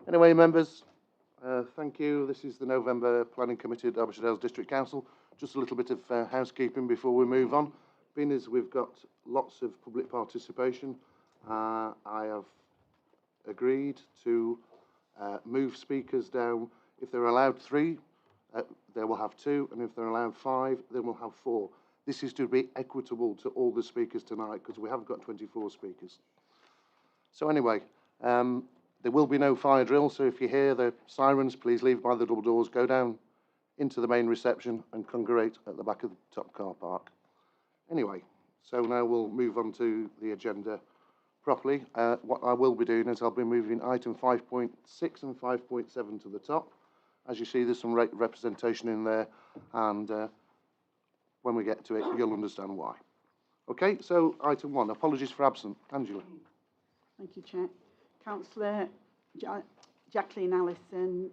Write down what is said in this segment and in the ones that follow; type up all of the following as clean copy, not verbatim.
Anyway, members, thank you. This is the November Planning Committee at Derbyshire Dales District Council. Just a little bit of housekeeping before we move on. Being as we've got lots of public participation, I have agreed to move speakers down. If they're allowed 3, they will have 2, and if they're allowed 5, then we'll have 4. This is to be equitable to all the speakers tonight because we have got 24 speakers. So anyway, there will be no fire drill, so if you hear the sirens, please leave by the double doors, go down into the main reception and congregate at the back of the top car park. Anyway, so now we'll move on to the agenda properly. What I will be doing is I'll be moving item 5.6 and 5.7 to the top. As you see, there's some representation in there, and when we get to it, you'll understand why. Okay, so item 1, apologies for absent. Angela. Thank you, Chair. Councillor Jacqueline Allison,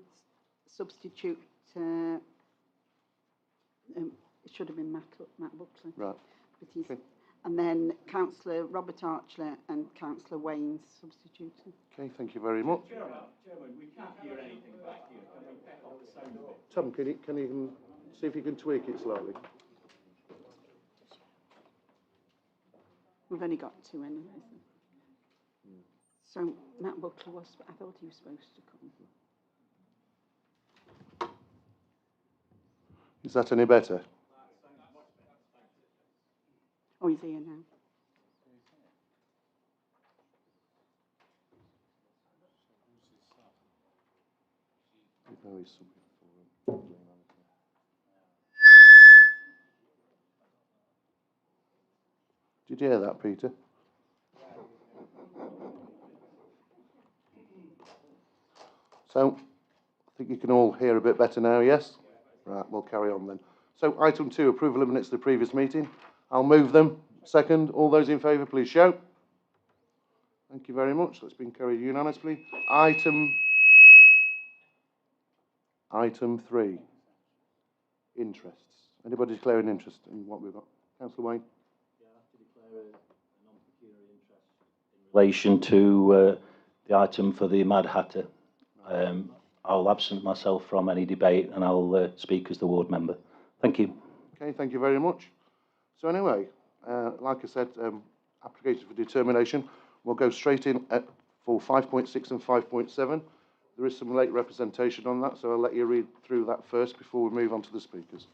substitute, it should have been Matt Buckley. Right. But he's, okay. And then Councillor Robert Archler and Councillor Wayne's substituting. Okay, thank you very much. Chairman, we can't hear anything back here. Can we pick up the sound of it? Tom, can you see if you can tweak it slightly? We've only got 2 anyway. So Matt Buckley was, I thought he was supposed to come. Is that any better? Oh, he's here now. Did you hear that, Peter? So, I think you can all hear a bit better now, yes? Right, we'll carry on then. So, item 2, approval of minutes of the previous meeting. I'll move them. Second, all those in favour, please show. Thank you very much. That's been carried unanimously. Item 3, interests. Anybody declare an interest in what we've got? Councillor Wayne? Yeah, I have to declare a non-pecuniary interest in relation to the item for the Mad Hatter. I'll absent myself from any debate and I'll speak as the ward member. Thank you. Okay, thank you very much. So anyway, like I said, application for determination. We'll go straight in for 5.6 and 5.7. There is some late representation on that, so I'll let you read through that first before we move on to the speakers.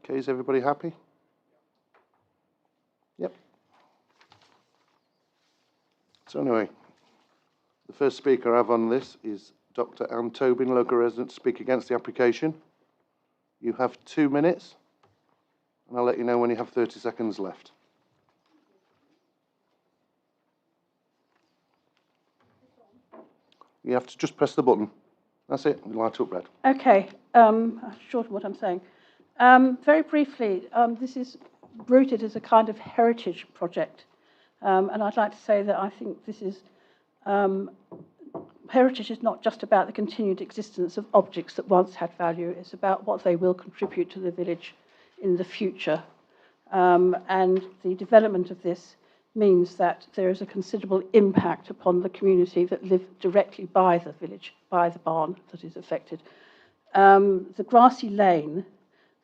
Okay, is everybody happy? Yep. So anyway, the first speaker I have on this is Dr. Anne Tobin, local resident, to speak against the application. You have 2 minutes, and I'll let you know when you have 30 seconds left. You have to just press the button. That's it, light up red. Okay, shorten what I'm saying. Very briefly, this is rooted as a kind of heritage project. And I'd like to say that I think this is, heritage is not just about the continued existence of objects that once had value, it's about what they will contribute to the village in the future. And the development of this means that there is a considerable impact upon the community that live directly by the village, by the barn that is affected. The grassy lane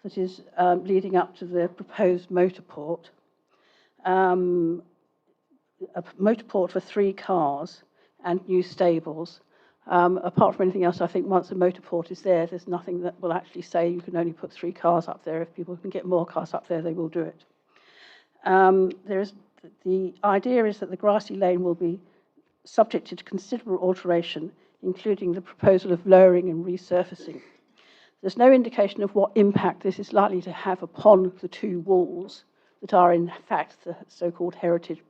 that is leading up to the proposed motor port, a motor port for 3 cars and new stables. Apart from anything else, I think once the motor port is there, there's nothing that will actually say you can only put 3 cars up there. If people can get more cars up there, they will do it. The idea is that the grassy lane will be subjected to considerable alteration, including the proposal of lowering and resurfacing. There's no indication of what impact this is likely to have upon the 2 walls that are in fact the so-called heritage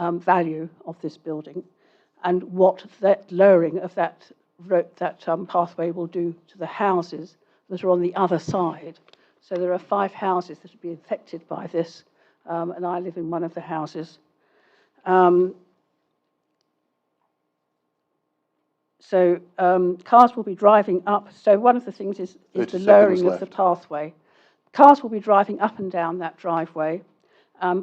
value of this building, and what that lowering of that pathway will do to the houses that are on the other side. So there are 5 houses that will be affected by this, and I live in one of the houses. Cars will be driving up. So one of the things is the lowering of the pathway. Cars will be driving up and down that driveway,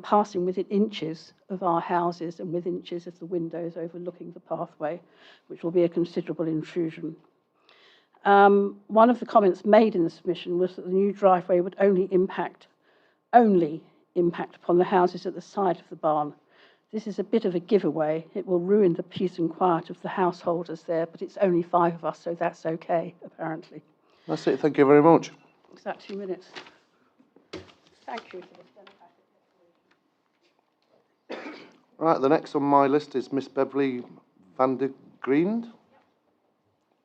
passing within inches of our houses and within inches of the windows overlooking the pathway, which will be a considerable intrusion. One of the comments made in the submission was that the new driveway would only impact upon the houses at the side of the barn. This is a bit of a giveaway. It will ruin the peace and quiet of the householders there, but it's only 5 of us, so that's okay, apparently. That's it. Thank you very much. Is that 2 minutes? Thank you for this democratic. Right, the next on my list is Miss Beverly van der Griend.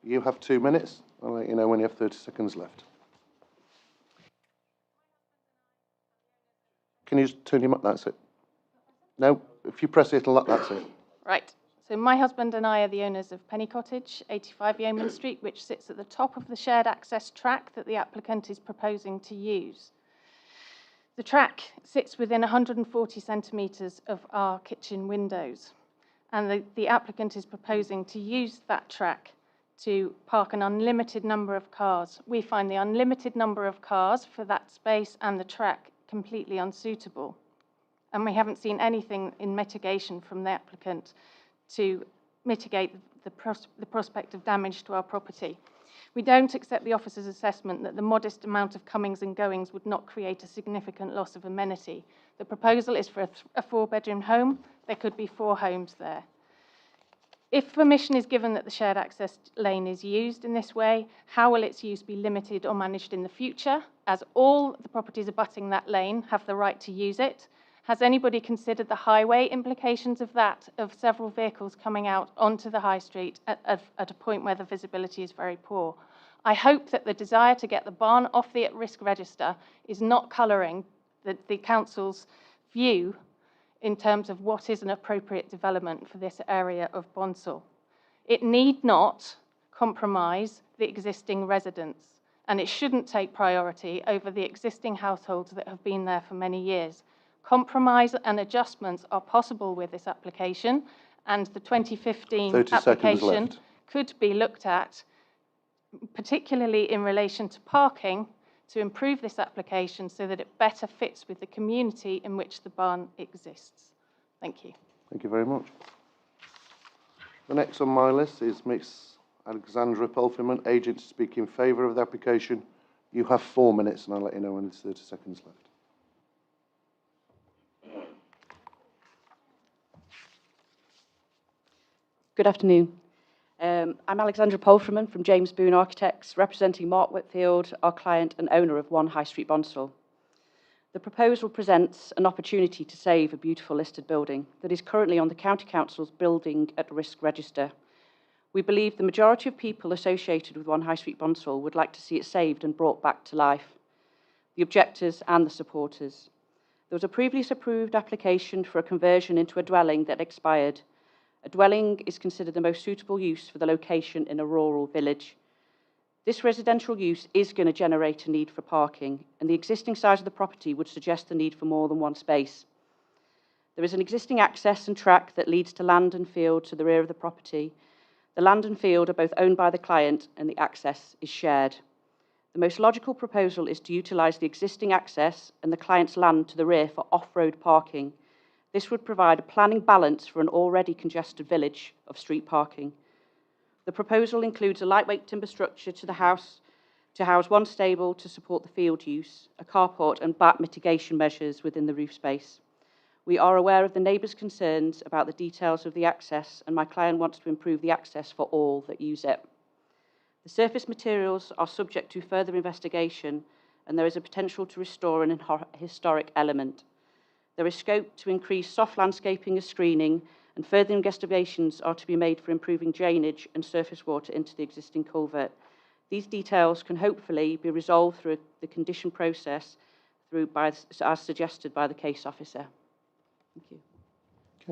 You have 2 minutes. I'll let you know when you have 30 seconds left. Can you just turn your mic? That's it. No, if you press it, that's it. Right. So my husband and I are the owners of Penny Cottage, 85 Yeoman Street, which sits at the top of the shared access track that the applicant is proposing to use. The track sits within 140 centimetres of our kitchen windows, and the applicant is proposing to use that track to park an unlimited number of cars. We find the unlimited number of cars for that space and the track completely unsuitable. And we haven't seen anything in mitigation from the applicant to mitigate the prospect of damage to our property. We don't accept the officer's assessment that the modest amount of comings and goings would not create a significant loss of amenity. The proposal is for a 4-bedroom home. There could be 4 homes there. If permission is given that the shared access lane is used in this way, how will its use be limited or managed in the future, as all the properties abutting that lane have the right to use it? Has anybody considered the highway implications of that, of several vehicles coming out onto the high street at a point where the visibility is very poor? I hope that the desire to get the barn off the at-risk register is not colouring the council's view in terms of what is an appropriate development for this area of Bonsall. It need not compromise the existing residents, and it shouldn't take priority over the existing households that have been there for many years. Compromise and adjustments are possible with this application, and the 2015 application could be looked at, particularly in relation to parking, to improve this application so that it better fits with the community in which the barn exists. Thank you. Thank you very much. The next on my list is Miss Alexandra Polferman, agent to speak in favour of the application. You have 4 minutes, and I'll let you know when there's 30 seconds left. Good afternoon. I'm Alexandra Polferman from James Boone Architects, representing Mark Whitfield, our client and owner of 1 High Street, Bonsall. The proposal presents an opportunity to save a beautiful listed building that is currently on the County Council's building at risk register. We believe the majority of people associated with 1 High Street, Bonsall would like to see it saved and brought back to life, the objectors and the supporters. There was a previously approved application for a conversion into a dwelling that expired. A dwelling is considered the most suitable use for the location in a rural village. This residential use is going to generate a need for parking, and the existing size of the property would suggest the need for more than 1 space. There is an existing access and track that leads to land and field to the rear of the property. The land and field are both owned by the client, and the access is shared. The most logical proposal is to utilise the existing access and the client's land to the rear for off-road parking, This would provide a planning balance for an already congested village of street parking. The proposal includes a lightweight timber structure to the house to house one stable to support the field use, a carport and bat mitigation measures within the roof space. We are aware of the neighbours' concerns about the details of the access, and my client wants to improve the access for all that use it. The surface materials are subject to further investigation, and there is a potential to restore an historic element. There is scope to increase soft landscaping as screening, and further investigations are to be made for improving drainage and surface water into the existing culvert. These details can hopefully be resolved through the condition process as suggested by the case officer. Thank you.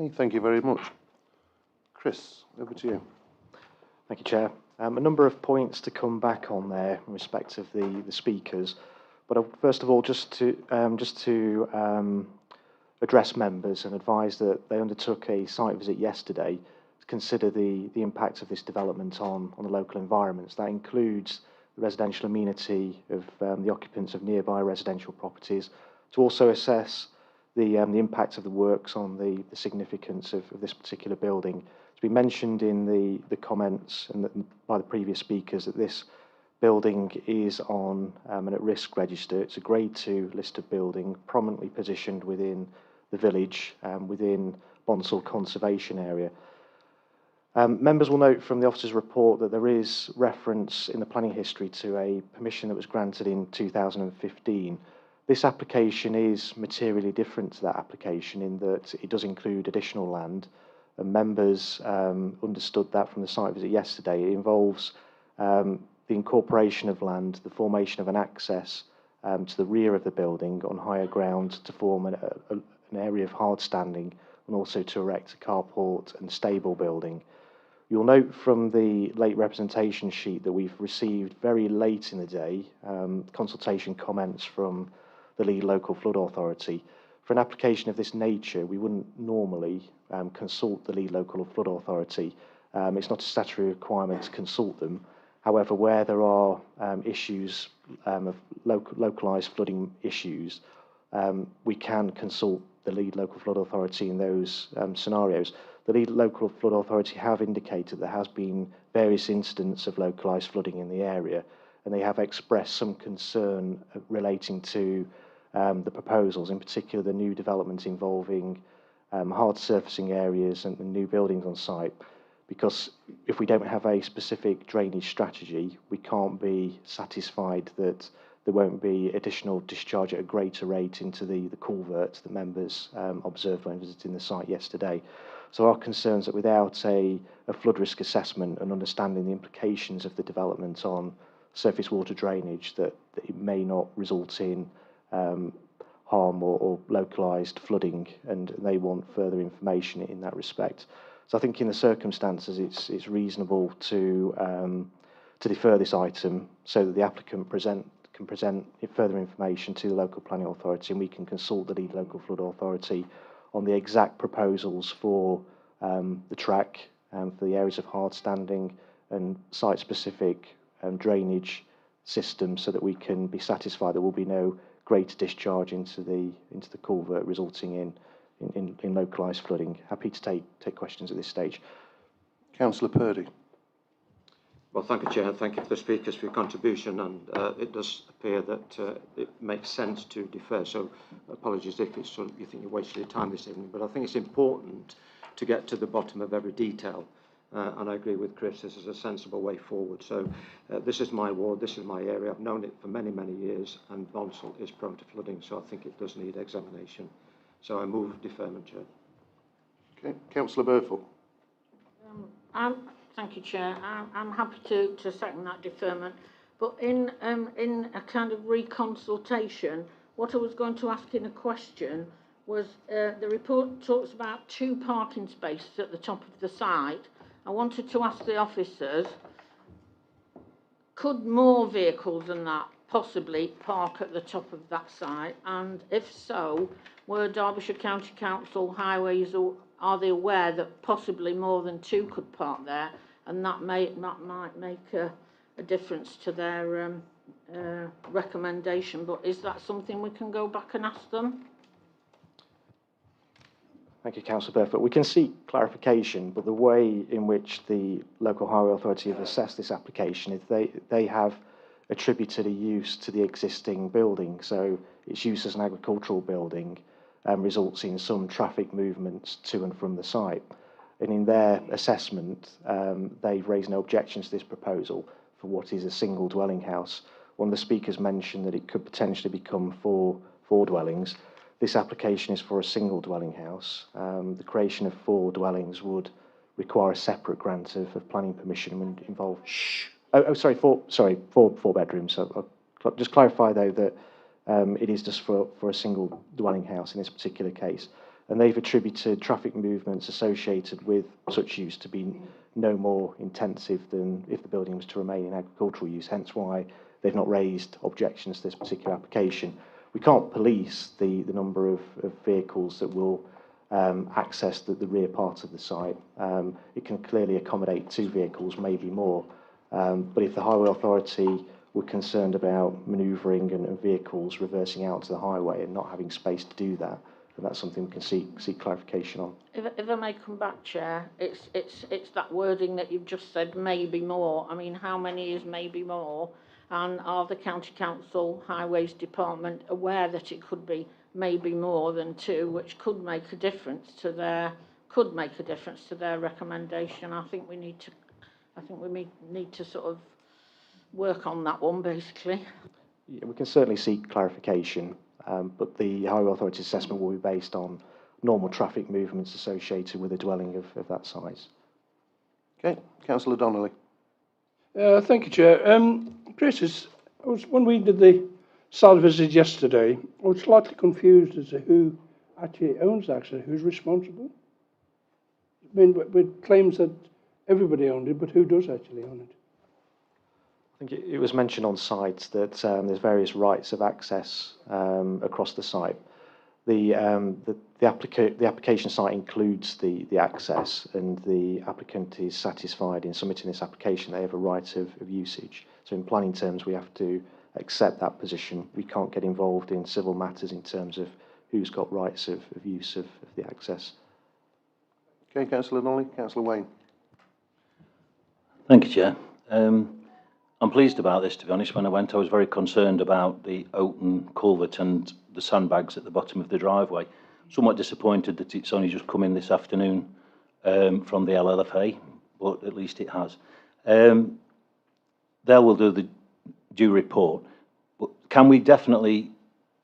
Okay, thank you very much. Chris, over to you. Thank you, Chair. A number of points to come back on there in respect of the speakers, but first of all, just to address members and advise that they undertook a site visit yesterday to consider the impact of this development on the local environments. That includes the residential amenity of the occupants of nearby residential properties, to also assess the impact of the works on the significance of this particular building. It's been mentioned in the comments and by the previous speakers that this building is on an at-risk register. It's a Grade 2 listed building, prominently positioned within the village, within Bonsall Conservation Area. Members will note from the officer's report that there is reference in the planning history to a permission that was granted in 2015. This application is materially different to that application in that it does include additional land, and members understood that from the site visit yesterday. It involves the incorporation of land, the formation of an access to the rear of the building on higher ground to form an area of hard standing, and also to erect a carport and stable building. You'll note from the late representation sheet that we've received very late in the day consultation comments from the lead local flood authority. For an application of this nature, we wouldn't normally consult the lead local flood authority. It's not a statutory requirement to consult them. However, where there are issues of localised flooding issues, we can consult the lead local flood authority in those scenarios. The lead local flood authority have indicated there has been various incidents of localised flooding in the area, and they have expressed some concern relating to the proposals, in particular the new developments involving hard surfacing areas and the new buildings on site, because if we don't have a specific drainage strategy, we can't be satisfied that there won't be additional discharge at a greater rate into the culvert that members observed when visiting the site yesterday. So our concerns that without a flood risk assessment and understanding the implications of the development on surface water drainage, that it may not result in harm or localised flooding, and they want further information in that respect. So I think in the circumstances it's reasonable to defer this item so that the applicant can present further information to the local planning authority, and we can consult the lead local flood authority on the exact proposals for the track, for the areas of hard standing and site-specific drainage systems, so that we can be satisfied there will be no greater discharge into the culvert, resulting in localised flooding. Happy to take questions at this stage. Councillor Purdy. Well, thank you, Chair. Thank you for the speakers for your contribution, and it does appear that it makes sense to defer. So apologies if it's sort of, you think you're wasting your time this evening, but I think it's important to get to the bottom of every detail. And I agree with Chris, this is a sensible way forward. So this is my ward, this is my area. I've known it for many, many years, and Bonsall is prone to flooding, so I think it does need examination. So I move deferment, Chair. Okay, Councillor Burford. Thank you, Chair. I'm happy to second that deferment. But in a kind of reconsultation, what I was going to ask in a question was the report talks about 2 parking spaces at the top of the site. I wanted to ask the officers, could more vehicles than that possibly park at the top of that site? And if so, were Derbyshire County Council Highways, or are they aware that possibly more than 2 could park there, and that might make a difference to their recommendation? But is that something we can go back and ask them? Thank you, Councillor Burfoot. We can seek clarification, but the way in which the local highway authority have assessed this application is they have attributed a use to the existing building. So its use as an agricultural building results in some traffic movements to and from the site. And in their assessment, they've raised no objections to this proposal for what is a single dwelling house. One of the speakers mentioned that it could potentially become four dwellings. This application is for a single dwelling house. The creation of four dwellings would require a separate grant of planning permission and would involve four bedrooms. So I'll just clarify though that it is just for a single dwelling house in this particular case. And they've attributed traffic movements associated with such use to be no more intensive than if the building was to remain in agricultural use, hence why they've not raised objections to this particular application. We can't police the number of vehicles that will access the rear part of the site. It can clearly accommodate 2 vehicles, maybe more. But if the highway authority were concerned about manoeuvring and vehicles reversing out to the highway and not having space to do that, then that's something we can seek clarification on. If I may come back, Chair, it's that wording that you've just said, maybe more. I mean, how many is maybe more? And are the County Council Highways Department aware that it could be maybe more than 2, which could make a difference to their recommendation? I think we need to sort of work on that one, basically. Yeah, we can certainly seek clarification, but the highway authority assessment will be based on normal traffic movements associated with a dwelling of that size. Okay, Councillor Donnelly. Thank you, Chair. Chris, when we did the site visit yesterday, I was slightly confused as to who actually owns access, who's responsible. I mean, with claims that everybody owned it, but who does actually own it? I think it was mentioned on site that there's various rights of access across the site. The application site includes the access, and the applicant is satisfied in submitting this application they have a right of usage. So in planning terms, we have to accept that position. We can't get involved in civil matters in terms of who's got rights of use of the access. Okay, Councillor Donnelly. Councillor Wayne. Thank you, Chair. I'm pleased about this, to be honest. When I went, I was very concerned about the open culvert and the sandbags at the bottom of the driveway. Somewhat disappointed that it's only just come in this afternoon from the LLFA, but at least it has. They will do the due report, but can we definitely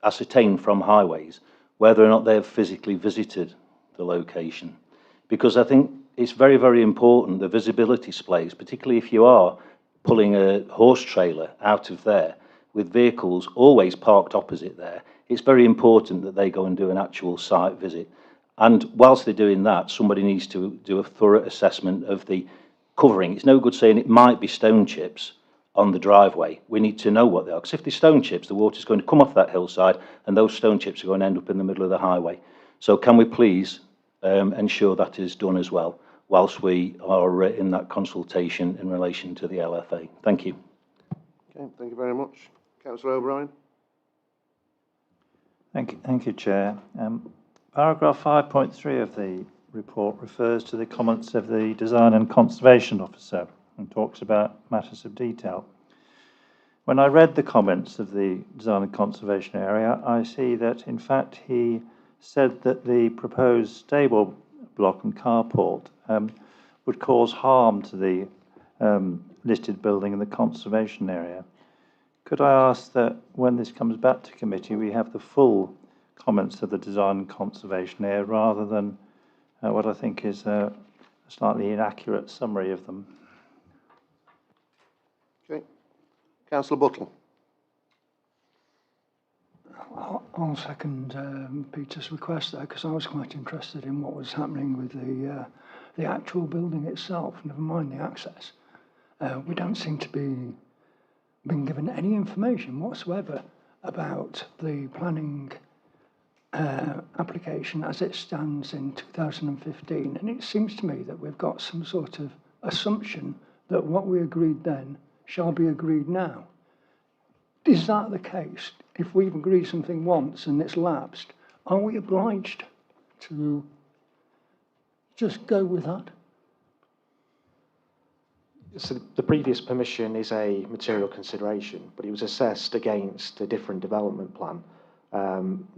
ascertain from highways whether or not they have physically visited the location? Because I think it's very, very important, the visibility displays, particularly if you are pulling a horse trailer out of there with vehicles always parked opposite there. It's very important that they go and do an actual site visit. And whilst they're doing that, somebody needs to do a thorough assessment of the covering. It's no good saying it might be stone chips on the driveway. We need to know what they are, because if they're stone chips, the water's going to come off that hillside and those stone chips are going to end up in the middle of the highway. So can we please ensure that is done as well, whilst we are in that consultation in relation to the LFA. Thank you. Okay, thank you very much. Councillor O'Brien. Thank you, Chair. Paragraph 5.3 of the report refers to the comments of the Design and Conservation Officer and talks about matters of detail. When I read the comments of the Design and Conservation area, I see that, in fact, he said that the proposed stable block and carport would cause harm to the listed building in the conservation area. Could I ask that when this comes back to committee, we have the full comments of the Design and Conservation area rather than what I think is a slightly inaccurate summary of them? Okay. Councillor Buttle. I'll second Peter's request there, because I was quite interested in what was happening with the actual building itself, never mind the access. We don't seem to be being given any information whatsoever about the planning application as it stands in 2015, and it seems to me that we've got some sort of assumption that what we agreed then shall be agreed now. Is that the case? If we've agreed something once and it's lapsed, are we obliged to just go with that? So the previous permission is a material consideration, but it was assessed against a different development plan.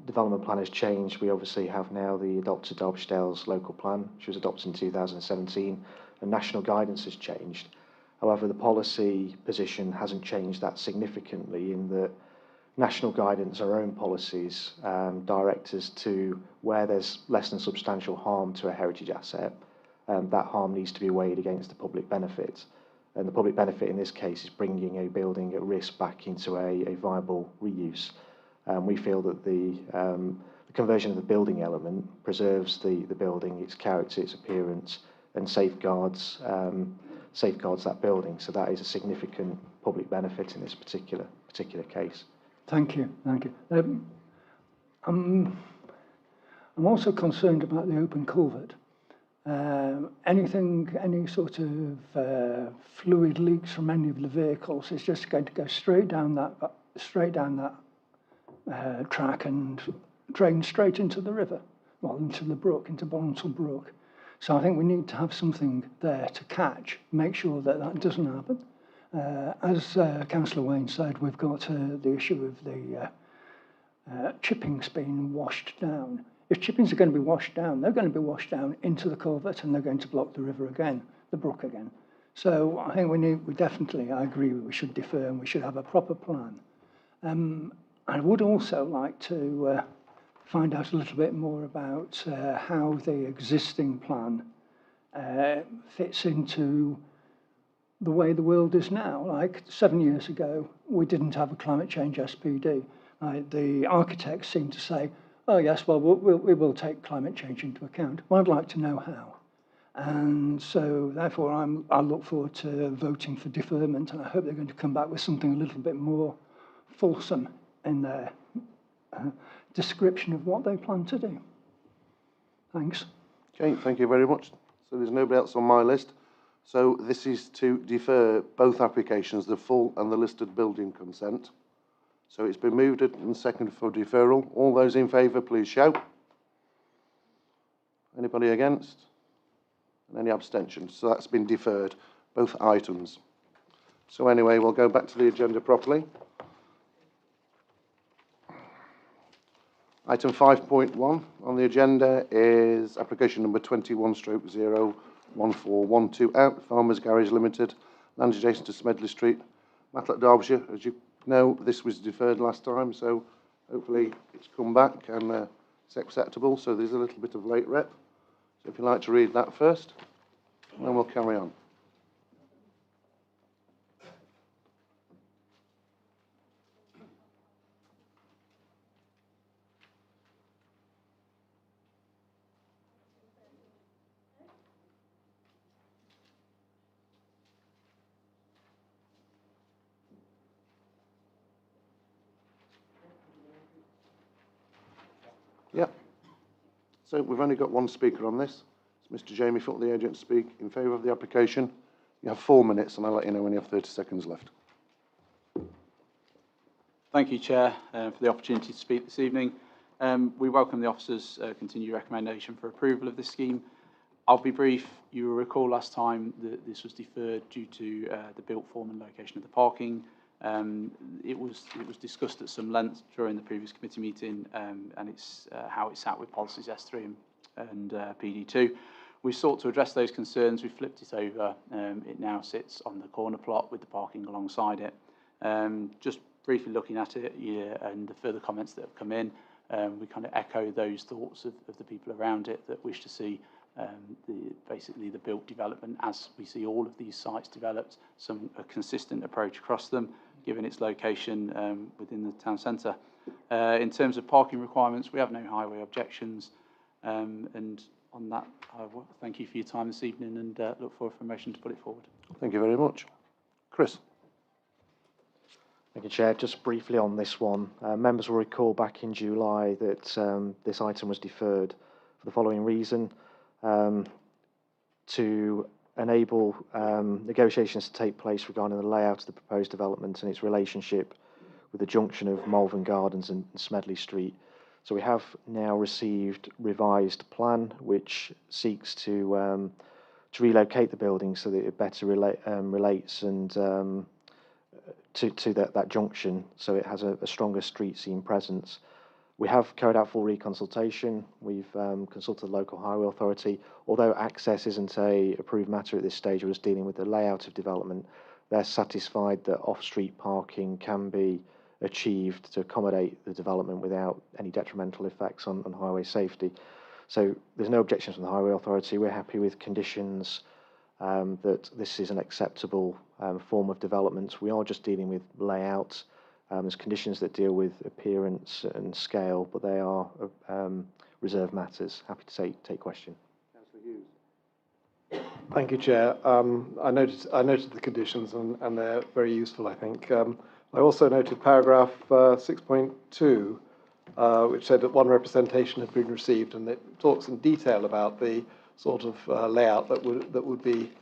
Development plan has changed. We obviously have now the adopted Derbyshire Dales local plan, which was adopted in 2017, and national guidance has changed. However, the policy position hasn't changed that significantly in that national guidance, our own policies, direct us to where there's less than substantial harm to a heritage asset. That harm needs to be weighed against the public benefit. And the public benefit in this case is bringing a building at risk back into a viable reuse. We feel that the conversion of the building element preserves the building, its character, its appearance, and safeguards that building. So that is a significant public benefit in this particular case. Thank you, thank you. I'm also concerned about the open culvert. Any sort of fluid leaks from any of the vehicles is just going to go straight down that track and drain straight into the river, well, into the brook, into Bonsall Brook. So I think we need to have something there to catch, make sure that that doesn't happen. As Councillor Wayne said, we've got the issue of the chippings being washed down. If chippings are going to be washed down, they're going to be washed down into the culvert and they're going to block the river again, the brook again. So I think I agree we should defer and we should have a proper plan. I would also like to find out a little bit more about how the existing plan fits into the way the world is now. Like 7 years ago, we didn't have a climate change SPD. The architects seem to say, oh yes, well, we will take climate change into account. Well, I'd like to know how. And so therefore I look forward to voting for deferment, and I hope they're going to come back with something a little bit more fulsome in their description of what they plan to do. Thanks. Okay, thank you very much. So there's nobody else on my list. So this is to defer both applications, the full and the listed building consent. So it's been moved and seconded for deferral. All those in favour, please shout. Anybody against? And any abstentions? So that's been deferred, both items. So anyway, we'll go back to the agenda properly. Item 5.1 on the agenda is application number 21/01412 out, Farmers Garage Limited, land adjacent to Smedley Street, Matlock, Derbyshire. As you know, this was deferred last time, so hopefully it's come back and it's acceptable. So there's a little bit of late rep. So if you'd like to read that first, and then we'll carry on. Yep. So we've only got one speaker on this. It's Mr. Jamie Foot, the agent, to speak in favour of the application. You have 4 minutes, and I'll let you know when you have 30 seconds left. Thank you, Chair, for the opportunity to speak this evening. We welcome the officer's continued recommendation for approval of this scheme. I'll be brief. You will recall last time that this was deferred due to the built form and location of the parking. It was discussed at some length during the previous committee meeting, and it's how it sat with policies S3 and PD2. We sought to address those concerns. We flipped it over. It now sits on the corner plot with the parking alongside it. Just briefly looking at it, and the further comments that have come in, we kind of echo those thoughts of the people around it that wish to see basically the built development, as we see all of these sites developed, a consistent approach across them, given its location within the town centre. In terms of parking requirements, we have no highway objections, and on that, I thank you for your time this evening and look forward for a motion to put it forward. Thank you very much. Chris. Thank you, Chair. Just briefly on this one, members will recall back in July that this item was deferred for the following reason: to enable negotiations to take place regarding the layout of the proposed development and its relationship with the junction of Malvern Gardens and Smedley Street. So we have now received revised plan, which seeks to relocate the building so that it better relates and to that junction, so it has a stronger street scene presence. We have carried out full reconsultation. We've consulted the local highway authority. Although access isn't a approved matter at this stage, we're just dealing with the layout of development. They're satisfied that off-street parking can be achieved to accommodate the development without any detrimental effects on highway safety. So there's no objections from the highway authority. We're happy with conditions that this is an acceptable form of development. We are just dealing with layout. There's conditions that deal with appearance and scale, but they are reserved matters. Happy to take question. Councillor Hughes. Thank you, Chair. I noted the conditions and they're very useful, I think. I also noted paragraph 6.2, which said that one representation had been received, and it talks in detail about the sort of layout that would be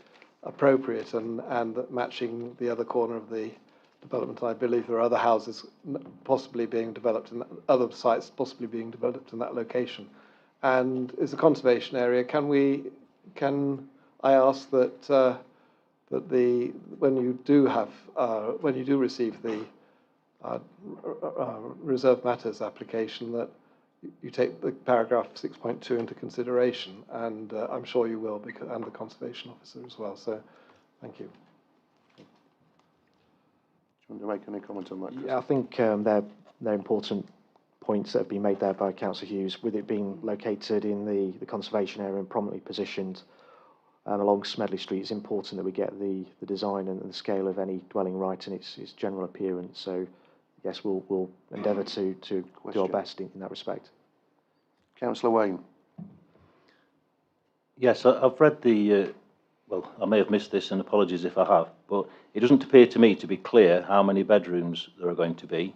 appropriate and matching the other corner of the development. I believe there are other houses possibly being developed in other sites possibly being developed in that location. And as a conservation area, can I ask that when you do receive the reserved matters application, that you take the paragraph 6.2 into consideration, and I'm sure you will, and the conservation officer as well. So, thank you. Do you want to make any comment on that, Chris? Yeah, I think they're important points that have been made there by Councillor Hughes, with it being located in the conservation area and prominently positioned along Smedley Street. It's important that we get the design and the scale of any dwelling right and its general appearance. So, yes, we'll endeavour to do our best in that respect. Councillor Wayne. Yes, I've read the, well, I may have missed this, and apologies if I have, but it doesn't appear to me to be clear how many bedrooms there are going to be.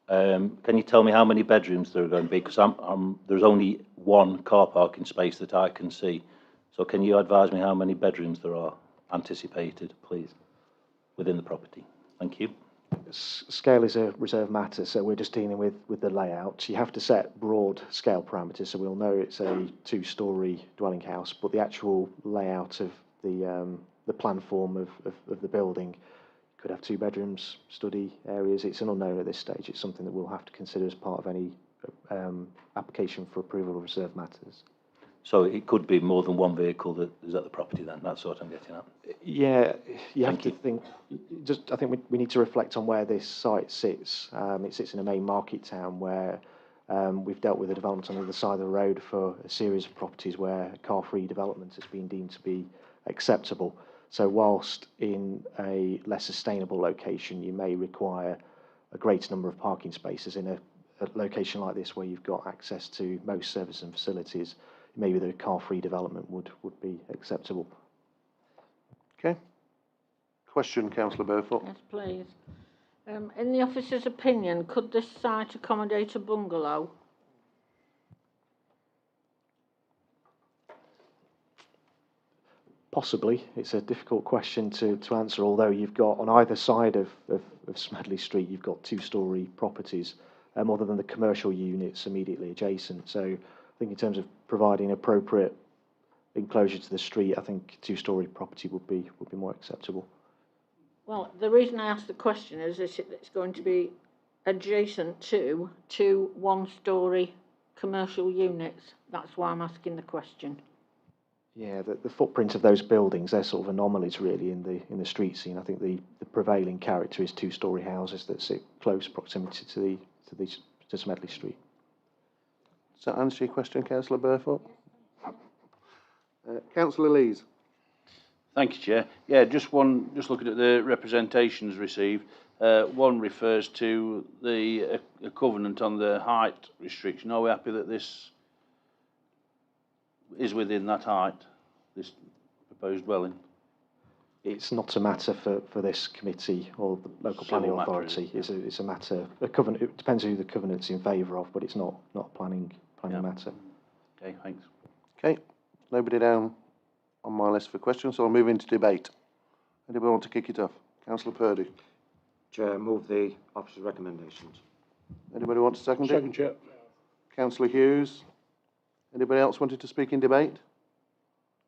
Can you tell me how many bedrooms there are going to be? Because there's only one car parking space that I can see. So can you advise me how many bedrooms there are anticipated, please, within the property? Thank you. Scale is a reserved matter, so we're just dealing with the layout. You have to set broad scale parameters, so we'll know it's a two-storey dwelling house, but the actual layout of the plan form of the building could have 2 bedrooms, study areas. It's an unknown at this stage. It's something that we'll have to consider as part of any application for approval of reserved matters. So it could be more than one vehicle that is at the property then, that's what I'm getting at. Yeah, you have to think, I think we need to reflect on where this site sits. It sits in a main market town where we've dealt with a development on the other side of the road for a series of properties where car-free development has been deemed to be acceptable. So whilst in a less sustainable location, you may require a greater number of parking spaces in a location like this where you've got access to most services and facilities, maybe the car-free development would be acceptable. Okay. Question, Councillor Burfoot. Yes, please. In the officer's opinion, could this site accommodate a bungalow? Possibly. It's a difficult question to answer, although you've got on either side of Smedley Street, you've got 2-storey properties, other than the commercial units immediately adjacent. So I think in terms of providing appropriate enclosure to the street, I think 2-storey property would be more acceptable. Well, the reason I asked the question is it's going to be adjacent to 2 1-storey commercial units. That's why I'm asking the question. Yeah, the footprint of those buildings, they're sort of anomalies really in the street scene. I think the prevailing character is 2-storey houses that sit close proximity to Smedley Street. Does that answer your question, Councillor Burfoot? Councillor Lees. Thank you, Chair. Yeah, just looking at the representations received. One refers to a covenant on the height restriction. Are we happy that this is within that height, this proposed dwelling? It's not a matter for this committee or the local planning authority. It's a matter. A covenant. It depends who the covenant's in favour of, but it's not a planning matter. Okay, thanks. Okay, nobody down on my list for questions, so I'll move into debate. Anybody want to kick it off? Councillor Purdy. Chair, move the officer's recommendations. Anybody want to second it? Second, Chair. Councillor Hughes. Anybody else wanted to speak in debate?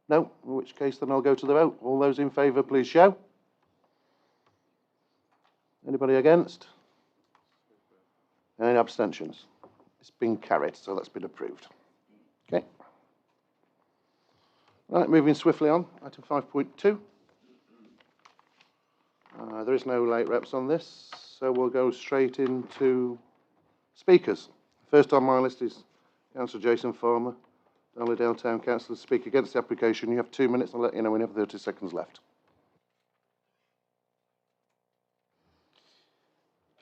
No? In which case then I'll go to the vote. All those in favour, please show. Anybody against? Any abstentions? It's been carried, so that's been approved. Okay. Right, moving swiftly on, item 5.2. There is no late reps on this, so we'll go straight into speakers. First on my list is Councillor Jason Farmer, Darley-Dale Town Council, to speak against the application. You have 2 minutes. I'll let you know when you have 30 seconds left.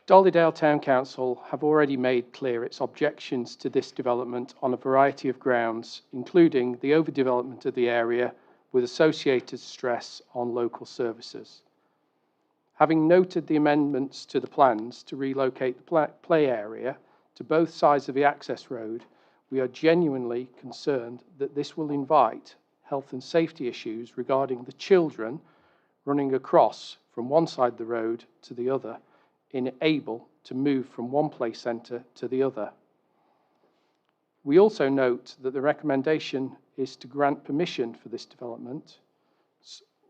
Darley-Dale Town Council have already made clear its objections to this development on a variety of grounds, including the overdevelopment of the area with associated stress on local services. Having noted the amendments to the plans to relocate the play area to both sides of the access road, we are genuinely concerned that this will invite health and safety issues regarding the children running across from one side of the road to the other, unable to move from one play centre to the other. We also note that the recommendation is to grant permission for this development,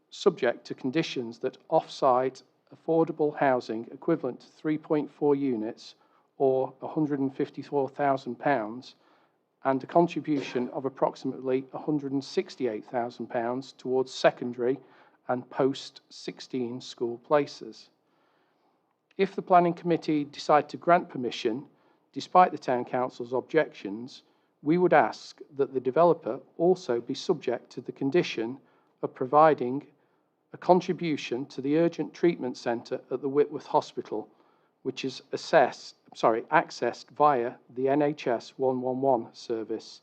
subject to conditions that off-site affordable housing equivalent to 3.4 units or £154,000 and a contribution of approximately £168,000 towards secondary and post-16 school places. If the Planning Committee decide to grant permission, despite the Town Council's objections, we would ask that the developer also be subject to the condition of providing a contribution to the urgent treatment centre at the Whitworth Hospital, which is accessed via the NHS 111 service.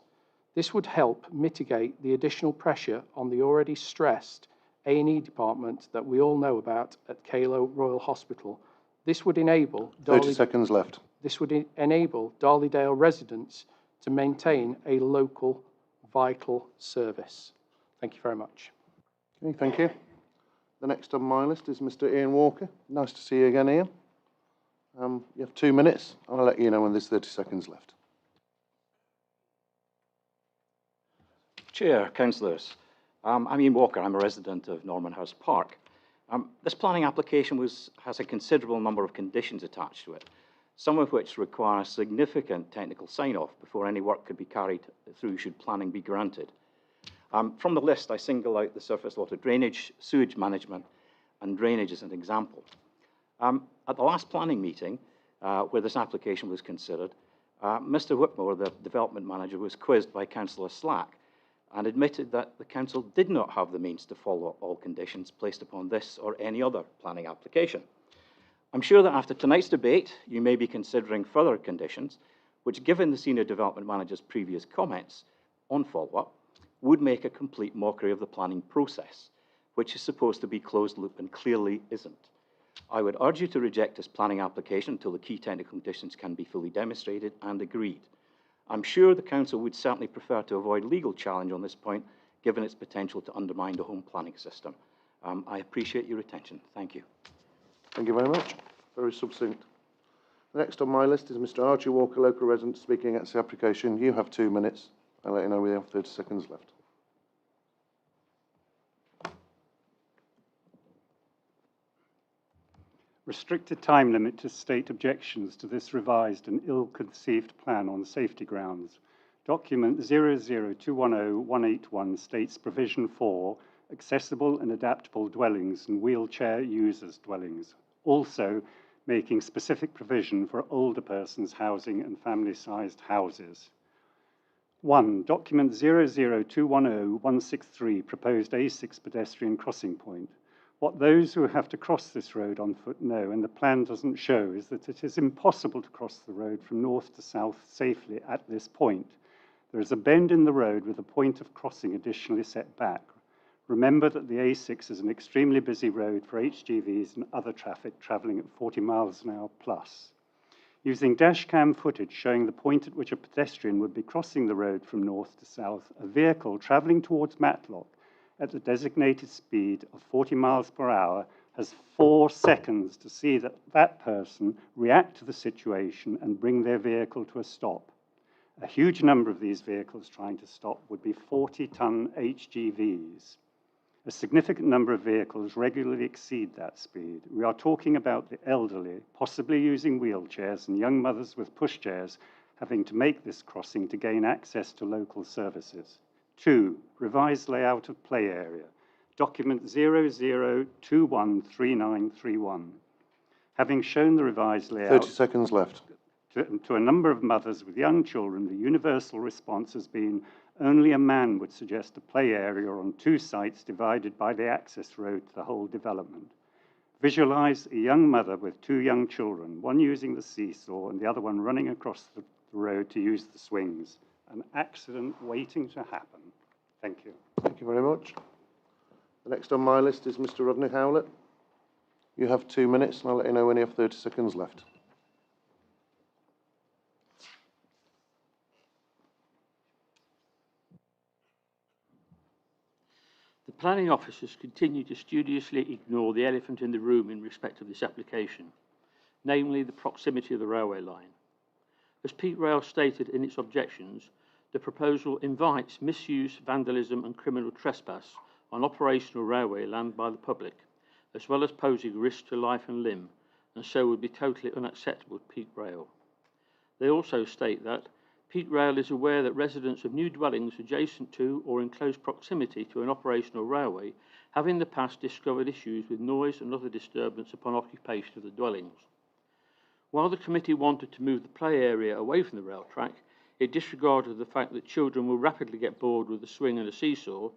This would help mitigate the additional pressure on the already stressed A&E department that we all know about at Calo Royal Hospital. This would enable 30 seconds left. This would enable Darley-Dale residents to maintain a local, vital service. Thank you very much. Okay, thank you. The next on my list is Mr. Ian Walker. Nice to see you again, Ian. You have 2 minutes. I'll let you know when there's 30 seconds left. Chair, councillors. I'm Ian Walker. I'm a resident of Norman House Park. This planning application has a considerable number of conditions attached to it, some of which require significant technical sign-off before any work could be carried through should planning be granted. From the list, I single out the surface water drainage, sewage management, and drainage as an example. At the last planning meeting, where this application was considered, Mr. Whitmore, the development manager, was quizzed by Councillor Slack and admitted that the council did not have the means to follow all conditions placed upon this or any other planning application. I'm sure that after tonight's debate, you may be considering further conditions, which, given the senior development manager's previous comments on follow-up, would make a complete mockery of the planning process, which is supposed to be closed loop and clearly isn't. I would urge you to reject this planning application until the key technical conditions can be fully demonstrated and agreed. I'm sure the council would certainly prefer to avoid legal challenge on this point, given its potential to undermine the home planning system. I appreciate your attention. Thank you. Thank you very much. Very succinct. The next on my list is Mr. Archie Walker, local resident, speaking against the application. You have 2 minutes. I'll let you know we have 30 seconds left. Restricted time limit to state objections to this revised and ill-conceived plan on safety grounds. Document 00210-181 states provision for accessible and adaptable dwellings and wheelchair users' dwellings, also making specific provision for older persons' housing and family-sized houses. 1. Document 00210-163 proposed A6 pedestrian crossing point. What those who have to cross this road on foot know, and the plan doesn't show, is that it is impossible to cross the road from north to south safely at this point. There is a bend in the road with a point of crossing additionally set back. Remember that the A6 is an extremely busy road for HGVs and other traffic travelling at 40 miles an hour plus. Using dashcam footage showing the point at which a pedestrian would be crossing the road from north to south, a vehicle travelling towards Matlock at the designated speed of 40 miles per hour has 4 seconds to see that person react to the situation and bring their vehicle to a stop. A huge number of these vehicles trying to stop would be 40-ton HGVs. A significant number of vehicles regularly exceed that speed. We are talking about the elderly, possibly using wheelchairs, and young mothers with pushchairs having to make this crossing to gain access to local services. 2, revised layout of play area. Document 00213931. Having shown the revised layout 30 seconds left. to a number of mothers with young children, the universal response has been only a man would suggest a play area on 2 sites divided by the access road to the whole development. Visualize a young mother with 2 young children, one using the seesaw and the other one running across the road to use the swings. An accident waiting to happen. Thank you. Thank you very much. The next on my list is Mr. Rodney Howlett. You have 2 minutes, and I'll let you know when you have 30 seconds left. The planning officers continue to studiously ignore the elephant in the room in respect of this application, namely the proximity of the railway line. As Pete Rail stated in its objections, the proposal invites misuse, vandalism and criminal trespass on operational railway land by the public, as well as posing risk to life and limb, and so would be totally unacceptable to Pete Rail. They also state that Pete Rail is aware that residents of new dwellings adjacent to or in close proximity to an operational railway have in the past discovered issues with noise and other disturbance upon occupation of the dwellings. While the committee wanted to move the play area away from the rail track, it disregarded the fact that children will rapidly get bored with a swing and a seesaw,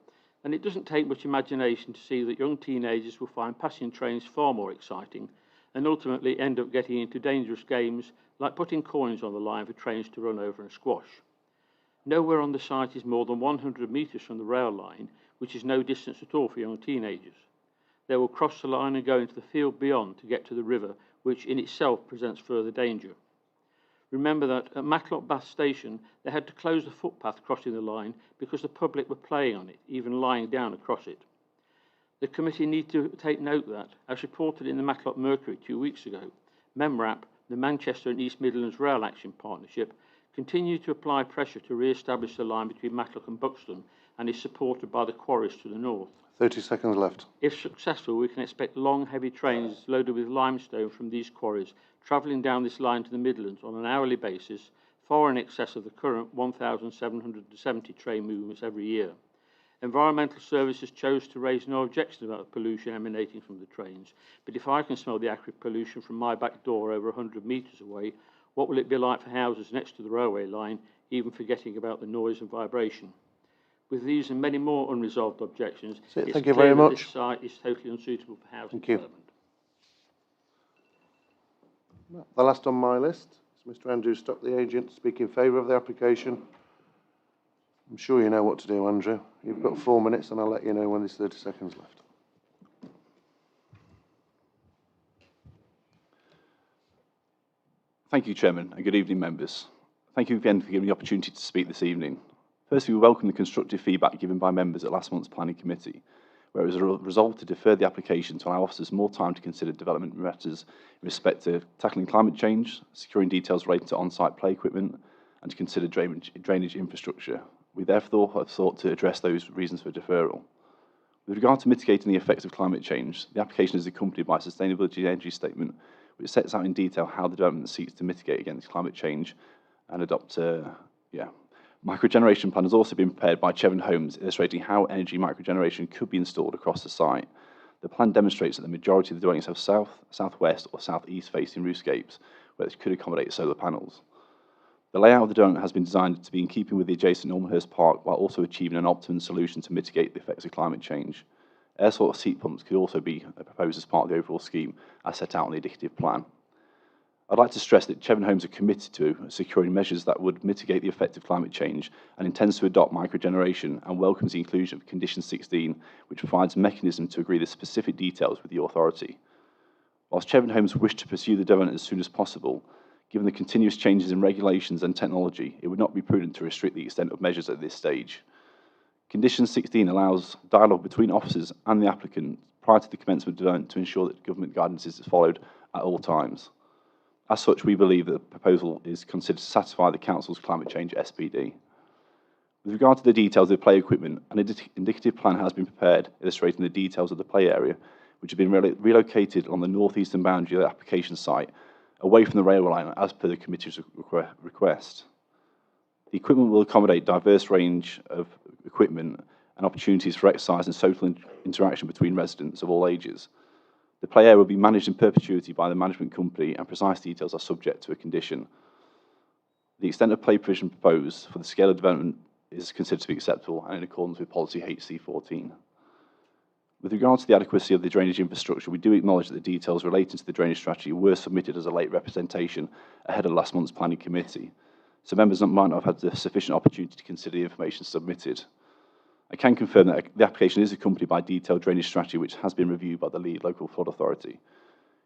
and it doesn't take much imagination to see that young teenagers will find passing trains far more exciting and ultimately end up getting into dangerous games like putting coins on the line for trains to run over and squash. Nowhere on the site is more than 100 metres from the rail line, which is no distance at all for young teenagers. They will cross the line and go into the field beyond to get to the river, which in itself presents further danger. Remember that at Matlock Bath Station, they had to close the footpath crossing the line because the public were playing on it, even lying down across it. The committee need to take note that, as reported in the Matlock Mercury 2 weeks ago, MEMRAP, the Manchester and East Midlands Rail Action Partnership, continued to apply pressure to re-establish the line between Matlock and Buxton and is supported by the quarries to the north. 30 seconds left. If successful, we can expect long, heavy trains loaded with limestone from these quarries travelling down this line to the Midlands on an hourly basis, far in excess of the current 1,770 train movements every year. Environmental Services chose to raise no objection about the pollution emanating from the trains, but if I can smell the acrid pollution from my back door over 100 metres away, what will it be like for houses next to the railway line, even forgetting about the noise and vibration? With these and many more unresolved objections, it's Thank you clear very that much. this site is totally unsuitable for housing Thank you. development. The last on my list is Mr. Andrew Stock, the agent, to speak in favour of the application. I'm sure you know what to do, Andrew. You've got 4 minutes, and I'll let you know when there's 30 seconds left. Thank you, Chairman, and good evening, members. Thank you again for giving me the opportunity to speak this evening. Firstly, we welcome the constructive feedback given by members at last month's Planning Committee, where it was resolved to defer the application to allow officers more time to consider development matters in respect to tackling climate change, securing details related to on-site play equipment, and to consider drainage infrastructure. We therefore have sought to address those reasons for deferral. With regard to mitigating the effects of climate change, the application is accompanied by a sustainability energy statement, which sets out in detail how the development seeks to mitigate against climate change and adopt microgeneration plan has also been prepared by Chevron Homes, illustrating how energy microgeneration could be installed across the site. The plan demonstrates that the majority of the dwellings have south, southwest or southeast facing roofscapes, where this could accommodate solar panels. The layout of the dwelling has been designed to be in keeping with the adjacent Normanhurst Park while also achieving an optimum solution to mitigate the effects of climate change. Air source heat pumps could also be proposed as part of the overall scheme, as set out in the indicative plan. I'd like to stress that Chevron Homes are committed to securing measures that would mitigate the effect of climate change and intends to adopt microgeneration and welcomes the inclusion of Condition 16, which provides a mechanism to agree the specific details with the authority. Whilst Chevron Homes wish to pursue the development as soon as possible, given the continuous changes in regulations and technology, it would not be prudent to restrict the extent of measures at this stage. Condition 16 allows dialogue between officers and the applicant prior to the commencement of development to ensure that government guidance is followed at all times. As such, we believe that the proposal is considered to satisfy the Council's climate change SPD. With regard to the details of the play equipment, an indicative plan has been prepared illustrating the details of the play area, which have been relocated on the northeastern boundary of the application site, away from the railway line as per the committee's request. The equipment will accommodate a diverse range of equipment and opportunities for exercise and social interaction between residents of all ages. The play area will be managed in perpetuity by the management company, and precise details are subject to a condition. The extent of play provision proposed for the scale of development is considered to be acceptable and in accordance with policy HC14. With regard to the adequacy of the drainage infrastructure, we do acknowledge that the details relating to the drainage strategy were submitted as a late representation ahead of last month's planning committee, so members might not have had the sufficient opportunity to consider the information submitted. I can confirm that the application is accompanied by a detailed drainage strategy which has been reviewed by the lead local flood authority,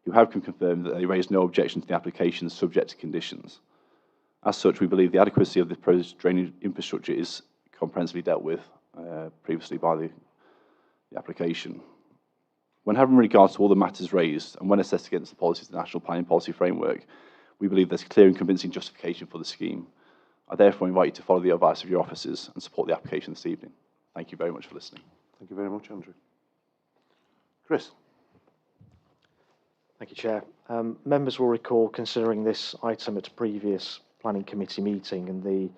who have confirmed that they raised no objection to the application subject to conditions. As such, we believe the adequacy of the proposed drainage infrastructure is comprehensively dealt with previously by the application. When having regard to all the matters raised and when assessed against the policies of the National Planning Policy Framework, we believe there's clear and convincing justification for the scheme. I therefore invite you to follow the advice of your officers and support the application this evening. Thank you very much for listening. Thank you very much, Andrew. Chris. Thank you, Chair. Members will recall considering this item at a previous planning committee meeting and the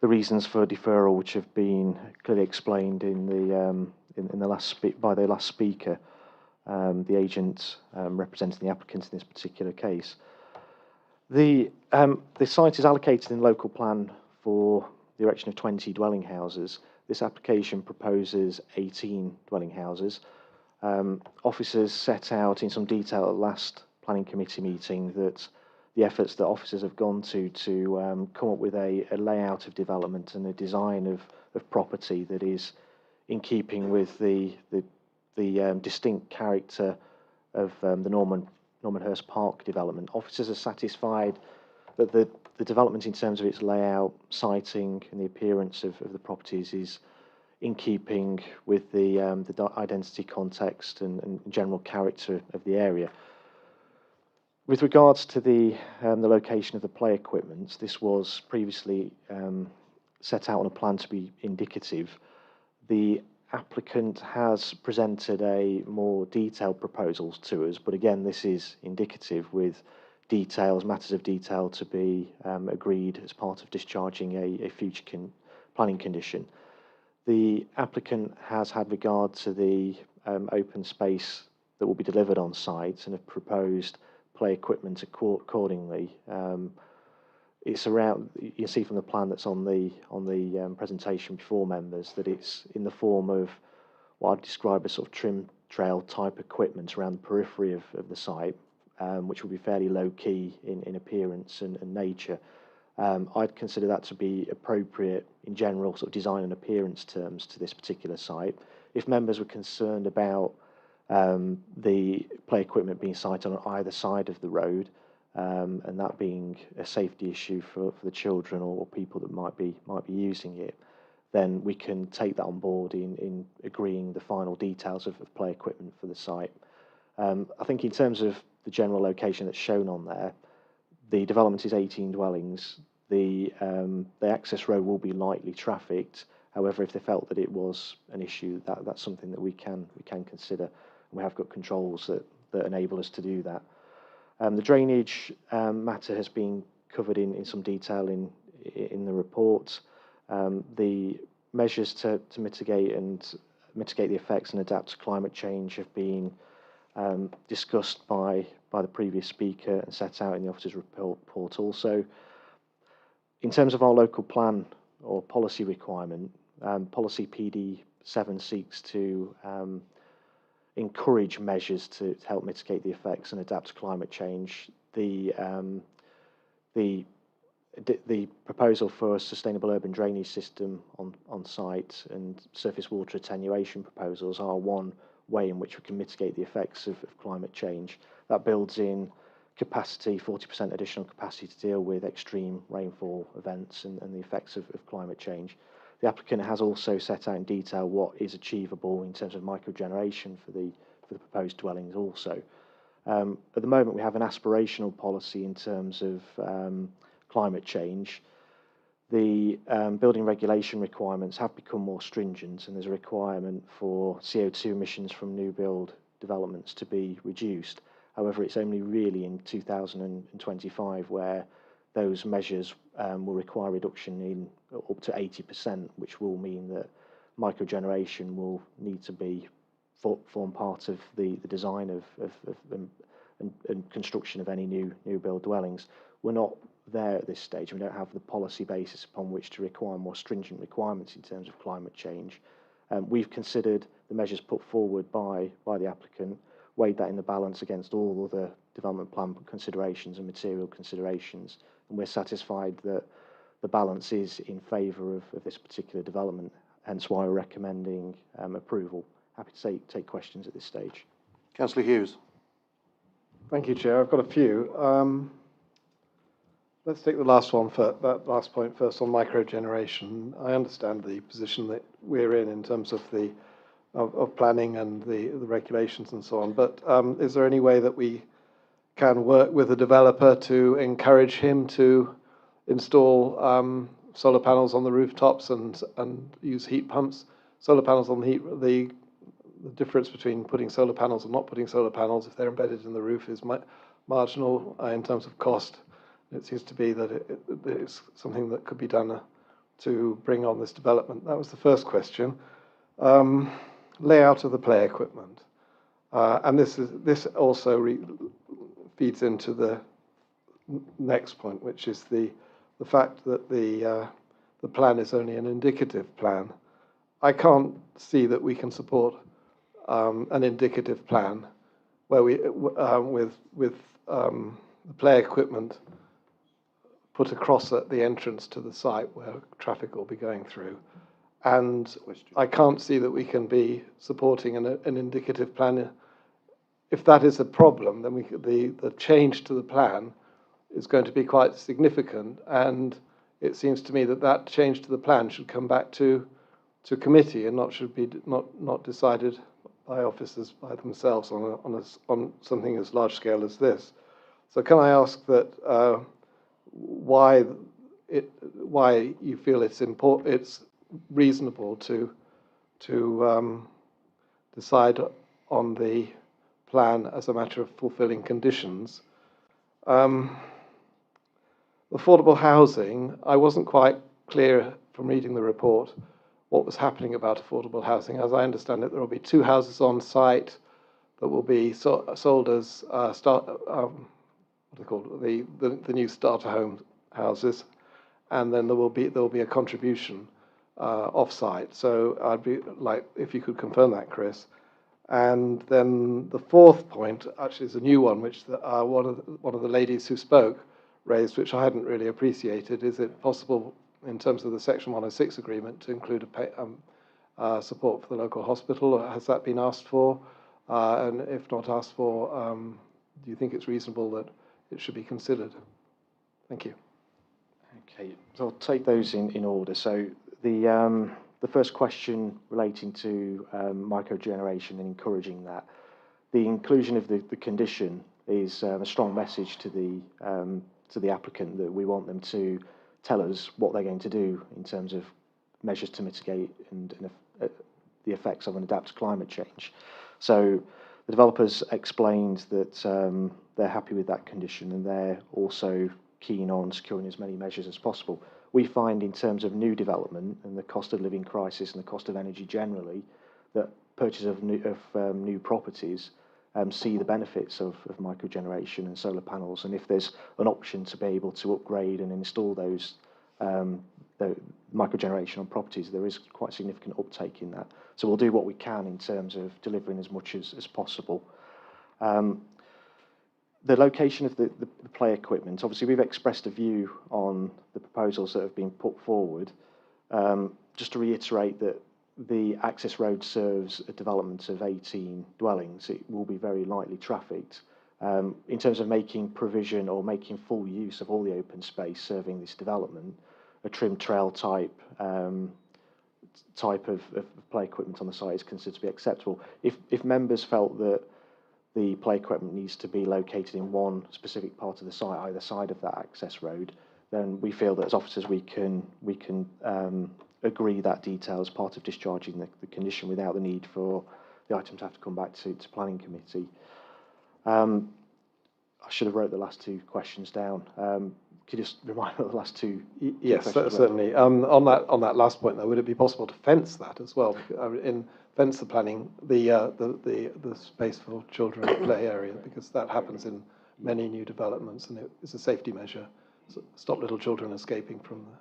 reasons for deferral, which have been clearly explained in the by the last speaker, the agent representing the applicant in this particular case. The site is allocated in local plan for the erection of 20 dwelling houses. This application proposes 18 dwelling houses. Officers set out in some detail at the last planning committee meeting that the efforts that officers have gone to come up with a layout of development and a design of property that is in keeping with the distinct character of the Normanhurst Park development. Officers are satisfied that the development in terms of its layout, siting and the appearance of the properties is in keeping with the identity context and general character of the area. With regards to the location of the play equipment, this was previously set out on a plan to be indicative. The applicant has presented a more detailed proposals to us, but again, this is indicative with matters of detail to be agreed as part of discharging a future planning condition. The applicant has had regard to the open space that will be delivered on site and have proposed play equipment accordingly. It's around, you can see from the plan that's on the presentation before members that it's in the form of what I'd describe as sort of trim trail type equipment around the periphery of the site, which will be fairly low key in appearance and nature. I'd consider that to be appropriate in general sort of design and appearance terms to this particular site. If members were concerned about the play equipment being sited on either side of the road, and that being a safety issue for the children or people that might be using it, then we can take that on board in agreeing the final details of play equipment for the site. I think in terms of the general location that's shown on there, the development is 18 dwellings. The access road will be lightly trafficked. However, if they felt that it was an issue, that's something that we can consider. And we have got controls that enable us to do that. The drainage matter has been covered in some detail in the report. The measures to mitigate the effects and adapt to climate change have been discussed by the previous speaker and set out in the officer's report also. In terms of our local plan or policy requirement, policy PD7 seeks to encourage measures to help mitigate the effects and adapt to climate change. The proposal for a sustainable urban drainage system on site and surface water attenuation proposals are one way in which we can mitigate the effects of climate change. That builds in capacity, 40% additional capacity to deal with extreme rainfall events and the effects of climate change. The applicant has also set out in detail what is achievable in terms of microgeneration for the proposed dwellings also. At the moment, we have an aspirational policy in terms of climate change. The building regulation requirements have become more stringent, and there's a requirement for CO2 emissions from new build developments to be reduced. However, it's only really in 2025 where those measures will require reduction in up to 80%, which will mean that microgeneration will need to form part of the design and construction of any new build dwellings. We're not there at this stage. We don't have the policy basis upon which to require more stringent requirements in terms of climate change. We've considered the measures put forward by the applicant, weighed that in the balance against all other development plan considerations and material considerations, and we're satisfied that the balance is in favour of this particular development, hence why we're recommending approval. Happy to take questions at this stage. Councillor Hughes. Thank you, Chair. I've got a few. Let's take the last one first, that last point first on microgeneration. I understand the position that we're in terms of the planning and the regulations and so on, but is there any way that we can work with the developer to encourage him to install solar panels on the rooftops and use heat pumps? Solar panels on the difference between putting solar panels and not putting solar panels, if they're embedded in the roof, is marginal in terms of cost. It seems to be that it's something that could be done to bring on this development. That was the first question. Layout of the play equipment, and this also feeds into the next point, which is the fact that the plan is only an indicative plan. I can't see that we can support an indicative plan where we with the play equipment put across at the entrance to the site where traffic will be going through. And I can't see that we can be supporting an indicative plan. If that is a problem, then the change to the plan is going to be quite significant. And it seems to me that that change to the plan should come back to committee and should be not decided by officers by themselves on something as large scale as this. So can I ask that why you feel it's reasonable to decide on the plan as a matter of fulfilling conditions? Affordable housing, I wasn't quite clear from reading the report what was happening about affordable housing. As I understand it, there will be 2 houses on site that will be sold as the new starter home houses, and then there will be a contribution off-site. So I'd be like if you could confirm that, Chris. And then the fourth point actually is a new one, which one of the ladies who spoke raised, which I hadn't really appreciated. Is it possible, in terms of the Section 106 agreement, to include support for the local hospital? Has that been asked for? And if not asked for, do you think it's reasonable that it should be considered? Thank you. Okay, so I'll take those in order. So the first question relating to microgeneration and encouraging that, the inclusion of the condition is a strong message to the applicant that we want them to tell us what they're going to do in terms of measures to mitigate and the effects of an adapted climate change. So the developers explained that they're happy with that condition, and they're also keen on securing as many measures as possible. We find in terms of new development and the cost of living crisis and the cost of energy generally, that purchase of new properties see the benefits of microgeneration and solar panels, and if there's an option to be able to upgrade and install those the microgeneration on properties, there is quite significant uptake in that. So we'll do what we can in terms of delivering as much as possible. The location of the play equipment, obviously we've expressed a view on the proposals that have been put forward. Just to reiterate that the access road serves a development of 18 dwellings. It will be very lightly trafficked. In terms of making provision or making full use of all the open space serving this development, a trim trail type of play equipment on the site is considered to be acceptable. If members felt that the play equipment needs to be located in one specific part of the site, either side of that access road, then we feel that as officers we can agree that detail as part of discharging the condition without the need for the item to have to come back to planning committee. I should have wrote the last two questions down. Could you just remind me of the last two? Yes, questions certainly. On that last point, though, would it be possible to fence that as well? Fence the planning, the space for children play area, because that happens in many new developments, and it's a safety measure. So stop little children escaping from the.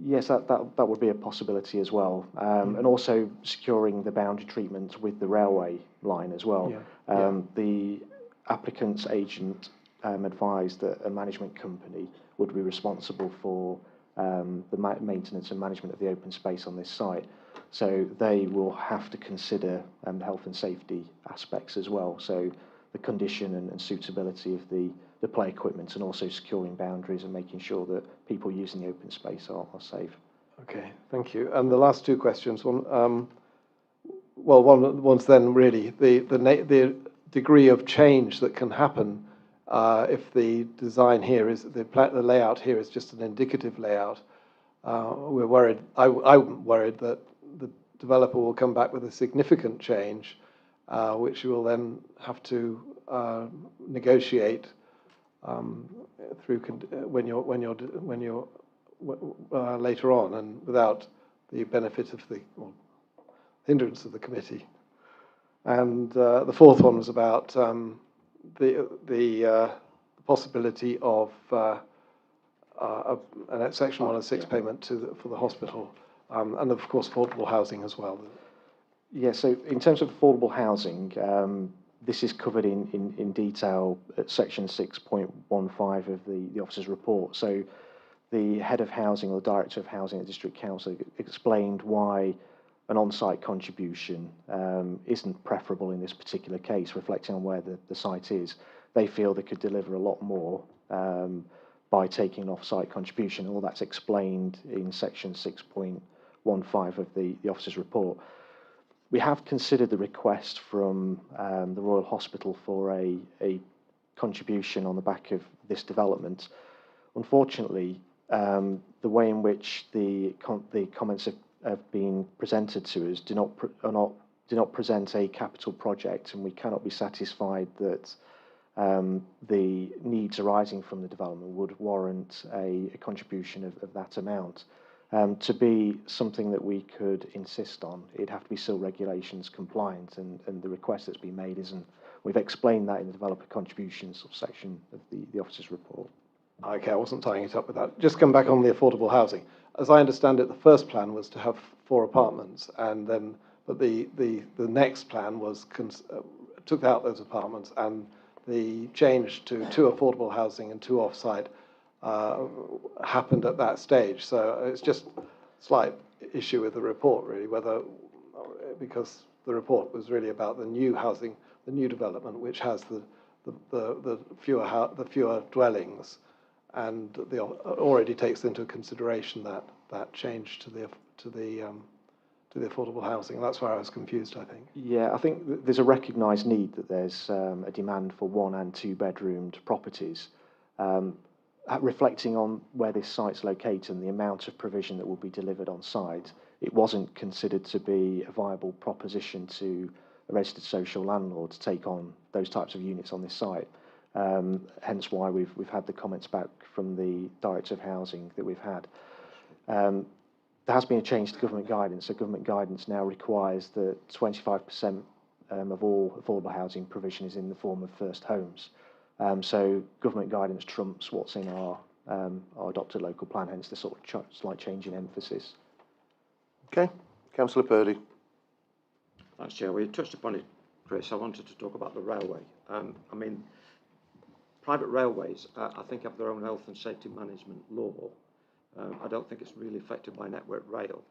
Yes, that would be a possibility as well, and also securing the boundary treatment with the railway line as well. The applicant's agent advised that a management company would be responsible for the maintenance and management of the open space on this site. So they will have to consider the health and safety aspects as well. So the condition and suitability of the play equipment, and also securing boundaries and making sure that people using the open space are safe. Okay, thank you. And the last two questions. One's then really the degree of change that can happen if the design here is the layout here is just an indicative layout. We're worried. I'm worried that the developer will come back with a significant change, which you will then have to negotiate through when you're later on, and without the benefit of the hindrance of the committee. And the fourth one was about the possibility of a Section 106 payment for the hospital, and of course affordable housing as well. Yeah, so in terms of affordable housing, this is covered in detail at section 6.15 of the officer's report. So the head of housing, or the director of housing at District Council, explained why an on-site contribution isn't preferable in this particular case, reflecting on where the site is. They feel they could deliver a lot more by taking an off-site contribution. All that's explained in section 6.15 of the officer's report. We have considered the request from the Royal Hospital for a contribution on the back of this development. Unfortunately, the way in which the comments have been presented to us do not present a capital project, and we cannot be satisfied that the needs arising from the development would warrant a contribution of that amount. To be something that we could insist on, it'd have to be still regulations compliant, and the request that's been made isn't. We've explained that in the developer contributions section of the officer's report. Okay, I wasn't tying it up with that. Just come back on the affordable housing. As I understand it, the first plan was to have 4 apartments, and then but the next plan was took out those apartments, and the change to 2 affordable housing and 2 off-site happened at that stage. So it's just a slight issue with the report, really, because the report was really about the new housing, the new development, which has the fewer dwellings, and already takes into consideration that change to the affordable housing. That's where I was confused, I think. Yeah, I think there's a recognised need that there's a demand for 1 and 2 bedroomed properties. Reflecting on where this site's located and the amount of provision that will be delivered on site, it wasn't considered to be a viable proposition to a registered social landlord to take on those types of units on this site. Hence why we've had the comments back from the Director of Housing that we've had. There has been a change to government guidance. So government guidance now requires that 25% of all affordable housing provision is in the form of first homes. So government guidance trumps what's in our adopted local plan, hence the sort of slight change in emphasis. Okay, Councillor Purdy. Thanks, Chair. We touched upon it, Chris. I wanted to talk about the railway. I mean, private railways, I think, have their own health and safety management law. I don't think it's really affected by Network Rail.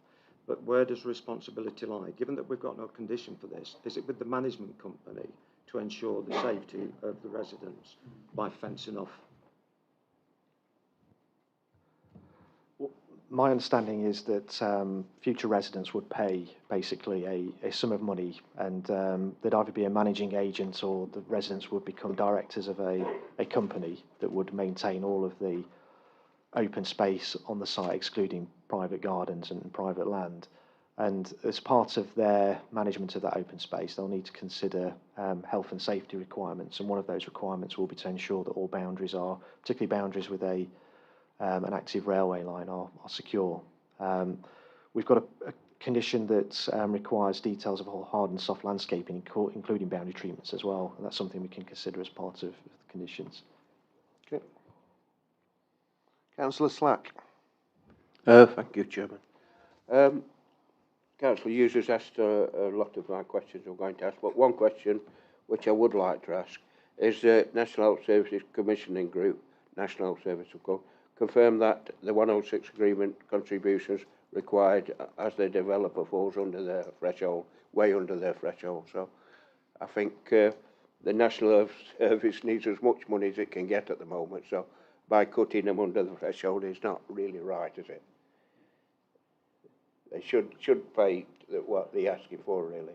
But where does responsibility lie? Given that we've got no condition for this, is it with the management company to ensure the safety of the residents by fencing off? My understanding is that future residents would pay basically a sum of money, and there'd either be a managing agent or the residents would become directors of a company that would maintain all of the open space on the site, excluding private gardens and private land. And as part of their management of that open space, they'll need to consider health and safety requirements, and one of those requirements will be to ensure that all boundaries are, particularly boundaries with an active railway line, are secure. We've got a condition that requires details of all hard and soft landscaping, including boundary treatments as well, and that's something we can consider as part of the conditions. Okay. Councillor Slack. Thank you, Chairman. Councillor Hughes has asked a lot of my questions I'm going to ask, but one question which I would like to ask is the National Health Services Commissioning Group, National Health Service, of course, confirm that the 106 agreement contributions required as the developer falls under their threshold, way under their threshold. So I think the National Health Service needs as much money as it can get at the moment. So by cutting them under the threshold is not really right, is it? They should pay what they're asking for, really.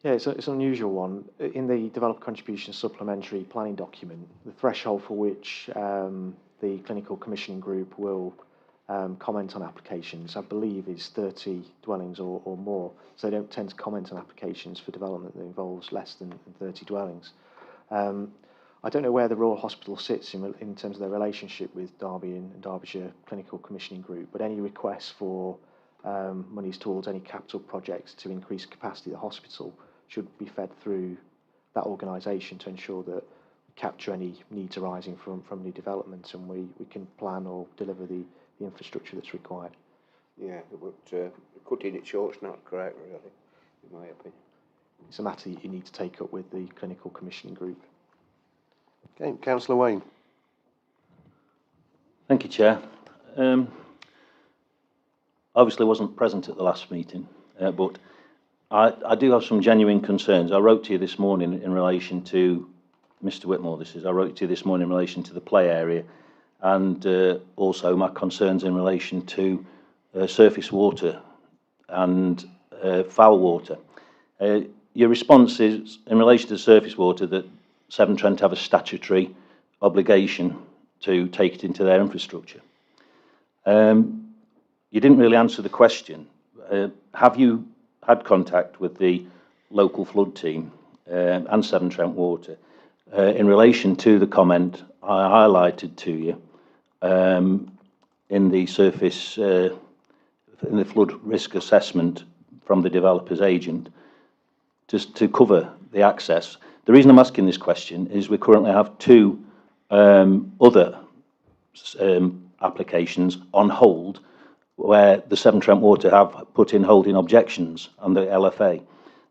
Yeah, it's an unusual one. In the Developer Contribution Supplementary Planning document, the threshold for which the Clinical Commissioning Group will comment on applications, I believe, is 30 dwellings or more. So they don't tend to comment on applications for development that involves less than 30 dwellings. I don't know where the Royal Hospital sits in terms of their relationship with Derby and Derbyshire Clinical Commissioning Group, but any requests for monies towards any capital projects to increase capacity of the hospital should be fed through that organisation to ensure that we capture any needs arising from new developments, and we can plan or deliver the infrastructure that's required. Yeah, but cutting it short is not correct, really, in my opinion. It's a matter that you need to take up with the Clinical Commissioning Group. Okay, Councillor Wayne. Thank you, Chair. Obviously wasn't present at the last meeting, but I do have some genuine concerns. I wrote to you this morning in relation to, Mr Whitmore, I wrote to you this morning in relation to the play area, and also my concerns in relation to surface water and foul water. Your response is, in relation to surface water, that Severn Trent have a statutory obligation to take it into their infrastructure. You didn't really answer the question. Have you had contact with the local flood team and Severn Trent Water in relation to the comment I highlighted to you in the surface, in the flood risk assessment from the developer's agent, just to cover the access? The reason I'm asking this question is we currently have two other applications on hold where the Severn Trent Water have put in holding objections on the LFA.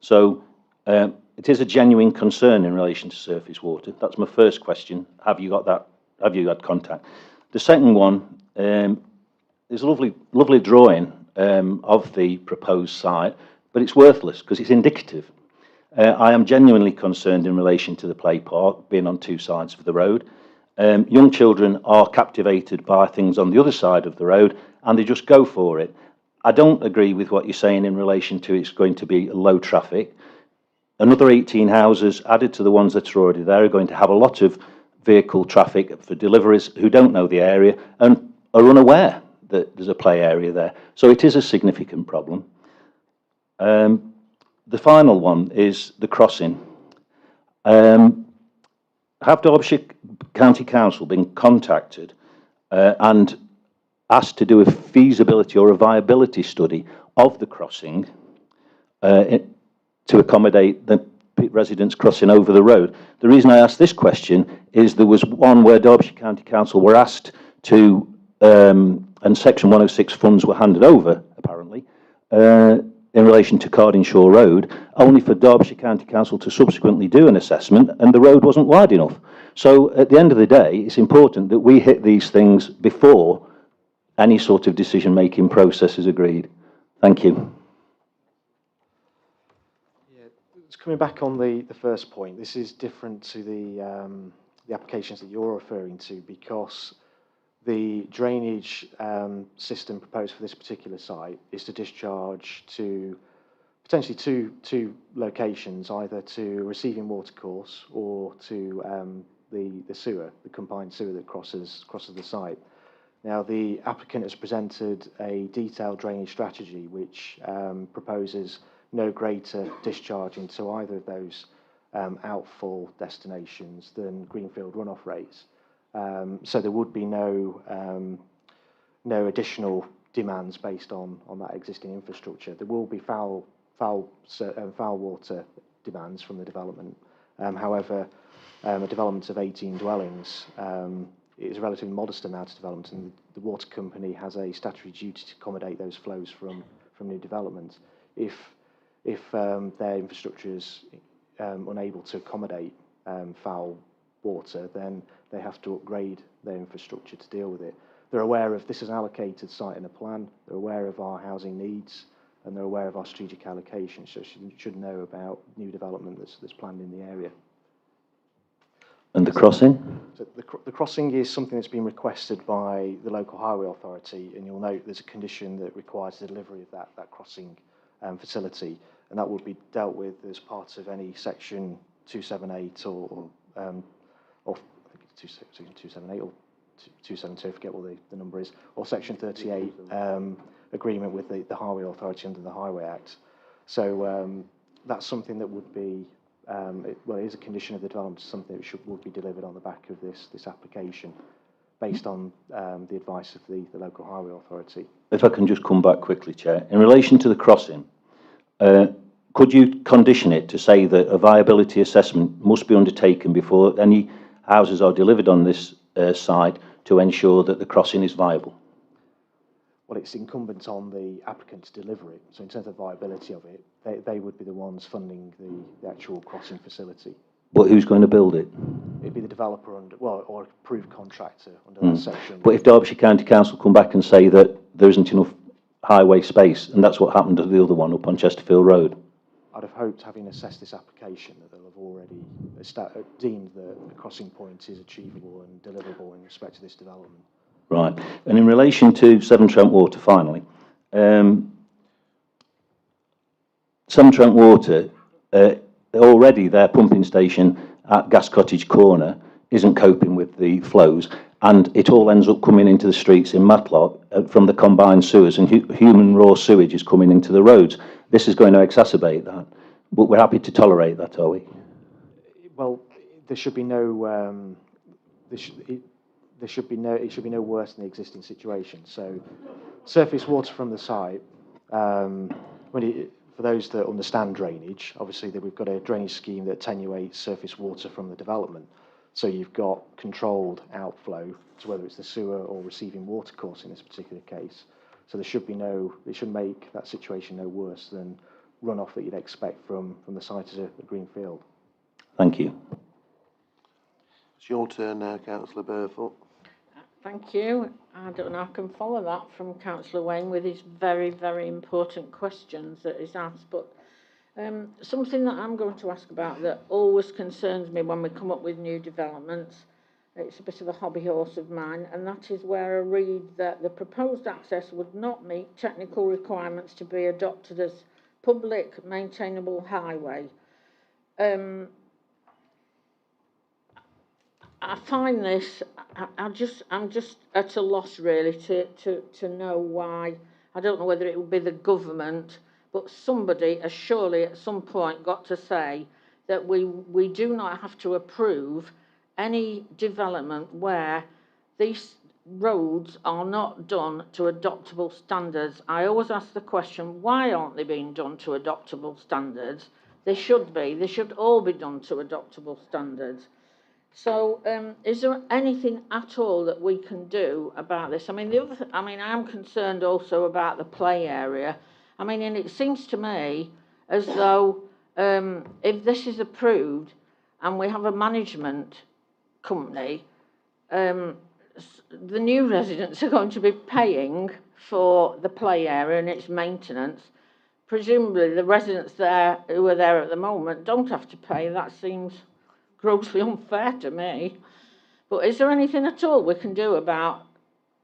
So it is a genuine concern in relation to surface water. That's my first question. Have you got that? Have you had contact? The second one is a lovely drawing of the proposed site, but it's worthless because it's indicative. I am genuinely concerned in relation to the play park being on two sides of the road. Young children are captivated by things on the other side of the road, and they just go for it. I don't agree with what you're saying in relation to it's going to be low traffic. Another 18 houses added to the ones that are already there are going to have a lot of vehicle traffic for deliveries who don't know the area and are unaware that there's a play area there. So it is a significant problem. The final one is the crossing. Have Derbyshire County Council been contacted and asked to do a feasibility or a viability study of the crossing to accommodate the residents crossing over the road? The reason I asked this question is there was one where Derbyshire County Council were asked to, and Section 106 funds were handed over, apparently, in relation to Cardinshaw Road, only for Derbyshire County Council to subsequently do an assessment, and the road wasn't wide enough. So at the end of the day, it's important that we hit these things before any sort of decision-making process is agreed. Thank you. Yeah, just coming back on the first point, this is different to the applications that you're referring to, because The drainage system proposed for this particular site is to discharge to potentially two locations, either to a receiving watercourse or to the sewer, the combined sewer that crosses the site. Now, the applicant has presented a detailed drainage strategy which proposes no greater discharge into either of those outfall destinations than greenfield runoff rates. So there would be no additional demands based on that existing infrastructure. There will be foul water demands from the development. However, a development of 18 dwellings is a relatively modest amount of development, and the water company has a statutory duty to accommodate those flows from new development. If their infrastructure is unable to accommodate foul water, then they have to upgrade their infrastructure to deal with it. They're aware of this is an allocated site in a plan. They're aware of our housing needs, and they're aware of our strategic allocation, so should know about new development that's planned in the area. And the crossing? So the crossing is something that's been requested by the local highway authority, and you'll note there's a condition that requires the delivery of that crossing facility, and that would be dealt with as part of any section 278 or I think it's section 278 or 272, I forget what the number is, or section 38 agreement with the highway authority under the Highway Act. So that's something that would be it is a condition of the development, something that would be delivered on the back of this application, based on the advice of the local highway authority. If I can just come back quickly, Chair. In relation to the crossing, could you condition it to say that a viability assessment must be undertaken before any houses are delivered on this site to ensure that the crossing is viable? Well, it's incumbent on the applicant to deliver it. So in terms of viability of it, they would be the ones funding the actual crossing facility. But who's going to build it? It'd be the developer or approved contractor under that section. But if Derbyshire County Council come back and say that there isn't enough highway space, and that's what happened to the other one up on Chesterfield Road? I'd have hoped, having assessed this application, that they'll have already deemed that the crossing point is achievable and deliverable in respect to this development. Right. And in relation to Severn Trent Water, finally, Severn Trent Water, already their pumping station at Gas Cottage Corner isn't coping with the flows, and it all ends up coming into the streets in Matlock from the combined sewers, and human raw sewage is coming into the roads. This is going to exacerbate that, but we're happy to tolerate that, are we? Well, there should be no. It should be no worse than the existing situation. So, surface water from the site. For those that understand drainage, obviously we've got a drainage scheme that attenuates surface water from the development. So you've got controlled outflow, so whether it's the sewer or receiving watercourse in this particular case. So there should be it should make that situation no worse than runoff that you'd expect from the site as a green field. Thank you. It's your turn now, Councillor Burthorpe. Thank you. I don't know if I can follow that from Councillor Wayne with his very, very important questions that he's asked, but something that I'm going to ask about that always concerns me when we come up with new developments, it's a bit of a hobby horse of mine, and that is where I read that the proposed access would not meet technical requirements to be adopted as public maintainable highway. I find this, I'm just at a loss really to know why. I don't know whether it would be the government, but somebody has surely at some point got to say that we do not have to approve any development where these roads are not done to adoptable standards. I always ask the question, why aren't they being done to adoptable standards? They should be. They should all be done to adoptable standards. So, is there anything at all that we can do about this? I mean, I'm concerned also about the play area. I mean, and it seems to me as though if this is approved and we have a management company, the new residents are going to be paying for the play area and its maintenance. Presumably, the residents there who are there at the moment don't have to pay. That seems grossly unfair to me. But is there anything at all we can do about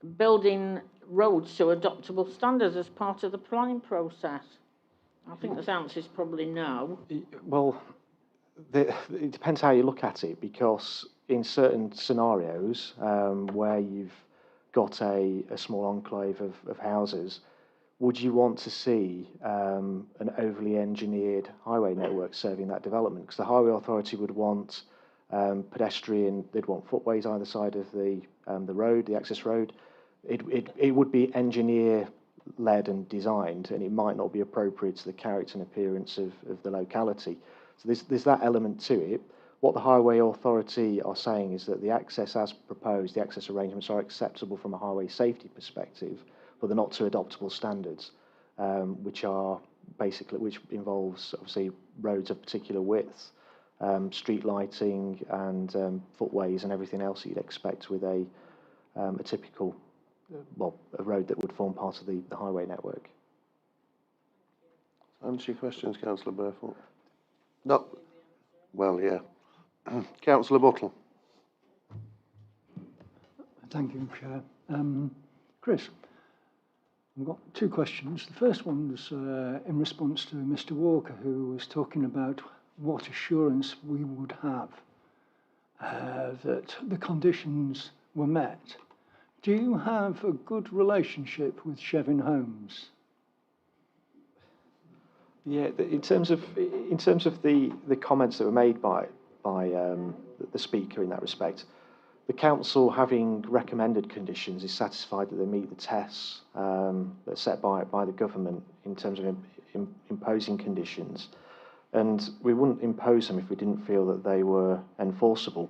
building roads to adoptable standards as part of the planning process? I think the answer is probably no. Well, it depends how you look at it, because in certain scenarios where you've got a small enclave of houses, would you want to see an overly engineered highway network serving that development? Because the Highway Authority would want pedestrian, they'd want footways either side of the road, the access road. It would be engineer-led and designed, and it might not be appropriate to the character and appearance of the locality. So there's that element to it. What the Highway Authority are saying is that the access as proposed, the access arrangements are acceptable from a highway safety perspective, but they're not to adoptable standards, which involves obviously roads of particular width, street lighting and footways and everything else that you'd expect with a typical, a road that would form part of the highway network. Answer your questions, Councillor Burford. No. Well, yeah. Councillor Buttle. Thank you, Chair. Chris, I've got two questions. The first one was in response to Mr. Walker, who was talking about what assurance we would have that the conditions were met. Do you have a good relationship with Chevin Homes? Yeah, in terms of the comments that were made by the speaker in that respect, the council, having recommended conditions, is satisfied that they meet the tests that's set by the government in terms of imposing conditions, and we wouldn't impose them if we didn't feel that they were enforceable.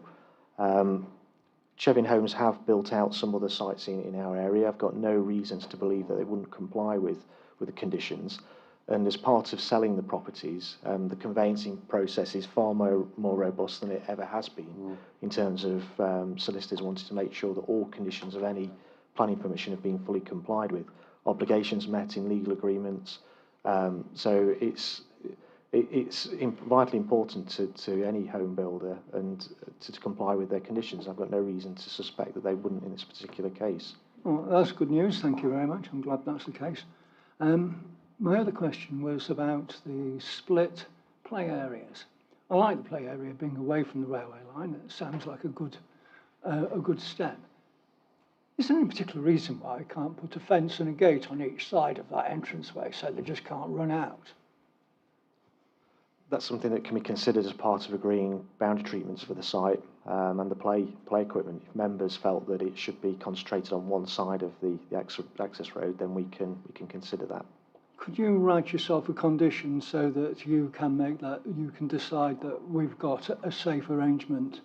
Chevin Homes have built out some other sites in our area. I've got no reasons to believe that they wouldn't comply with the conditions. And as part of selling the properties, the conveyancing process is far more robust than it ever has been in terms of solicitors wanting to make sure that all conditions of any planning permission have been fully complied with, obligations met in legal agreements. So it's vitally important to any home builder and to comply with their conditions. I've got no reason to suspect that they wouldn't in this particular case. Well, that's good news. Thank you very much. I'm glad that's the case. My other question was about the split play areas. I like the play area being away from the railway line. It sounds like a good step. Is there any particular reason why I can't put a fence and a gate on each side of that entranceway so they just can't run out? That's something that can be considered as part of agreeing boundary treatments for the site and the play equipment. If members felt that it should be concentrated on one side of the access road, then we can consider that. Could you write yourself a condition so that you can decide that we've got a safe arrangement?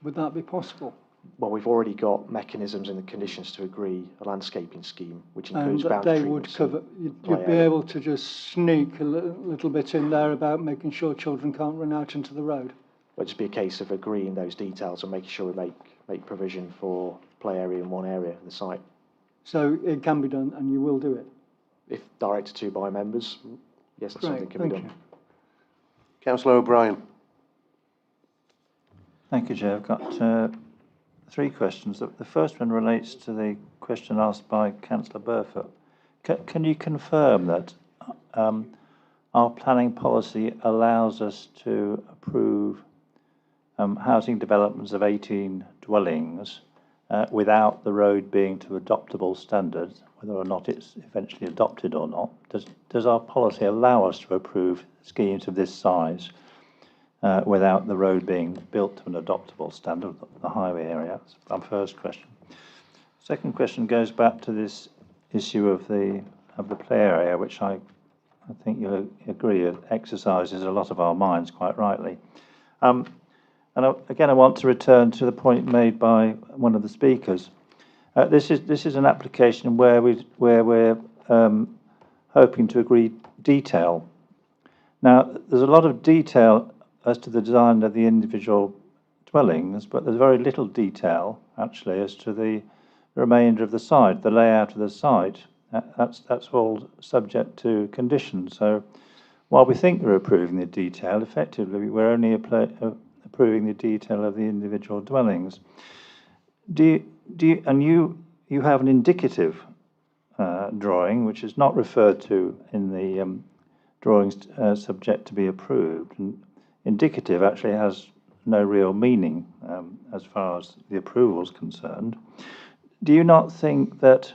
Would that be possible? Well, we've already got mechanisms in the conditions to agree a landscaping scheme, which includes boundary they treatments. would cover. You'd be able to just sneak a little bit in there about making sure children can't run out into the road. It'd just be a case of agreeing those details and making sure we make provision for play area in one area of the site. So it can be done, and you will do it? If directed to by members, yes, that's something that can be done. Councillor O'Brien. Thank you, Chair. I've got three questions. The first one relates to the question asked by Councillor Burford. Can you confirm that our planning policy allows us to approve housing developments of 18 dwellings without the road being to adoptable standards, whether or not it's eventually adopted or not? Does our policy allow us to approve schemes of this size without the road being built to an adoptable standard, the highway area? That's my first question. Second question goes back to this issue of the play area, which I think you'll agree exercises a lot of our minds quite rightly. Again, I want to return to the point made by one of the speakers. This is an application where we're hoping to agree detail. Now, there's a lot of detail as to the design of the individual dwellings, but there's very little detail actually as to the remainder of the site, the layout of the site. That's all subject to conditions. So, while we think we're approving the detail, effectively we're only approving the detail of the individual dwellings. And you you have an indicative drawing, which is not referred to in the drawings subject to be approved. And indicative actually has no real meaning as far as the approval is concerned. Do you not think that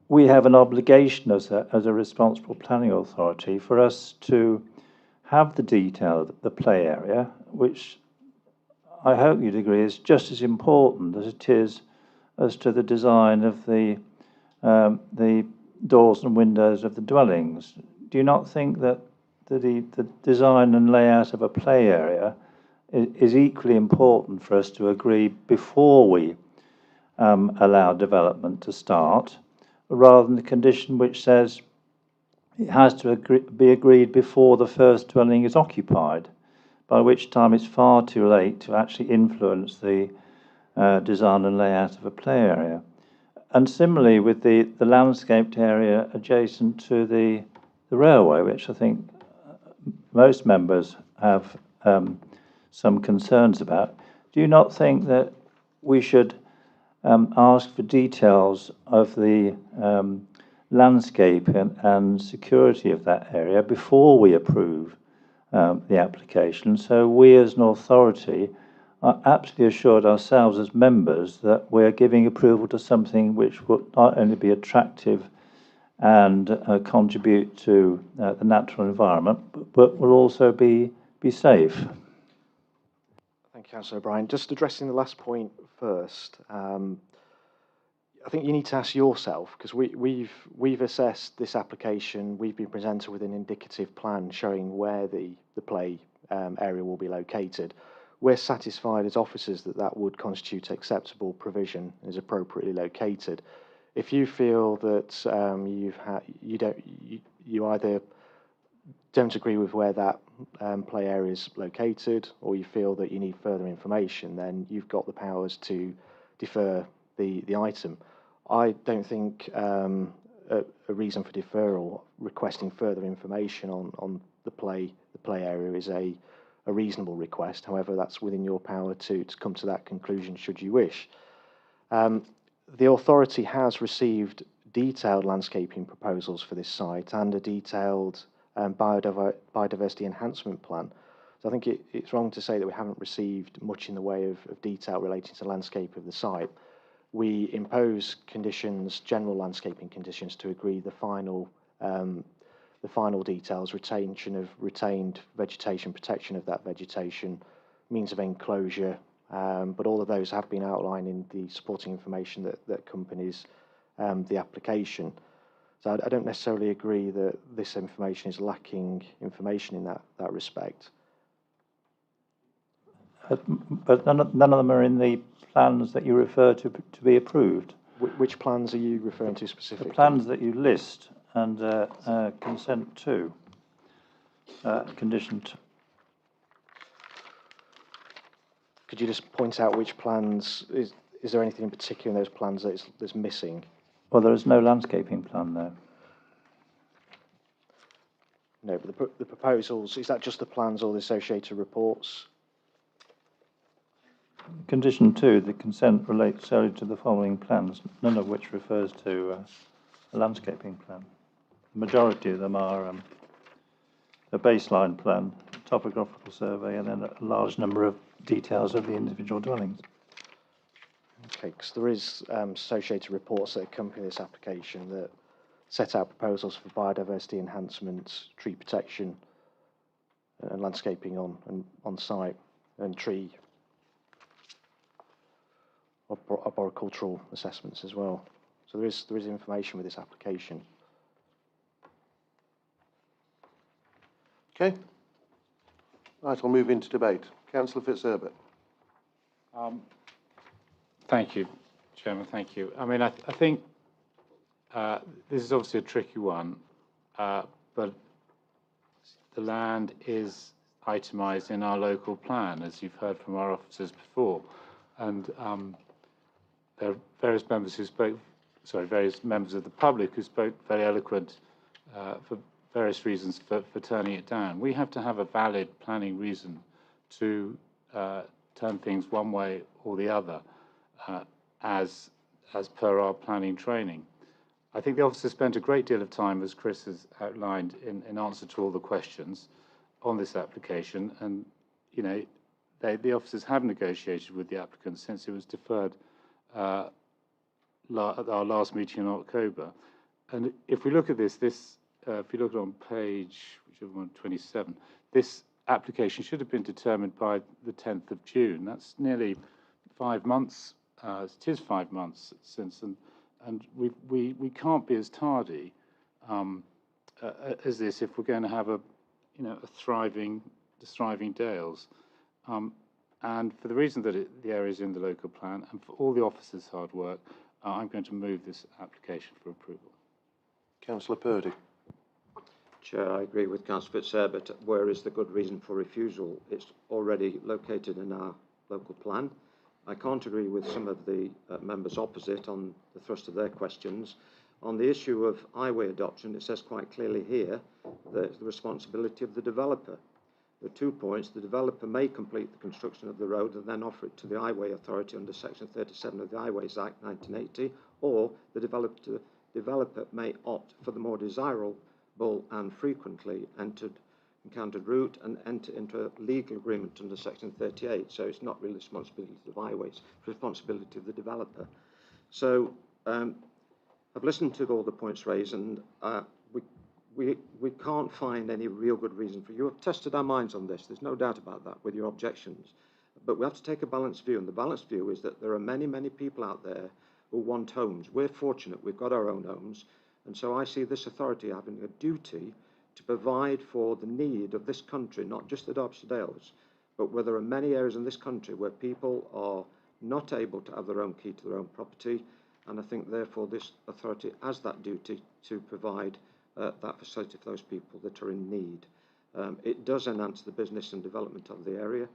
we have an obligation as a responsible planning authority for us to have the detail of the play area, which I hope you'd agree is just as important as it is as to the design of the doors and windows of the dwellings? Do you not think that the design and layout of a play area is equally important for us to agree before we allow development to start, rather than the condition which says it has to be agreed before the first dwelling is occupied, by which time it's far too late to actually influence the design and layout of a play area? And similarly with the landscaped area adjacent to the railway, which I think most members have some concerns about. Do you not think that we should ask for details of the landscape and security of that area before we approve the application, so we as an authority are absolutely assured ourselves as members that we're giving approval to something which will not only be attractive and contribute to the natural environment, but will also be safe? Thank you, Councillor O'Brien. Just addressing the last point first. I think you need to ask yourself, because we've assessed this application. We've been presented with an indicative plan showing where the play area will be located. We're satisfied as officers that that would constitute acceptable provision and is appropriately located. If you feel that you either don't agree with where that play area is located, or you feel that you need further information, then you've got the powers to defer the item. I don't think a reason for deferral, requesting further information on the play area, is a reasonable request. However, that's within your power to come to that conclusion should you wish. The authority has received detailed landscaping proposals for this site and a detailed biodiversity enhancement plan. So I think it's wrong to say that we haven't received much in the way of detail relating to the landscape of the site. We impose conditions, general landscaping conditions, to agree the final details: retention of retained vegetation, protection of that vegetation, means of enclosure. But all of those have been outlined in the supporting information that accompanies the application. So I don't necessarily agree that this information is lacking information in that respect. But none of them are in the plans that you refer to be approved. Which plans are you referring to specifically? The plans that you list and consent to, condition. Could you just point out which plans? Is there anything in particular in those plans that's missing? Well, there is no landscaping plan there. No, but the proposals, is that just the plans or the associated reports? Condition 2, the consent relates solely to the following plans, none of which refers to a landscaping plan. The majority of them are a baseline plan, a topographical survey, and then a large number of details of the individual dwellings. Okay, because there is associated reports that accompany this application that set out proposals for biodiversity enhancement, tree protection, and landscaping on site, and tree arboricultural assessments as well. So there is information with this application. Okay. Right, I'll move into debate. Councillor Fitzherbert. Thank you, Chairman. Thank you. I mean, I think this is obviously a tricky one, but the land is itemised in our local plan, as you've heard from our officers before, and there are various members who spoke, various members of the public who spoke very eloquent for various reasons for turning it down. We have to have a valid planning reason to turn things one way or the other as as per our planning training. I think the officers spent a great deal of time, as Chris has outlined, in answer to all the questions on this application, and the officers have negotiated with the applicant since it was deferred at our last meeting in October. And if we look at this, if you look on page, whichever one, 27, this application should have been determined by the 10th of June. That's nearly 5 months. It is 5 months since, and we can't be as tardy as this if we're going to have a thriving Dales. And for the reason that the area is in the local plan and for all the officers' hard work, I'm going to move this application for approval. Councillor Purdy. Chair, I agree with Councillor Fitzherbert. Where is the good reason for refusal? It's already located in our local plan. I can't agree with some of the members opposite on the thrust of their questions. On the issue of highway adoption, it says quite clearly here that it's the responsibility of the developer. There are 2 points. The developer may complete the construction of the road and then offer it to the Highway Authority under Section 37 of the Highways Act 1980, or the developer may opt for the more desirable and frequently encountered route and enter into a legal agreement under Section 38. So it's not really the responsibility of highways, it's the responsibility of the developer. So I've listened to all the points raised, and we can't find any real good reason for you. Have tested our minds on this. There's no doubt about that with your objections. But we have to take a balanced view, and the balanced view is that there are many, many people out there who want homes. We're fortunate. We've got our own homes. And so I see this authority having a duty to provide for the need of this country, not just the Derbyshire Dales, but where there are many areas in this country where people are not able to have their own key to their own property. And I think, therefore, this authority has that duty to provide that facility for those people that are in need. It does enhance the business and development of the area.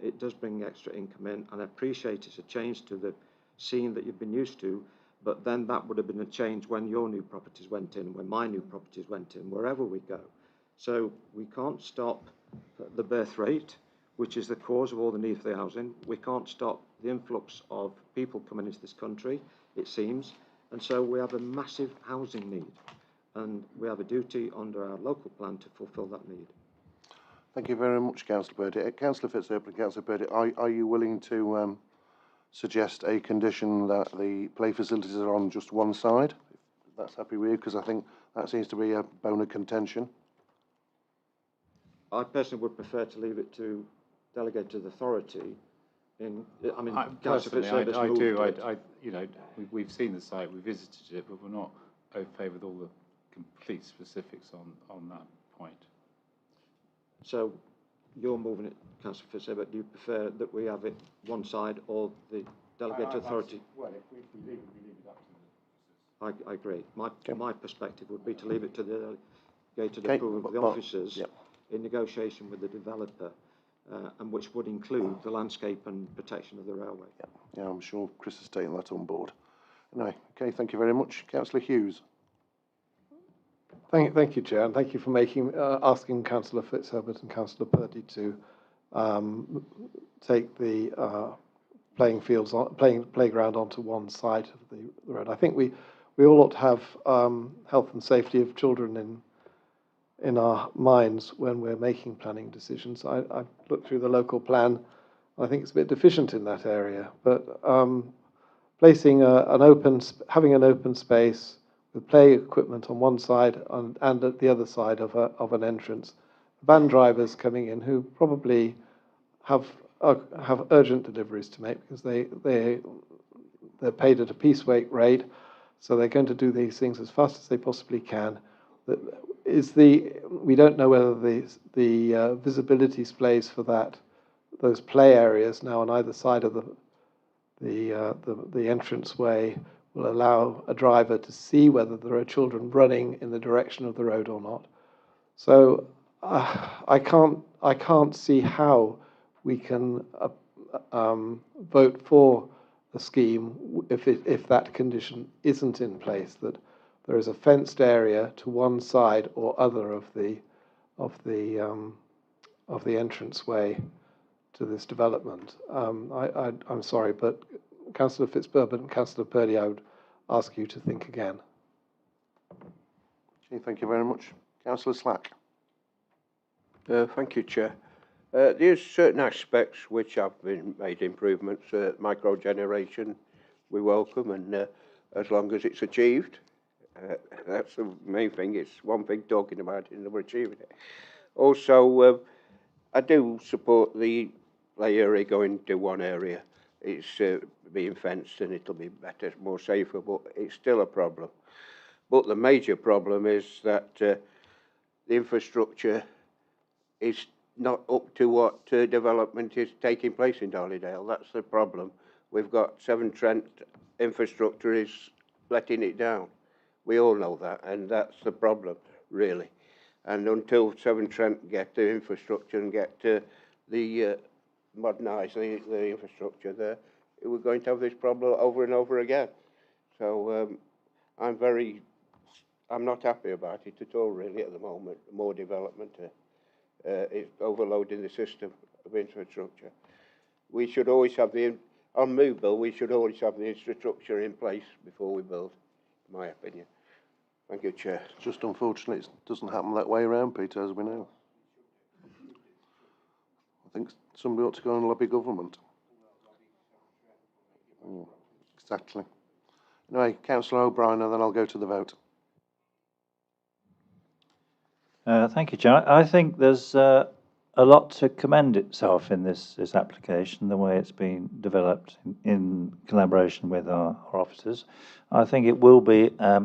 It does bring extra income in, and I appreciate it's a change to the scene that you've been used to, but then that would have been a change when your new properties went in, when my new properties went in, wherever we go. So we can't stop the birth rate, which is the cause of all the need for the housing. We can't stop the influx of people coming into this country, it seems, and so we have a massive housing need. And we have a duty under our local plan to fulfil that need. Thank you very much, Councillor Purdy. Councillor Fitzherbert and Councillor Purdy, are you willing to suggest a condition that the play facilities are on just one side? If that's happy with you, because I think that seems to be a bone of contention. I personally would prefer to leave it to delegated authority. Personally, I do. We've seen the site, we visited it, but we're not au fait with all the complete specifics on that point. So you're moving it, Councillor Fitzherbert. Do you prefer that we have it one side or the delegated authority? Well, if we leave it, we leave it up to the I agree. My perspective would be to leave it to the delegated approval of the officers in negotiation with the developer, and which would include the landscape and protection of the railway. Yeah, I'm sure Chris has taken that on board. Anyway, okay, thank you very much. Councillor Hughes. Thank you, Chair, and thank you for asking Councillor Fitzherbert and Councillor Purdy to take the playground onto one side of the road. I think we all ought to have health and safety of children in our minds when we're making planning decisions. I've looked through the local plan. I think it's a bit deficient in that area, but placing having an open space with play equipment on one side and at the other side of an entrance. Van drivers coming in who probably have urgent deliveries to make because they're paid at a piece weight rate, so they're going to do these things as fast as they possibly can. We don't know whether the visibility displays for those play areas now on either side of the entranceway will allow a driver to see whether there are children running in the direction of the road or not. So I can't see how we can vote for a scheme if that condition isn't in place, that there is a fenced area to one side or other of the entranceway to this development. I'm sorry, but Councillor Fitzherbert and Councillor Purdy, I would ask you to think again. Okay, thank you very much. Councillor Slack. Thank you, Chair. There's certain aspects which have been made improvements. Microgeneration, we welcome, and as long as it's achieved, that's the main thing. It's one thing talking about it and we're achieving it. Also, I do support the play area going to one area. It's being fenced and it'll be better, more safer, but it's still a problem. But the major problem is that the infrastructure is not up to what development is taking place in Darley-Dale. That's the problem. We've got Severn Trent infrastructure is letting it down. We all know that, and that's the problem, really. And until Severn Trent get the infrastructure and get the modernise the infrastructure there, we're going to have this problem over and over again. So I'm not happy about it at all, really, at the moment. More development, it's overloading the system of infrastructure. We should always have on new build, we should always have the infrastructure in place before we build, in my opinion. Thank you, Chair. Just unfortunately, it doesn't happen that way around, Peter, as we know. I think somebody ought to go and lobby government. Exactly. Anyway, Councillor O'Brien, and then I'll go to the vote. Thank you, Chair. I think there's a lot to commend itself in this application, the way it's been developed in collaboration with our officers. I think it will be a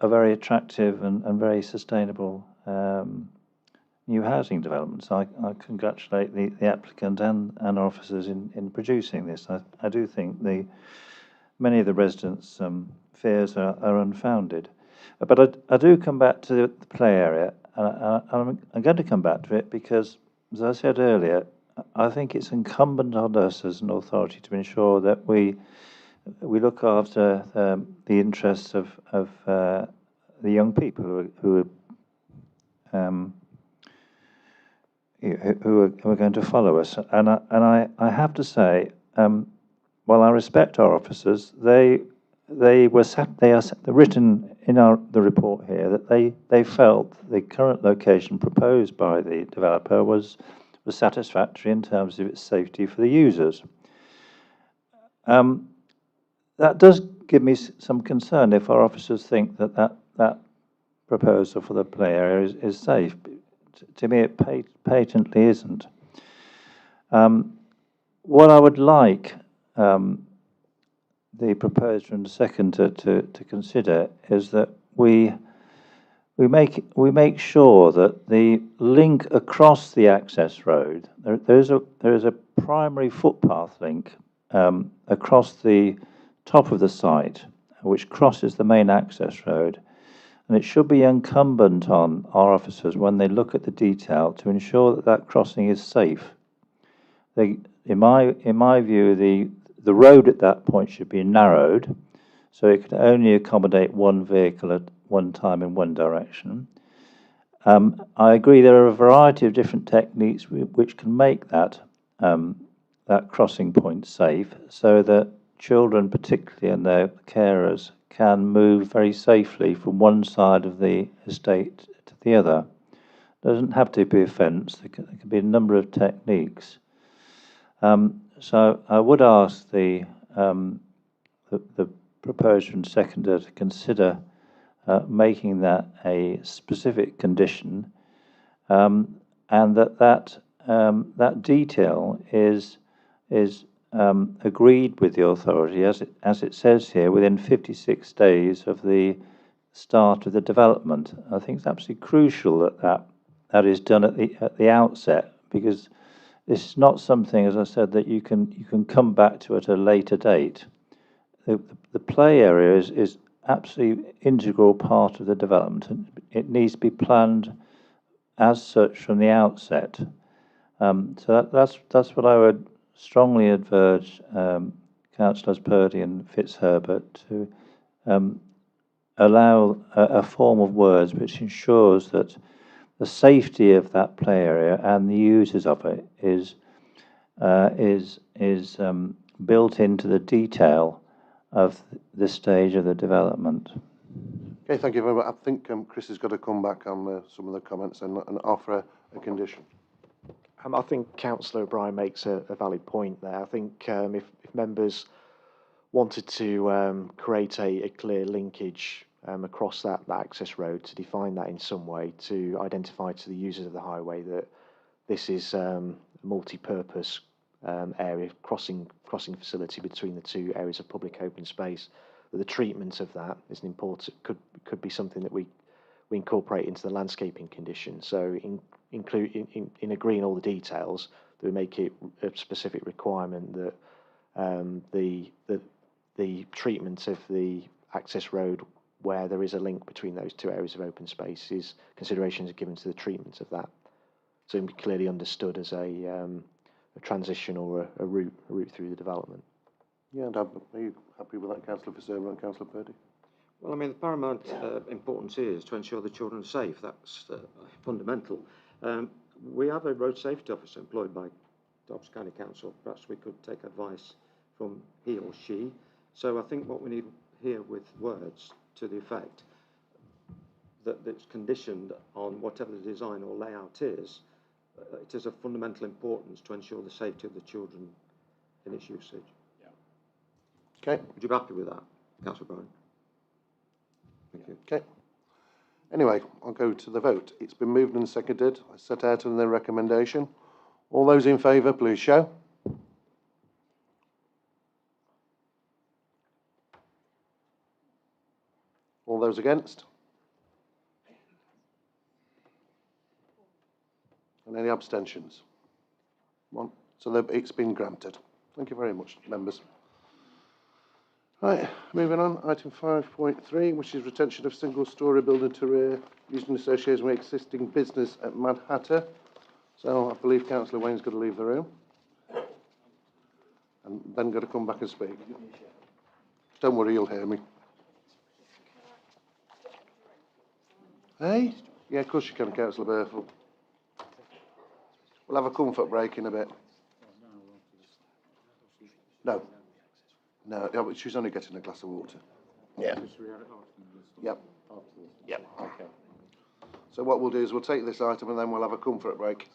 very attractive and very sustainable new housing development. So I congratulate the applicant and our officers in producing this. I do think many of the residents' fears are unfounded. But I do come back to the play area, and I'm going to come back to it because, as I said earlier, I think it's incumbent on us as an authority to ensure that we look after the interests of the young people who are going to follow us. And I have to say, while I respect our officers, they are written in the report here that they felt the current location proposed by the developer was satisfactory in terms of its safety for the users. That does give me some concern if our officers think that proposal for the play area is safe. To me, it patently isn't. What I would like the proposer and the second to consider is that we make sure that the link across the access road, there is a primary footpath link across the top of the site, which crosses the main access road, and it should be incumbent on our officers when they look at the detail to ensure that that crossing is safe. In my view, the road at that point should be narrowed, so it can only accommodate one vehicle at one time in one direction. I agree there are a variety of different techniques which can make that crossing point safe, so that children particularly and their carers can move very safely from one side of the estate to the other. There doesn't have to be a fence, there can be a number of techniques. So I would ask the proposer and seconder to consider making that a specific condition, and that detail is agreed with the authority, as it says here, within 56 days of the start of the development. I think it's absolutely crucial that is done at the outset, because this is not something, as I said, that you can come back to at a later date. The play area is absolutely integral part of the development, and it needs to be planned as such from the outset. So that's what I would strongly urge Councillors Purdy and Fitzherbert to allow a form of words which ensures that the safety of that play area and the users of it is built into the detail of this stage of the development. Okay, thank you very much. I think Chris has got to come back on some of the comments and offer a condition. I think Councillor O'Brien makes a valid point there. I think if members wanted to create a clear linkage across that access road, to define that in some way, to identify to the users of the highway that this is a multi-purpose area, crossing facility between the two areas of public open space, that the treatment of that is an important, could be something that we incorporate into the landscaping conditions. So in agreeing all the details, that we make it a specific requirement that the treatment of the access road where there is a link between those two areas of open space is considerations are given to the treatment of that. So it can be clearly understood as a transition or a route through the development. Yeah, and are you happy with that, Councillor Fiserva and Councillor Purdy? Well, I mean, the paramount importance here is to ensure the children are safe. That's fundamental. We have a road safety officer employed by Derbyshire County Council. Perhaps we could take advice from he or she. So I think what we need here with words to the effect that it's conditioned on whatever the design or layout is, it is of fundamental importance to ensure the safety of the children in its usage. Okay. Would you be happy with that, Councillor Brown? Thank you. Okay. Anyway, I'll go to the vote. It's been moved and seconded. I set out in the recommendation. All those in favour, please show. All those against? And any abstentions? One. So it's been granted. Thank you very much, members. Right, moving on, item 5.3, which is retention of single-storey building to rear used in association with existing business at Mad Hatter. So I believe Councillor Wayne's got to leave the room. And then got to come back and speak. Don't worry, you'll hear me. Hey? Yeah, of course you can, Councillor Burfield. We'll have a comfort break in a bit. No. No, she's only getting a glass of water. Yeah. Yep. Yep. Okay. So what we'll do is we'll take this item and then we'll have a comfort break.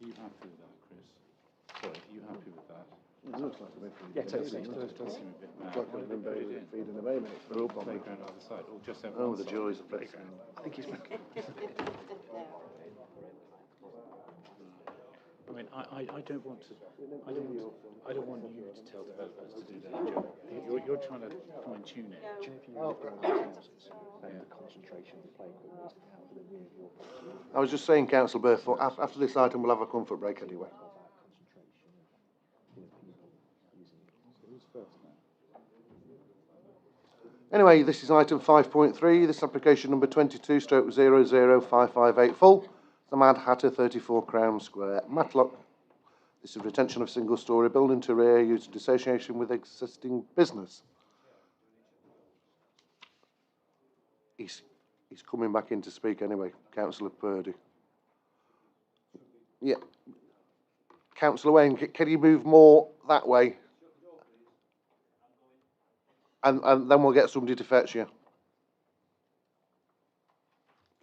Are you happy with that, Chris? Sorry, are you happy with that? It looks like a bit. Yeah, totally. It does seem a bit mad. Like I've been feeding a baby. They're all playground on the side, or just have Oh, one the side joys of playground. I think he's back. I mean, I don't want to. I don't want you to tell developers to do their job. You're trying to fine tune it. I was just saying, Councillor Burfield, after this item we'll have a comfort break anyway. Anyway, this is item 5.3. This is application number 22/000558 full. The Mad Hatter, 34 Crown Square, Matlock. This is retention of single-storey building to rear used in association with existing business. He's coming back in to speak anyway, Councillor Purdy. Yeah. Councillor Wayne, can you move more that way? And then we'll get somebody to fetch you.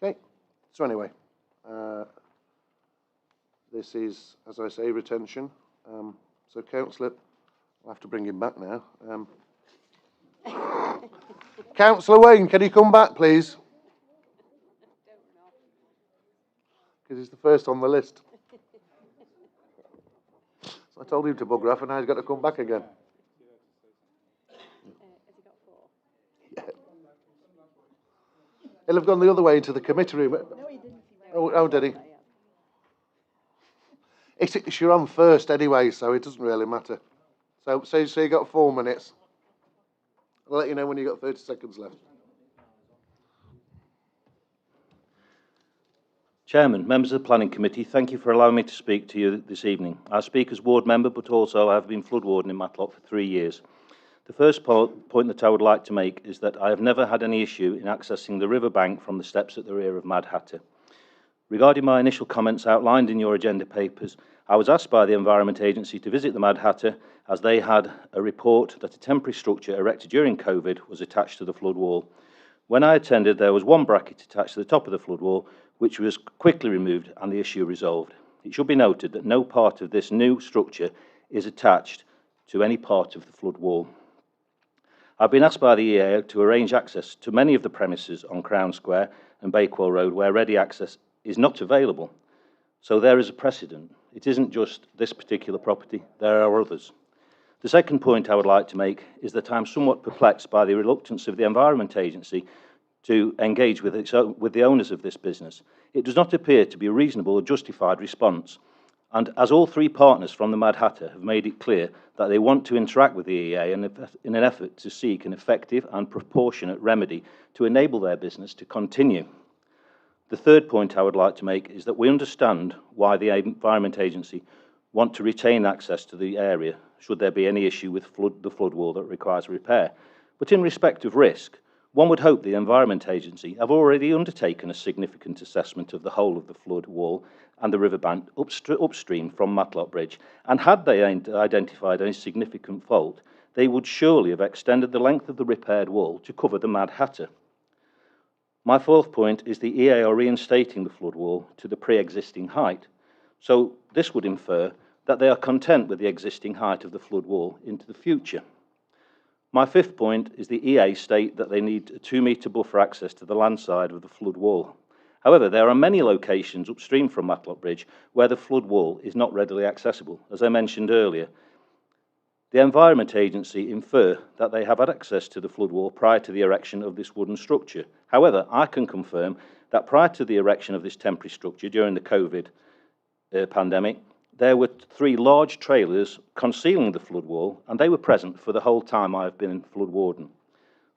Okay. So anyway, this is, as I say, retention. So Councillor, I'll have to bring him back now. Councillor Wayne, can you come back, please? Because he's the first on the list. So I told him to bugger off and now he's got to come back again. Yeah. He'll have gone the other way into the committee room. No, he didn't. Oh, did he? You're on first anyway, so it doesn't really matter. So you got 4 minutes. I'll let you know when you've got 30 seconds left. Chairman, members of the Planning Committee, thank you for allowing me to speak to you this evening. I speak as ward member, but also I have been flood warden in Matlock for 3 years. The first point that I would like to make is that I have never had any issue in accessing the riverbank from the steps at the rear of Mad Hatter. Regarding my initial comments outlined in your agenda papers, I was asked by the Environment Agency to visit the Mad Hatter as they had a report that a temporary structure erected during COVID was attached to the flood wall. When I attended, there was one bracket attached to the top of the flood wall, which was quickly removed and the issue resolved. It should be noted that no part of this new structure is attached to any part of the flood wall. I've been asked by the EA to arrange access to many of the premises on Crown Square and Bakewell Road where ready access is not available. So there is a precedent. It isn't just this particular property, there are others. The second point I would like to make is that I'm somewhat perplexed by the reluctance of the Environment Agency to engage with the owners of this business. It does not appear to be a reasonable or justified response. And as all three partners from the Mad Hatter have made it clear that they want to interact with the EA in an effort to seek an effective and proportionate remedy to enable their business to continue. The third point I would like to make is that we understand why the Environment Agency want to retain access to the area should there be any issue with the flood wall that requires repair. But in respect of risk, one would hope the Environment Agency have already undertaken a significant assessment of the whole of the flood wall and the riverbank upstream from Matlock Bridge, and had they identified any significant fault, they would surely have extended the length of the repaired wall to cover the Mad Hatter. My fourth point is the EA are reinstating the flood wall to the pre-existing height, so this would infer that they are content with the existing height of the flood wall into the future. My fifth point is the EA state that they need a 2-metre buffer access to the land side of the flood wall. However, there are many locations upstream from Matlock Bridge where the flood wall is not readily accessible, as I mentioned earlier. The Environment Agency infer that they have had access to the flood wall prior to the erection of this wooden structure. However, I can confirm that prior to the erection of this temporary structure during the COVID pandemic, there were 3 large trailers concealing the flood wall, and they were present for the whole time I have been flood warden.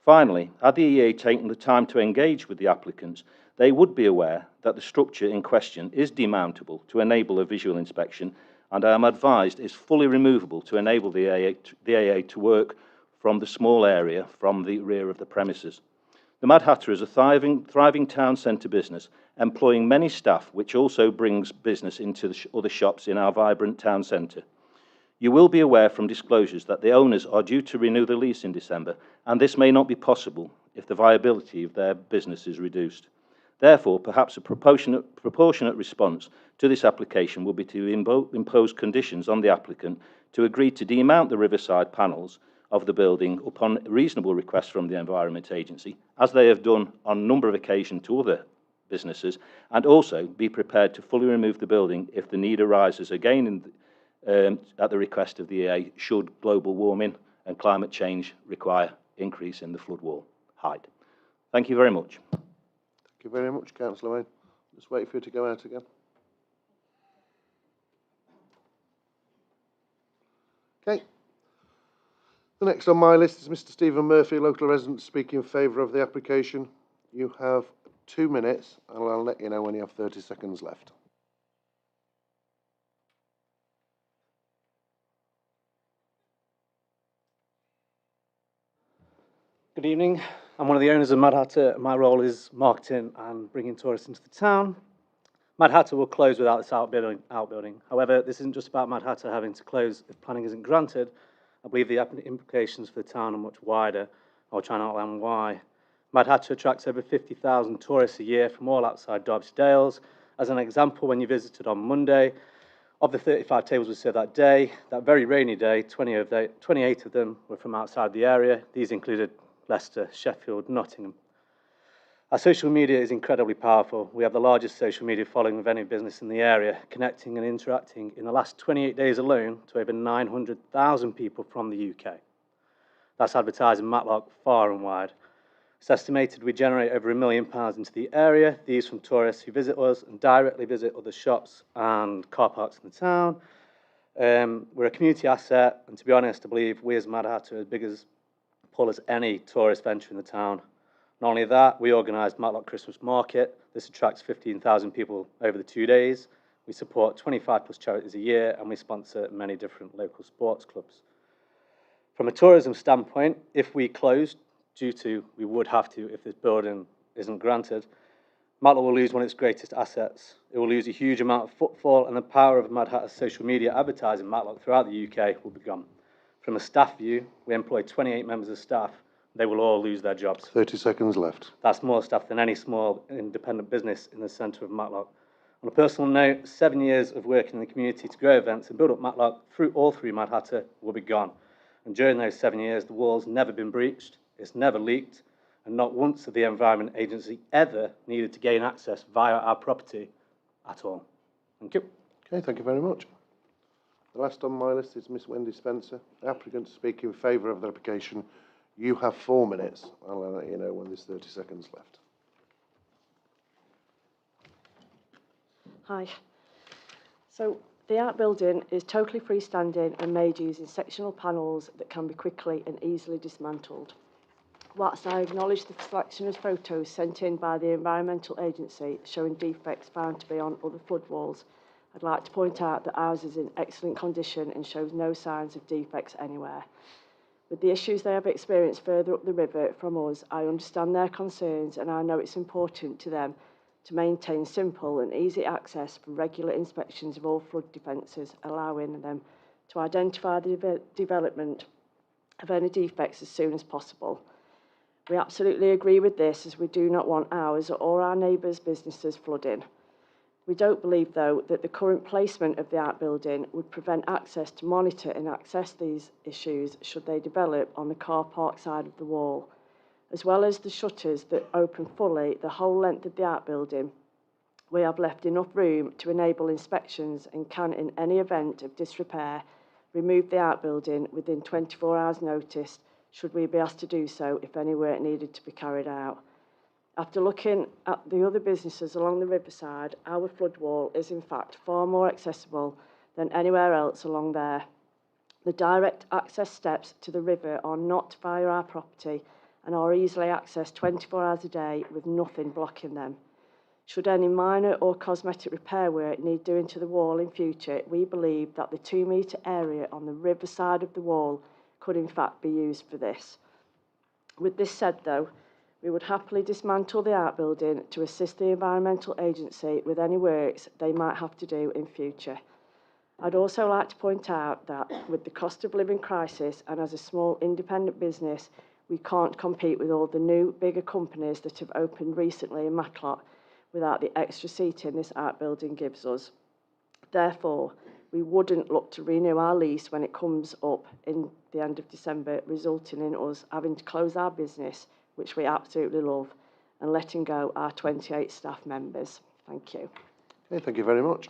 Finally, had the EA taken the time to engage with the applicants, they would be aware that the structure in question is demountable to enable a visual inspection, and I am advised is fully removable to enable the AA to work from the small area from the rear of the premises. The Mad Hatter is a thriving town centre business, employing many staff, which also brings business into the other shops in our vibrant town centre. You will be aware from disclosures that the owners are due to renew the lease in December, and this may not be possible if the viability of their business is reduced. Therefore, perhaps a proportionate response to this application will be to impose conditions on the applicant to agree to demount the riverside panels of the building upon reasonable request from the Environment Agency, as they have done on a number of occasions to other businesses, and also be prepared to fully remove the building if the need arises again at the request of the EA should global warming and climate change require increase in the flood wall height. Thank you very much. Thank you very much, Councillor Wayne. Just wait for you to go out again. Okay. The next on my list is Mr. Stephen Murphy, local resident, to speak in favour of the application. You have 2 minutes, and I'll let you know when you have 30 seconds left. Good evening. I'm one of the owners of Mad Hatter. My role is marketing and bringing tourists into the town. Mad Hatter will close without this outbuilding. However, this isn't just about Mad Hatter having to close if planning isn't granted. I believe the implications for the town are much wider. I'll try and outline why. Mad Hatter attracts over 50,000 tourists a year from all outside Derbyshire Dales. As an example, when you visited on Monday, of the 35 tables we served that day, that very rainy day, 28 of them were from outside the area. These included Leicester, Sheffield, Nottingham. Our social media is incredibly powerful. We have the largest social media following of any business in the area, connecting and interacting in the last 28 days alone to over 900,000 people from the UK. That's advertising Matlock far and wide. It's estimated we generate over £1 million into the area, these from tourists who visit us and directly visit other shops and car parks in the town. We're a community asset, and to be honest, I believe we as Mad Hatter are as big as pull as any tourist venture in the town. Not only that, we organised Matlock Christmas Market. This attracts 15,000 people over the 2 days. We support 25 plus charities a year, and we sponsor many different local sports clubs. From a tourism standpoint, if we closed, we would have to if this building isn't granted, Matlock will lose one of its greatest assets. it will lose a huge amount of footfall, and the power of Mad Hatter's social media advertising Matlock throughout the UK will be gone. From a staff view, we employ 28 members of staff. They will all lose their jobs. 30 seconds left. That's more staff than any small independent business in the centre of Matlock. On a personal note, 7 years of working in the community to grow events and build up Matlock through Mad Hatter will be gone. And during those 7 years, the wall's never been breached, it's never leaked, and not once have the Environment Agency ever needed to gain access via our property at all. Thank you. Okay, thank you very much. The last on my list is Miss Wendy Spencer. The applicant to speak in favour of the application. You have 4 minutes. I'll let you know when there's 30 seconds left. Hi. So the art building is totally freestanding and made using sectional panels that can be quickly and easily dismantled. Whilst I acknowledge the selection of photos sent in by the Environmental Agency showing defects found to be on other flood walls, I'd like to point out that ours is in excellent condition and shows no signs of defects anywhere. With the issues they have experienced further up the river from us, I understand their concerns, and I know it's important to them to maintain simple and easy access for regular inspections of all flood defences, allowing them to identify the development of any defects as soon as possible. We absolutely agree with this, as we do not want ours or our neighbours' businesses flooding. We don't believe, though, that the current placement of the art building would prevent access to monitor and access these issues should they develop on the car park side of the wall. As well as the shutters that open fully the whole length of the art building, we have left enough room to enable inspections and can, in any event of disrepair, remove the art building within 24 hours notice, should we be asked to do so if any work needed to be carried out. After looking at the other businesses along the riverside, our flood wall is in fact far more accessible than anywhere else along there. The direct access steps to the river are not via our property and are easily accessed 24 hours a day with nothing blocking them. Should any minor or cosmetic repair work need doing to the wall in future, we believe that the 2 metre area on the river side of the wall could in fact be used for this. With this said though, we would happily dismantle the art building to assist the Environmental Agency with any works they might have to do in future. I'd also like to point out that with the cost of living crisis and as a small independent business, we can't compete with all the new bigger companies that have opened recently in Matlock without the extra seating this art building gives us. Therefore, we wouldn't look to renew our lease when it comes up in the end of December, resulting in us having to close our business, which we absolutely love, and letting go our 28 staff members. Thank you. Okay, thank you very much.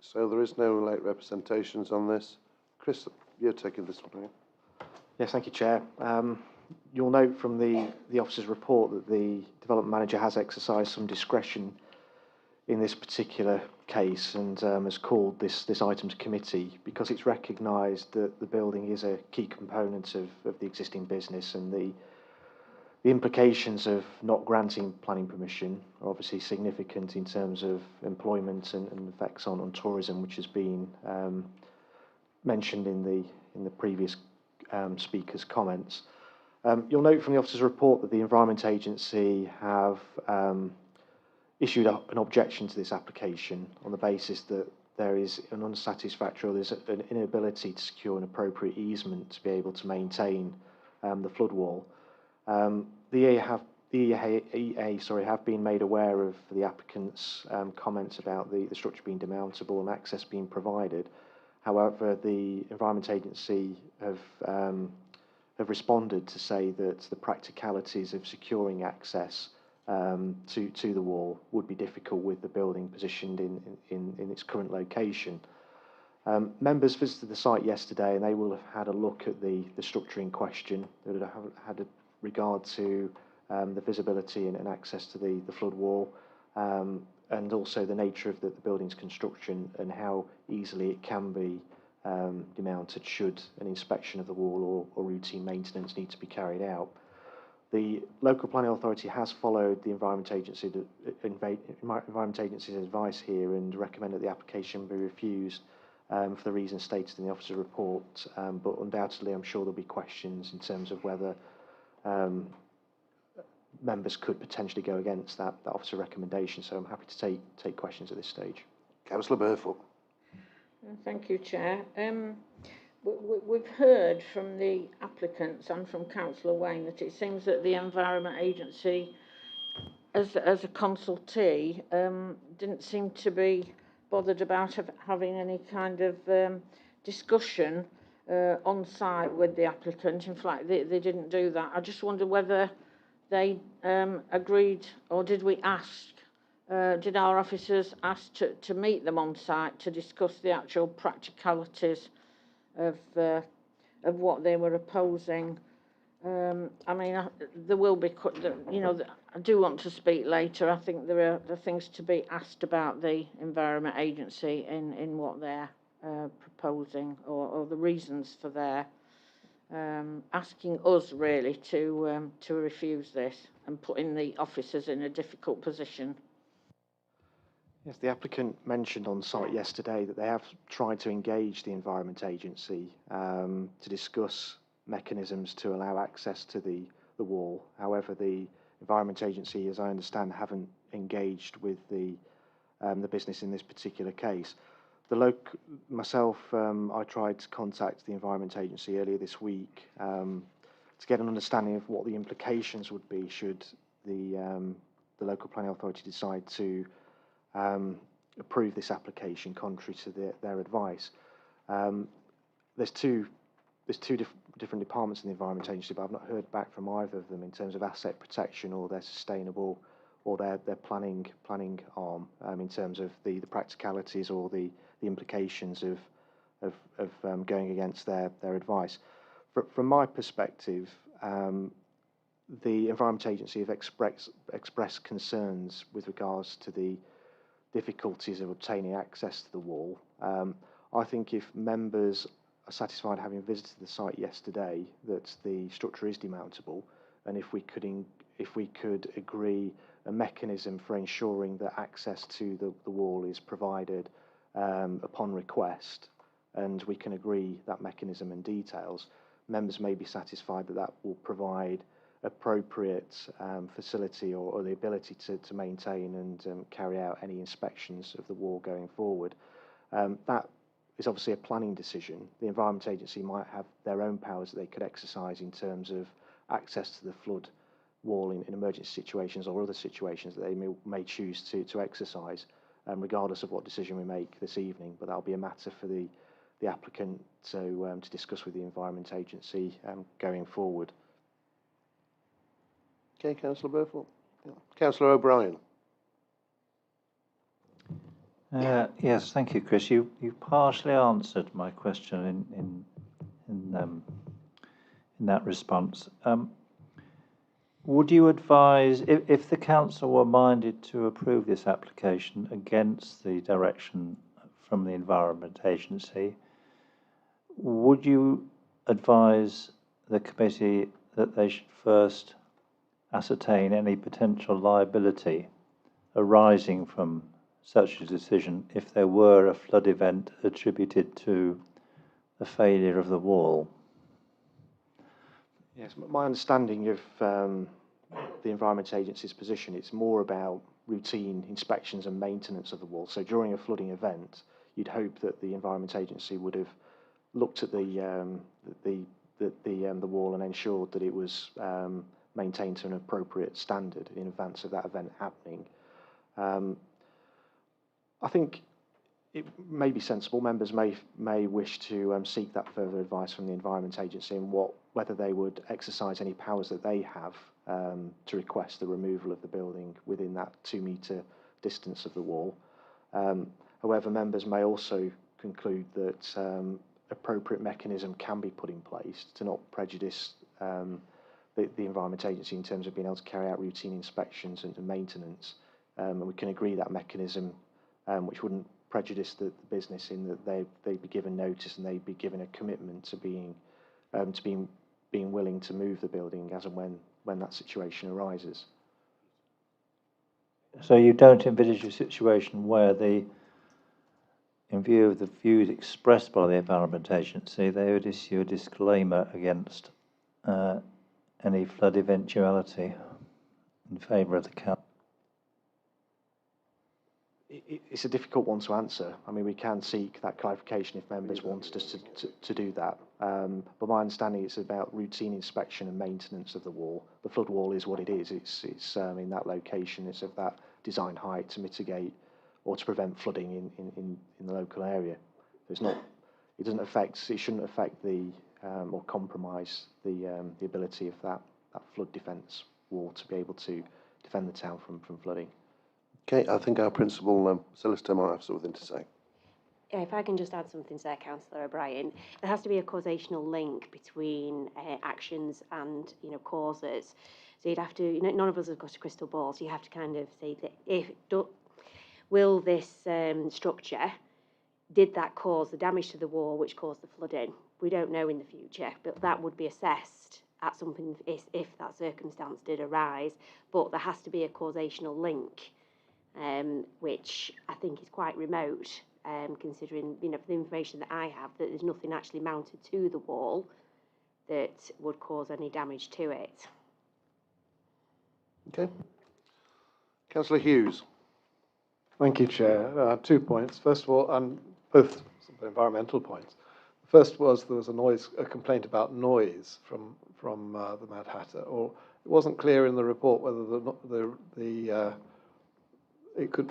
So there is no late representations on this. Chris, you're taking this one, are you? Yes, thank you, Chair. You'll note from the officer's report that the development manager has exercised some discretion in this particular case and has called this item to committee because it's recognised that the building is a key component of the existing business, and the implications of not granting planning permission are obviously significant in terms of employment and effects on tourism, which has been mentioned in the previous speaker's comments. You'll note from the officer's report that the Environment Agency have issued an objection to this application on the basis that there is an unsatisfactory, or there's an inability to secure an appropriate easement to be able to maintain the flood wall. The EA have been made aware of the applicant's comments about the structure being demountable and access being provided. However, the Environment Agency have responded to say that the practicalities of securing access to the wall would be difficult with the building positioned in its current location. Members visited the site yesterday and they will have had a look at the structure in question. They would have had a regard to the visibility and access to the flood wall, and also the nature of the building's construction and how easily it can be demounted should an inspection of the wall or routine maintenance need to be carried out. The local planning authority has followed the Environment Agency's advice here and recommended the application be refused for the reasons stated in the officer's report, but undoubtedly I'm sure there'll be questions in terms of whether members could potentially go against that officer recommendation. So I'm happy to take questions at this stage. Councillor Burfoot. Thank you, Chair. We've heard from the applicants and from Councillor Wayne that it seems that the Environment Agency, as a consultee, didn't seem to be bothered about having any kind of discussion on site with the applicant. In fact, they didn't do that. I just wonder whether they agreed, or did we ask, did our officers ask to meet them on site to discuss the actual practicalities of what they were opposing? I mean, there will be, you know, I do want to speak later. I think there are things to be asked about the Environment Agency in what they're proposing, or the reasons for their asking us really to refuse this and putting the officers in a difficult position. Yes, the applicant mentioned on site yesterday that they have tried to engage the Environment Agency to discuss mechanisms to allow access to the wall. However, the Environment Agency, as I understand, haven't engaged with the business in this particular case. Myself, I tried to contact the Environment Agency earlier this week to get an understanding of what the implications would be should the local planning authority decide to approve this application contrary to their advice. There's two different departments in the Environment Agency, but I've not heard back from either of them in terms of asset protection or their sustainable or their planning arm in terms of the practicalities or the implications of going against their advice. From my perspective, the Environment Agency have expressed concerns with regards to the difficulties of obtaining access to the wall. I think if members are satisfied, having visited the site yesterday, that the structure is demountable, and if we could agree a mechanism for ensuring that access to the wall is provided upon request, and we can agree that mechanism and details, members may be satisfied that will provide appropriate facility or the ability to maintain and carry out any inspections of the wall going forward. That is obviously a planning decision. The Environment Agency might have their own powers that they could exercise in terms of access to the flood wall in emergency situations or other situations that they may choose to exercise, regardless of what decision we make this evening. But that'll be a matter for the applicant to discuss with the Environment Agency going forward. Okay, Councillor Burfoot. Yeah. Councillor O'Brien. Yes, thank you, Chris. You partially answered my question in that response. Would you advise, if the council were minded to approve this application against the direction from the Environment Agency, would you advise the committee that they should first ascertain any potential liability arising from such a decision if there were a flood event attributed to the failure of the wall? Yes, my understanding of the Environment Agency's position, it's more about routine inspections and maintenance of the wall. So during a flooding event, you'd hope that the Environment Agency would have looked at the wall and ensured that it was maintained to an appropriate standard in advance of that event happening. I think it may be sensible. Members may wish to seek that further advice from the Environment Agency and whether they would exercise any powers that they have to request the removal of the building within that 2-metre distance of the wall. However, members may also conclude that appropriate mechanism can be put in place to not prejudice the Environment Agency in terms of being able to carry out routine inspections and maintenance. And we can agree that mechanism which wouldn't prejudice the business in that they'd be given notice and they'd be given a commitment to being willing to move the building as and when that situation arises. So you don't envisage a situation where in view of the views expressed by the Environment Agency, they would issue a disclaimer against any flood eventuality? in favour of the council? It's a difficult one to answer. I mean, we can seek that clarification if members wanted us to do that. But my understanding is about routine inspection and maintenance of the wall. The flood wall is what it is. It's in that location. It's of that design height to mitigate or to prevent flooding in the local area. It's not. It doesn't affect. It shouldn't affect the or compromise the ability of that flood defence wall to be able to defend the town from flooding. Okay, I think our principal solicitor might have something to say. Yeah, if I can just add something to that, Councillor O'Brien, there has to be a causational link between actions and causes. So you'd have to, none of us have got a crystal ball, so you have to kind of say that will this structure, did that cause the damage to the wall which caused the flooding? We don't know in the future, but that would be assessed at something if that circumstance did arise. But there has to be a causational link. Which I think is quite remote, considering the information that I have, that there's nothing actually mounted to the wall that would cause any damage to it. Okay. Councillor Hughes. Thank you, Chair. 2 points. First of all, both sort of environmental points. The first was there was a complaint about noise from the Mad Hatter, or it wasn't clear in the report whether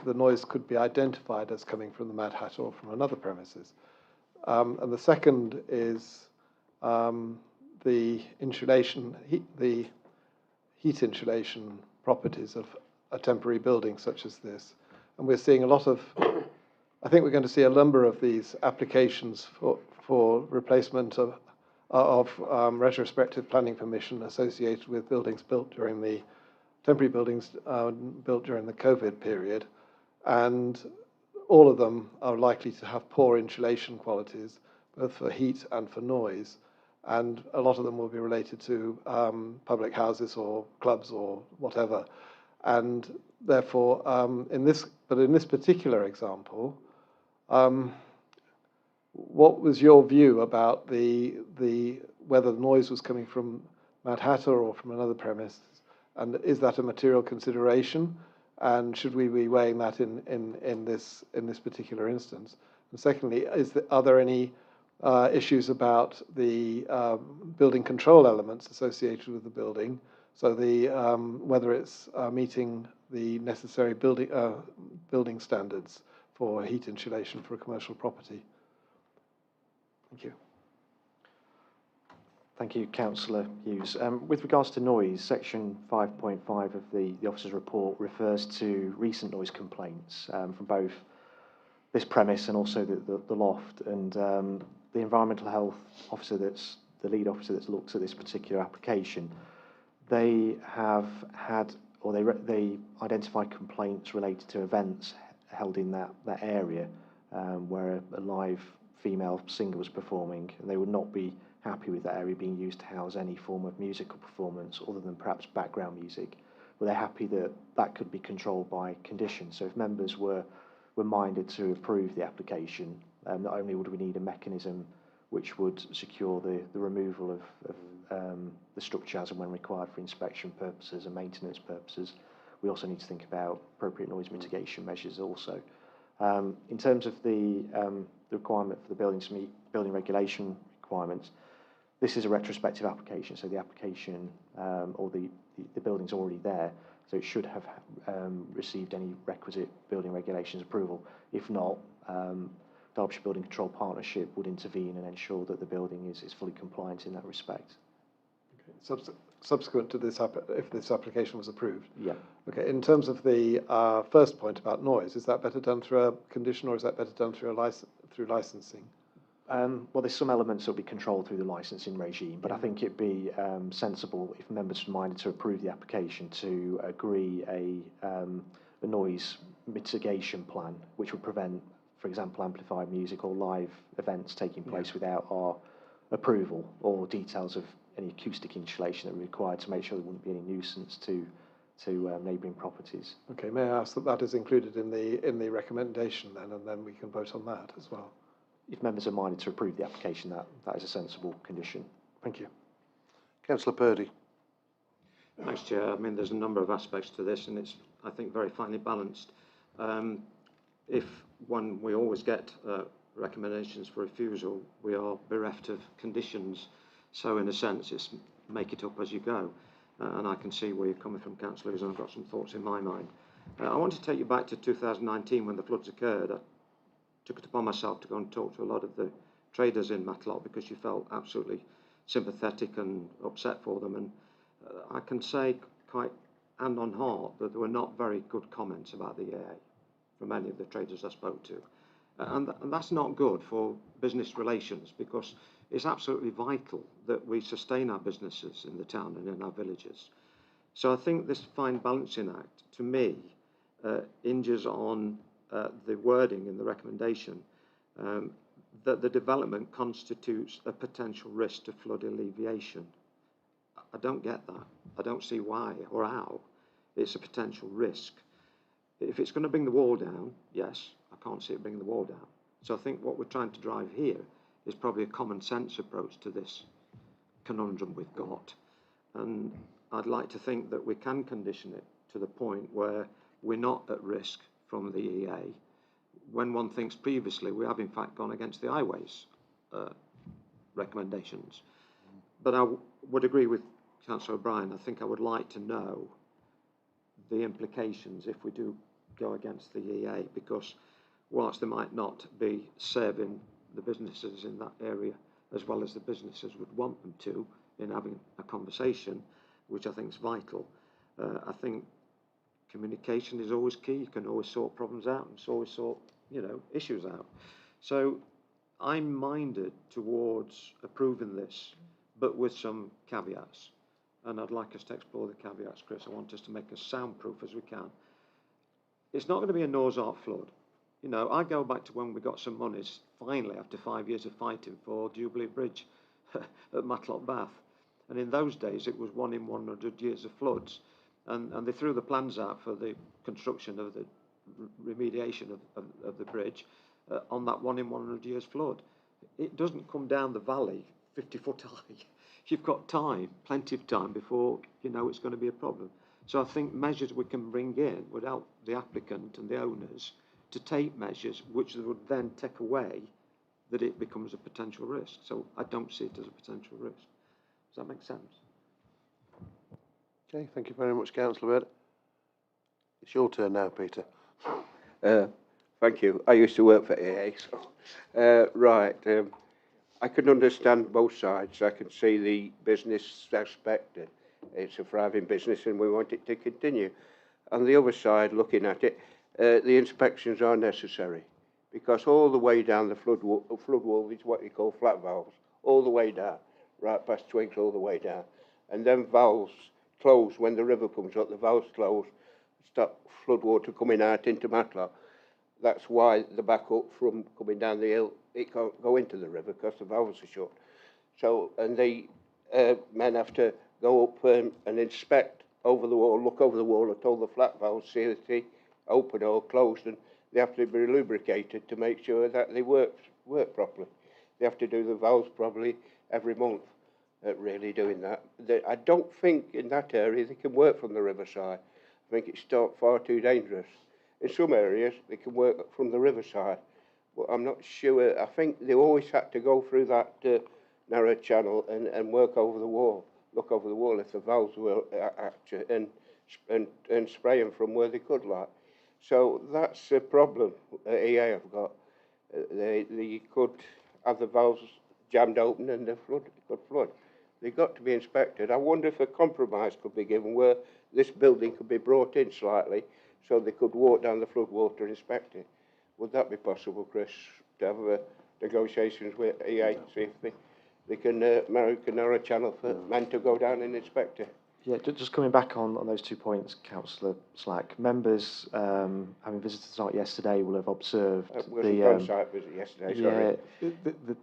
the noise could be identified as coming from the Mad Hatter or from another premises. And the second is the heat insulation properties of a temporary building such as this. And we're seeing a lot of, I think we're going to see a number of these applications for replacement of retrospective planning permission associated with buildings built during the temporary buildings built during the COVID period, and all of them are likely to have poor insulation qualities, both for heat and for noise, and a lot of them will be related to public houses or clubs or whatever. And therefore, in this particular example, what was your view about whether the noise was coming from Mad Hatter or from another premise? And is that a material consideration? And should we be weighing that in this particular instance? And secondly, are there any issues about the building control elements associated with the building? So whether it's meeting the necessary building standards for heat insulation for a commercial property? Thank you. Thank you, Councillor Hughes. With regards to noise, section 5.5 of the officer's report refers to recent noise complaints from both this premise and also the loft. And the environmental health officer that's the lead officer that's looked at this particular application, they have had, or they identified complaints related to events held in that area where a live female singer was performing, and they would not be happy with that area being used to house any form of musical performance other than perhaps background music. But they're happy that that could be controlled by conditions. So if members were minded to approve the application, not only would we need a mechanism which would secure the removal of the structure as and when required for inspection purposes and maintenance purposes, we also need to think about appropriate noise mitigation measures also. In terms of the requirement for the building to meet building regulation requirements, this is a retrospective application, so the application or the building's already there, so it should have received any requisite building regulations approval. If not, Derbyshire Building Control Partnership would intervene and ensure that the building is fully compliant in that respect. Okay. Subsequent to this, if this application was approved? Yeah. Okay, in terms of the first point about noise, is that better done through a condition or is that better done through licensing? Well, there's some elements that will be controlled through the licensing regime, but I think it'd be sensible if members were minded to approve the application to agree a noise mitigation plan, which would prevent, for example, amplified music or live events taking place without our approval, or details of any acoustic insulation that are required to make sure there wouldn't be any nuisance to neighbouring properties. Okay, may I ask that is included in the recommendation then, and then we can vote on that as well? If members are minded to approve the application, that is a sensible condition. Thank you. Councillor Purdy. Thanks, Chair. I mean, there's a number of aspects to this, and it's, I think, very finely balanced. If when we always get recommendations for refusal, we are bereft of conditions. So, in a sense, it's make it up as you go. And I can see where you're coming from, councillors, and I've got some thoughts in my mind. I want to take you back to 2019 when the floods occurred. I took it upon myself to go and talk to a lot of the traders in Matlock because you felt absolutely sympathetic and upset for them. And I can say quite hand on heart that there were not very good comments about the EA from any of the traders I spoke to. And that's not good for business relations, because it's absolutely vital that we sustain our businesses in the town and in our villages. So I think this fine balancing act, to me, hinges on the wording in the recommendation that the development constitutes a potential risk to flood alleviation. I don't get that. I don't see why or how it's a potential risk. If it's going to bring the wall down, yes, I can't see it bringing the wall down. So I think what we're trying to drive here is probably a common sense approach to this conundrum we've got. And I'd like to think that we can condition it to the point where we're not at risk from the EA. When one thinks previously, we have in fact gone against the highways recommendations. But I would agree with Councillor O'Brien. I think I would like to know the implications if we do go against the EA, because whilst they might not be serving the businesses in that area as well as the businesses would want them to in having a conversation, which I think is vital, I think communication is always key. You can always sort problems out and always sort, issues out. So I'm minded towards approving this, but with some caveats. And I'd like us to explore the caveats, Chris. I want us to make as soundproof as we can. It's not going to be a Noah's Ark flood. I go back to when we got some monies, finally, after 5 years of fighting for Jubilee Bridge at Matlock Bath. And in those days, it was 1 in 100 years of floods. And they threw the plans out for the construction of the remediation of the bridge on that 1 in 100 years flood. It doesn't come down the valley 50 foot high. You've got time, plenty of time before you know it's going to be a problem. So I think measures we can bring in would help the applicant and the owners to take measures which would then take away that it becomes a potential risk. So I don't see it as a potential risk. Does that make sense? Okay, thank you very much, Councillor Bird. It's your turn now, Peter. Thank you. I used to work for EA, so I can understand both sides. I can see the business aspect. It's a thriving business and we want it to continue. On the other side, looking at it, the inspections are necessary, because all the way down the flood wall is what you call flat valves, all the way down, right past Twigs, all the way down. And then valves close when the river comes up, the valves close, stop flood water coming out into Matlock. That's why the backup from coming down the hill, it can't go into the river because the valves are shut. So, and the men have to go up and inspect over the wall, look over the wall at all the flat valves, see if they open or closed, and they have to be lubricated to make sure that they work properly. They have to do the valves probably every month, really doing that. I don't think in that area they can work from the riverside. I think it's far too dangerous. In some areas they can work from the riverside, but I'm not sure. I think they always had to go through that narrow channel and work over the wall, look over the wall if the valves were active, and spray them from where they could, like. So that's a problem EA have got. They could have the valves jammed open and the flood could flood. They've got to be inspected. I wonder if a compromise could be given where this building could be brought in slightly so they could walk down the flood water and inspect it. Would that be possible, Chris, to have negotiations with EA, see if they can narrow a channel for men to go down and inspect it? Yeah, just coming back on those 2 points, Councillor Slack. Members, having visited the site yesterday, will have observed the on-site visit yesterday. Sorry.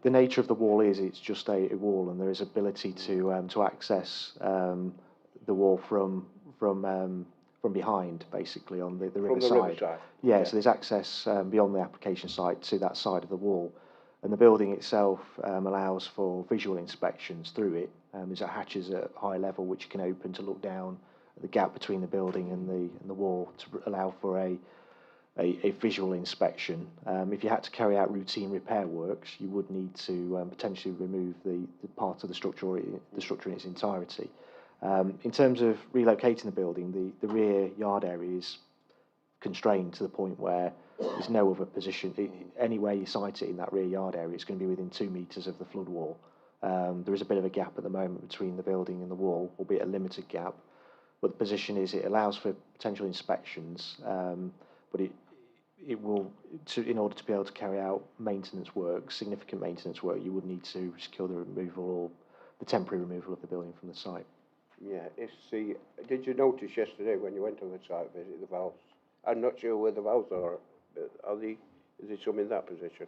The nature of the wall is it's just a wall, and there is ability to access the wall from behind, basically on the river side. Yeah, so there's access beyond the application site to that side of the wall, and the building itself allows for visual inspections through it There's hatches at high level which you can open to look down at the gap between the building and the wall to allow for a visual inspection. If you had to carry out routine repair works, you would need to potentially remove the part of the structure in its entirety. In terms of relocating the building, the rear yard area is constrained to the point where there's no other position. Anywhere you site it in that rear yard area, it's going to be within 2 metres of the flood wall. There is a bit of a gap at the moment between the building and the wall, albeit a limited gap. But the position is it allows for potential inspections, but it will, in order to be able to carry out maintenance work, significant maintenance work, you would need to secure the removal or the temporary removal of the building from the site. Yeah, did you notice yesterday when you went on the site visit the valves? I'm not sure where the valves are. Is there some in that position?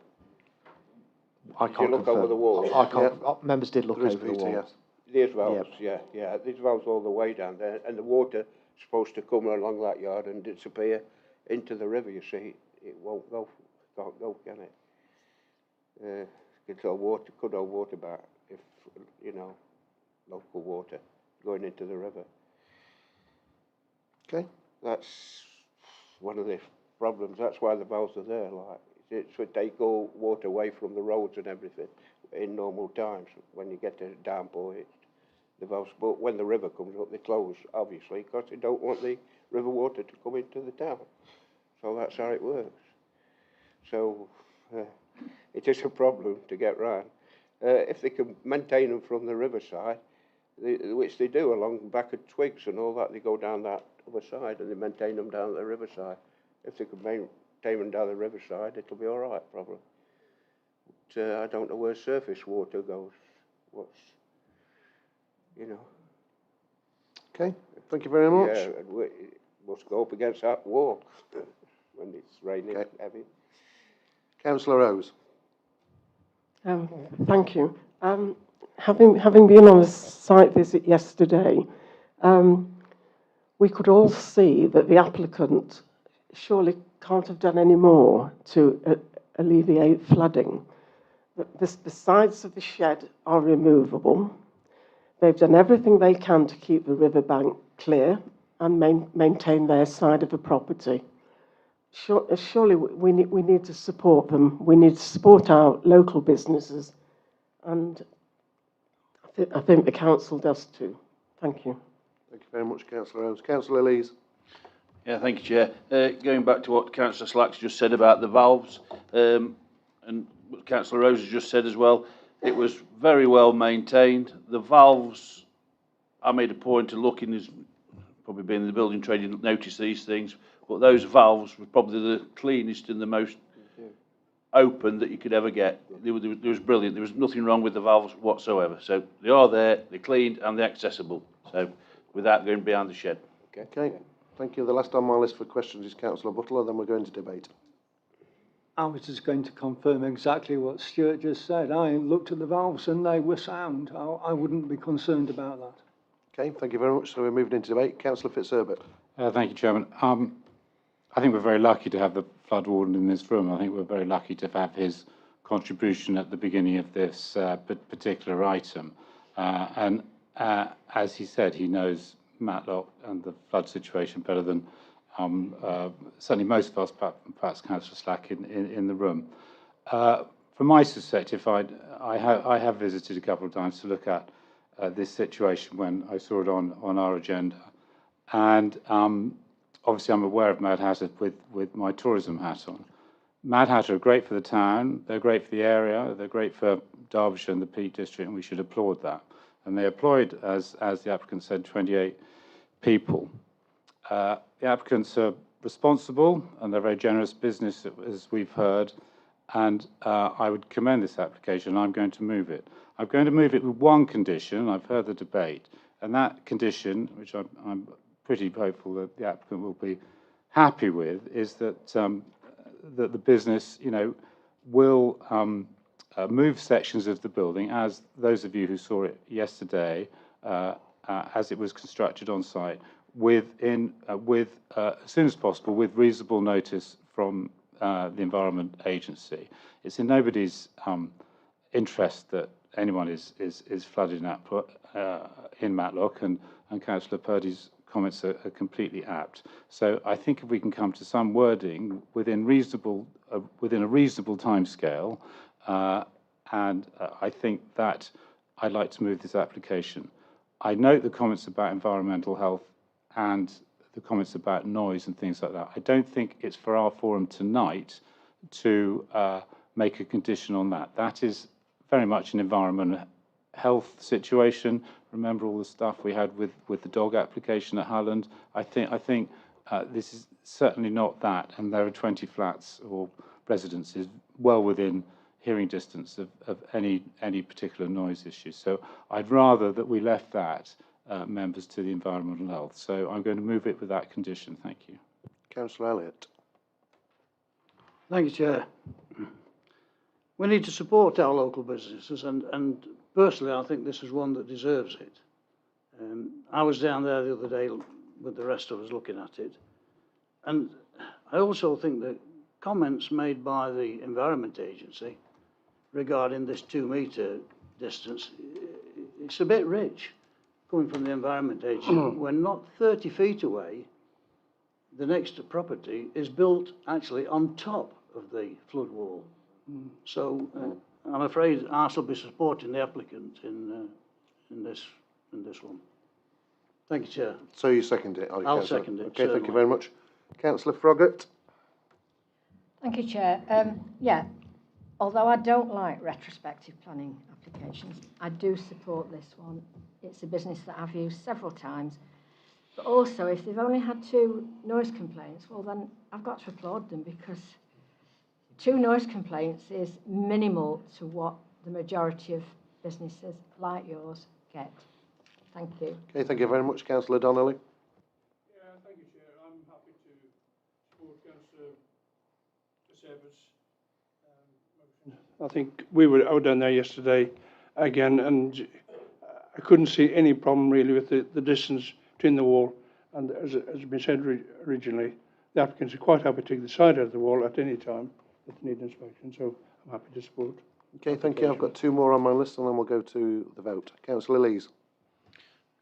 I Did can't you look confirm. over the wall? I can't. Members did look over the wall. Yes. There's valves, yeah. There's valves all the way down there, and the water supposed to come along that yard and disappear into the river. You see, it won't go, can't go, can it? It's all water, could hold water back if local water going into the river. Okay. That's one of the problems. That's why the valves are there. Like it's to take all water away from the roads and everything in normal times. When you get a downpour, the valves. But when the river comes up, they close obviously because they don't want the river water to come into the town. So that's how it works. So it is a problem to get round. If they can maintain them from the riverside, which they do along the back of twigs and all that, they go down that other side and they maintain them down the riverside. If they can maintain them down the riverside, it'll be all right, probably. But I don't know where surface water goes. Okay, thank you very much. Yeah, it must go up against that wall when it's raining heavy. Councillor Rose. Thank you. Having been on a site visit yesterday, we could all see that the applicant surely can't have done any more to alleviate flooding. The sides of the shed are removable. They've done everything they can to keep the riverbank clear and maintain their side of the property. Surely we need to support them. We need to support our local businesses, and I think the council does too. Thank you. Thank you very much, Councillor Rose. Councillor Lees. Yeah, thank you, Chair. Going back to what Councillor Slacks just said about the valves, and what Councillor Rose has just said as well, it was very well maintained. The valves, I made a point of looking, as probably being in the building trade, you didn't notice these things, but those valves were probably the cleanest and the most open that you could ever get. They was brilliant. There was nothing wrong with the valves whatsoever. So they are there, they're cleaned and they're accessible. So without going behind the shed. Okay, thank you. The last on my list for questions is Councillor Butler, then we're going to debate. I was just going to confirm exactly what Stuart just said. I looked at the valves and they were sound. I wouldn't be concerned about that. Okay, thank you very much. So we're moving into debate. Councillor Fitzherbert. Thank you, Chairman. I think we're very lucky to have the flood warden in this room. I think we're very lucky to have his contribution at the beginning of this particular item. And as he said, he knows Matlock and the flood situation better than certainly most of us, perhaps Councillor Slack in the room. From my perspective, I have visited a couple of times to look at this situation when I saw it on our agenda. And obviously I'm aware of Mad Hatter with my tourism hat on. Mad Hatter are great for the town, they're great for the area, they're great for Derbyshire and the Peak District, and we should applaud that. And they employed, as the applicant said, 28 people. The applicants are responsible and they're a very generous business, as we've heard, and I would commend this application. I'm going to move it. I'm going to move it with one condition. I've heard the debate, and that condition, which I'm pretty hopeful that the applicant will be happy with, is that that the business, will move sections of the building, as those of you who saw it yesterday, as it was constructed on site, as soon as possible, with reasonable notice from the Environment Agency. It's in nobody's interest that anyone is flooded in Matlock, and Councillor Purdy's comments are completely apt. So I think if we can come to some wording within a reasonable timescale, and I think that I'd like to move this application. I note the comments about environmental health and the comments about noise and things like that. I don't think it's for our forum tonight to make a condition on that. That is very much an environmental health situation. Remember all the stuff we had with the dog application at Halland. I think this is certainly not that, and there are 20 flats or residences well within hearing distance of any particular noise issue. So I'd rather that we left that members to the environmental health. So I'm going to move it with that condition. Thank you. Councillor Elliott. Thank you, Chair. We need to support our local businesses, and personally I think this is one that deserves it. I was down there the other day with the rest of us looking at it, and I also think that comments made by the Environment Agency regarding this 2-metre distance, it's a bit rich coming from the Environment Agency. We're not 30 feet away. The next property is built actually on top of the flood wall. So I'm afraid I shall be supporting the applicant in this one. Thank you, Chair. So you second it, are you, I'll Councillor? second it. Okay, thank you very much. Councillor Froggatt. Thank you, Chair. Yeah, although I don't like retrospective planning applications, I do support this one. It's a business that I've used several times. But also, if they've only had 2 noise complaints, well, then I've got to applaud them, because 2 noise complaints is minimal to what the majority of businesses like yours get. Thank you. Okay, thank you very much, Councillor Donnelly. Yeah, thank you, Chair. I'm happy to support Councillor Sever's motion. I think I were down there yesterday again, and I couldn't see any problem really with the distance between the wall, and as has been said originally, the applicants are quite happy to take the side out of the wall at any time if they need inspection, so I'm happy to support. Okay, thank you. I've got 2 more on my list, and then we'll go to the vote. Councillor Lees.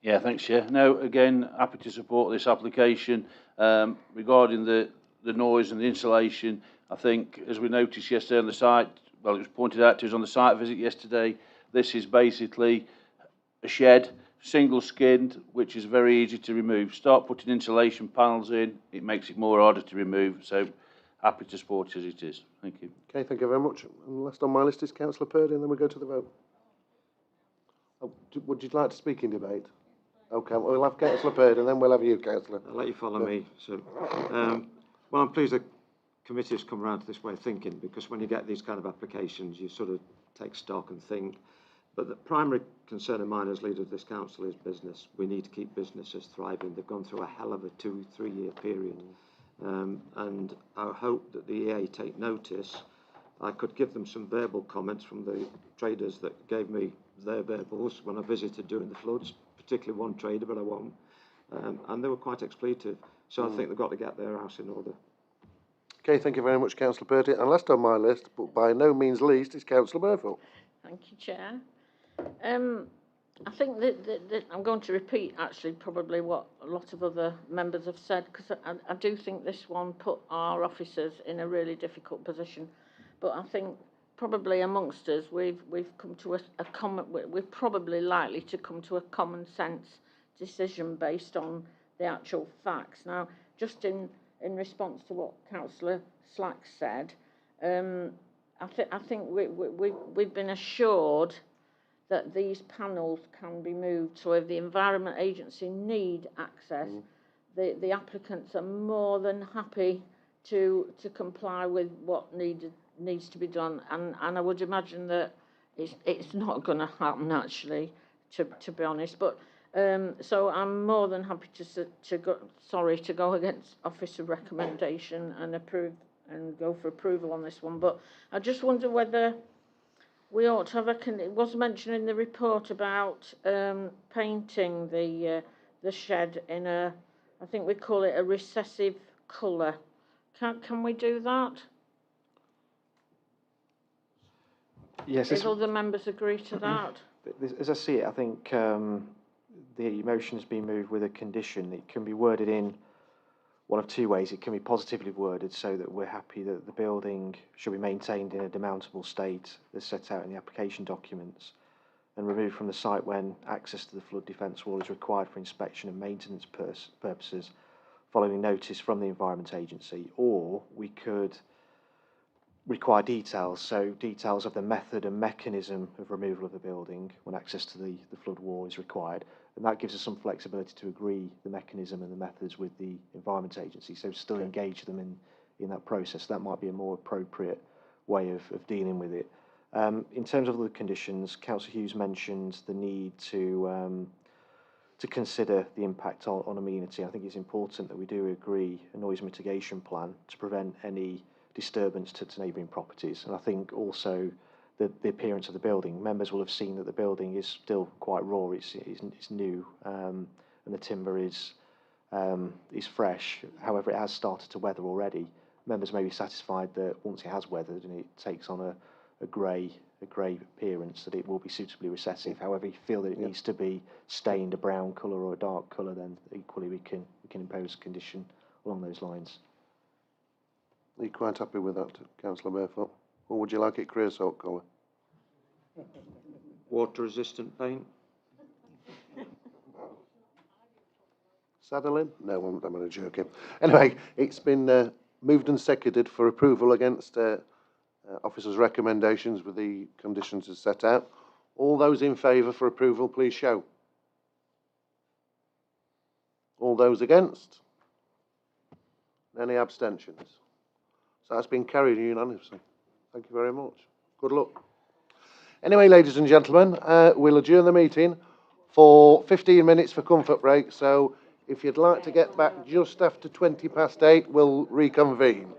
Yeah, thanks, Chair. No, again, happy to support this application. Regarding the noise and the insulation, I think, as we noticed yesterday on the site, well, it was pointed out to us on the site visit yesterday, this is basically a shed, single-skinned, which is very easy to remove. Start putting insulation panels in, it makes it more harder to remove, so happy to support it as it is. Thank you. Okay, thank you very much. And last on my list is Councillor Purdy, and then we go to the vote. Oh, would you like to speak in debate? Okay, we'll have Councillor Purdy, and then we'll have you, Councillor. I'll let you follow me. So, well, I'm pleased the committee has come around to this way of thinking, because when you get these kind of applications, you sort of take stock and think. But the primary concern of mine as leader of this council is business. We need to keep businesses thriving. They've gone through a hell of a 2-3 year period. And I hope that the EA take notice. I could give them some verbal comments from the traders that gave me their verbals when I visited during the floods, particularly one trader, but I won't. And they were quite expletive. So I think they've got to get their house in order. Okay, thank you very much, Councillor Purdy. And last on my list, but by no means least, is Councillor Murphy. Thank you, Chair. I think that I'm going to repeat, actually, probably what a lot of other members have said, because I do think this one put our officers in a really difficult position. But I think probably amongst us, we've come to a common, we're probably likely to come to a common sense decision based on the actual facts. Now, just in response to what Councillor Slack said, I think we've been assured that these panels can be moved. So if the Environment Agency need access, the applicants are more than happy to comply with what needs to be done. And I would imagine that it's not going to happen, actually, to be honest. But so I'm more than happy to go against officer recommendation and approve and go for approval on this one. But I just wonder whether we ought to have it was mentioned in the report about painting the shed in a, I think we call it a recessive colour. Can we do that? Yes, if other members agree to that. As I see it, I think the motion has been moved with a condition. It can be worded in one of two ways. It can be positively worded so that we're happy that the building should be maintained in a demountable state as set out in the application documents and removed from the site when access to the flood defence wall is required for inspection and maintenance purposes following notice from the Environment Agency. Or we could require details, so details of the method and mechanism of removal of the building when access to the flood wall is required. And that gives us some flexibility to agree the mechanism and the methods with the Environment Agency, so still engage them in that process. That might be a more appropriate way of dealing with it. In terms of the conditions, Councillor Hughes mentioned the need to consider the impact on amenity. I think it's important that we do agree a noise mitigation plan to prevent any disturbance to neighbouring properties. And I think also the appearance of the building. Members will have seen that the building is still quite raw. It's new, and the timber is fresh. However, it has started to weather already. Members may be satisfied that once it has weathered and it takes on a grey appearance, that it will be suitably recessive. However, if you feel that it needs to be stained a brown colour or a dark colour, then equally we can impose a condition along those lines. Are you quite happy with that, Councillor Mayfield? Or would you like it creosote colour? Water-resistant paint? Saddling? No, I'm only joking. Anyway, it's been moved and seconded for approval against officers' recommendations with the conditions as set out. All those in favour for approval, please show. All those against? Any abstentions? So that's been carried unanimously. Thank you very much. Good luck. Anyway, ladies and gentlemen, we'll adjourn the meeting for 15 minutes for comfort break. So if you'd like to get back just after 8:20, we'll reconvene.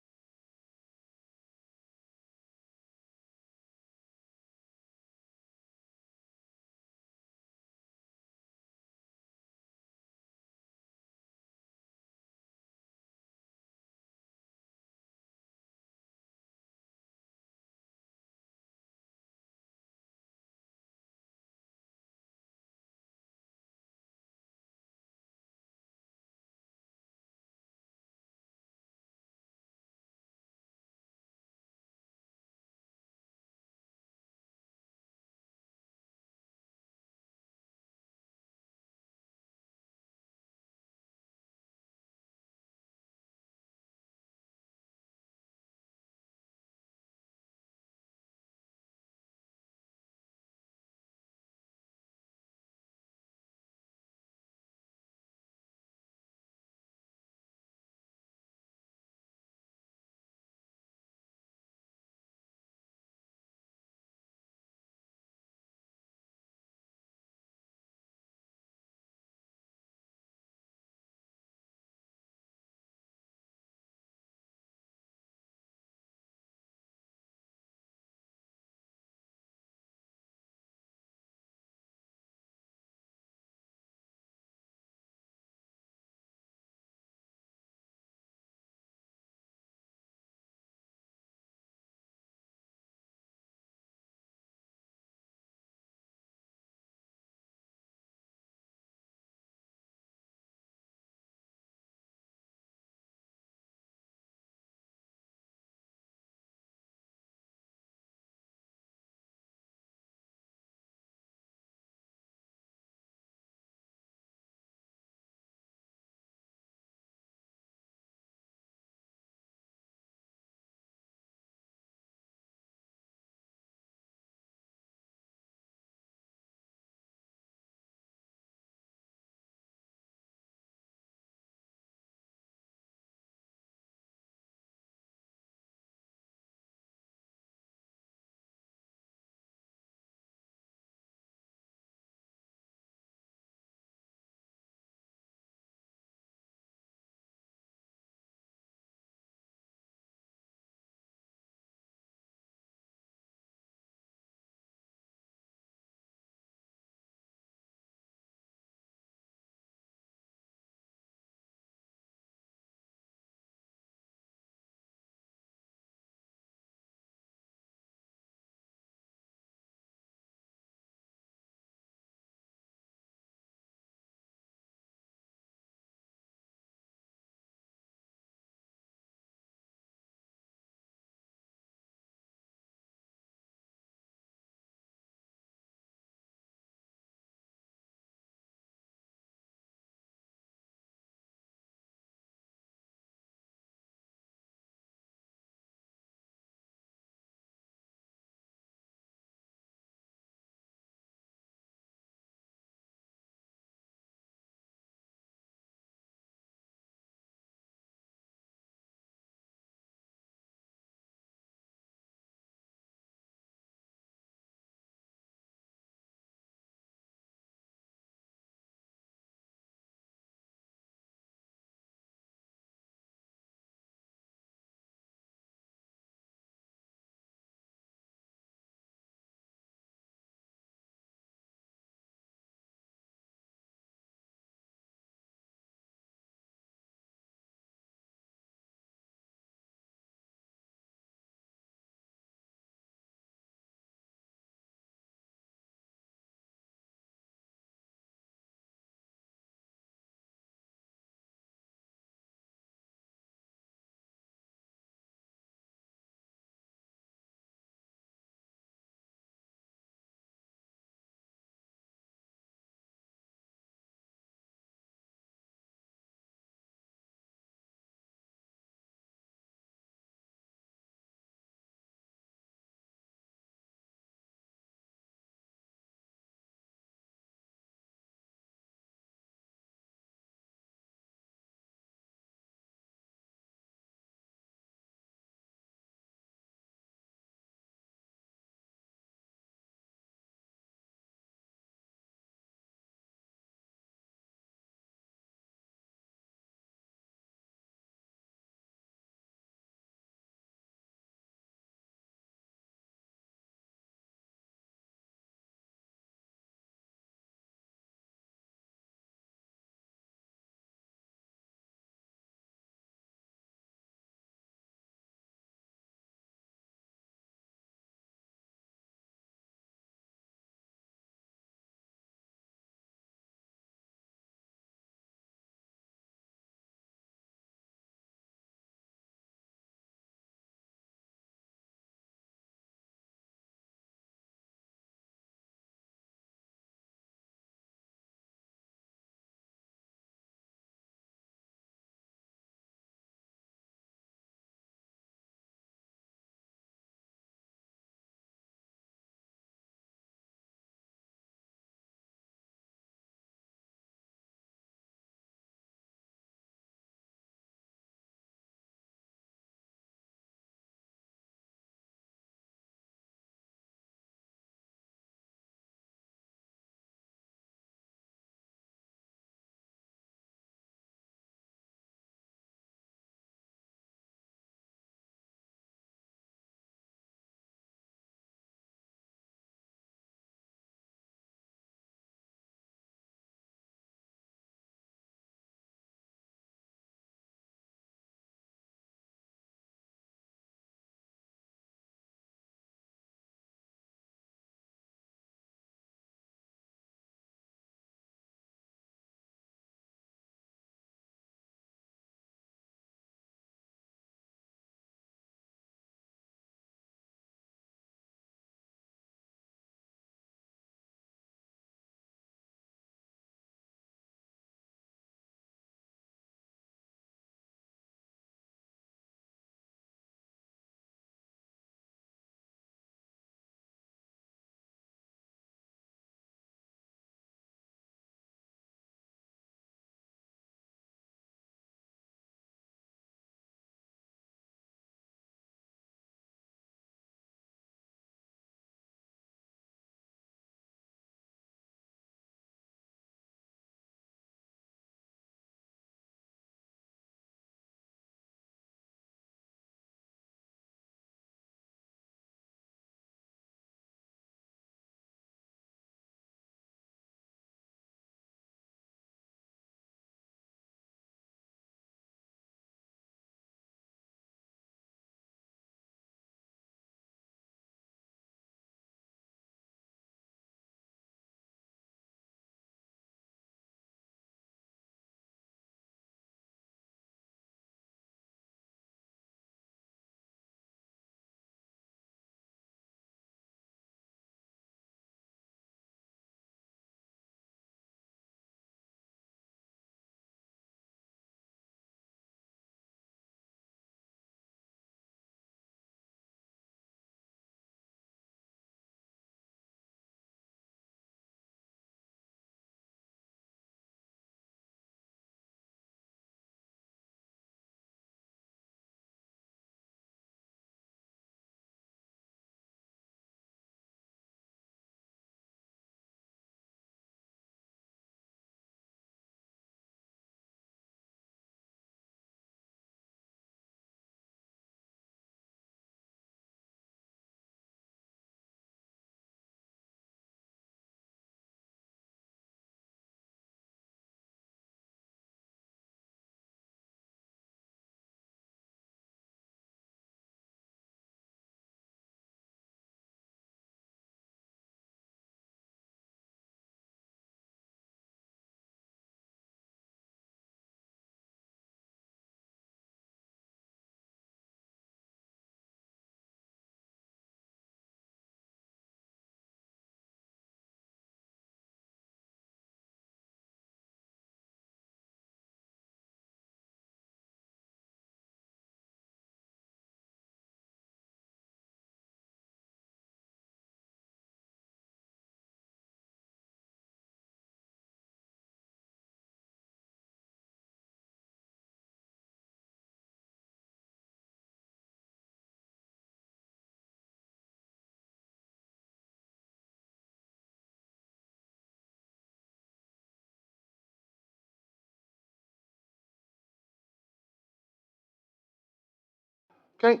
Okay,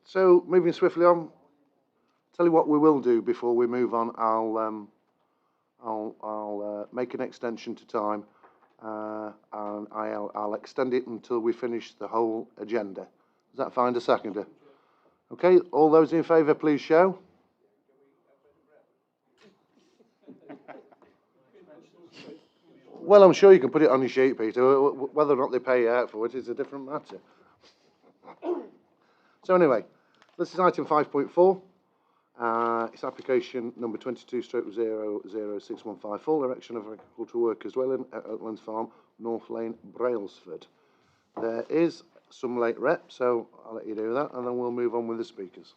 so moving swiftly on. Tell you what we will do before we move on. I'll make an extension to time, and I'll extend it until we finish the whole agenda. Does that find a seconder? Okay, all those in favour, please show. Well, I'm sure you can put it on your sheet, Peter. Whether or not they pay you out for it is a different matter. So anyway, this is item 5.4. It's application number 22/006154, erection of agricultural workers dwelling at Oatlands Farm, North Lane, Brailsford. There is some late rep, so I'll let you do that, and then we'll move on with the speakers.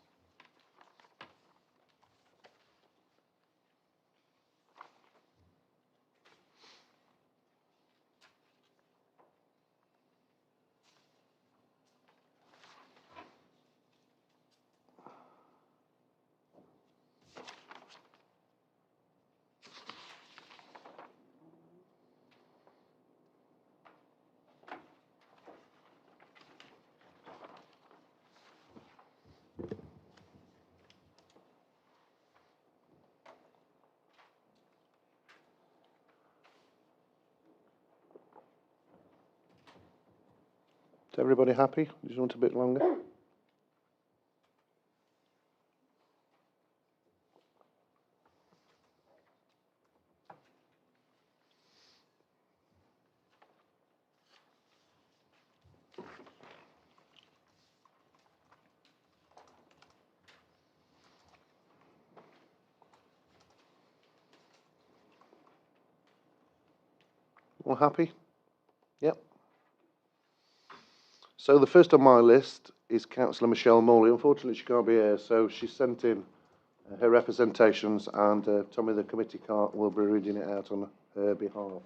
Is everybody happy? Do you want a bit longer? All happy? Yep. So the first on my list is Councillor Michelle Morley. Unfortunately, she can't be here, so she sent in her representations, and Tommy, the committee clerk, will be reading it out on her behalf.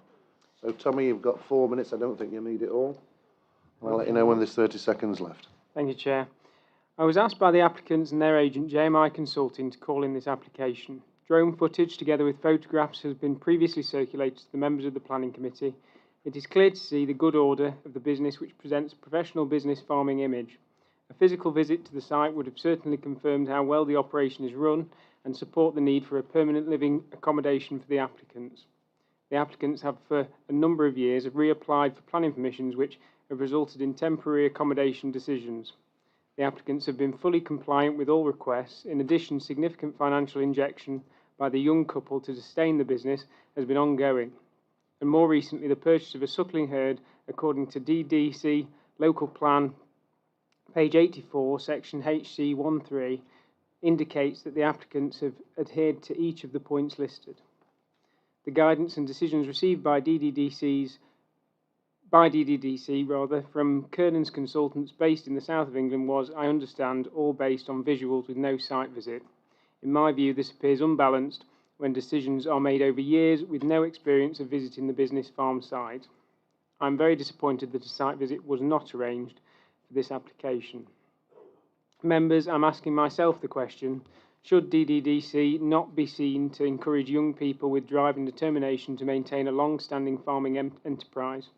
So, Tommy, you've got 4 minutes. I don't think you need it all. I'll let you know when there's 30 seconds left. Thank you, Chair. I was asked by the applicants and their agent, JMI Consulting, to call in this application. Drone footage, together with photographs, has been previously circulated to the members of the Planning Committee. It is clear to see the good order of the business, which presents a professional business farming image. A physical visit to the site would have certainly confirmed how well the operation is run and support the need for a permanent living accommodation for the applicants. The applicants have, for a number of years, reapplied for planning permissions which have resulted in temporary accommodation decisions. The applicants have been fully compliant with all requests. In addition, significant financial injection by the young couple to sustain the business has been ongoing. And more recently, the purchase of a suckling herd, according to DDC Local Plan, page 84, section HC13, indicates that the applicants have adhered to each of the points listed. The guidance and decisions received by DDDC from Kernan's consultants based in the south of England was, I understand, all based on visuals with no site visit. In my view, this appears unbalanced when decisions are made over years with no experience of visiting the business farm site. I'm very disappointed that a site visit was not arranged for this application. Members, I'm asking myself the question, should DDDC not be seen to encourage young people with drive and determination to maintain a long-standing farming enterprise?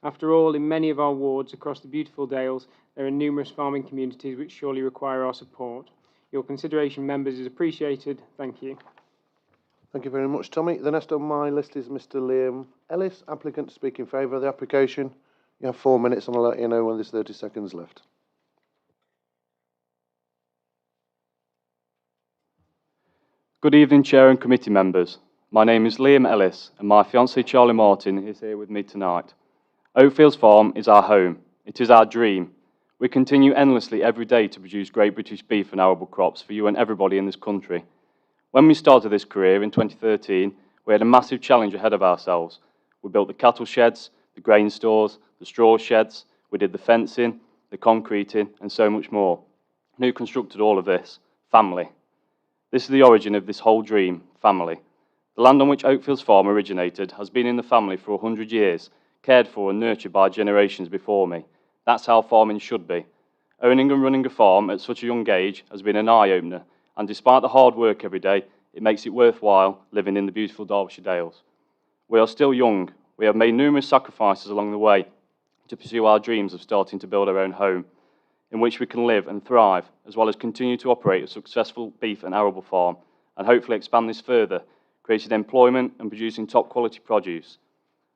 After all, in many of our wards across the beautiful Dales, there are numerous farming communities which surely require our support. Your consideration, members, is appreciated. Thank you. Thank you very much, Tommy. The next on my list is Mr. Liam Ellis, applicant to speak in favour of the application. You have 4 minutes, and I'll let you know when there's 30 seconds left. Good evening, Chair and committee members. My name is Liam Ellis, and my fiancée Charlie Martin is here with me tonight. Oatfields Farm is our home. It is our dream. We continue endlessly every day to produce great British beef and arable crops for you and everybody in this country. When we started this career in 2013, we had a massive challenge ahead of ourselves. We built the cattle sheds, the grain stores, the straw sheds, we did the fencing, the concreting, and so much more. And who constructed all of this? Family. This is the origin of this whole dream, family. The land on which Oatfields Farm originated has been in the family for 100 years, cared for and nurtured by generations before me. That's how farming should be. Owning and running a farm at such a young age has been an eye-opener, and despite the hard work every day, it makes it worthwhile living in the beautiful Derbyshire Dales. We are still young. We have made numerous sacrifices along the way to pursue our dreams of starting to build our own home. in which we can live and thrive, as well as continue to operate a successful beef and arable farm, and hopefully expand this further, creating employment and producing top quality produce.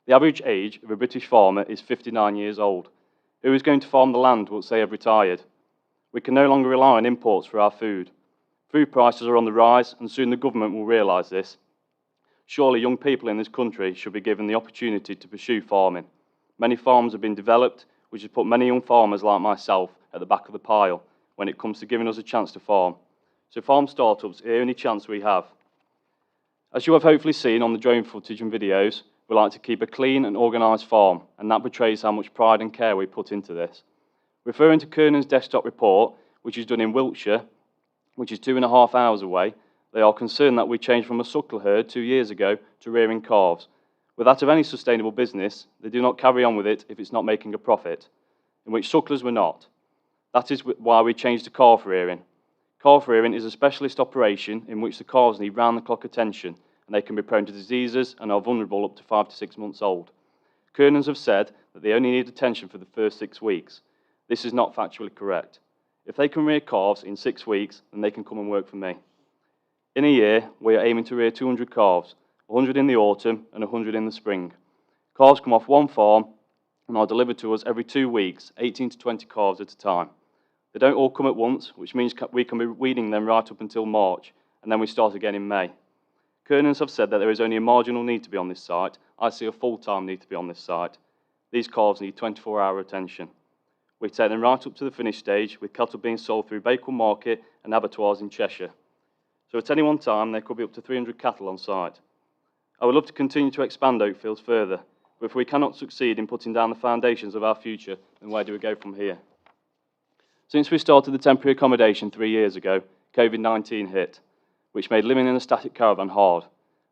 The average age of a British farmer is 59 years old. Who is going to farm the land once they have retired? We can no longer rely on imports for our food. Food prices are on the rise, and soon the government will realise this. Surely young people in this country should be given the opportunity to pursue farming. Many farms have been developed, which has put many young farmers like myself at the back of the pile when it comes to giving us a chance to farm. So farm startups are the only chance we have. As you have hopefully seen on the drone footage and videos, we like to keep a clean and organised farm, and that portrays how much pride and care we put into this. Referring to Kernan's desktop report, which is done in Wiltshire, which is 2.5 hours away, they are concerned that we changed from a suckle herd 2 years ago to rearing calves. With that of any sustainable business, they do not carry on with it if it's not making a profit, in which sucklers were not. That is why we changed to calf rearing. Calf rearing is a specialist operation in which the calves need round-the-clock attention, and they can be prone to diseases and are vulnerable up to 5 to 6 months old. Kernans have said that they only need attention for the first 6 weeks. This is not factually correct. If they can rear calves in 6 weeks, then they can come and work for me. In a year, we are aiming to rear 200 calves, 100 in the autumn and 100 in the spring. Calves come off one farm and are delivered to us every 2 weeks, 18 to 20 calves at a time. They don't all come at once, which means we can be weaning them right up until March, and then we start again in May. Kernans have said that there is only a marginal need to be on this site. I see a full-time need to be on this site. These calves need 24-hour attention. We take them right up to the finish stage, with cattle being sold through Bakewell Market and abattoirs in Cheshire. So at any one time, there could be up to 300 cattle on site. I would love to continue to expand Oakfields further, but if we cannot succeed in putting down the foundations of our future, then where do we go from here? Since we started the temporary accommodation 3 years ago, COVID-19 hit, which made living in a static caravan hard.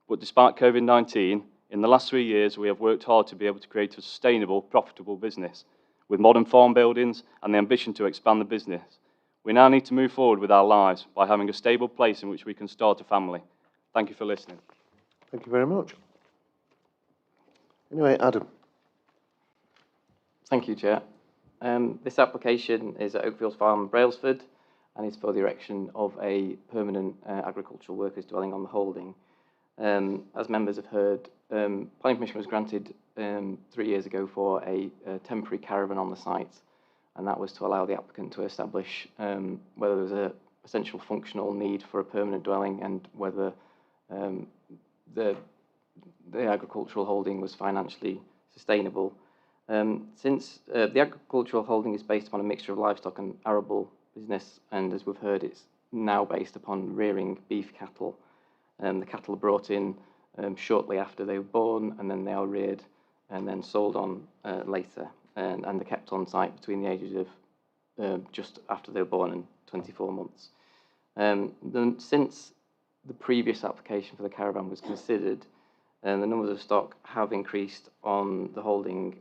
But despite COVID-19, in the last 3 years, we have worked hard to be able to create a sustainable, profitable business, with modern farm buildings and the ambition to expand the business. We now need to move forward with our lives by having a stable place in which we can start a family. Thank you for listening. Thank you very much. Anyway, Adam. Thank you, Chair. This application is at Oakfields Farm, Brailsford, and is for the erection of a permanent agricultural workers dwelling on the holding. As members have heard, planning permission was granted 3 years ago for a temporary caravan on the site, and that was to allow the applicant to establish whether there was an essential functional need for a permanent dwelling and whether the agricultural holding was financially sustainable. Since the agricultural holding is based upon a mixture of livestock and arable business, and as we've heard, it's now based upon rearing beef cattle. The cattle are brought in shortly after they were born, and then they are reared and then sold on later, and they're kept on site between the ages of just after they were born and 24 months. Since the previous application for the caravan was considered, the numbers of stock have increased on the holding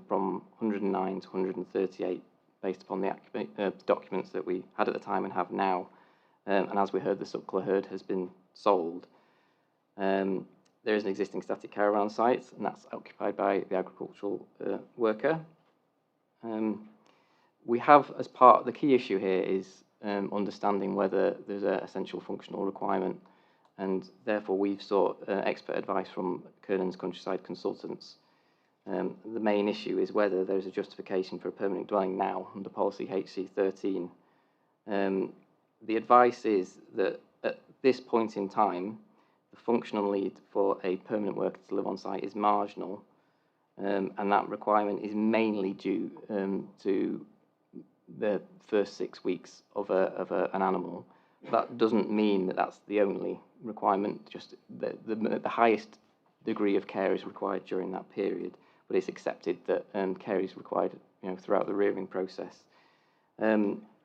from 109 to 138 based upon the documents that we had at the time and have now. And as we heard, the suckler herd has been sold. There is an existing static caravan site, and that's occupied by the agricultural worker. We have, as part, the key issue here is understanding whether there's an essential functional requirement, and therefore we've sought expert advice from Kernan's Countryside Consultants. The main issue is whether there's a justification for a permanent dwelling now under policy HC13. The advice is that at this point in time, the functional need for a permanent worker to live on site is marginal, and that requirement is mainly due to the first 6 weeks of an animal. That doesn't mean that that's the only requirement, just the highest degree of care is required during that period, but it's accepted that care is required throughout the rearing process.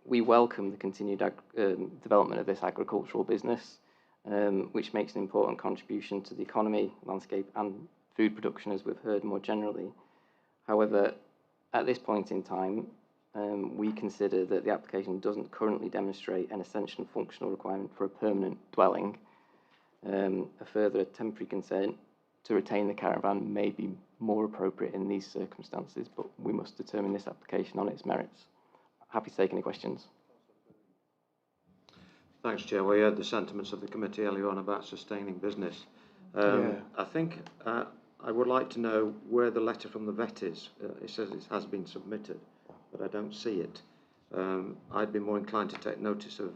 We welcome the continued development of this agricultural business, which makes an important contribution to the economy, landscape and food production, as we've heard more generally. However, at this point in time, we consider that the application doesn't currently demonstrate an essential functional requirement for a permanent dwelling. A further temporary consent to retain the caravan may be more appropriate in these circumstances, but we must determine this application on its merits. happy to take any questions. Thanks, Chair. We heard the sentiments of the committee earlier on about sustaining business. I think I would like to know where the letter from the vet is. It says it has been submitted, but I don't see it. I'd be more inclined to take notice of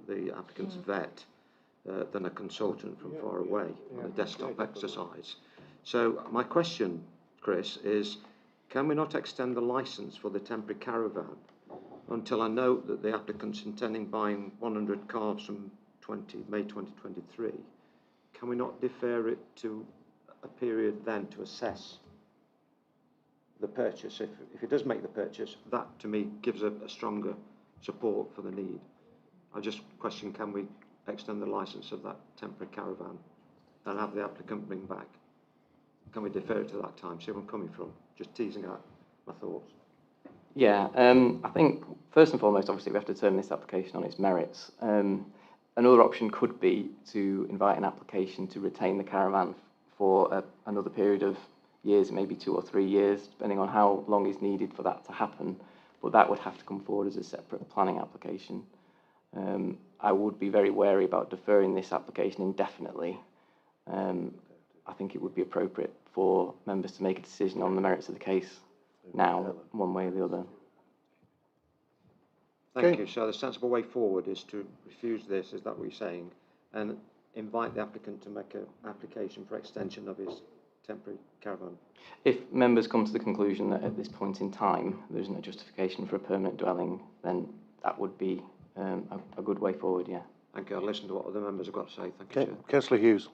the applicant's vet than a consultant from far away on a desktop exercise. So my question, Chris, is can we not extend the licence for the temporary caravan until I know that the applicant's intending buying 100 calves from May 2023? Can we not defer it to a period then to assess the purchase? If it does make the purchase, that to me gives a stronger support for the need. I just question, can we extend the licence of that temporary caravan and have the applicant bring back? Can we defer it to that time? See where I'm coming from? Just teasing out my thoughts. Yeah, I think first and foremost, obviously, we have to determine this application on its merits. Another option could be to invite an application to retain the caravan for another period of years, maybe 2 or 3 years, depending on how long is needed for that to happen. But that would have to come forward as a separate planning application. I would be very wary about deferring this application indefinitely. I think it would be appropriate for members to make a decision on the merits of the case now, one way or the other. Thank you. So the sensible way forward is to refuse this, is that what you're saying, and invite the applicant to make an application for extension of his temporary caravan? If members come to the conclusion that at this point in time there isn't a justification for a permanent dwelling, then that would be a good way forward, yeah. Thank you. I'll listen to what other members have got to say. Thank you, Okay. Chair. Councillor Hughes.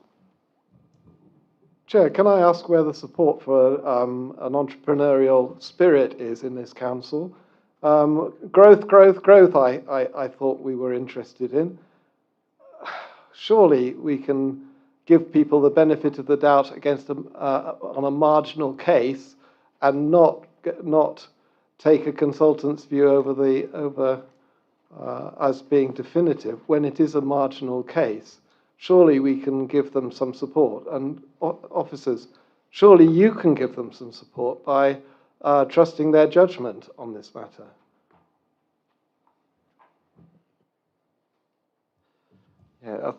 Chair, can I ask where the support for an entrepreneurial spirit is in this council? Growth, I thought we were interested in. Surely we can give people the benefit of the doubt against on a marginal case and not take a consultant's view over as being definitive when it is a marginal case. Surely we can give them some support. And officers, surely you can give them some support by trusting their judgment on this matter. Yeah,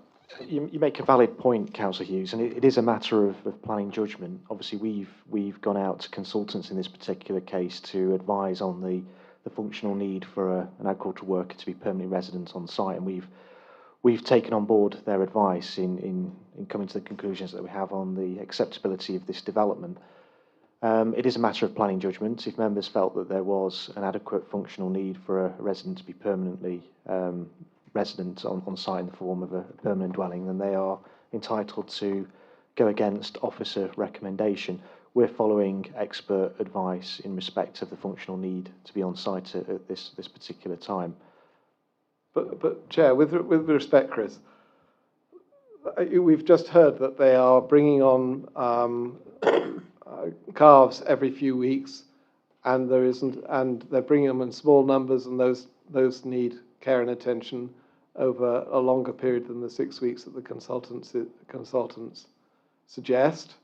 you make a valid point, Councillor Hughes, and it is a matter of planning judgment. Obviously, we've gone out to consultants in this particular case to advise on the functional need for an agricultural worker to be permanently resident on site, and we've taken on board their advice in coming to the conclusions that we have on the acceptability of this development. It is a matter of planning judgment. If members felt that there was an adequate functional need for a resident to be permanently resident on site in the form of a permanent dwelling, then they are entitled to go against officer recommendation. We're following expert advice in respect of the functional need to be on site at this particular time. But Chair, with respect, Chris, we've just heard that they are bringing on calves every few weeks, and they're bringing them in small numbers, and those need care and attention over a longer period than the 6 weeks that the consultants suggest.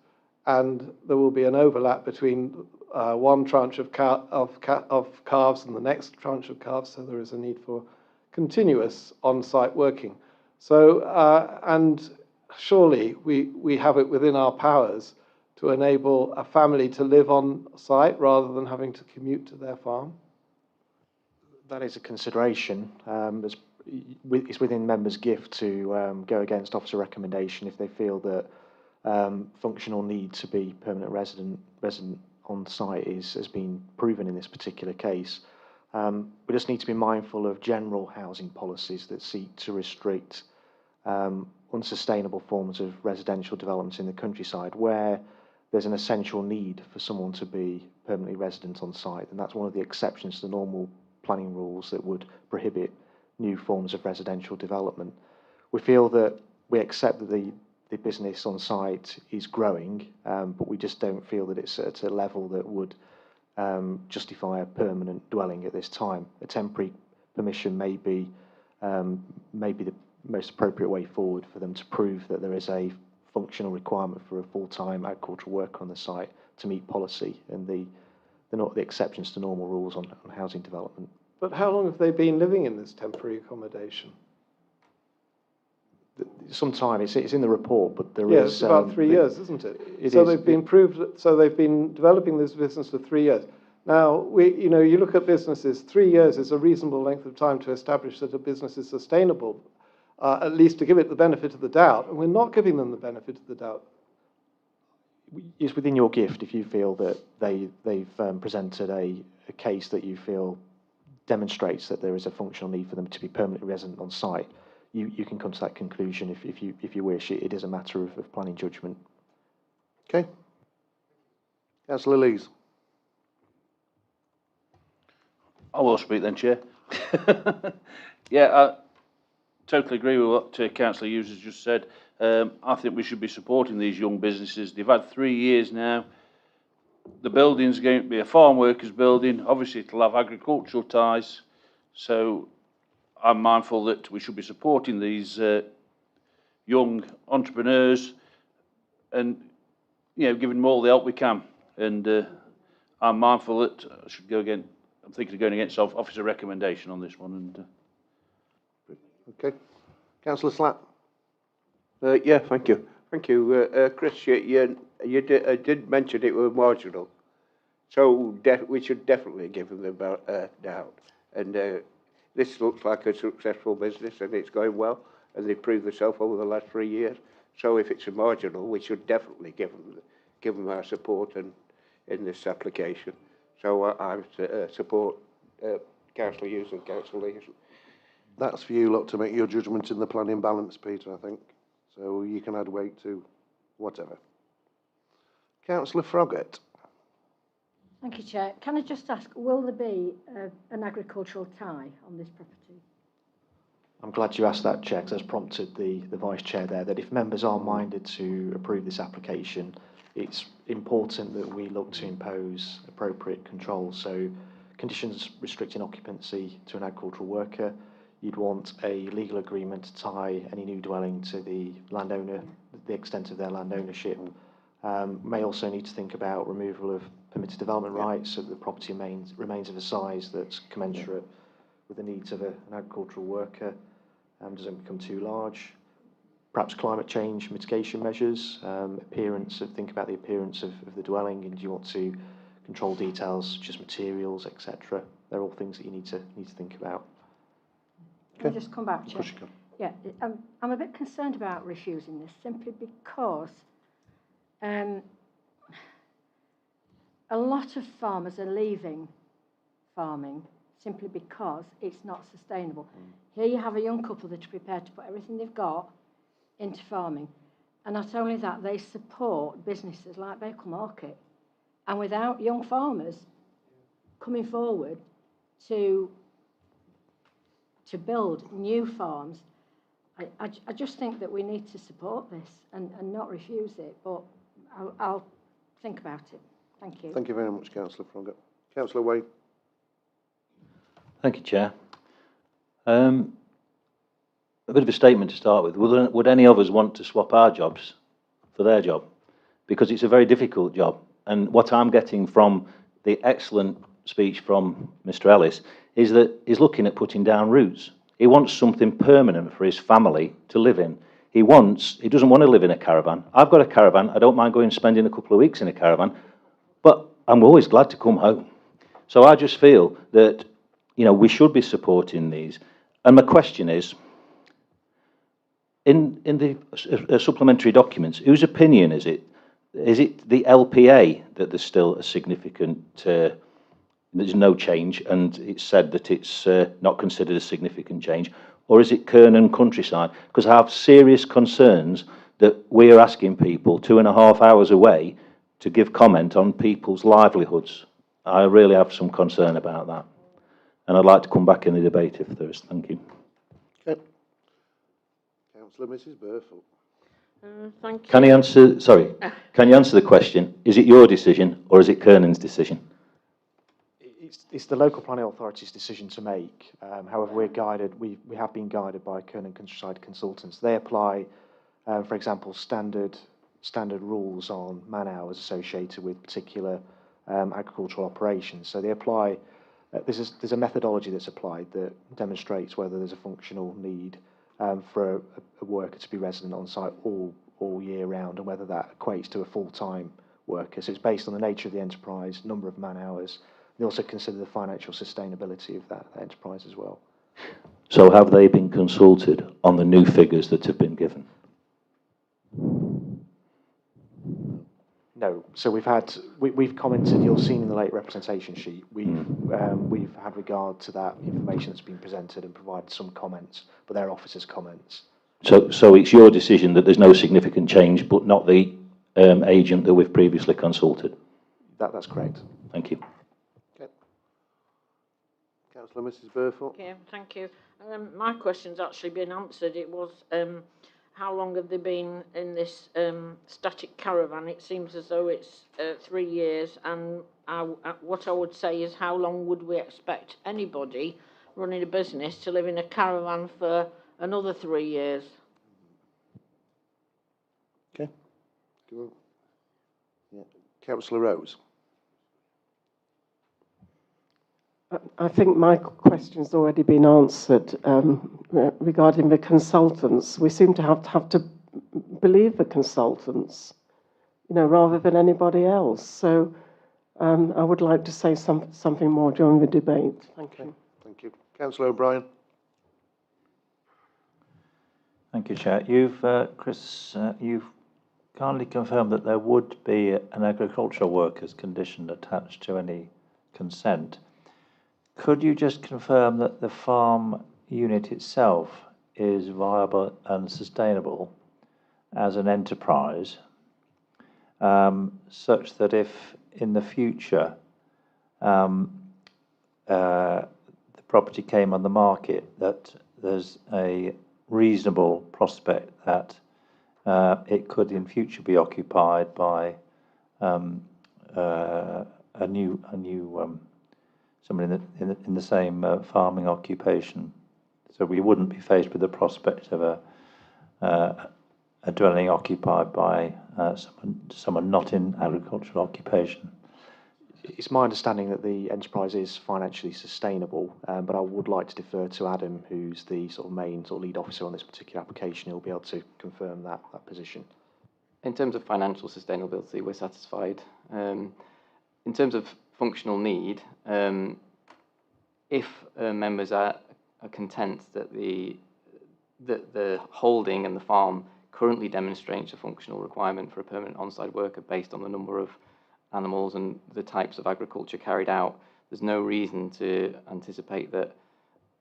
And there will be an overlap between one tranche of calves and the next tranche of calves, so there is a need for continuous on-site working. So, and surely we have it within our powers to enable a family to live on site rather than having to commute to their farm? That is a consideration. It's within members' gift to go against officer recommendation if they feel that functional need to be permanent resident on site has been proven in this particular case. We just need to be mindful of general housing policies that seek to restrict unsustainable forms of residential development in the countryside where there's an essential need for someone to be permanently resident on site, and that's one of the exceptions to the normal planning rules that would prohibit new forms of residential development. We feel that we accept that the business on site is growing, but we just don't feel that it's at a level that would justify a permanent dwelling at this time. A temporary permission may be the most appropriate way forward for them to prove that there is a functional requirement for a full-time agricultural worker on the site to meet policy and the exceptions to normal rules on housing development. But how long have they been living in this temporary accommodation? Some time. It's in the report, but there Yeah, is. it's about 3 years, isn't it? So they've been developing this business for 3 years. Now, you look at businesses, 3 years is a reasonable length of time to establish that a business is sustainable, at least to give it the benefit of the doubt, and we're not giving them the benefit of the doubt. It's within your gift if you feel that they've presented a case that you feel demonstrates that there is a functional need for them to be permanently resident on site. You can come to that conclusion if you wish. It is a matter of planning judgment. Okay. Councillor Lees. I will speak then, Chair. Yeah, I totally agree with what Councillor Hughes has just said. I think we should be supporting these young businesses. They've had 3 years now. The building's going to be a farm workers building. Obviously, it'll have agricultural ties. So I'm mindful that we should be supporting these young entrepreneurs and, giving them all the help we can. And I'm mindful that I should go again. I'm thinking of going against officer recommendation on this one. And Okay. Councillor Slack. Yeah, thank you. Thank you. Chris, you did mention it was marginal. So we should definitely give them the doubt. And this looks like a successful business and it's going well. And they've proved themselves over the last 3 years. So if it's a marginal, we should definitely give them our support in this application. So I support Councillor Hughes and Councillor Lees. That's for you lot to make your judgment in the planning balance, Peter, I think. So you can add weight to whatever. Councillor Froggatt. Thank you, Chair. Can I just ask, will there be an agricultural tie on this property? I'm glad you asked that, Chair, because that's prompted the Vice Chair there, that if members are minded to approve this application, it's important that we look to impose appropriate controls. So conditions restricting occupancy to an agricultural worker, you'd want a legal agreement to tie any new dwelling to the landowner, the extent of their land ownership. May also need to think about removal of permitted development rights so that the property remains of a size that's commensurate with the needs of an agricultural worker, doesn't become too large. Perhaps climate change mitigation measures, think about the appearance of the dwelling, and do you want to control details such as materials, etc. They're all things that you need to think about. Can I just come back, Chair? Yeah, I'm a bit concerned about refusing this simply because a lot of farmers are leaving farming simply because it's not sustainable. Here you have a young couple that are prepared to put everything they've got into farming. And not only that, they support businesses like Bakewell Market. And without young farmers coming forward to build new farms, I just think that we need to support this and not refuse it. But I'll think about it. Thank you. Thank you very much, Councillor Froggatt. Councillor Wade. Thank you, Chair. A bit of a statement to start with. Would any of us want to swap our jobs for their job? Because it's a very difficult job. And what I'm getting from the excellent speech from Mr. Ellis is that he's looking at putting down roots. He wants something permanent for his family to live in. He doesn't want to live in a caravan. I've got a caravan. I don't mind going and spending a couple of weeks in a caravan, but I'm always glad to come home. So I just feel that, we should be supporting these. And my question is, in the supplementary documents, whose opinion is it? Is it the LPA that there's still a significant, there's no change, and it's said that it's not considered a significant change, or is it Kernan Countryside? Because I have serious concerns that we're asking people 2.5 hours away to give comment on people's livelihoods. I really have some concern about that. And I'd like to come back in the debate if there is. Thank you. Okay. Councillor Mrs. Burfield. Thank you. Can you answer the question, is it your decision or is it Kernan's decision? It's the local planning authority's decision to make. However, we have been guided by Kernan Countryside consultants. They apply, for example, standard rules on man hours associated with particular agricultural operations. So they apply there's a methodology that's applied that demonstrates whether there's a functional need for a worker to be resident on site all year round, and whether that equates to a full-time worker. So it's based on the nature of the enterprise, number of man hours. They also consider the financial sustainability of that enterprise as well. So have they been consulted on the new figures that have been given? No. So we've commented. You'll see in the late representation sheet. We've had regard to that information that's been presented and provided some comments, but they're officers' comments. So it's your decision that there's no significant change, but not the agent that we've previously consulted. That's correct. Thank you. Okay. Councillor Mrs. Burfoot. Okay, thank you. My question's actually been answered. It was how long have they been in this static caravan? It seems as though it's 3 years, and what I would say is, how long would we expect anybody running a business to live in a caravan for another 3 years? Okay. Yeah. Councillor Rose. I think my question's already been answered regarding the consultants. We seem to have to believe the consultants, rather than anybody else. So I would like to say something more during the debate. Thank you. Thank you. Councillor O'Brien. Thank you, Chair. Chris, you've kindly confirmed that there would be an agricultural workers condition attached to any consent. Could you just confirm that the farm unit itself is viable and sustainable as an enterprise, such that if in the future the property came on the market, that there's a reasonable prospect that it could in future be occupied by a new somebody in the same farming occupation, so we wouldn't be faced with the prospect of a dwelling occupied by someone not in agricultural occupation. It's my understanding that the enterprise is financially sustainable, but I would like to defer to Adam, who's the sort of main lead officer on this particular application. He'll be able to confirm that position. In terms of financial sustainability, we're satisfied. In terms of functional need, if members are content that the holding and the farm currently demonstrates a functional requirement for a permanent on-site worker based on the number of animals and the types of agriculture carried out, there's no reason to anticipate that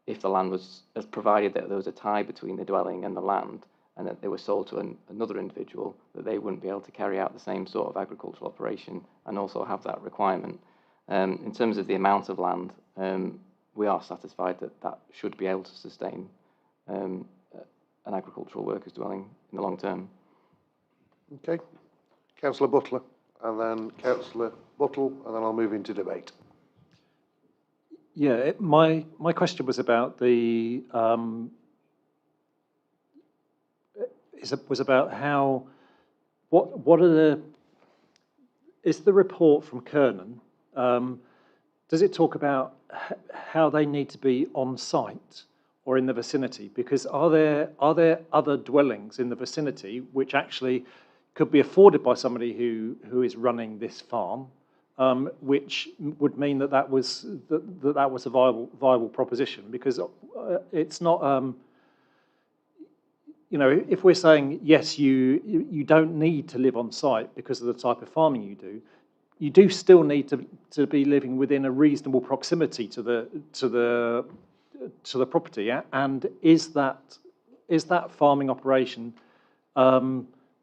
if the land was, as provided that there was a tie between the dwelling and the land, and that they were sold to another individual, that they wouldn't be able to carry out the same sort of agricultural operation and also have that requirement. In terms of the amount of land, we are satisfied that that should be able to sustain an agricultural worker's dwelling in the long term. Okay. Councillor Butler, and then Councillor Buttle, and then I'll move into debate. Yeah, my question was about the how what are is the report from Kernan, does it talk about how they need to be on site or in the vicinity? Because are there other dwellings in the vicinity which actually could be afforded by somebody who is running this farm, which would mean that was a viable proposition? Because it's not. If we're saying yes, you don't need to live on site because of the type of farming you do still need to be living within a reasonable proximity to the property. And is that farming operation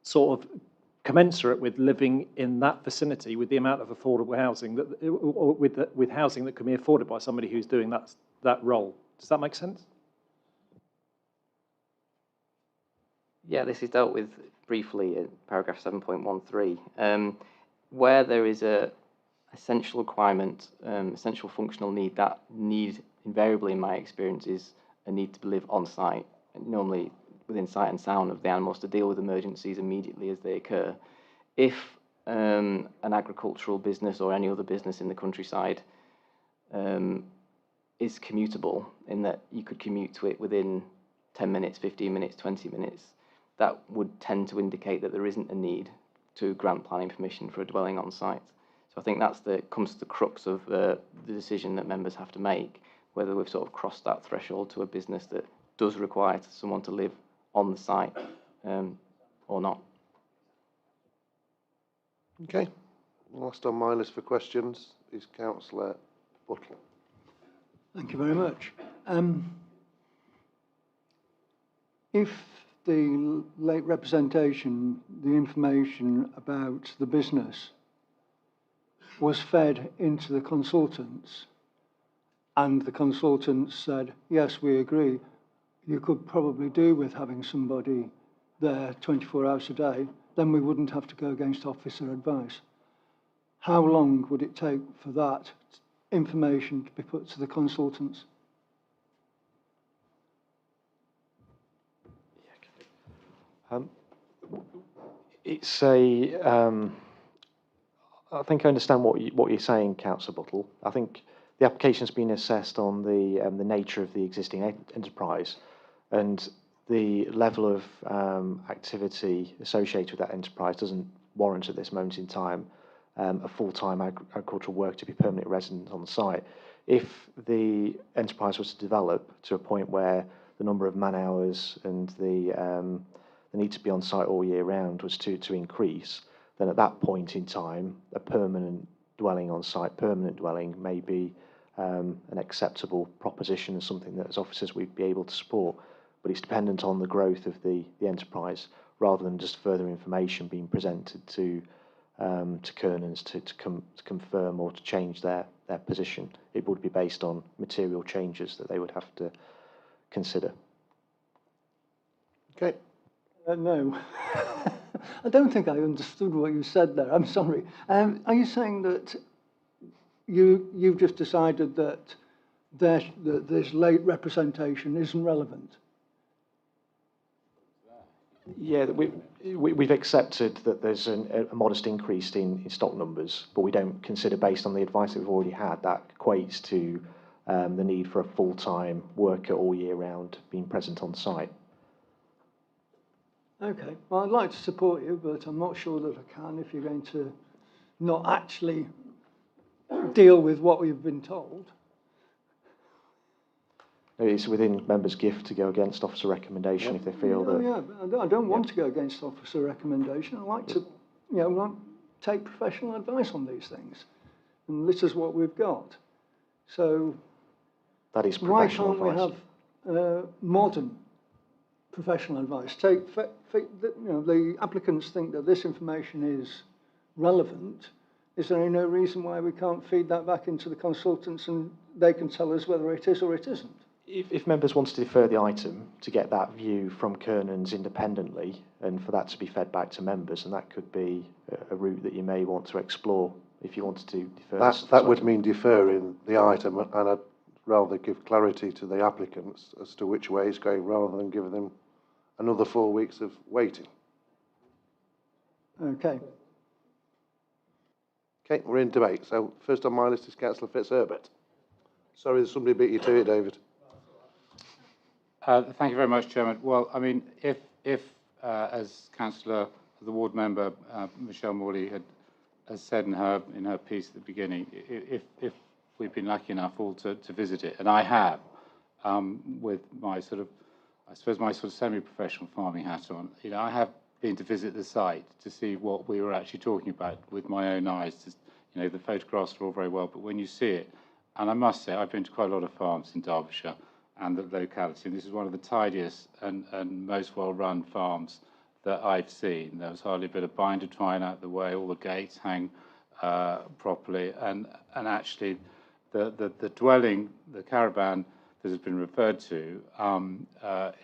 sort of commensurate with living in that vicinity with the amount of affordable housing with housing that can be afforded by somebody who's doing that role? Does that make sense? Yeah, this is dealt with briefly in paragraph 7.13. Where there is a essential requirement, essential functional need, that need invariably in my experience is a need to live on site, normally within sight and sound of the animals, to deal with emergencies immediately as they occur. If an agricultural business or any other business in the countryside is commutable, in that you could commute to it within 10 minutes, 15 minutes, 20 minutes, that would tend to indicate that there isn't a need to grant planning permission for a dwelling on site. So I think comes to the crux of the decision that members have to make, whether we've sort of crossed that threshold to a business that does require someone to live on the site or not. Okay. Last on my list for questions is Councillor Buttle. Thank you very much. If the late representation, the information about the business was fed into the consultants and the consultants said, yes, we agree, you could probably do with having somebody there 24 hours a day, then we wouldn't have to go against officer advice. How long would it take for that information to be put to the consultants? It's a. I think I understand what you're saying, Councillor Buttle. I think the application's been assessed on the nature of the existing enterprise, and the level of activity associated with that enterprise doesn't warrant at this moment in time a full-time agricultural worker to be permanently resident on the site. If the enterprise was to develop to a point where the number of man hours and the need to be on site all year round was to increase, then at that point in time, a permanent dwelling on site, permanent dwelling may be an acceptable proposition and something that as officers we'd be able to support. But it's dependent on the growth of the enterprise rather than just further information being presented to Kernans to confirm or to change their position. It would be based on material changes that they would have to consider. Okay. No, I don't think I understood what you said there. I'm sorry. Are you saying that you've just decided that this late representation isn't relevant? Yeah, we've accepted that there's a modest increase in stock numbers, but we don't consider, based on the advice that we've already had, that equates to the need for a full-time worker all year round being present on site. Okay, well, I'd like to support you, but I'm not sure that I can if you're going to not actually deal with what we've been told. It's within members' gift to go against officer recommendation if they feel that. Yeah, but I don't want to go against officer recommendation. I like to, take professional advice on these things, and this is what we've got. So that is why professional can't advice. we have modern professional advice? The applicants think that this information is relevant. Is there no reason why we can't feed that back into the consultants and they can tell us whether it is or it isn't? If members want to defer the item to get that view from Kernans independently and for that to be fed back to members, and that could be a route that you may want to explore if you wanted to defer. That would mean deferring the item, and I'd rather give clarity to the applicants as to which way it's going rather than give them another 4 weeks of waiting. Okay. Okay, we're in debate. So first on my list is Councillor Fitzherbert. Sorry, somebody beat you to it, David. Thank you very much, Chairman. Well, I mean, if as Councillor, the ward member, Michelle Morley has said in her piece at the beginning, if we've been lucky enough all to visit it, and I have, with my sort of, I suppose my sort of semi-professional farming hat on, I have been to visit the site to see what we were actually talking about with my own eyes. The photographs are all very well, but when you see it, and I must say, I've been to quite a lot of farms in Derbyshire and the locality, and this is one of the tidiest and most well-run farms that I've seen. There was hardly a bit of binder twine out the way, all the gates hang properly, and actually the dwelling, the caravan that has been referred to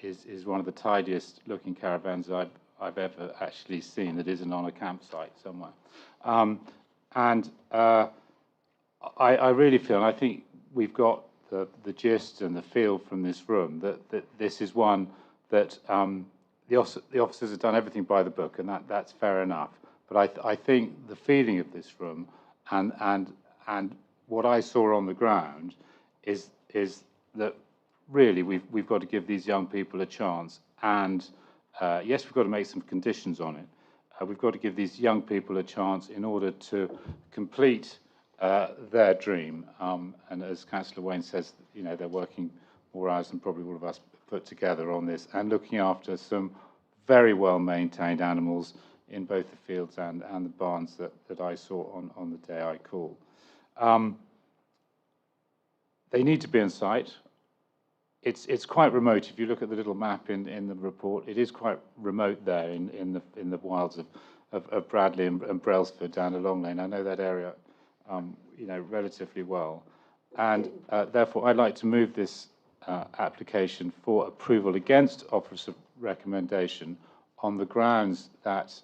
is one of the tidiest looking caravans I've ever actually seen that isn't on a campsite somewhere. I really feel, and I think we've got the gist and the feel from this room that this is one that the officers have done everything by the book, and that's fair enough. But I think the feeling of this room and what I saw on the ground is is that really we've got to give these young people a chance. And yes, we've got to make some conditions on it. We've got to give these young people a chance in order to complete their dream. And as Councillor Wayne says, you know, they're working more hours than probably all of us put together on this, and looking after some very well maintained animals in both the fields and the barns that I saw on the day I called. They need to be on site. It's quite remote. If you look at the little map in the report, it is quite remote there in the wilds of Bradley and Brailsford down a Long Lane. I know that area, you know, relatively well, and therefore I'd like to move this application for approval against officer recommendation on the grounds that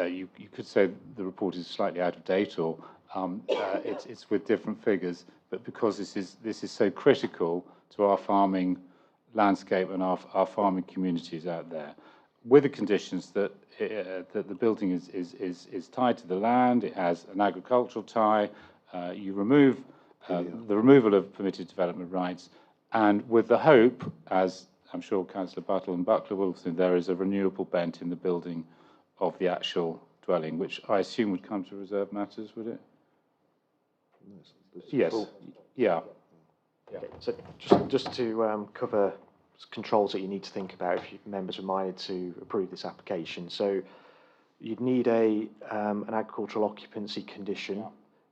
you could say the report is slightly out of date, or it's with different figures, but because this is so critical to our farming landscape and our farming communities out there, with the conditions that that the building is tied to the land, it has an agricultural tie, you remove the removal of permitted development rights, and with the hope, as I'm sure Councillor Buttle and Buckler will have seen, there is a renewable bent in the building of the actual dwelling, which I assume would come to reserve matters, would it? Yes. Yeah. Yeah. So just to cover controls that you need to think about if members are minded to approve this application. So you'd need an agricultural occupancy condition.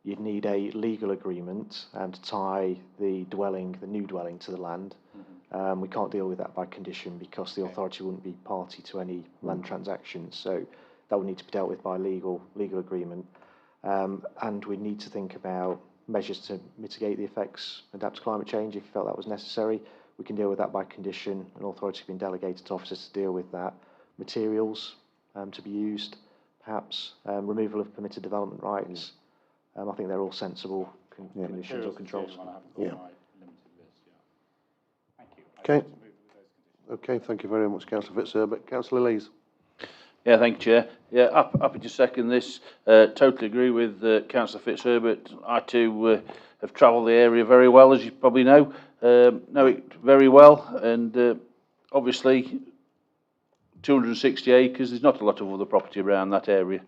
You'd need a legal agreement to tie the new dwelling to the land. We can't deal with that by condition because the authority wouldn't be party to any land transactions. So that would need to be dealt with by legal agreement. And we need to think about measures to mitigate the effects, adapt to climate change if you felt that was necessary. We can deal with that by condition. An authority has been delegated to officers to deal with that. Materials to be used, perhaps removal of permitted development rights. I think they're all sensible conditions or controls. Yeah. Okay. Okay, thank you very much, Councillor Fitzherbert. Councillor Lees. Yeah, thank you, Chair. Yeah, happy to second this. Totally agree with Councillor Fitzherbert. I too have travelled the area very well, as you probably know. Know it very well, and obviously 260 acres, there's not a lot of other property around that area.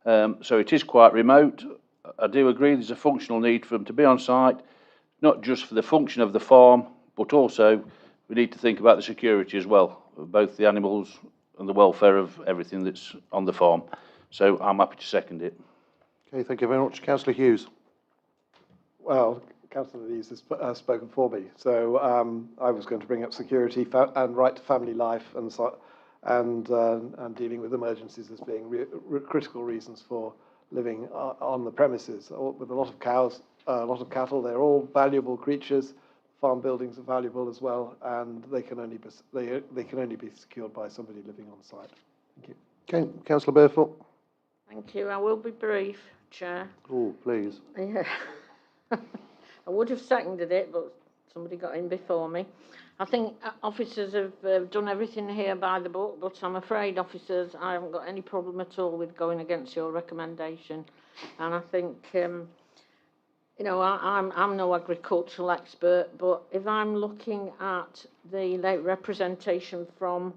So it is quite remote. I do agree there's a functional need for them to be on site, not just for the function of the farm, but also we need to think about the security as well, of both the animals and the welfare of everything that's on the farm. So I'm happy to second it. Okay, thank you very much. Councillor Hughes. Well, Councillor Lees has spoken for me. So I was going to bring up security and right to family life and dealing with emergencies as being critical reasons for living on the premises. With a lot of cows, a lot of cattle, they're all valuable creatures. Farm buildings are valuable as well, and they can only be secured by somebody living on site. Thank you. Okay, Councillor Barefoot. Thank you. I will be brief, Chair. Oh, please. Yeah. I would have seconded it, but somebody got in before me. I think officers have done everything here by the book, but I'm afraid, officers, I haven't got any problem at all with going against your recommendation. And I think, you know, I'm no agricultural expert, but if I'm looking at the late representation from,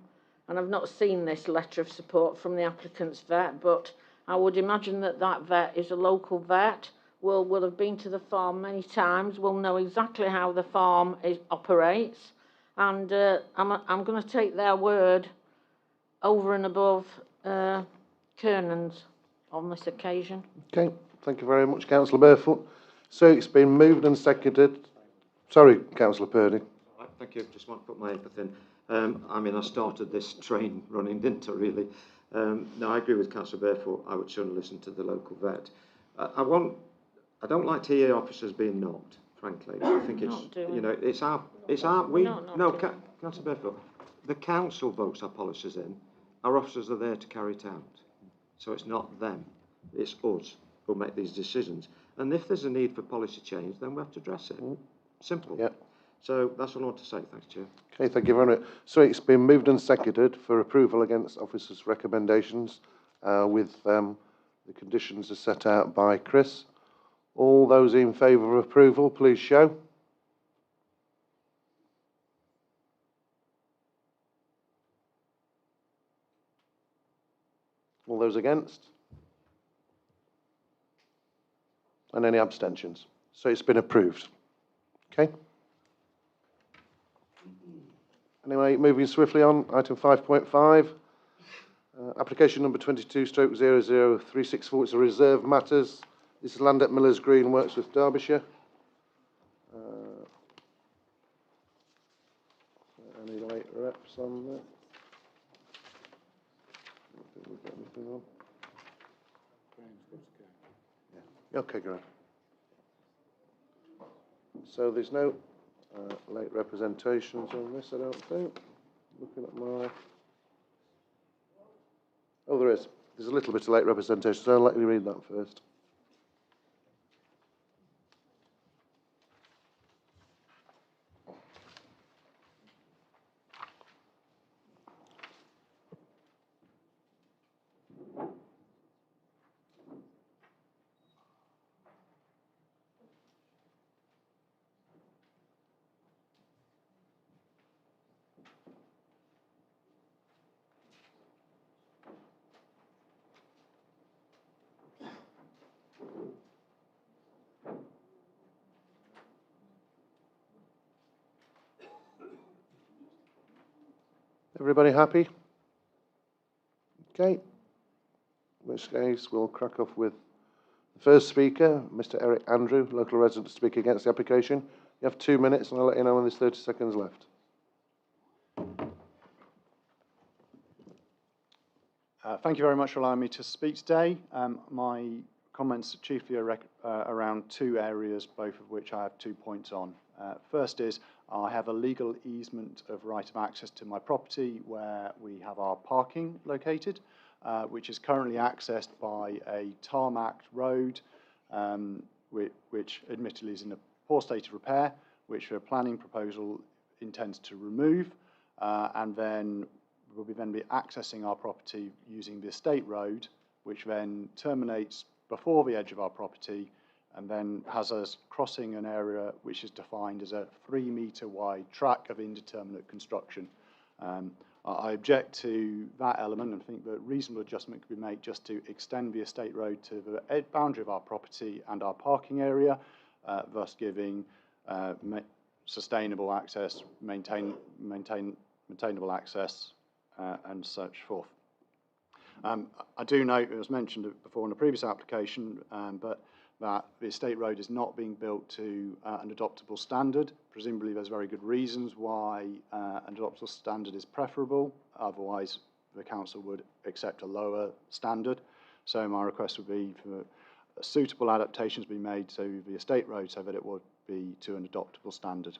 and I've not seen this letter of support from the applicant's vet, but I would imagine that vet is a local vet, will have been to the farm many times, will know exactly how the farm operates, and I'm going to take their word over and above Kernan's on this occasion. Okay, thank you very much, Councillor Barefoot. So it's been moved and seconded. Sorry, Councillor Purdy. Thank you. Just want to put my input in. I mean, I started this train running, didn't I, really? No, I agree with Councillor Barefoot. I would surely listen to the local vet. I don't like to hear officers being knocked, frankly. I think it's, you know, Councillor Barefoot, the council votes our policies in. Our officers are there to carry it out. So it's not them, it's us who make these decisions. And if there's a need for policy change, then we have to address it. Simple. Yeah. So that's all I want to say. Thanks, Chair. Okay, thank you very much. So it's been moved and seconded for approval against officers' recommendations with the conditions as set out by Chris. All those in favour of approval, please show. All those against? And any abstentions? So it's been approved. Okay. Anyway, moving swiftly on, item 5.5. Application number 22/00364, it's a reserve matters. This is land at Millers Green, Worksworth, Derbyshire. Any late reps on that? I don't think we've got anything on. Yeah. Okay, great. So there's no late representations on this, I don't think. Looking at my... Oh, there is. There's a little bit of late representation, so I'll let you read that first. Everybody happy? Okay. In which case, we'll crack off with the first speaker, Mr. Eric Andrew, local resident, to speak against the application. You have 2 minutes, and I'll let you know when there's 30 seconds left. Thank you very much for allowing me to speak today. My comments chiefly are around 2 areas, both of which I have 2 points on. First is, I have a legal easement of right of access to my property where we have our parking located, which is currently accessed by a tarmacked road, which admittedly is in a poor state of repair, which a planning proposal intends to remove, and then we'll then be accessing our property using the estate road, which then terminates before the edge of our property and then has us crossing an area which is defined as a 3-metre wide track of indeterminate construction. I object to that element and think that reasonable adjustment could be made just to extend the estate road to the boundary of our property and our parking area, thus giving sustainable access, maintainable access, and such forth. I do note, it was mentioned before in a previous application, but that the estate road is not being built to an adoptable standard. Presumably there's very good reasons why an adoptable standard is preferable, otherwise the council would accept a lower standard. So my request would be for suitable adaptations be made to the estate road so that it would be to an adoptable standard.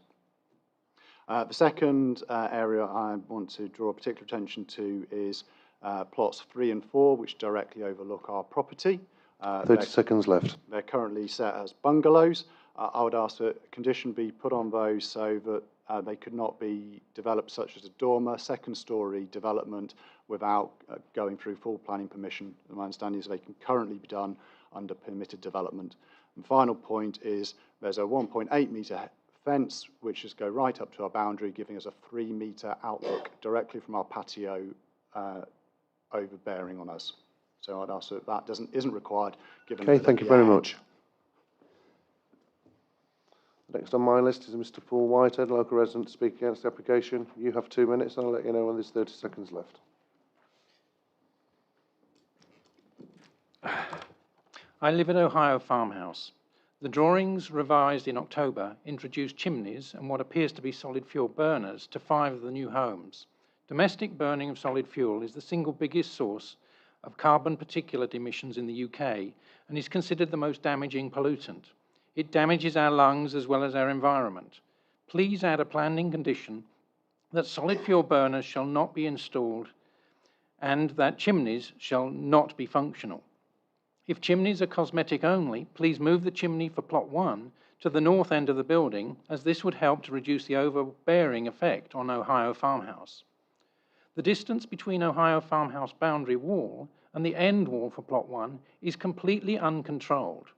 The second area I want to draw particular attention to is plots 3 and 4, which directly overlook our property. 30 seconds left. They're currently set as bungalows. I would ask that a condition be put on those so that they could not be developed, such as a dormer, second-storey development, without going through full planning permission. And my understanding is they can currently be done under permitted development. And final point is there's a 1.8 metre fence which just go right up to our boundary, giving us a 3-metre outlook directly from our patio overbearing on us. So I'd ask that that isn't required. Given Okay, thank you very much. Next on my list is Mr. Paul Whitehead, local resident, to speak against the application. You have 2 minutes, and I'll let you know when there's 30 seconds left. I live at Ohio Farmhouse. The drawings, revised in October, introduced chimneys and what appears to be solid fuel burners to 5 of the new homes. Domestic burning of solid fuel is the single biggest source of carbon particulate emissions in the UK and is considered the most damaging pollutant. It damages our lungs as well as our environment. Please add a planning condition that solid fuel burners shall not be installed and that chimneys shall not be functional. If chimneys are cosmetic only, please move the chimney for plot 1 to the north end of the building, as this would help to reduce the overbearing effect on Ohio Farmhouse. The distance between Ohio Farmhouse boundary wall and the end wall for plot 1 is completely uncontrolled.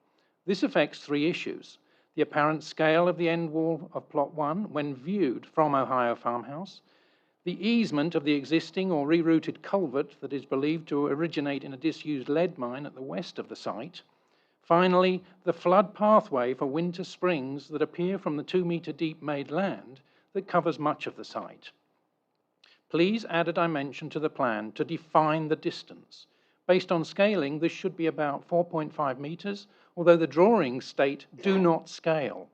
This affects three issues: the apparent scale of the end wall of Plot 1 when viewed from Ohio Farmhouse, the easement of the existing or rerouted culvert that is believed to originate in a disused lead mine at the west of the site, finally, the flood pathway for winter springs that appear from the 2-metre deep made land that covers much of the site. Please add a dimension to the plan to define the distance. Based on scaling, this should be about 4.5 metres, although the drawings state do not scale.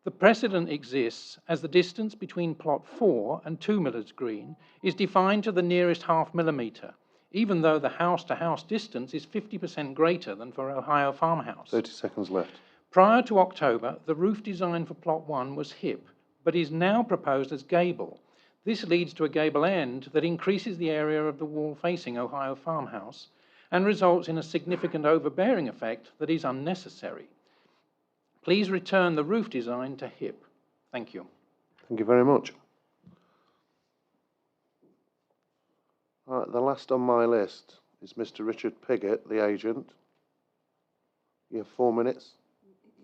The precedent exists as the distance between plot 4 and 2 Millards Green is defined to the nearest ½ millimetre, even though the house-to-house distance is 50% greater than for Ohio Farmhouse. 30 seconds left. Prior to October, the roof design for plot 1 was hip, but is now proposed as gable. This leads to a gable end that increases the area of the wall facing Ohio Farmhouse and results in a significant overbearing effect that is unnecessary. Please return the roof design to hip. Thank you. Thank you very much. All right, the last on my list is Mr. Richard Piggott, the agent. You have 4 minutes.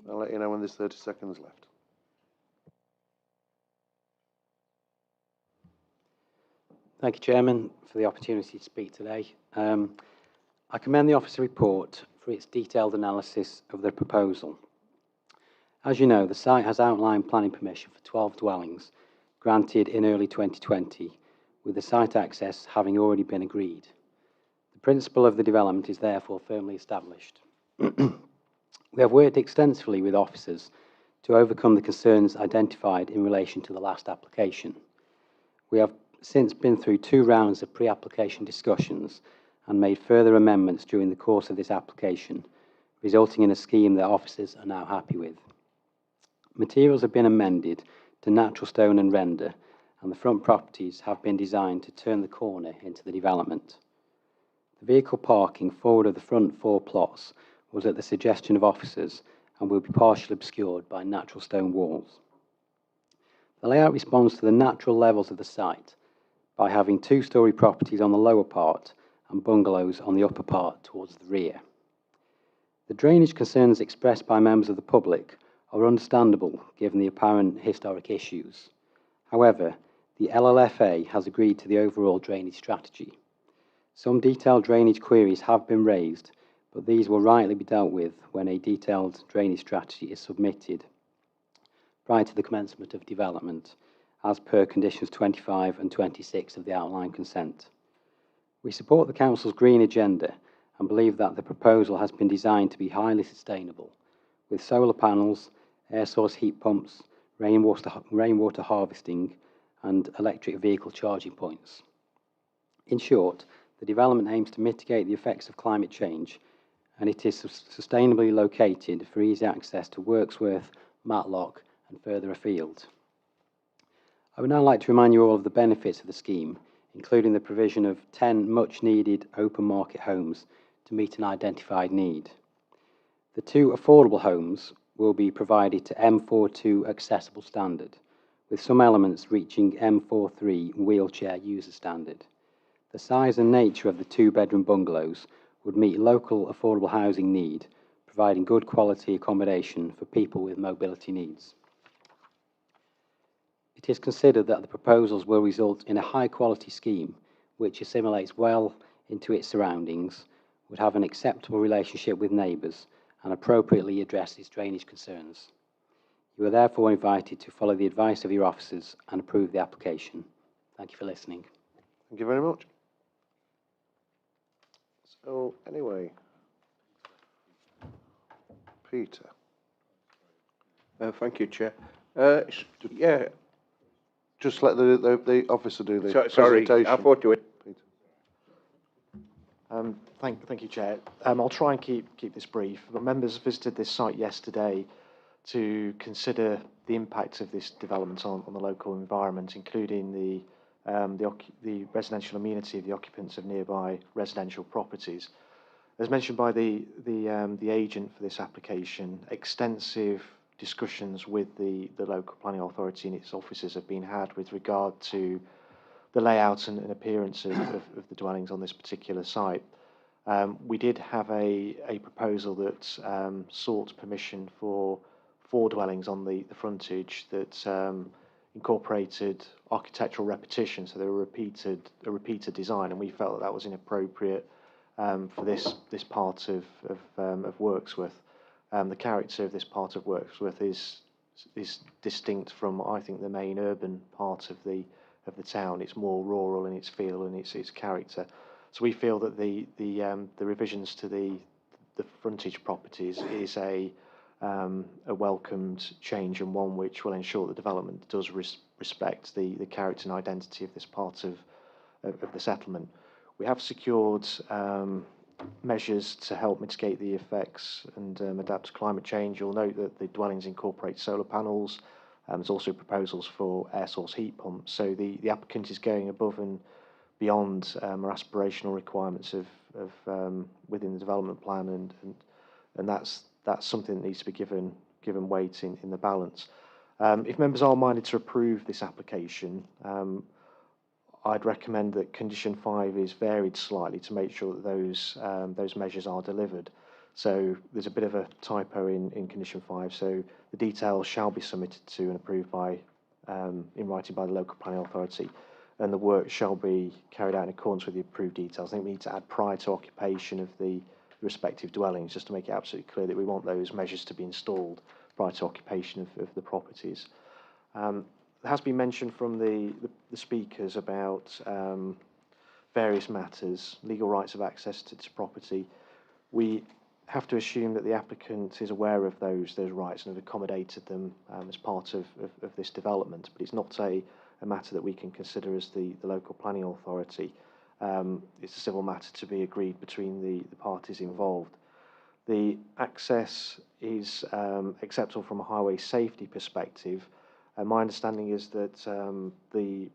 I'll let you know when there's 30 seconds left. Thank you, Chairman, for the opportunity to speak today. I commend the officer report for its detailed analysis of the proposal. As you know, the site has outline planning permission for 12 dwellings granted in early 2020, with the site access having already been agreed. The principle of the development is therefore firmly established. We have worked extensively with officers to overcome the concerns identified in relation to the last application. We have since been through 2 rounds of pre-application discussions and made further amendments during the course of this application, resulting in a scheme that officers are now happy with. Materials have been amended to natural stone and render, and the front properties have been designed to turn the corner into the development. The vehicle parking forward of the front 4 plots was at the suggestion of officers and will be partially obscured by natural stone walls. The layout responds to the natural levels of the site by having 2-storey properties on the lower part and bungalows on the upper part towards the rear. The drainage concerns expressed by members of the public are understandable given the apparent historic issues. However, the LLFA has agreed to the overall drainage strategy. Some detailed drainage queries have been raised, but these will rightly be dealt with when a detailed drainage strategy is submitted prior to the commencement of development, as per conditions 25 and 26 of the outline consent. We support the Council's green agenda and believe that the proposal has been designed to be highly sustainable, with solar panels, air source heat pumps, rainwater harvesting, and electric vehicle charging points. In short, the development aims to mitigate the effects of climate change, and it is sustainably located for easy access to Wirksworth, Matlock, and further afield. I would now like to remind you all of the benefits of the scheme, including the provision of 10 much-needed open market homes to meet an identified need. The 2 affordable homes will be provided to M42 accessible standard, with some elements reaching M43 wheelchair user standard. The size and nature of the 2-bedroom bungalows would meet local affordable housing need, providing good quality accommodation for people with mobility needs. It is considered that the proposals will result in a high-quality scheme which assimilates well into its surroundings, would have an acceptable relationship with neighbours, and appropriately addresses drainage concerns. You are therefore invited to follow the advice of your officers and approve the application. Thank you for listening. Thank you very much. So, anyway, Peter. Thank you, Chair. Yeah. Just let the officer do the Sorry, presentation. I thought you would. Thank you, Chair. I'll try and keep this brief. The members visited this site yesterday to consider the impact of this development on the local environment, including the residential amenity of the occupants of nearby residential properties. As mentioned by the agent for this application, extensive discussions with the local planning authority and its officers have been had with regard to the layout and appearance of the dwellings on this particular site. We did have a proposal that sought permission for 4 dwellings on the frontage that incorporated architectural repetition, so they were a repeated design, and we felt that that was inappropriate for this part of Wirksworth. The character of this part of Wirksworth is distinct from, I think, the main urban part of the town. It's more rural in its feel and its character. So we feel that the revisions to the frontage properties is a welcomed change, and one which will ensure the development does respect the character and identity of this part of the settlement. We have secured measures to help mitigate the effects and adapt to climate change. You'll note that the dwellings incorporate solar panels. There's also proposals for air source heat pumps. So the applicant is going above and beyond our aspirational requirements of within the development plan, and that's something that needs to be given weight in the balance. If members are minded to approve this application, I'd recommend that condition 5 is varied slightly to make sure that those measures are delivered. So there's a bit of a typo in condition 5. So the details shall be submitted to and approved by in writing by the local planning authority, and the work shall be carried out in accordance with the approved details. I think we need to add prior to occupation of the respective dwellings, just to make it absolutely clear that we want those measures to be installed prior to occupation of the properties. There has been mention from the speakers about various matters, legal rights of access to property. We have to assume that the applicant is aware of those rights and have accommodated them as part of this development, but it's not a matter that we can consider as the local planning authority. It's a civil matter to be agreed between the parties involved. The access is acceptable from a highway safety perspective. My understanding is that the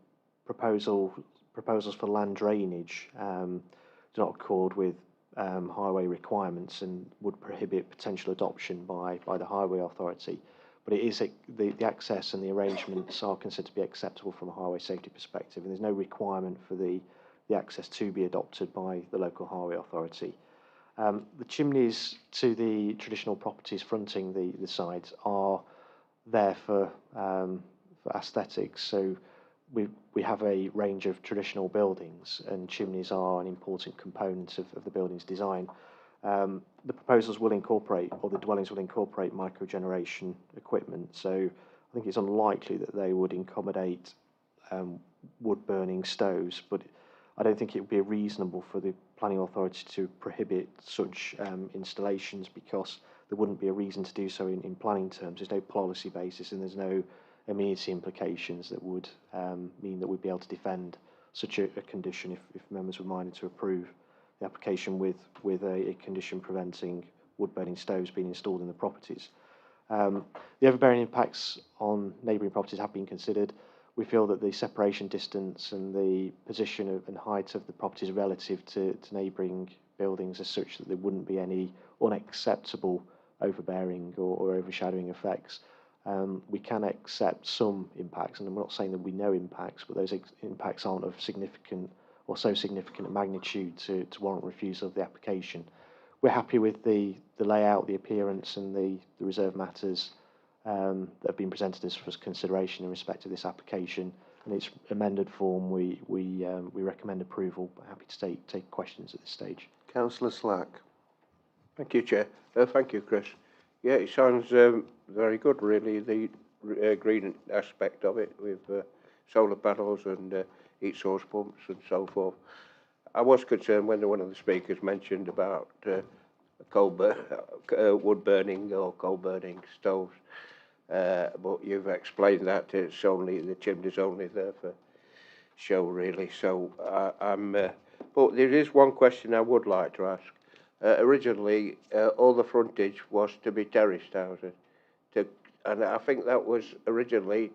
proposals for land drainage do not accord with highway requirements and would prohibit potential adoption by the highway authority. But it is the access and the arrangements are considered to be acceptable from a highway safety perspective, and there's no requirement for the access to be adopted by the local highway authority. The chimneys to the traditional properties fronting the sides are there for aesthetics. So we have a range of traditional buildings, and chimneys are an important component of the building's design. The proposals will incorporate, or the dwellings will incorporate, microgeneration equipment. So I think it's unlikely that they would accommodate wood-burning stoves, but I don't think it would be reasonable for the planning authority to prohibit such installations, because there wouldn't be a reason to do so in planning terms. There's no policy basis and there's no amenity implications that would mean that we'd be able to defend such a condition if members were minded to approve the application with a condition preventing wood-burning stoves being installed in the properties. The overbearing impacts on neighbouring properties have been considered. We feel that the separation distance and the position and height of the properties relative to neighbouring buildings is such that there wouldn't be any unacceptable overbearing or overshadowing effects. We can accept some impacts, and I'm not saying there will be no impacts, but those impacts aren't of significant or so significant a magnitude to warrant refusal of the application. We're happy with the layout, the appearance, and the reserved matters that have been presented as for consideration in respect of this application. In its amended form, we recommend approval, but happy to take questions at this stage. Councillor Slack. Thank you, Chair. Thank you, Chris. Yeah, it sounds very good, really, the green aspect of it with solar panels and heat source pumps and so forth. I was concerned when one of the speakers mentioned about wood burning or coal burning stoves, but you've explained that it's only the chimney's only there for show, really. So but there is one question I would like to ask. Originally, all the frontage was to be terraced houses, and I think that was originally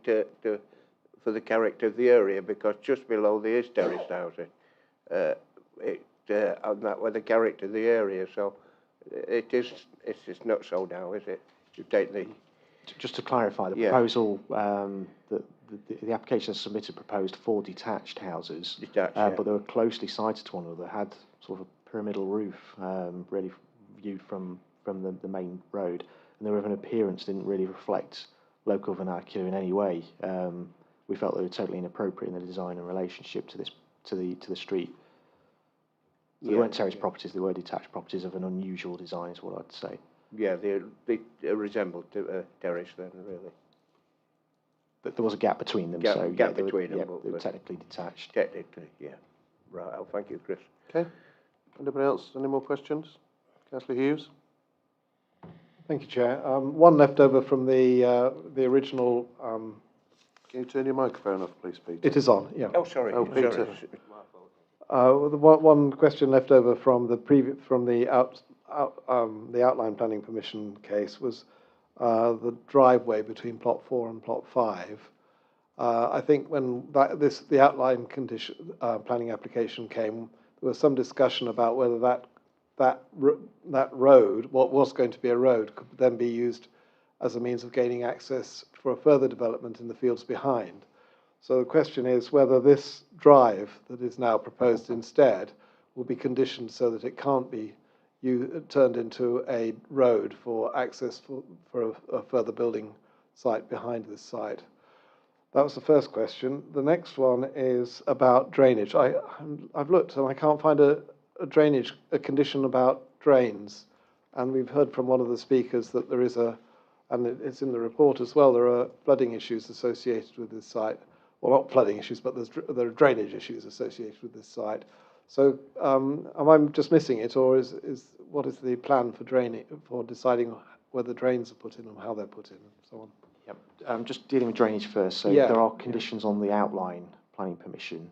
for the character of the area, because just below there is terraced housing. And that was the character of the area. So it's not so now, is it? You take the just to clarify, the proposal the application submitted proposed 4 detached houses, but they were closely sited to one another, had sort of a pyramidal roof, really viewed from the main road, and the river appearance didn't really reflect local vernacular in any way. We felt they were totally inappropriate in the design and relationship to the street. So they weren't terrace properties; they were detached properties of an unusual design, is what I'd say. Yeah, they resembled terrace then, really. But there was a gap between them, Gap so between them, they but were technically detached. Technically, yeah. Right, well, thank you, Chris. Okay. Anybody else? Any more questions? Councillor Hughes? Thank you, Chair. One left over from the original. Can you turn your microphone off, please, Peter? It is on. Yeah. Oh, sorry. Oh, Peter. One question left over from the outline planning permission case was the driveway between plot 4 and plot 5. I think when the outline condition planning application came, there was some discussion about whether that road, what was going to be a road, could then be used as a means of gaining access for a further development in the fields behind. So the question is whether this drive that is now proposed instead will be conditioned so that it can't be turned into a road for access for a further building site behind this site. That was the first question. The next one is about drainage. I've looked and I can't find a condition about drains. And we've heard from one of the speakers that there is and it's in the report as well, there are flooding issues associated with this site. Well, not flooding issues, but there are drainage issues associated with this site. So am I just missing it, or what is the plan for deciding whether drains are put in and how they're put in and so on? Yep. Just dealing with drainage first. So Yeah. there are conditions on the outline planning permission.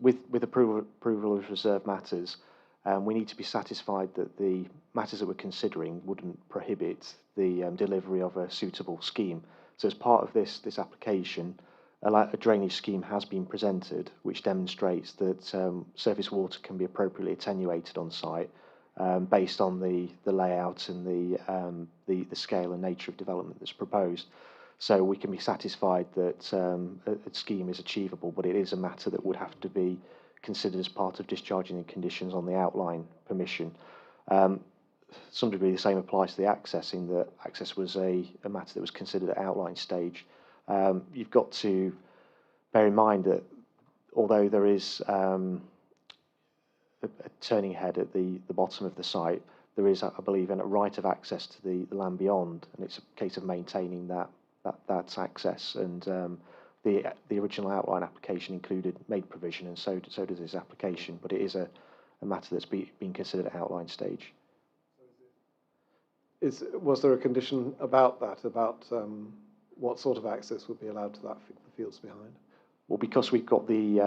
With approval of reserved matters, we need to be satisfied that the matters that we're considering wouldn't prohibit the delivery of a suitable scheme. So as part of this application, a drainage scheme has been presented, which demonstrates that surface water can be appropriately attenuated on site based on the layout and the scale and nature of development that's proposed. So we can be satisfied that a scheme is achievable, but it is a matter that would have to be considered as part of discharging the conditions on the outline permission. Some degree the same applies to the access, in that access was a matter that was considered at outline stage. You've got to bear in mind that although there is a turning head at the bottom of the site, there is, I believe, a right of access to the land beyond, and it's a case of maintaining that access. And the original outline application made provision, and so does this application, but it is a matter that's been considered at outline stage. Was there a condition about that, what sort of access would be allowed to the fields behind? Well, because we've got the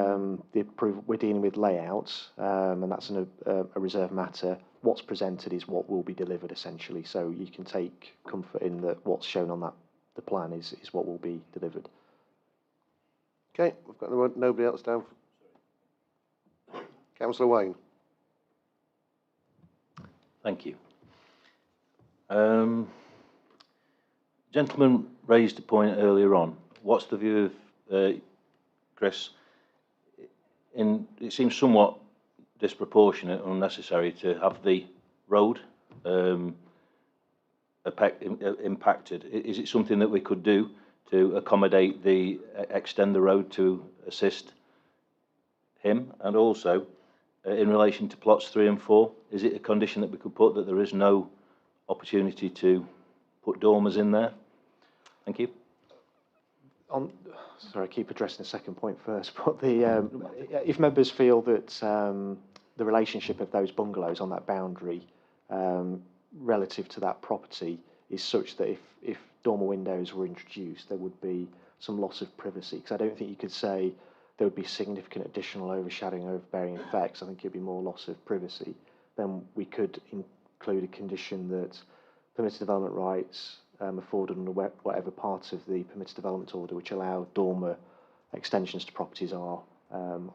approval, we're dealing with layouts, and that's a reserved matter. What's presented is what will be delivered, essentially. So you can take comfort in that what's shown on the plan is what will be delivered. Okay, we've got nobody else down. Councillor Wayne. Thank you. Gentleman raised a point earlier on. What's the view of Chris? It seems somewhat disproportionate and unnecessary to have the road impacted. Is it something that we could do to accommodate extend the road to assist him? And also, in relation to plots 3 and 4, is it a condition that we could put that there is no opportunity to put dormers in there? Thank you. Sorry, I keep addressing the second point first, but if members feel that the relationship of those bungalows on that boundary relative to that property is such that if dormer windows were introduced, there would be some loss of privacy, because I don't think you could say there would be significant additional overshadowing, overbearing effects. I think it would be more loss of privacy. Then we could include a condition that permitted development rights afforded under whatever part of the permitted development order which allow dormer extensions to properties are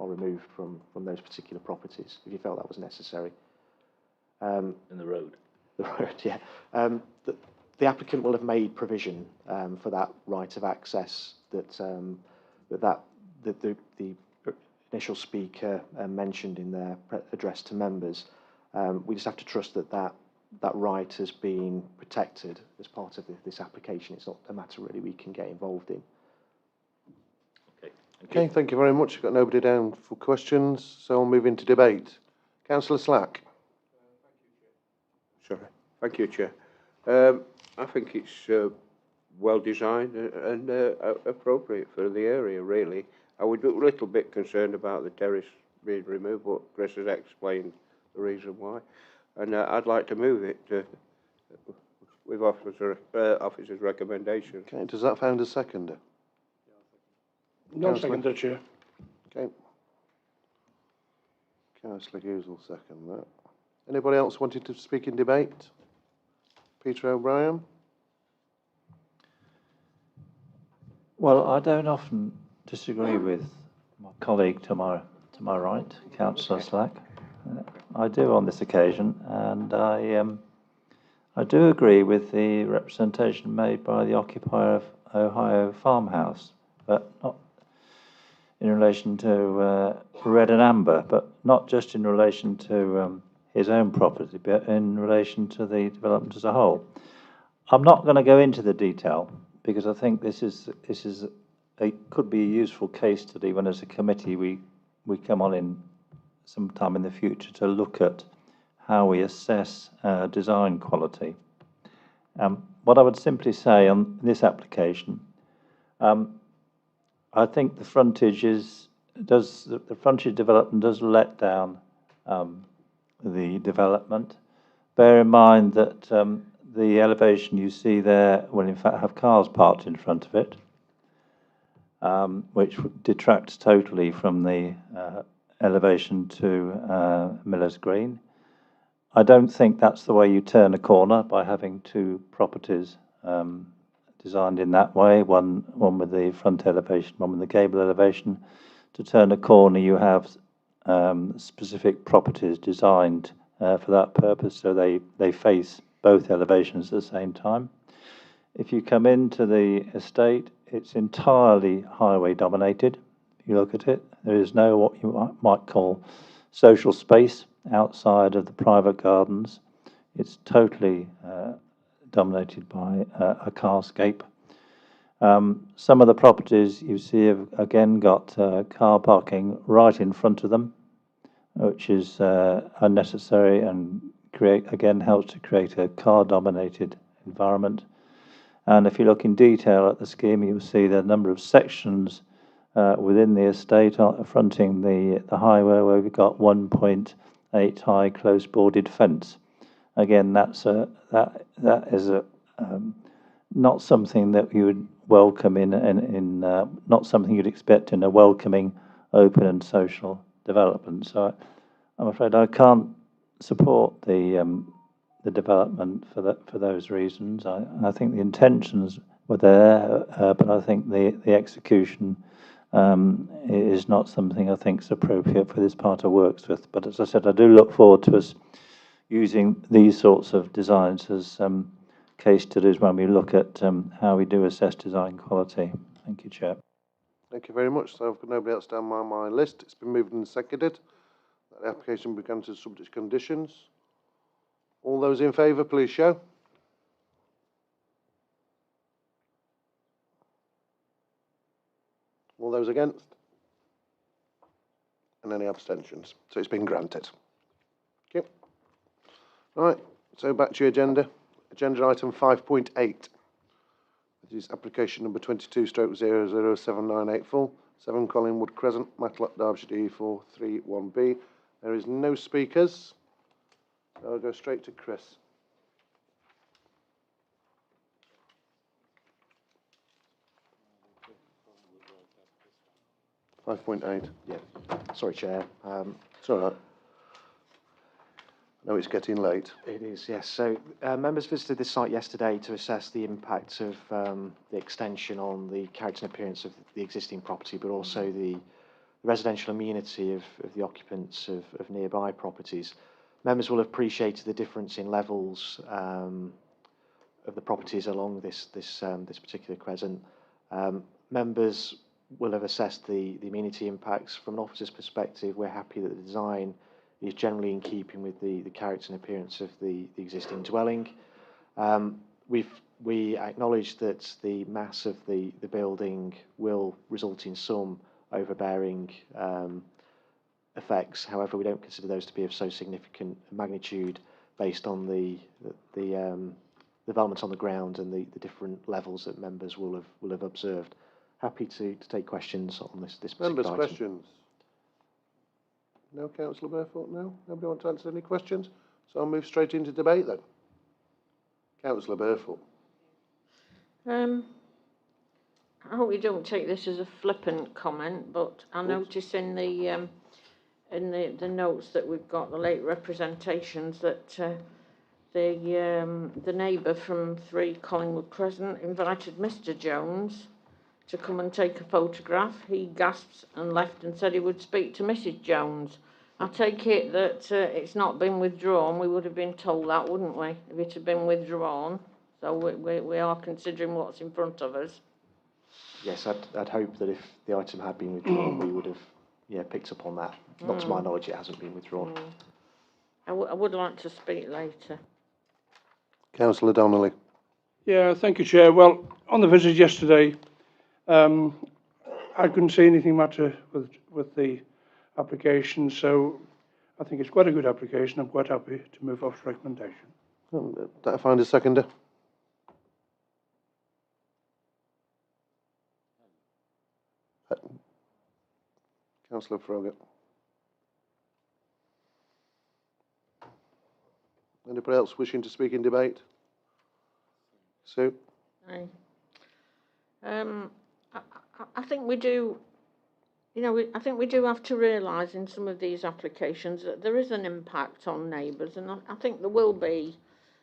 removed from those particular properties, if you felt that was necessary. In the road? The road, yeah. The applicant will have made provision for that right of access, that the initial speaker mentioned in their address to members. We just have to trust that that right has been protected as part of this application. It's not a matter really we can get involved in. Okay, thank you very much. I've got nobody down for questions, so I'll move into debate. Councillor Slack. Sorry. Thank you, Chair. I think it's well designed and appropriate for the area, really. I was a little bit concerned about the terrace being removed, but Chris has explained the reason why. And I'd like to move it with officer's recommendation. Okay, does that find a seconder? No seconder, Chair. Okay. Councillor Hughes will second that. Anybody else wanting to speak in debate? Peter O'Brien? Well, I don't often disagree with my colleague to my right, Councillor Slack. I do on this occasion, and I do agree with the representation made by the occupier of Ohio Farmhouse, but not in relation to Red and Amber, but not just in relation to his own property, but in relation to the development as a whole. I'm not going to go into the detail because I think this could be a useful case study when, as a committee, we come on in sometime in the future to look at how we assess design quality. What I would simply say on this application, I think the frontage development does let down the development. Bear in mind that the elevation you see there will in fact have cars parked in front of it, which detracts totally from the elevation to Miller's Green. I don't think that's the way you turn a corner, by having two properties designed in that way, one with the front elevation, one with the gable elevation. To turn a corner, you have specific properties designed for that purpose, so they face both elevations at the same time. If you come into the estate, it's entirely highway dominated. If you look at it, there is no what you might call social space outside of the private gardens. It's totally dominated by a carscape. Some of the properties you see have again got car parking right in front of them, which is unnecessary and helps to create a car-dominated environment. And if you look in detail at the scheme, you'll see the number of sections within the estate fronting the highway where we've got 1.8 high close boarded fence. Again, that is not something that you would welcome not something you'd expect in a welcoming, open and social development. So I'm afraid I can't support the development for those reasons. I think the intentions were there, but I think the execution is not something I think is appropriate for this part of Wirksworth. But as I said, I do look forward to us using these sorts of designs as case studies when we look at how we do assess design quality. Thank you, Chair. Thank you very much. So I've got nobody else down my list. It's been moved and seconded. The application began to subject to conditions. All those in favour, please show. All those against? And any abstentions? So it's been granted. Okay. Right, so back to your agenda. Agenda item 5.8. This is application number 22/00798 full, 7 Collingwood Crescent, Matlock, Derbyshire, D431B. There is no speakers, so I'll go straight to Chris. 5.8. Yeah. Sorry, Chair. It's all right. I know it's getting late. It is, yes. So members visited this site yesterday to assess the impact of the extension on the character and appearance of the existing property, but also the residential amenity of the occupants of nearby properties. Members will have appreciated the difference in levels of the properties along this particular crescent. Members will have assessed the amenity impacts. From an officer's perspective, we're happy that the design is generally in keeping with the character and appearance of the existing dwelling. We acknowledge that the mass of the building will result in some overbearing effects. However, we don't consider those to be of so significant magnitude based on the developments on the ground and the different levels that members will have observed. Happy to take questions on this particular Members' item. questions? No, Councillor Burford, no? Nobody want to answer any questions? So I'll move straight into debate then. Councillor Burford. I hope you don't take this as a flippant comment, but I notice in the notes that we've got, the late representations, that the neighbour from 3 Collingwood Crescent invited Mr. Jones to come and take a photograph. He gasped and left and said he would speak to Mrs. Jones. I take it that it's not been withdrawn. We would have been told that, wouldn't we, if it had been withdrawn? So we are considering what's in front of us. Yes, I'd hope that if the item had been withdrawn, we would have picked up on that. Not to my knowledge, it hasn't been withdrawn. I would like to speak later. Councillor Donnelly. Yeah, thank you, Chair. Well, on the visit yesterday, I couldn't see anything matter with the application, so I think it's quite a good application. I'm quite happy to move off recommendation. That I find a seconder. Councillor Froggatt. Anybody else wishing to speak in debate? Sue? Aye. I think we do, I think we do have to realise in some of these applications that there is an impact on neighbours, and I think there will be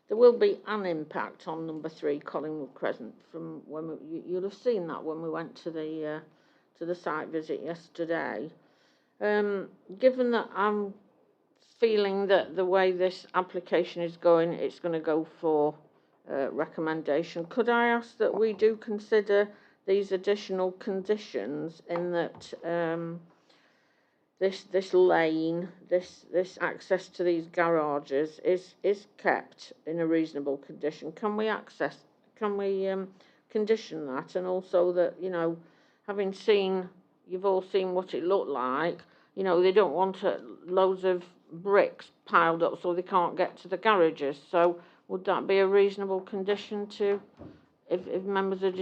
an impact on number 3 Collingwood Crescent. From when you'll have seen that when we went to the site visit yesterday. Given that I'm feeling that the way this application is going, it's going to go for recommendation, could I ask that we do consider these additional conditions in that this lane, this access to these garages is kept in a reasonable condition? Can we condition that? And also that, having seen, you've all seen what it looked like, they don't want loads of bricks piled up so they can't get to the garages. So would that be a reasonable condition to, if members are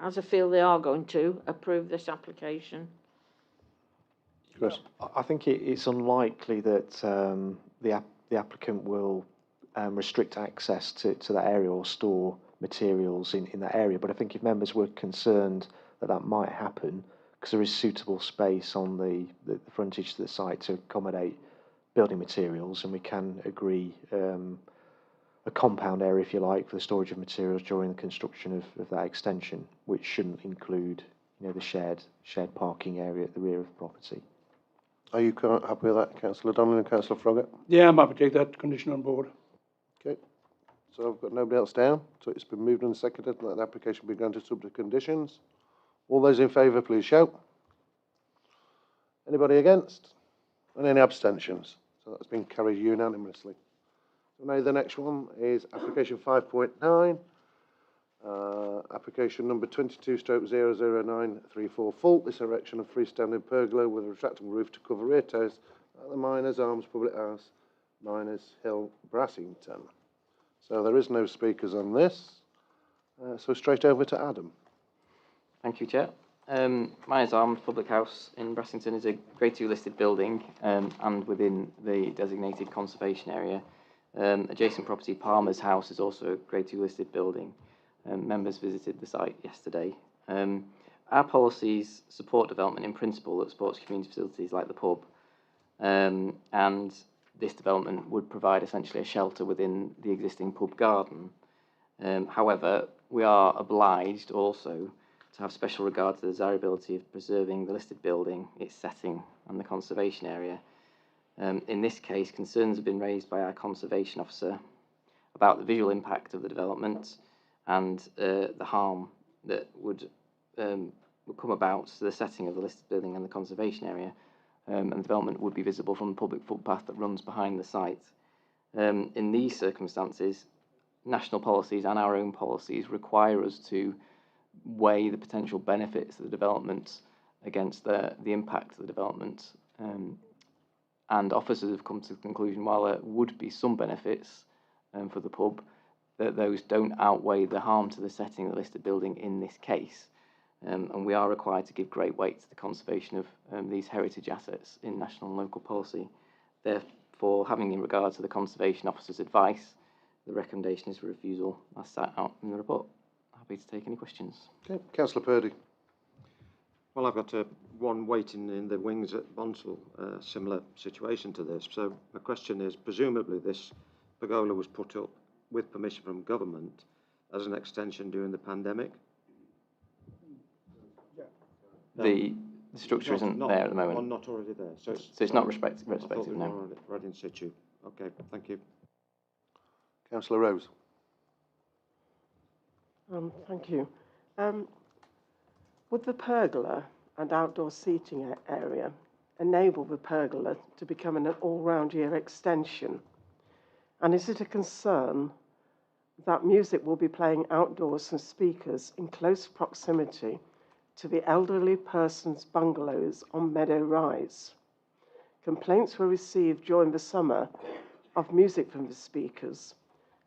as I feel they are going to approve this application? Chris? I think it's unlikely that the applicant will restrict access to that area or store materials in that area. But I think if members were concerned that might happen, because there is suitable space on the frontage to the site to accommodate building materials, and we can agree a compound area, if you like, for the storage of materials during the construction of that extension, which shouldn't include, the shared parking area at the rear of the property. Are you happy with that, Councillor Donnelly and Councillor Froggatt? Yeah, I'm happy to take that condition on board. Okay. So I've got nobody else down. So it's been moved and seconded that the application be granted subject to conditions. All those in favour, please shout. Anybody against? And any abstentions? So that's been carried unanimously. So now the next one is application 5.9. Application number 22/00934 Faultless erection of freestanding pergola with a retractable roof to cover rear terrace at the Miners Arms Public House, Miners Hill, Brassington. So there is no speakers on this. So straight over to Adam. Thank you, Chair. Miners Arms Public House in Brassington is a Grade 2 listed building and within the designated conservation area. Adjacent property, Palmer's House, is also a Grade 2 listed building. Members visited the site yesterday. Our policies support development in principle that supports community facilities like the pub, and this development would provide essentially a shelter within the existing pub garden. However, we are obliged also to have special regard to the desirability of preserving the listed building, its setting and the conservation area. In this case, concerns have been raised by our conservation officer about the visual impact of the development and the harm that would would come about the setting of the listed building and the conservation area, and the development would be visible from the public footpath that runs behind the site. In these circumstances, national policies and our own policies require us to weigh the potential benefits of the development against the impact of the development. And officers have come to the conclusion, while there would be some benefits for the pub, that those don't outweigh the harm to the setting of the listed building in this case. And we are required to give great weight to the conservation of these heritage assets in national and local policy. Therefore, having in regard to the Conservation Officer's advice, the recommendation is refusal as set out in the report. Happy to take any questions. Okay, Councillor Purdy. Well, I've got one waiting in the wings at Bonsall, similar situation to this. So my question is, presumably this pergola was put up with permission from government as an extension during the pandemic? The structure isn't there at the moment. Not already there. So it's not respective now. Right in situ. Okay, thank you. Councillor Rose. Thank you. Would the pergola and outdoor seating area enable the pergola to become an all-round year extension? And is it a concern that music will be playing outdoors from speakers in close proximity to the elderly person's bungalows on Meadow Rise? Complaints were received during the summer of music from the speakers,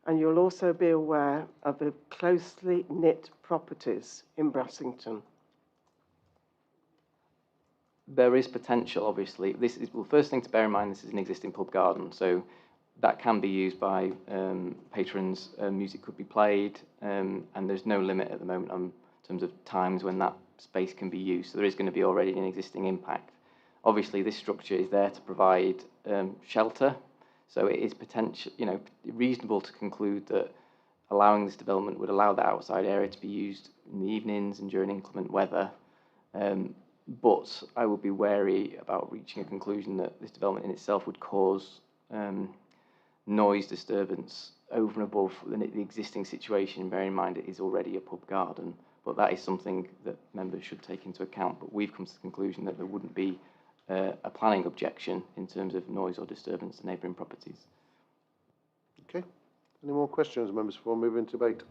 and you'll also be aware of the closely knit properties in Brassington. There is potential, obviously. Well, first thing to bear in mind, this is an existing pub garden, so that can be used by patrons. Music could be played, and there's no limit at the moment in terms of times when that space can be used. So there is going to be already an existing impact. Obviously, this structure is there to provide shelter, so it is reasonable to conclude that allowing this development would allow the outside area to be used in the evenings and during inclement weather. But I would be wary about reaching a conclusion that this development in itself would cause noise disturbance over and above the existing situation, bearing in mind it is already a pub garden. But that is something that members should take into account. But we've come to the conclusion that there wouldn't be a planning objection in terms of noise or disturbance to neighbouring properties. Okay. Any more questions, members, before moving to debate?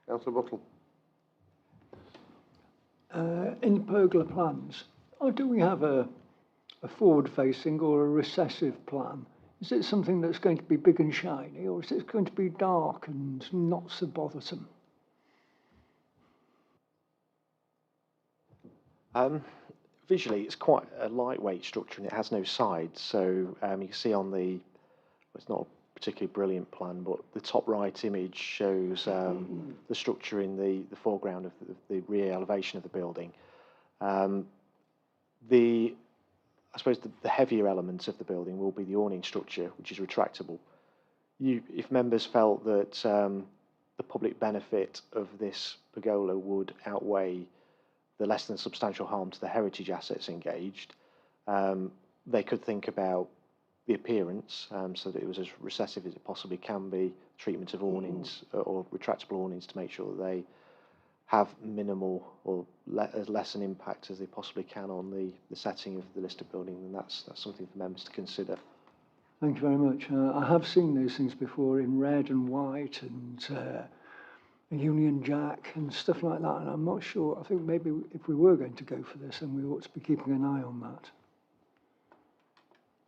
Councillor Buttle. In the pergola plans, do we have a forward-facing or a recessive plan? Is it something that's going to be big and shiny, or is it going to be dark and not so bothersome? Visually, it's quite a lightweight structure and it has no sides. So you can see on it's not a particularly brilliant plan, but the top right image shows the structure in the foreground of the rear elevation of the building. I suppose the heavier elements of the building will be the awning structure, which is retractable. If members felt that the public benefit of this pergola would outweigh the less than substantial harm to the heritage assets engaged, they could think about the appearance, so that it was as recessive as it possibly can be, treatment of awnings or retractable awnings to make sure that they have minimal or as less an impact as they possibly can on the setting of the listed building, and that's something for members to consider. Thank you very much. I have seen these things before in red and white and Union Jack and stuff like that, and I'm not sure. I think maybe if we were going to go for this, then we ought to be keeping an eye on that.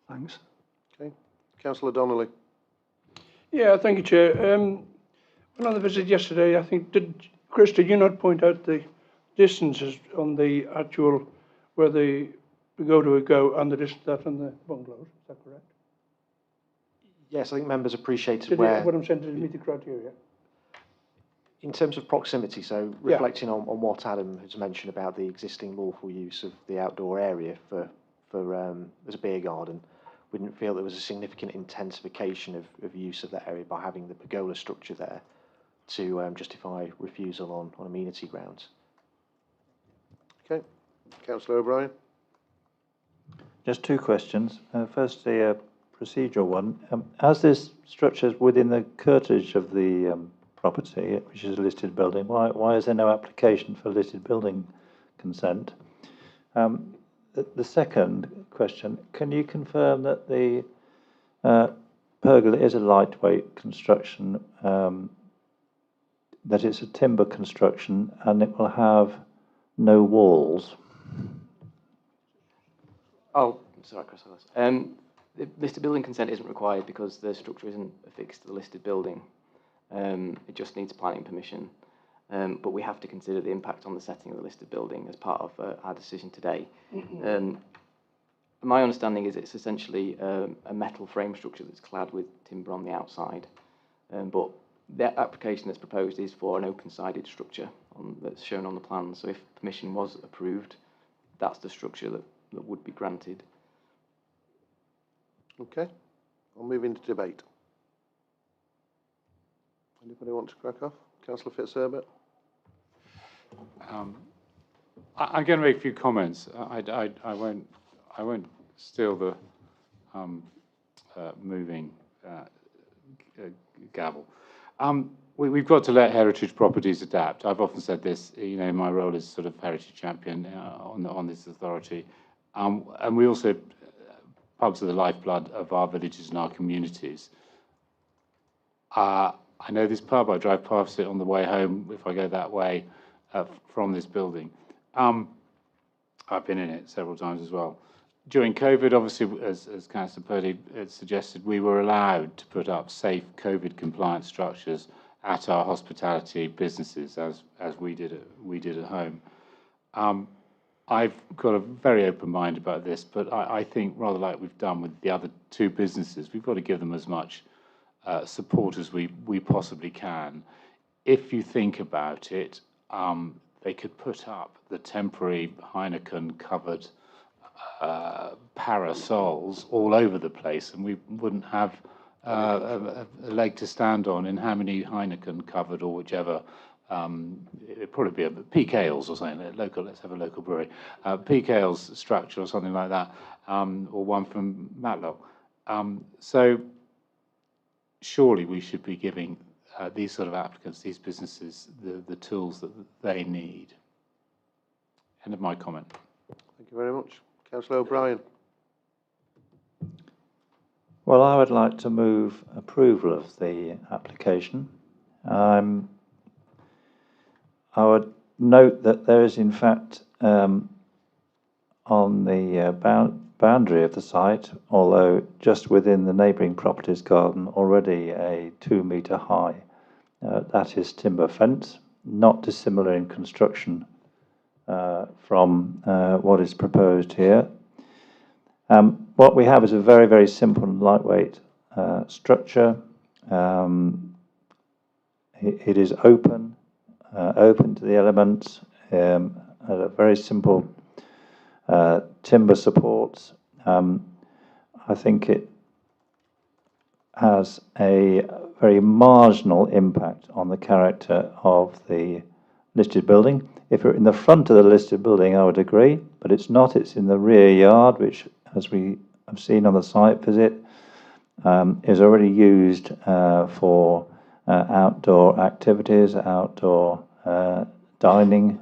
Thanks. Okay. Councillor Donnelly. Yeah, thank you, Chair. When on the visit yesterday, I think, Chris, did you not point out the distances on the actual, where the pagoda would go and the distance that on the bungalows? Is that correct? Yes, I think members appreciated Did where... what I'm saying, did it meet the criteria? In terms of proximity, so reflecting on what Adam has mentioned about the existing lawful use of the outdoor area for as a beer garden, we didn't feel there was a significant intensification of use of that area by having the pergola structure there to justify refusal on amenity grounds. Okay. Councillor O'Brien. Just two questions. Firstly, a procedural one. As this structure is within the curtilage of the property, which is a listed building. Why is there no application for listed building consent? The second question, can you confirm that the pergola is a lightweight construction, that it's a timber construction and it will have no walls? Oh, sorry, Chris. The listed building consent isn't required because the structure isn't affixed to the listed building. It just needs planning permission. But we have to consider the impact on the setting of the listed building as part of our decision today. My understanding is it's essentially a metal frame structure that's clad with timber on the outside. But the application that's proposed is for an open-sided structure that's shown on the plan. So if permission was approved, that's the structure that would be granted. Okay, I'll move into debate. Anybody want to crack off? Councillor Fitzherbert? I'm going to make a few comments. I won't steal the moving gavel. We've got to let heritage properties adapt. I've often said this, you know, in my role as sort of heritage champion on this authority. And we also, pubs are the lifeblood of our villages and our communities. I know this pub, I drive past it on the way home if I go that way from this building. I've been in it several times as well. During COVID, obviously, as Councillor Purdy suggested, we were allowed to put up safe COVID-compliant structures at our hospitality businesses, as we did at home. I've got a very open mind about this, but I think rather like we've done with the other two businesses, we've got to give them as much support as we possibly can. If you think about it, they could put up the temporary Heineken-covered parasols all over the place, and we wouldn't have a leg to stand on in how many Heineken-covered or whichever. It'd probably be a Peak Ales or something. Let's have a local brewery. Peak Ales structure or something like that, or one from Matlock. So surely we should be giving these sort of applicants, these businesses, the tools that they need. End of my comment. Thank you very much. Councillor O'Brien. Well, I would like to move approval of the application. I would note that there is, in fact, on the boundary of the site, although just within the neighbouring properties garden, already a 2-metre high. That is timber fence, not dissimilar in construction from what is proposed here. What we have is a very, very simple and lightweight structure. It is open to the elements, a very simple timber supports. I think it has a very marginal impact on the character of the listed building. If you're in the front of the listed building, I would agree, but it's not. It's in the rear yard, which, as we have seen on the site visit, is already used for outdoor activities, outdoor dining,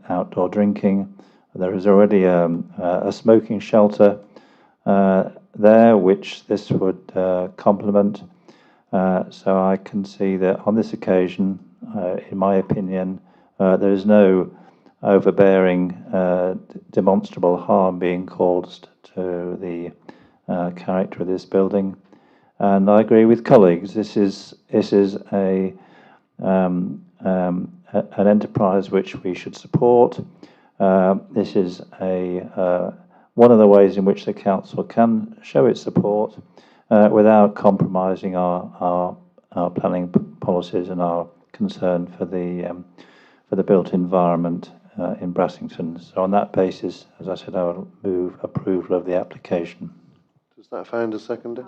outdoor drinking. There is already a smoking shelter there, which this would complement. So I can see that on this occasion, in my opinion, there is no overbearing, demonstrable harm being caused to the character of this building. And I agree with colleagues. This is an enterprise which we should support. This is one of the ways in which the council can show its support without compromising our planning policies and our concern for the built environment in Brassington. So on that basis, as I said, I will move approval of the application. Does that find a seconder?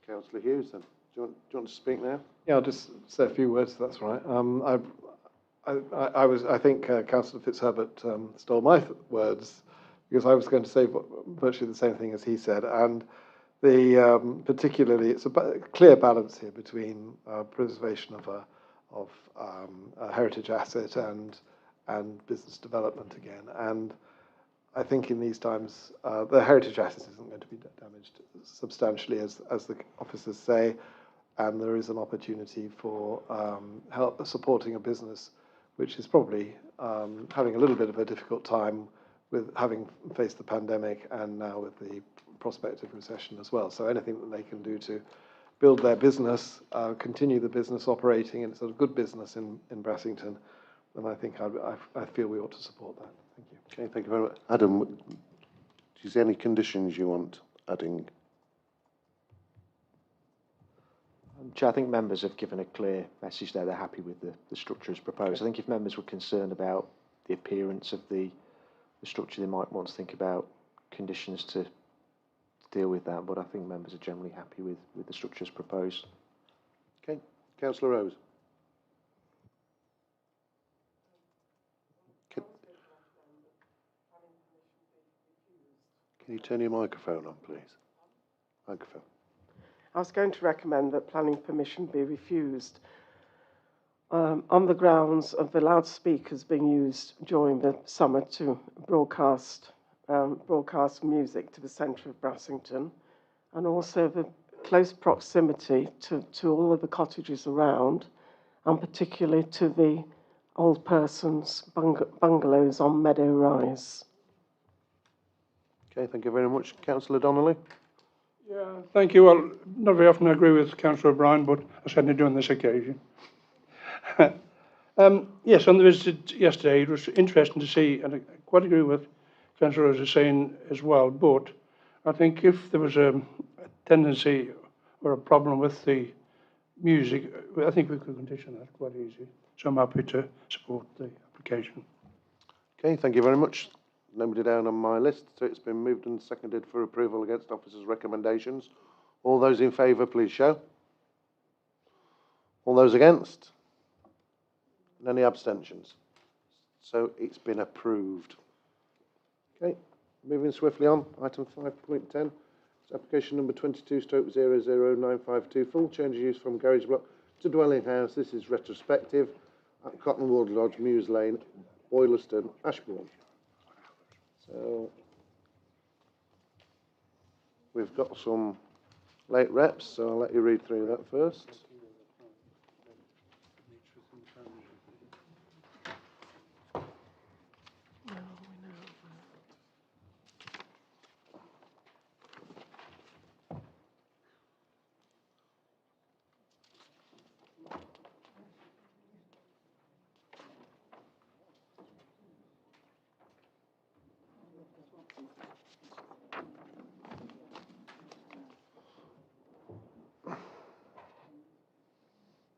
Councillor Hughes, then. Do you want to speak now? Yeah, I'll just say a few words, if that's right. I think Councillor Fitzherbert stole my words, because I was going to say virtually the same thing as he said. And Particularly, it's a clear balance here between preservation of a heritage asset and business development again. And I think in these times, the heritage asset isn't going to be damaged substantially, as the officers say, and there is an opportunity for supporting a business which is probably having a little bit of a difficult time with having faced the pandemic and now with the prospect of recession as well. So anything that they can do to build their business, continue the business operating, and it's a good business in Brassington, then I think I feel we ought to support that. Thank you. Okay, thank you very much. Adam, do you see any conditions you want adding? Chair, I think members have given a clear message there. They're happy with the structure as proposed. Okay. I think if members were concerned about the appearance of the structure, they might want to think about conditions to deal with that. But I think members are generally happy with the structure as proposed. Okay, Councillor Rose. Can you turn your microphone on, please? Microphone. I was going to recommend that planning permission be refused on the grounds of the loudspeakers being used during the summer to broadcast music to the centre of Brassington, and also the close proximity to all of the cottages around, and particularly to the old persons' bungalows on Meadow Rise. Okay, thank you very much. Councillor Donnelly. Yeah, thank you. Well, not very often I agree with Councillor O'Brien, but I certainly do on this occasion. Yes, on the visit yesterday, it was interesting to see, and I quite agree with Councillor Rose is saying as well, but I think if there was a tendency or a problem with the music, I think we could condition that quite easy. So I'm happy to support the application. Okay, thank you very much. Nobody down on my list, so it's been moved and seconded for approval against officers' recommendations. All those in favour, please show. All those against? And any abstentions? So it's been approved. Okay, moving swiftly on. Item 5.10. It's application number 22/00952. Full change of use from garage block to dwelling house. This is retrospective at Cottonwood Lodge, Mews Lane, Boyliston, Ashbourne. So we've got some late reps, so I'll let you read through that first.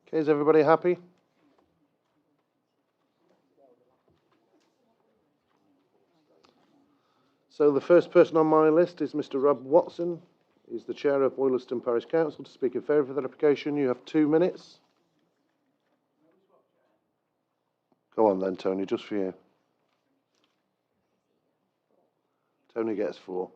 Okay, is everybody happy? So the first person on my list is Mr. Rob Watson. He's the chair of Boyliston Parish Council. To speak in favour of that application, you have 2 minutes. Go on then, Tony, just for you. Tony gets 4.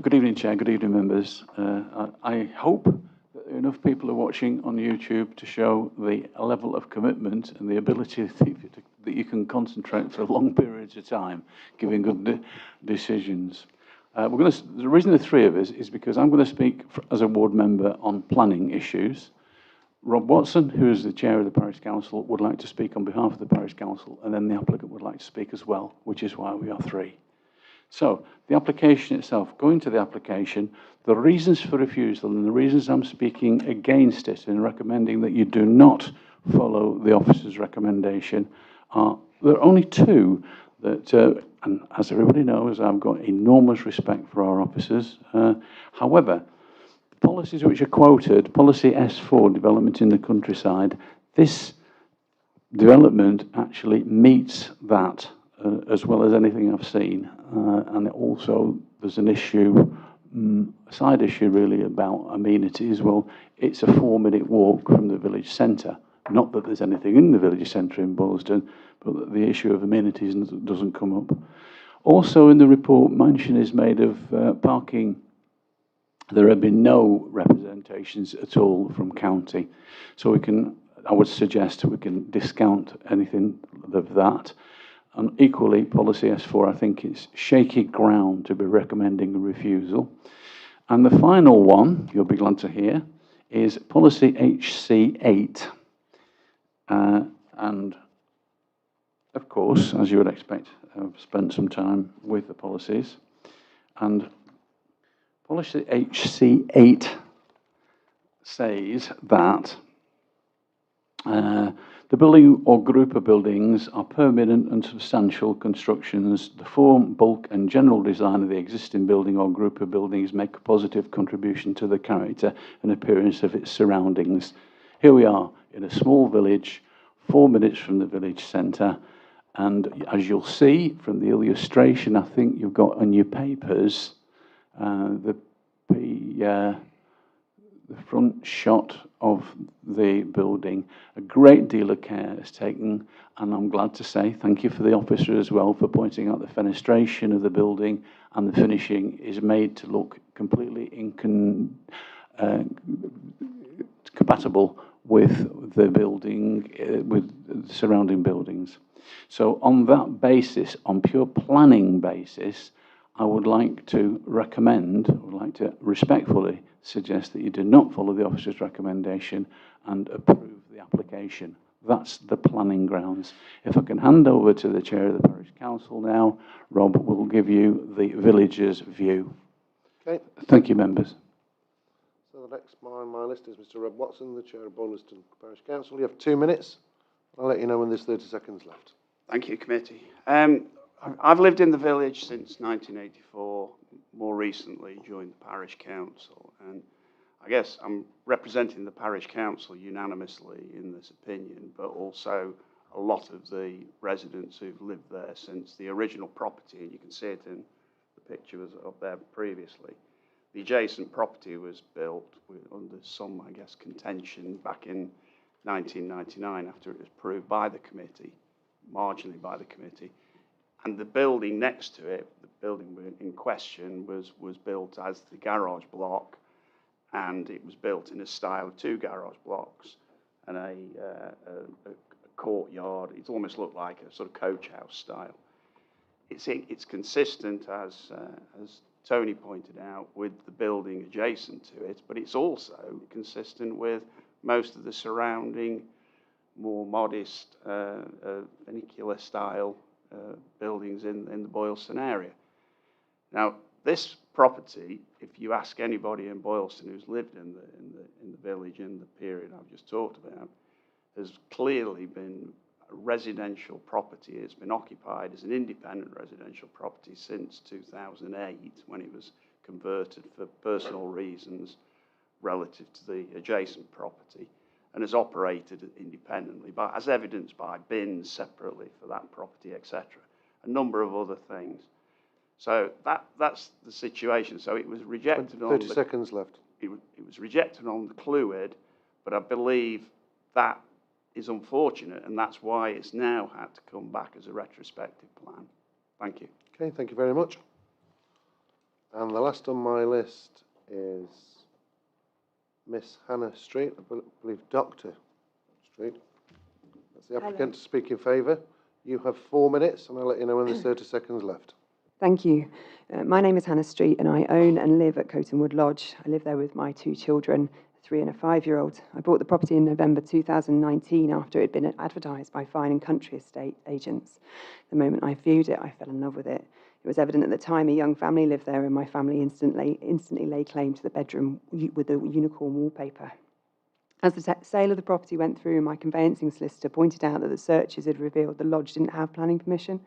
Good evening, Chair. Good evening, members. I hope that enough people are watching on YouTube to show the level of commitment and the ability that you can concentrate for long periods of time, giving good decisions. The reason the 3 of us is because I'm going to speak as a ward member on planning issues. Rob Watson, who is the chair of the Parish Council, would like to speak on behalf of the Parish Council, and then the applicant would like to speak as well, which is why we are 3. So, the application itself, going to the application, the reasons for refusal and the reasons I'm speaking against it and recommending that you do not follow the officer's recommendation there are only 2 that, and as everybody knows, I've got enormous respect for our officers. However, the policies which are quoted, policy S4, development in the countryside, this development actually meets that as well as anything I've seen. And also there's an issue, a side issue really, about amenities. Well, it's a 4-minute walk from the village centre. Not that there's anything in the village centre in Boylston, but the issue of amenities doesn't come up. Also in the report, mention is made of parking. There have been no representations at all from county. So I would suggest we can discount anything of that. And equally, policy S4, I think it's shaky ground to be recommending a refusal. And the final one, you'll be glad to hear, is policy HC8. And of course, as you would expect, I've spent some time with the policies. And policy HC8 says that the building or group of buildings are permanent and substantial constructions. The form, bulk and general design of the existing building or group of buildings make a positive contribution to the character and appearance of its surroundings. Here we are in a small village, 4 minutes from the village centre, and as you'll see from the illustration, I think you've got on your papers, the front shot of the building. A great deal of care is taken, and I'm glad to say thank you for the officer as well for pointing out the fenestration of the building, and the finishing is made to look completely compatible with the building, with the surrounding buildings. So on that basis, on pure planning basis, I would like to respectfully suggest that you do not follow the officer's recommendation and approve the application. That's the planning grounds. If I can hand over to the chair of the parish council now, Rob will give you the village's view. Okay. Thank you, members. So the next on my list is Mr. Rob Watson, the chair of Bournemouth Parish Council. You have 2 minutes. I'll let you know when there's 30 seconds left. Thank you, committee. I've lived in the village since 1984. More recently, joined the parish council, and I guess I'm representing the parish council unanimously in this opinion, but also a lot of the residents who've lived there since the original property, and you can see it in the picture was up there previously. The adjacent property was built under some, I guess, contention back in 1999 after it was approved by the committee, marginally by the committee. And the building next to it, the building in question, was built as the garage block, and it was built in a style of 2 garage blocks and a courtyard. It almost looked like a sort of coach house style. It's consistent, as Tony pointed out, with the building adjacent to it, but it's also consistent with most of the surrounding, more modest, vernacular style buildings in the Boylston area. Now, this property, if you ask anybody in Boylston who's lived in the village in the period I've just talked about, has clearly been a residential property. It's been occupied as an independent residential property since 2008, when it was converted for personal reasons relative to the adjacent property, and has operated independently, as evidenced by bins separately for that property, etc. A number of other things. So that's the situation. So it was rejected 30 seconds left. It was rejected on the Clwyd, but I believe that is unfortunate, and that's why it's now had to come back as a retrospective plan. Thank you. Okay, thank you very much. And the last on my list is Miss Hannah Street, I believe Dr. Street. That's the applicant to speak in favour. You have 4 minutes, and I'll let you know when there's 30 seconds left. Thank you. My name is Hannah Street, and I own and live at Cotonwood Lodge. I live there with my 2 children, a 3- and a 5-year-old. I bought the property in November 2019 after it had been advertised by Fine and Country estate agents. The moment I viewed it, I fell in love with it. It was evident at the time a young family lived there, and my family instantly laid claim to the bedroom with the unicorn wallpaper. As the sale of the property went through, my conveyancing solicitor pointed out that the searches had revealed the lodge didn't have planning permission.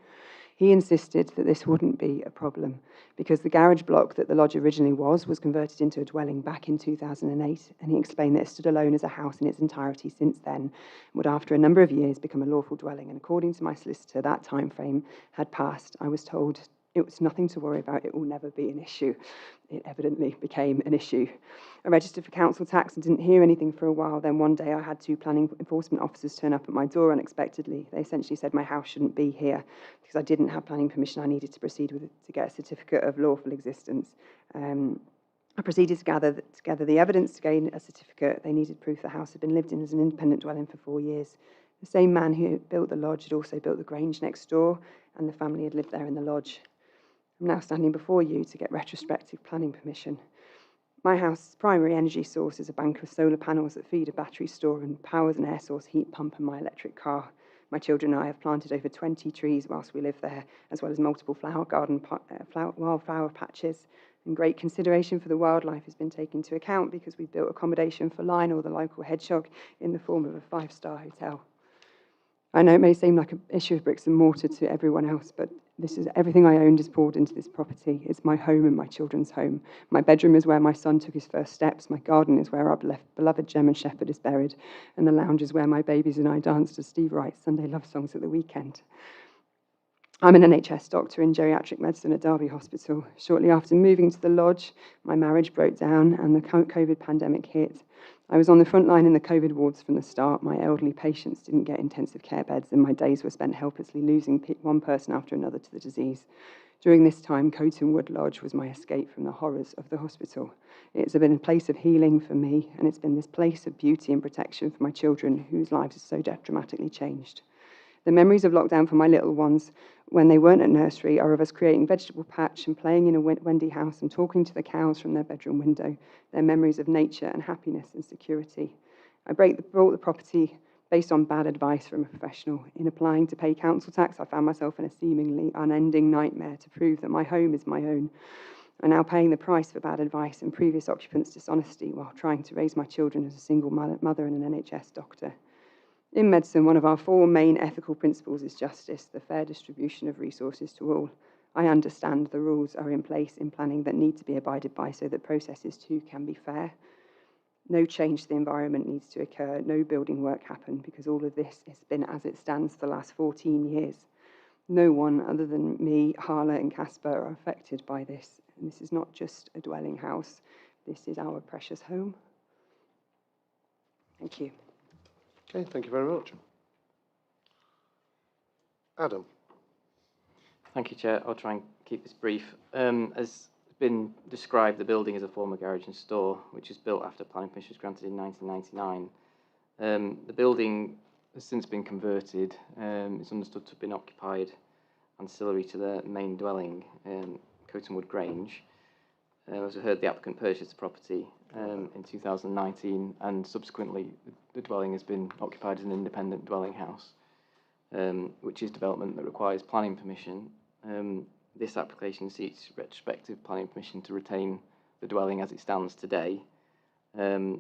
He insisted that this wouldn't be a problem because the garage block that the lodge originally was converted into a dwelling back in 2008, and he explained that it stood alone as a house in its entirety since then, would after a number of years become a lawful dwelling, and according to my solicitor, that time frame had passed. I was told It was nothing to worry about. It will never be an issue. It evidently became an issue. I registered for council tax and didn't hear anything for a while. Then one day I had 2 planning enforcement officers turn up at my door unexpectedly. They essentially said my house shouldn't be here because I didn't have planning permission I needed to proceed with it to get a certificate of lawful existence. I proceeded to gather together the evidence to gain a certificate. They needed proof the house had been lived in as an independent dwelling for 4 years. The same man who built the lodge had also built the Grange next door, and the family had lived there in the lodge. I'm now standing before you to get retrospective planning permission. My house's primary energy source is a bank of solar panels that feed a battery store and powers an air source heat pump and my electric car. My children and I have planted over 20 trees whilst we live there, as well as multiple wildflower patches. And great consideration for the wildlife has been taken into account because we've built accommodation for Lionel, the local hedgehog, in the form of a 5-star hotel. I know it may seem like an issue of bricks and mortar to everyone else, but this is everything I owned is poured into this property. It's my home and my children's home. My bedroom is where my son took his first steps. My garden is where our beloved German Shepherd is buried. And the lounge is where my babies and I danced to Steve Wright's Sunday love songs at the weekend. I'm an NHS doctor in geriatric medicine at Derby Hospital. Shortly after moving to the lodge, my marriage broke down and the COVID pandemic hit. I was on the front line in the COVID wards from the start. My elderly patients didn't get intensive care beds, and my days were spent helplessly losing one person after another to the disease. During this time, Coton Wood Lodge was my escape from the horrors of the hospital. It's been a place of healing for me, and it's been this place of beauty and protection for my children whose lives are so dramatically changed. The memories of lockdown for my little ones when they weren't at nursery are of us creating vegetable patch and playing in a Wendy house and talking to the cows from their bedroom window. They're memories of nature and happiness and security. I bought the property based on bad advice from a professional. In applying to pay council tax, I found myself in a seemingly unending nightmare to prove that my home is my own. I'm now paying the price for bad advice and previous occupants' dishonesty while trying to raise my children as a single mother and an NHS doctor. In medicine, one of our 4 main ethical principles is justice, the fair distribution of resources to all. I understand the rules are in place in planning that need to be abided by so that processes too can be fair. No change to the environment needs to occur, no building work happen, because all of this has been as it stands for the last 14 years. No one other than me, Harla and Casper are affected by this. And this is not just a dwelling house, this is our precious home. Thank you. Okay, thank you very much. Adam. Thank you, Chair. I'll try and keep this brief. As been described, the building is a former garage and store, which was built after planning permission was granted in 1999. The building has since been converted. It's understood to have been occupied ancillary to the main dwelling, Coton Wood Grange. As I heard, the applicant purchased the property in 2019, and subsequently the dwelling has been occupied as an independent dwelling house, which is development that requires planning permission. This application seeks retrospective planning permission to retain the dwelling as it stands today. The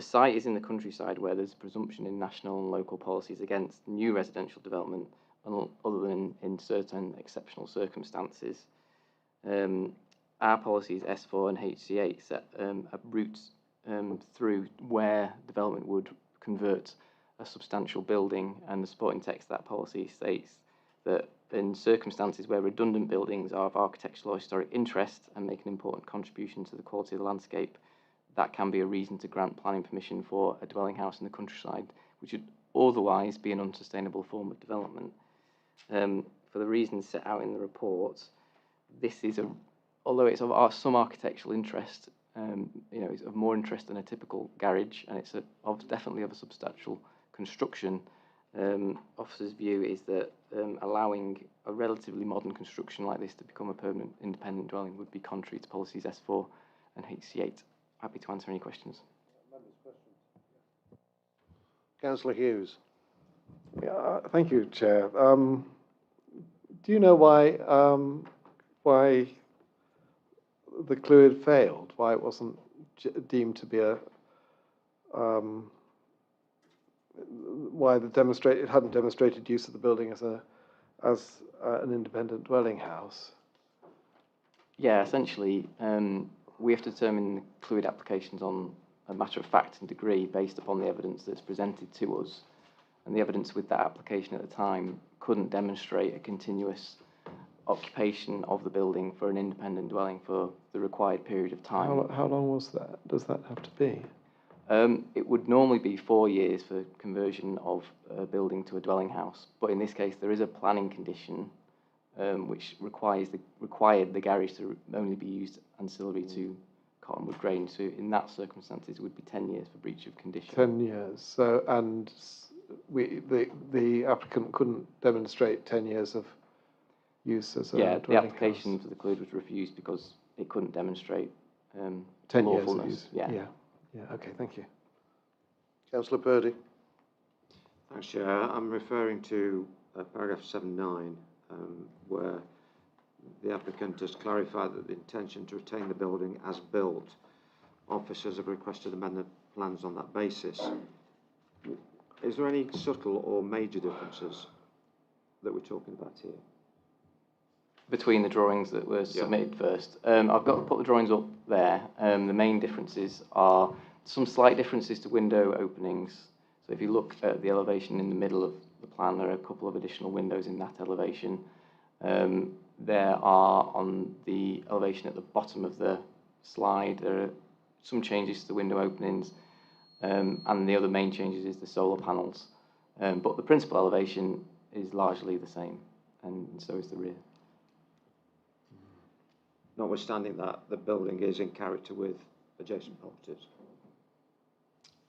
site is in the countryside where there's a presumption in national and local policies against new residential development, other than in certain exceptional circumstances. Our policies, S4 and HC8, set routes through where development would convert a substantial building, and the supporting text of that policy states that in circumstances where redundant buildings are of architectural or historic interest and make an important contribution to the quality of the landscape, that can be a reason to grant planning permission for a dwelling house in the countryside, which would otherwise be an unsustainable form of development. For the reasons set out in the report, this is although it's of some architectural interest, it's of more interest than a typical garage, and it's definitely of a substantial construction. Officer's view is that allowing a relatively modern construction like this to become a permanent independent dwelling would be contrary to policies S4 and HC8. Happy to answer any questions. Councillor Hughes. Yeah, thank you, Chair. Do you know why the Clwyd failed? Why it wasn't deemed to be a why it hadn't demonstrated use of the building as an independent dwelling house? Yeah, essentially, we have to determine the Clwyd applications on a matter of fact and degree based upon the evidence that's presented to us. And the evidence with that application at the time couldn't demonstrate a continuous occupation of the building for an independent dwelling for the required period of time. How long was that? Does that have to be? It would normally be 4 years for conversion of a building to a dwelling house, but in this case there is a planning condition which required the garage to only be used ancillary to Cottonwood Grange. So in that circumstances, it would be 10 years for breach of condition. 10 years. So, and the applicant couldn't demonstrate 10 years of use as a the dwelling application house. for the CLUD was refused because it couldn't demonstrate 10 years of lawfulness. use. Yeah. Okay, thank you. Councillor Purdy. Thanks, Chair. I'm referring to paragraph 7.9, where the applicant has clarified that the intention to retain the building as built. Officers have requested amendment plans on that basis. Is there any subtle or major differences that we're talking about here? Between the drawings that were submitted first. I've put the drawings up there. The main differences are some slight differences to window openings. So if you look at the elevation in the middle of the plan, there are a couple of additional windows in that elevation. There are, on the elevation at the bottom of the slide, there are some changes to the window openings, and the other main changes is the solar panels. But the principal elevation is largely the same, and so is the rear. Notwithstanding that, the building is in character with adjacent properties.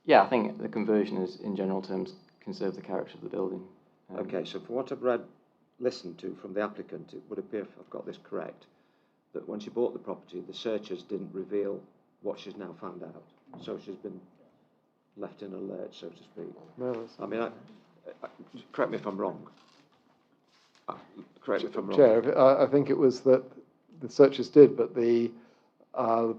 Yeah, I think the conversion is, in general terms, conserve the character of the building. Okay, so from what I've listened to from the applicant, it would appear, if I've got this correct, that when she bought the property, the searchers didn't reveal what she's now found out. So she's been left in a lurch, so to speak. No, I mean, correct me if I'm wrong. Correct me if I'm wrong. Chair, I think it was that the searchers did, but the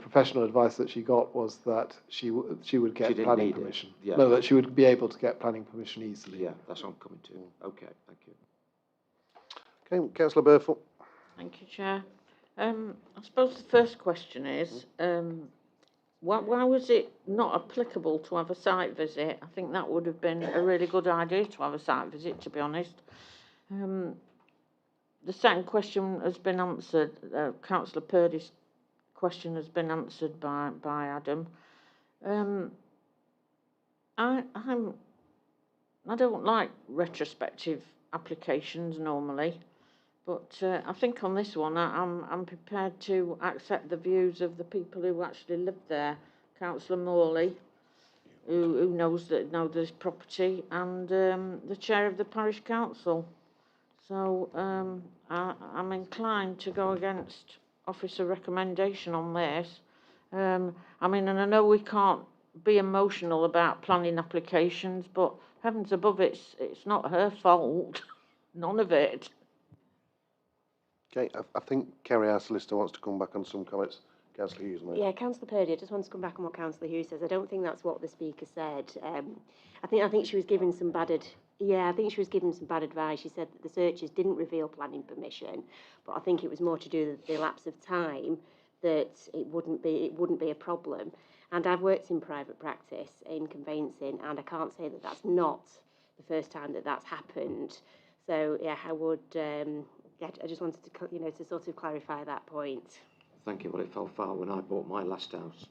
professional advice that she got was that she would get planning permission. Yeah. No, that she would be able to get planning permission easily. Yeah, that's what I'm coming to. Okay, thank you. Okay, Councillor Burford. Thank you, Chair. I suppose the first question is, why was it not applicable to have a site visit? I think that would have been a really good idea to have a site visit, to be honest. The second question has been answered. Councillor Purdy's question has been answered by Adam. I don't like retrospective applications normally, but I think on this one I'm prepared to accept the views of the people who actually live there. Councillor Morley, who knows this property, and the chair of the parish council. So I'm inclined to go against officer recommendation on this. I mean, and I know we can't be emotional about planning applications, but heavens above, it's not her fault. None of it. Okay, I think Kerry, our solicitor, wants to come back on some comments. Councillor Hughes, mate. Yeah, Councillor Purdy, I just want to come back on what Councillor Hughes says. I don't think that's what the speaker said. I think she was given some bad advice. She said that the searchers didn't reveal planning permission, but I think it was more to do with the lapse of time, that it wouldn't be a problem. And I've worked in private practice in conveyancing, and I can't say that that's not the first time that that's happened. So yeah, I would. I just wanted to, to sort of clarify that point. Thank you. Well, it fell foul when I bought my last house.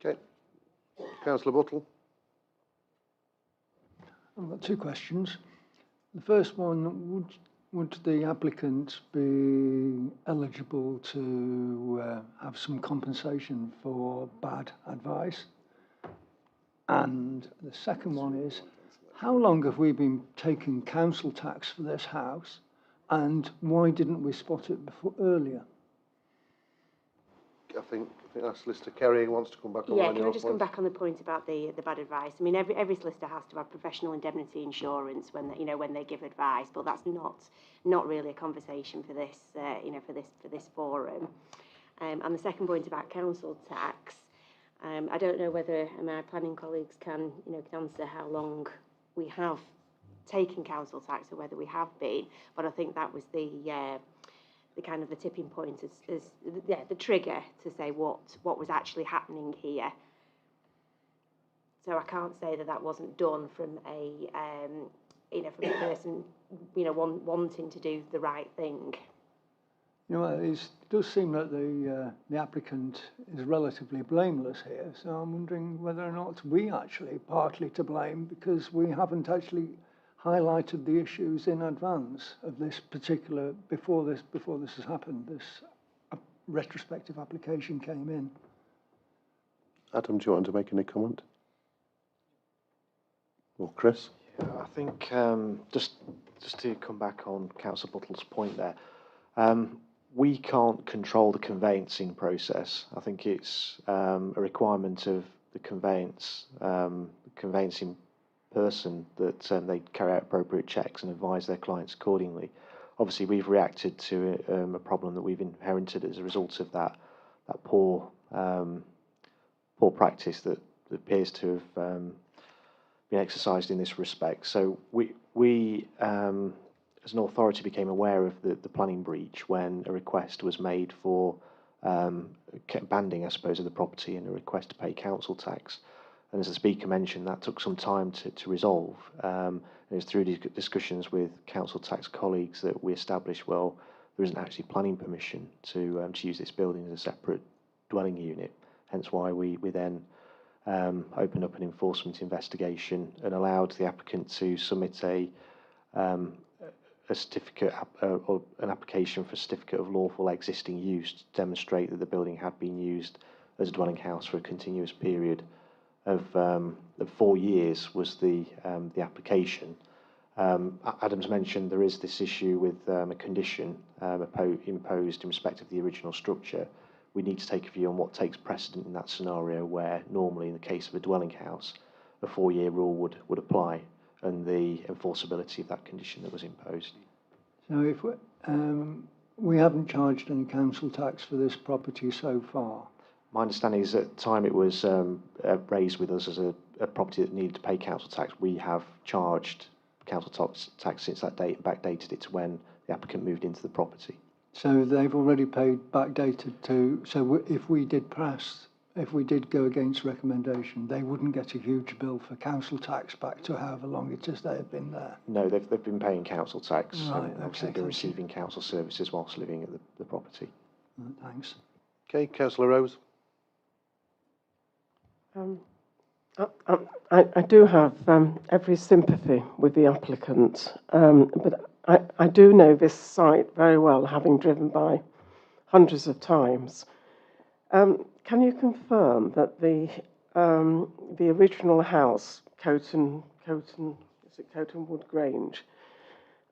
Okay, Councillor Buttle. I've got two questions. The first one, would the applicant be eligible to have some compensation for bad advice? And the second one is, how long have we been taking council tax for this house, and why didn't we spot it earlier? I think our solicitor Kerry wants to come back on. Yeah, can I just come back on the point about the bad advice? I mean, every solicitor has to have professional indemnity insurance when they give advice, but that's not really a conversation for this for this forum. And the second point about council tax, I don't know whether my planning colleagues can answer how long we have taken council tax or whether we have been, but I think that was the kind of the tipping point is the trigger to say what was actually happening here. So I can't say that wasn't done from a from the person, wanting to do the right thing. It does seem that the applicant is relatively blameless here, so I'm wondering whether or not we actually partly to blame because we haven't actually highlighted the issues in advance of this particular, before this has happened, this retrospective application came in. Adam, do you want to make any comment? Or Chris? Yeah, I think just to come back on Councillor Buttle's point there, we can't control the conveyancing process. I think it's a requirement of the conveyancing person that they carry out appropriate checks and advise their clients accordingly. Obviously, we've reacted to a problem that we've inherited as a result of that poor practice that appears to have been exercised in this respect. So we as an authority became aware of the planning breach when a request was made for banding, I suppose, of the property and a request to pay council tax. And as the Speaker mentioned, that took some time to resolve. And it was through discussions with council tax colleagues that we established, well, there isn't actually planning permission to use this building as a separate dwelling unit. Hence why we then opened up an enforcement investigation and allowed the applicant to submit a certificate or an application for a certificate of lawful existing use to demonstrate that the building had been used as a dwelling house for a continuous period of 4 years was the application. Adam's mentioned there is this issue with a condition imposed in respect of the original structure. We need to take a view on what takes precedent in that scenario where normally in the case of a dwelling house, a 4-year rule would apply and the enforceability of that condition that was imposed. So if we haven't charged any council tax for this property so far. My understanding is at the time it was raised with us as a property that needed to pay council tax, we have charged council tax since that date and backdated it to when the applicant moved into the property. So they've already paid backdated to, so if we did go against recommendation, they wouldn't get a huge bill for council tax back to however long it is they have been there? No, they've been paying council tax. Right, and obviously they've been receiving council services whilst living at the property. Thanks. Okay, Councillor Rose. I do have every sympathy with the applicant, but I do know this site very well, having driven by hundreds of times. Can you confirm that the original house, Coton Wood Grange,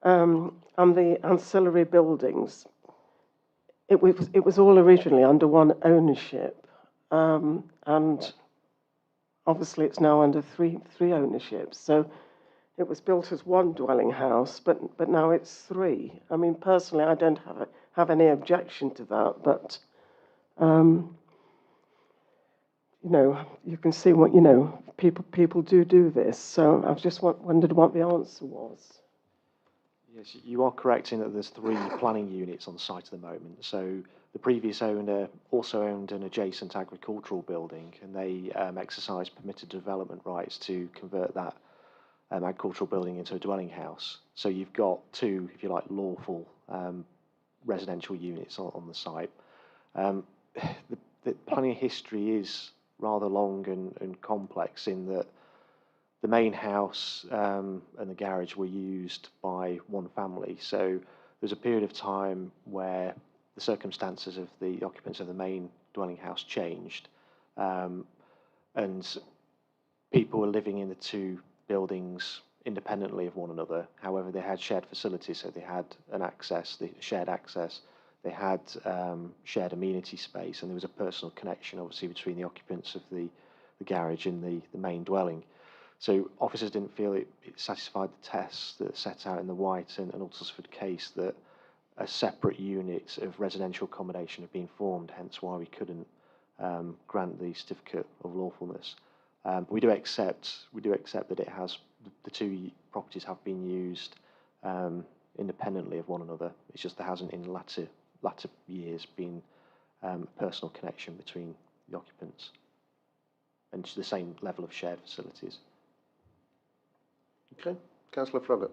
and the ancillary buildings, it was all originally under one ownership, and obviously it's now under three ownerships. So it was built as one dwelling house, but now it's 3. I mean, personally, I don't have any objection to that, but you can see what people do this. So I've just wondered what the answer was. Yes, you are correct in that there's 3 planning units on the site at the moment. So the previous owner also owned an adjacent agricultural building, and they exercised permitted development rights to convert that agricultural building into a dwelling house. So you've got 2, if you like, lawful residential units on the site. The planning history is rather long and complex in that the main house and the garage were used by one family. So there's a period of time where the circumstances of the occupants of the main dwelling house changed, and people were living in the 2 buildings independently of one another. However, they had shared facilities, so they had shared access, they had shared amenity space, and there was a personal connection, obviously, between the occupants of the garage and the main dwelling. So officers didn't feel it satisfied the tests that set out in the White and Altusford case that a separate unit of residential accommodation had been formed, hence why we couldn't grant the certificate of lawfulness. But we do accept that it has, the 2 properties have been used independently of one another. It's just there hasn't in latter years been a personal connection between the occupants and the same level of shared facilities. Okay, Councillor Froggatt.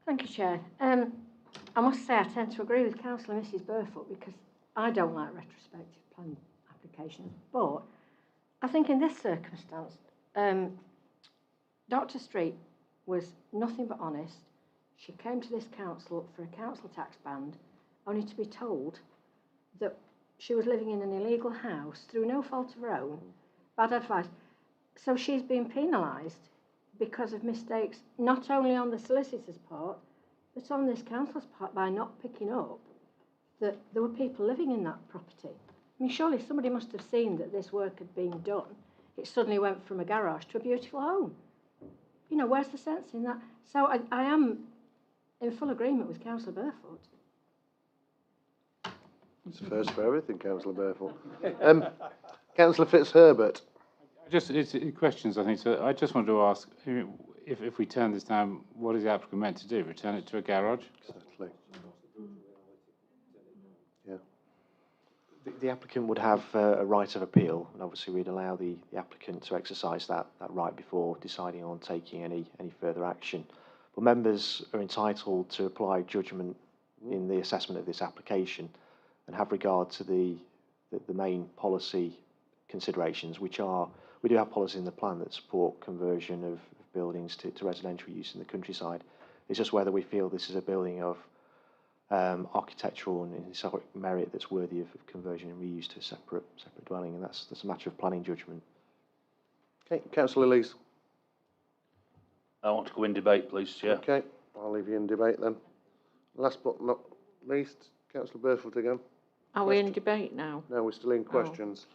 Thank you, Chair. I must say I tend to agree with Councillor Mrs Burfoot because I don't like retrospective plan applications, but I think in this circumstance, Dr Street was nothing but honest. She came to this council for a council tax band, only to be told that she was living in an illegal house through no fault of her own, bad advice. So she's been penalised because of mistakes, not only on the solicitor's part, but on this council's part by not picking up that there were people living in that property. I mean, surely somebody must have seen that this work had been done. It suddenly went from a garage to a beautiful home. You know, where's the sense in that? So I am in full agreement with Councillor Burfoot. It's first for everything, Councillor Burfoot. Councillor Fitzherbert. Just it's questions, I think. So I just wanted to ask, if we turn this down, what is the applicant meant to do? Return it to a garage? Exactly. Yeah. The applicant would have a right of appeal, and obviously we'd allow the applicant to exercise that right before deciding on taking any further action. But members are entitled to apply judgment in the assessment of this application and have regard to the main policy considerations, which are, we do have policy in the plan that support conversion of buildings to residential use in the countryside. It's just whether we feel this is a building of architectural and historic merit that's worthy of conversion and reuse to a separate dwelling, and that's a matter of planning judgment. Okay, Councillor Lees. I want to go in debate, please, Chair. Okay, I'll leave you in debate then. Last but not least, Councillor Burfoot again. Are we in debate now? No, we're still in questions.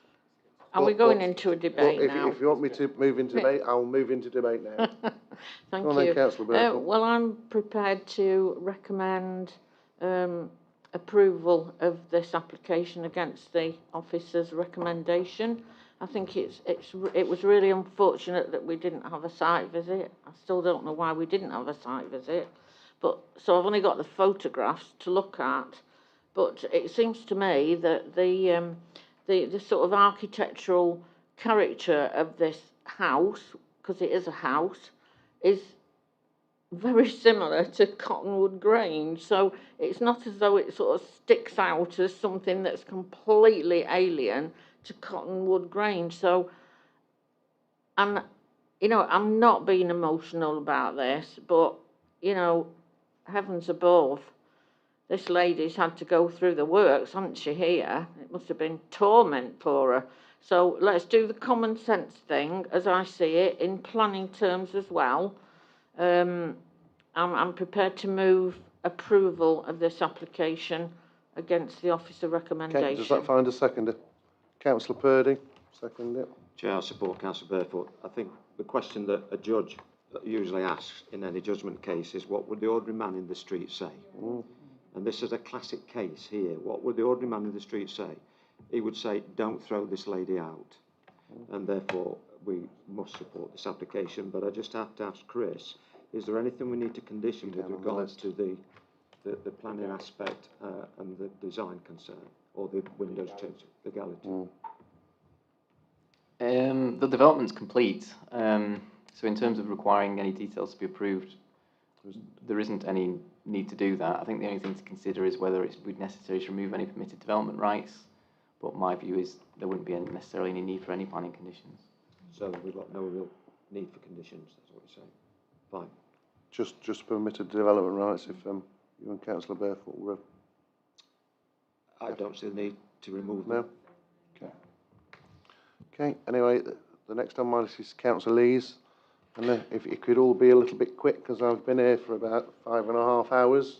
Are we going into a debate now? If you want me to move into debate, I'll move into debate now. Thank Go on you. then, Councillor Burfoot. Well, I'm prepared to recommend approval of this application against the officer's recommendation. I think it was really unfortunate that we didn't have a site visit. I still don't know why we didn't have a site visit, but so I've only got the photographs to look at. But it seems to me that the sort of architectural character of this house, because it is a house, is very similar to Cottonwood Grange. So it's not as though it sort of sticks out as something that's completely alien to Cottonwood Grange. So, and you know, I'm not being emotional about this, but you know, heavens above, this lady's had to go through the works, hasn't she, here? It must have been torment for her. So let's do the common sense thing, as I see it, in planning terms as well. I'm prepared to move approval of this application against the officer recommendation. Okay, does that find a seconder? Councillor Purdy, second it. Chair, I support Councillor Burfoot. I think the question that a judge usually asks in any judgment case is, what would the ordinary man in the street say? And this is a classic case here. What would the ordinary man in the street say? He would say, don't throw this lady out. And therefore, we must support this application. But I just have to ask Chris, is there anything we need to condition with regards to the planning aspect and the design concern, or the windows change legality? The development's complete. So in terms of requiring any details to be approved, there isn't any need to do that. I think the only thing to consider is whether it would be necessary to remove any permitted development rights. But my view is there wouldn't be necessarily any need for any planning conditions. So we've got no real need for conditions, that's what you're saying. Fine. Just permitted development rights if you and Councillor Burfoot were... I don't see the need to remove them. No? Okay. Okay, anyway, the next on my list is Councillor Lees. And if it could all be a little bit quick, because I've been here for about 5.5 hours.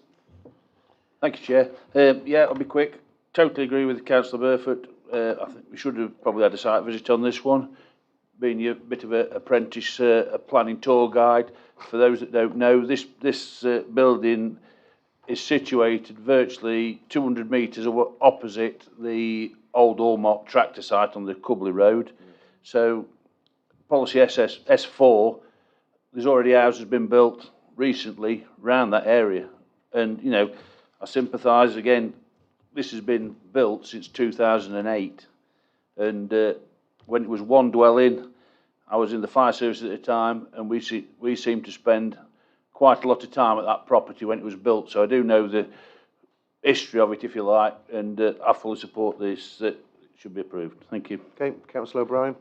Thank you, Chair. Yeah, I'll be quick. Totally agree with Councillor Burfoot. I think we should have probably had a site visit on this one. Being a bit of an apprentice a planning tour guide, for those that don't know, this building is situated virtually 200 metres opposite the old Allmark tractor site on the Cubley Road. So policy S4, there's already houses been built recently around that area. And, you know, I sympathise again, this has been built since 2008. And when it was one dwelling, I was in the fire service at the time, and we seemed to spend quite a lot of time at that property when it was built. So I do know the history of it, if you like, and I fully support this. That it should be approved. Thank you. Okay, Councillor O'Brien.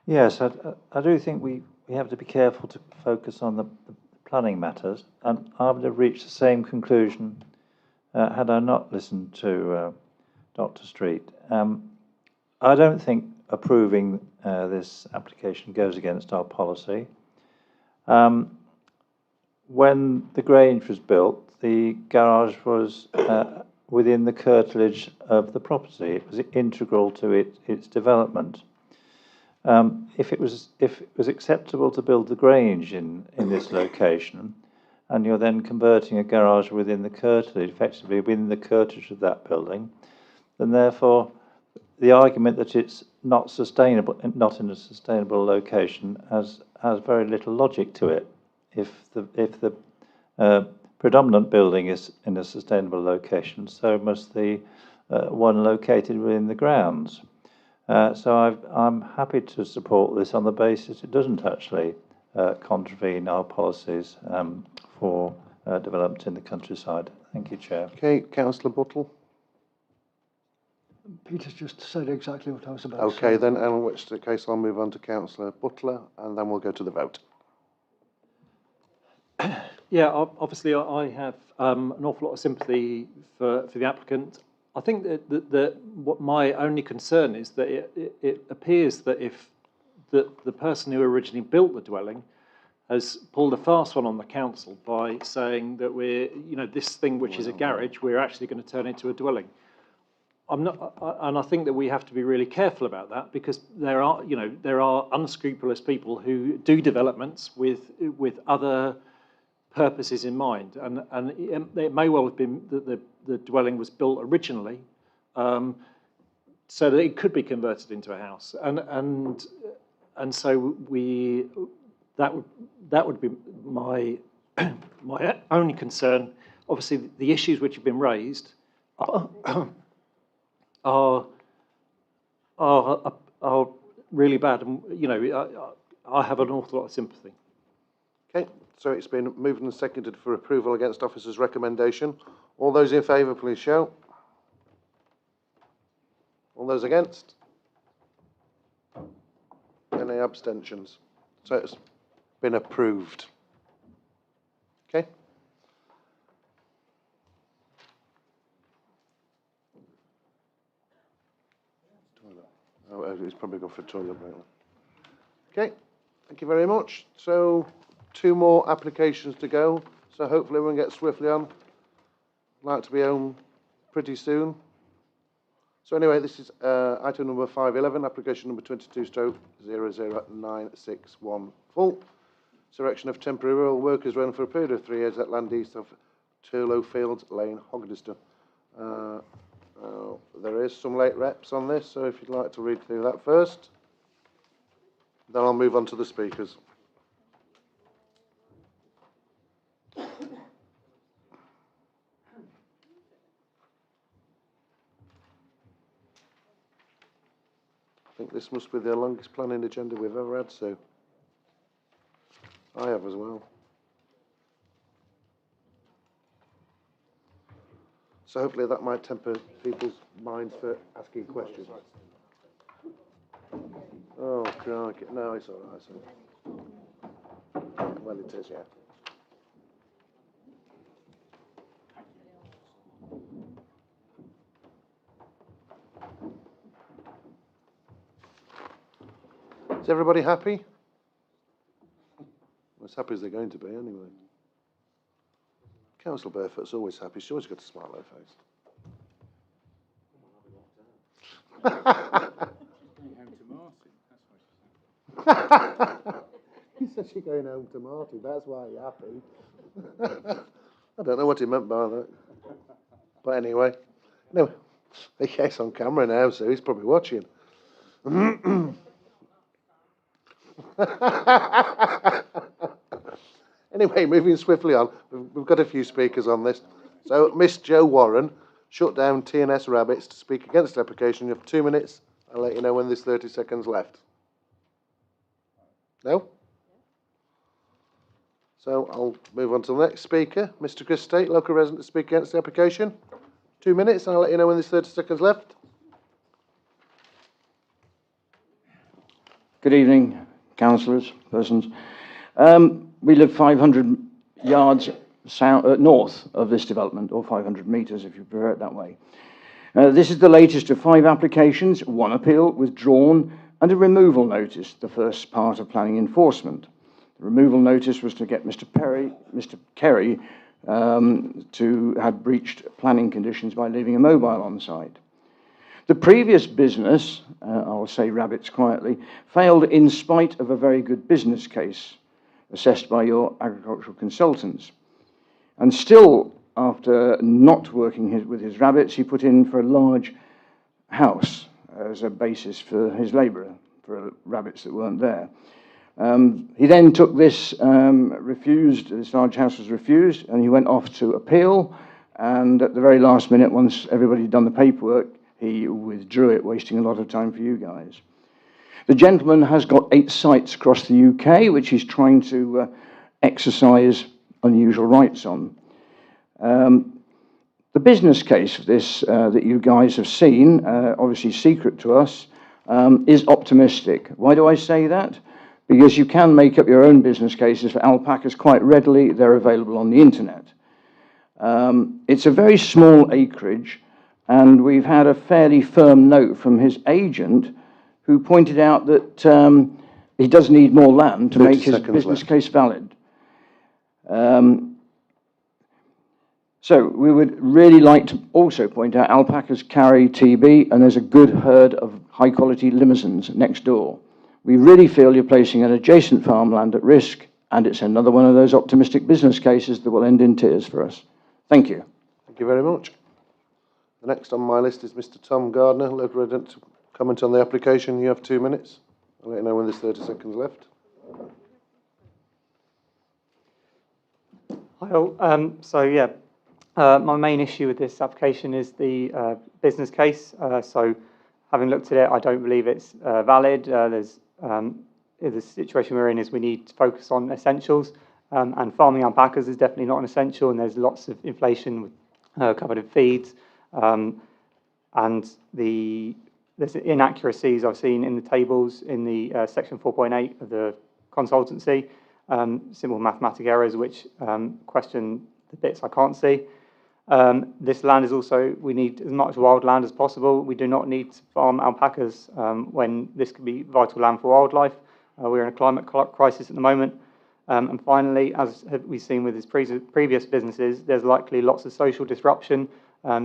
Yes, I do think we have to be careful to focus on the planning matters, and I would have reached the same conclusion had I not listened to Dr. Street. I don't think approving this application goes against our policy. When the Grange was built, the garage was within the curtilage of the property. It was integral to its development. If it was acceptable to build the Grange in this location, and you're then converting a garage within the curtilage, effectively within the curtilage of that building, then therefore the argument that it's not sustainable, not in a sustainable location, has very little logic to it. If the predominant building is in a sustainable location, so must the one located within the grounds. So I'm happy to support this on the basis it doesn't actually contravene our policies for development in the countryside. Thank you, Chair. Okay, Councillor Buttle. Peter's just said exactly what I was about to say. Okay, then, in which case I'll move on to Councillor Butler, and then we'll go to the vote. Yeah, obviously I have an awful lot of sympathy for the applicant. I think that what my only concern is that it appears that if the person who originally built the dwelling has pulled a fast one on the council by saying that this thing which is a garage, we're actually going to turn into a dwelling. And I think that we have to be really careful about that, because there are unscrupulous people who do developments with other purposes in mind, and it may well have been that the dwelling was built originally so that it could be converted into a house, and so that would be my my only concern. Obviously, the issues which have been raised are really bad, and I have an awful lot of sympathy. Okay, so it's been moved and seconded for approval against officer's recommendation. All those in favour, please show. All those against? Any abstentions? So it's been approved. Okay. Oh, he's probably gone for a toilet break. Okay, thank you very much. So 2 more applications to go. So hopefully everyone gets swiftly on. Like to be home pretty soon. So anyway, this is item number 511, application number 22/00961 full. It's erection of temporary rural workers run for a period of 3 years at land east of Turlow Fields Lane, Hogdeston. There is some late reps on this, so if you'd like to read through that first, then I'll move on to the speakers. I think this must be the longest planning agenda we've ever had, Sue. I have as well. So hopefully that might temper people's minds for asking questions. Oh, crikey. No, it's all right, Sue. Well, it is, yeah. Is everybody happy? As happy as they're going to be, anyway. Councillor Burfoot's always happy. She's always got a smile on her face. He said she's going home to Martin. That's why you're happy. I don't know what he meant by that. But anyway. No, he's on camera now, so he's probably watching. Anyway, moving swiftly on, we've got a few speakers on this. So, Miss Jo Warren shut down T&S Rabbits to speak against the application. You have 2 minutes. I'll let you know when there's 30 seconds left. No? So I'll move on to the next speaker, Mr. Chris State, local resident to speak against the application. 2 minutes, and I'll let you know when there's 30 seconds left. Good evening, councillors, persons. We live 500 yards north of this development, or 500 metres if you prefer it that way. This is the latest of 5 applications, 1 appeal withdrawn, and a removal notice, the first part of planning enforcement. The removal notice was to get Mr. Kerry to have breached planning conditions by leaving a mobile on site. The previous business, I'll say rabbits quietly, failed in spite of a very good business case assessed by your agricultural consultants. And still, after not working with his rabbits, he put in for a large house as a basis for his labourer, for rabbits that weren't there. He then took this, this large house was refused, and he went off to appeal, and at the very last minute, once everybody had done the paperwork, he withdrew it, wasting a lot of time for you guys. The gentleman has got 8 sites across the UK, which he's trying to exercise unusual rights on. The business case of this that you guys have seen, obviously secret to us, is optimistic. Why do I say that? Because you can make up your own business cases for alpacas quite readily. They're available on the internet. It's a very small acreage, and we've had a fairly firm note from his agent who pointed out that he does need more land to make his business case valid. So we would really like to also point out alpacas carry TB, and there's a good herd of high-quality limousines next door. We really feel you're placing an adjacent farmland at risk, and it's another one of those optimistic business cases that will end in tears for us. Thank you. Thank you very much. The next on my list is Mr. Tom Gardner, local resident, to comment on the application. You have 2 minutes. I'll let you know when there's 30 seconds left. Hi all. My main issue with this application is the business case. So having looked at it, I don't believe it's valid. The situation we're in is we need to focus on essentials, and farming alpacas is definitely not an essential, and there's lots of inflation covered in feeds, and there's inaccuracies I've seen in the tables in the section 4.8 of the consultancy, simple mathematic errors which question the bits I can't see. This land is also, we need as much wild land as possible. We do not need to farm alpacas when this could be vital land for wildlife. We're in a climate crisis at the moment. And finally, as we've seen with his previous businesses, there's likely lots of social disruption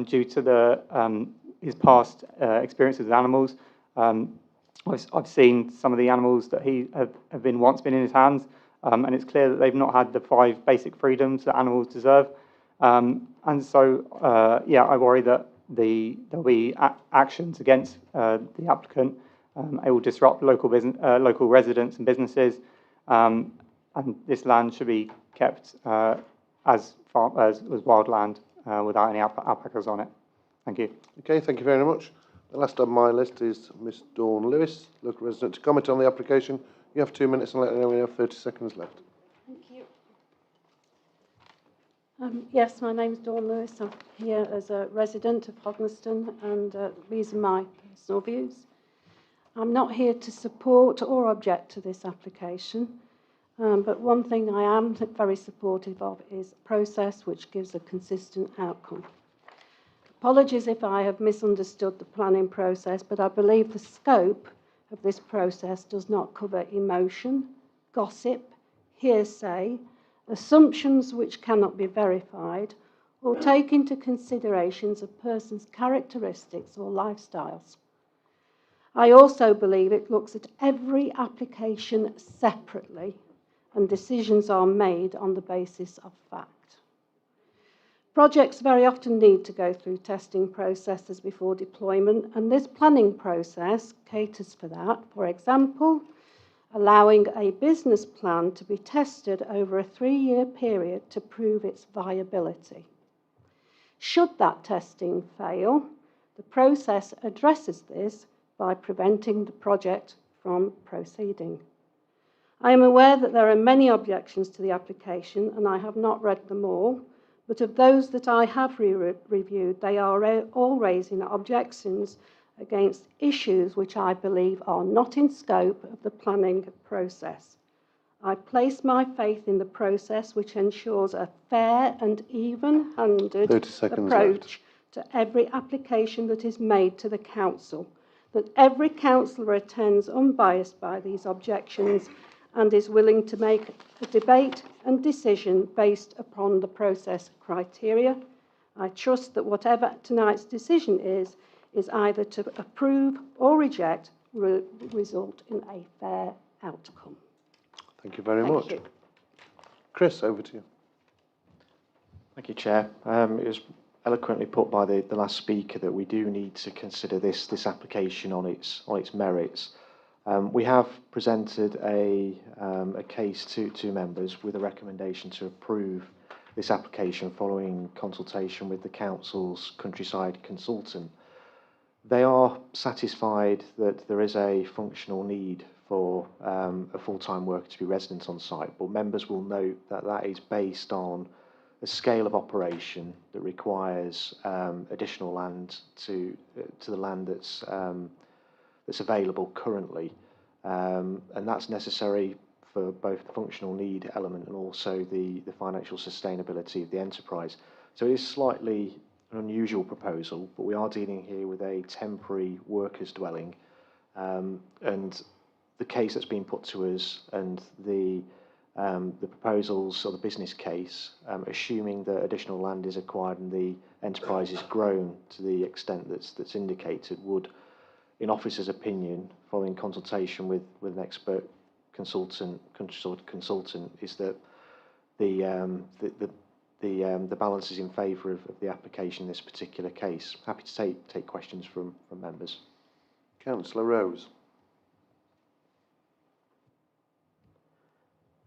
due to his past experiences with animals. I've seen some of the animals that have once been in his hands, and it's clear that they've not had the 5 basic freedoms that animals deserve. And so, I worry that there'll be actions against the applicant. It will disrupt local residents and businesses, and this land should be kept as wild land without any alpacas on it. Thank you. Okay, thank you very much. The last on my list is Miss Dawn Lewis, local resident, to comment on the application. You have 2 minutes, and let me know when you have 30 seconds left. Thank you. Yes, my name is Dawn Lewis. I'm here as a resident of Hognaston, and these are my personal views. I'm not here to support or object to this application, but one thing I am very supportive of is a process which gives a consistent outcome. Apologies if I have misunderstood the planning process, but I believe the scope of this process does not cover emotion, gossip, hearsay, assumptions which cannot be verified, or take into considerations a person's characteristics or lifestyles. I also believe it looks at every application separately, and decisions are made on the basis of fact. Projects very often need to go through testing processes before deployment, and this planning process caters for that. For example, allowing a business plan to be tested over a 3-year period to prove its viability. Should that testing fail, the process addresses this by preventing the project from proceeding. I am aware that there are many objections to the application, and I have not read them all, but of those that I have reviewed, they are all raising objections against issues which I believe are not in scope of the planning process. I place my faith in the process which ensures a fair and even-handed approach to every application that is made to the council, that every councillor attends unbiased by these objections and is willing to make a debate and decision based upon the process criteria. I trust that whatever tonight's decision is either to approve or reject, will result in a fair outcome. Thank you very much. You. Chris, over to you. Thank you, Chair. It was eloquently put by the last speaker that we do need to consider this application on its merits. We have presented a case to members with a recommendation to approve this application following consultation with the Council's countryside consultant. They are satisfied that there is a functional need for a full-time worker to be resident on site, but members will note that that is based on a scale of operation that requires additional land to the land that's available currently, and that's necessary for both the functional need element and also the financial sustainability of the enterprise. So it is slightly an unusual proposal, but we are dealing here with a temporary workers' dwelling, and the case that's been put to us and the proposals or the business case, assuming that additional land is acquired and the enterprise is grown to the extent that's indicated, would, in officer's opinion, following consultation with an expert consultant, is that the balance is in favour of the application in this particular case. Happy to take questions from members. Councillor Rose.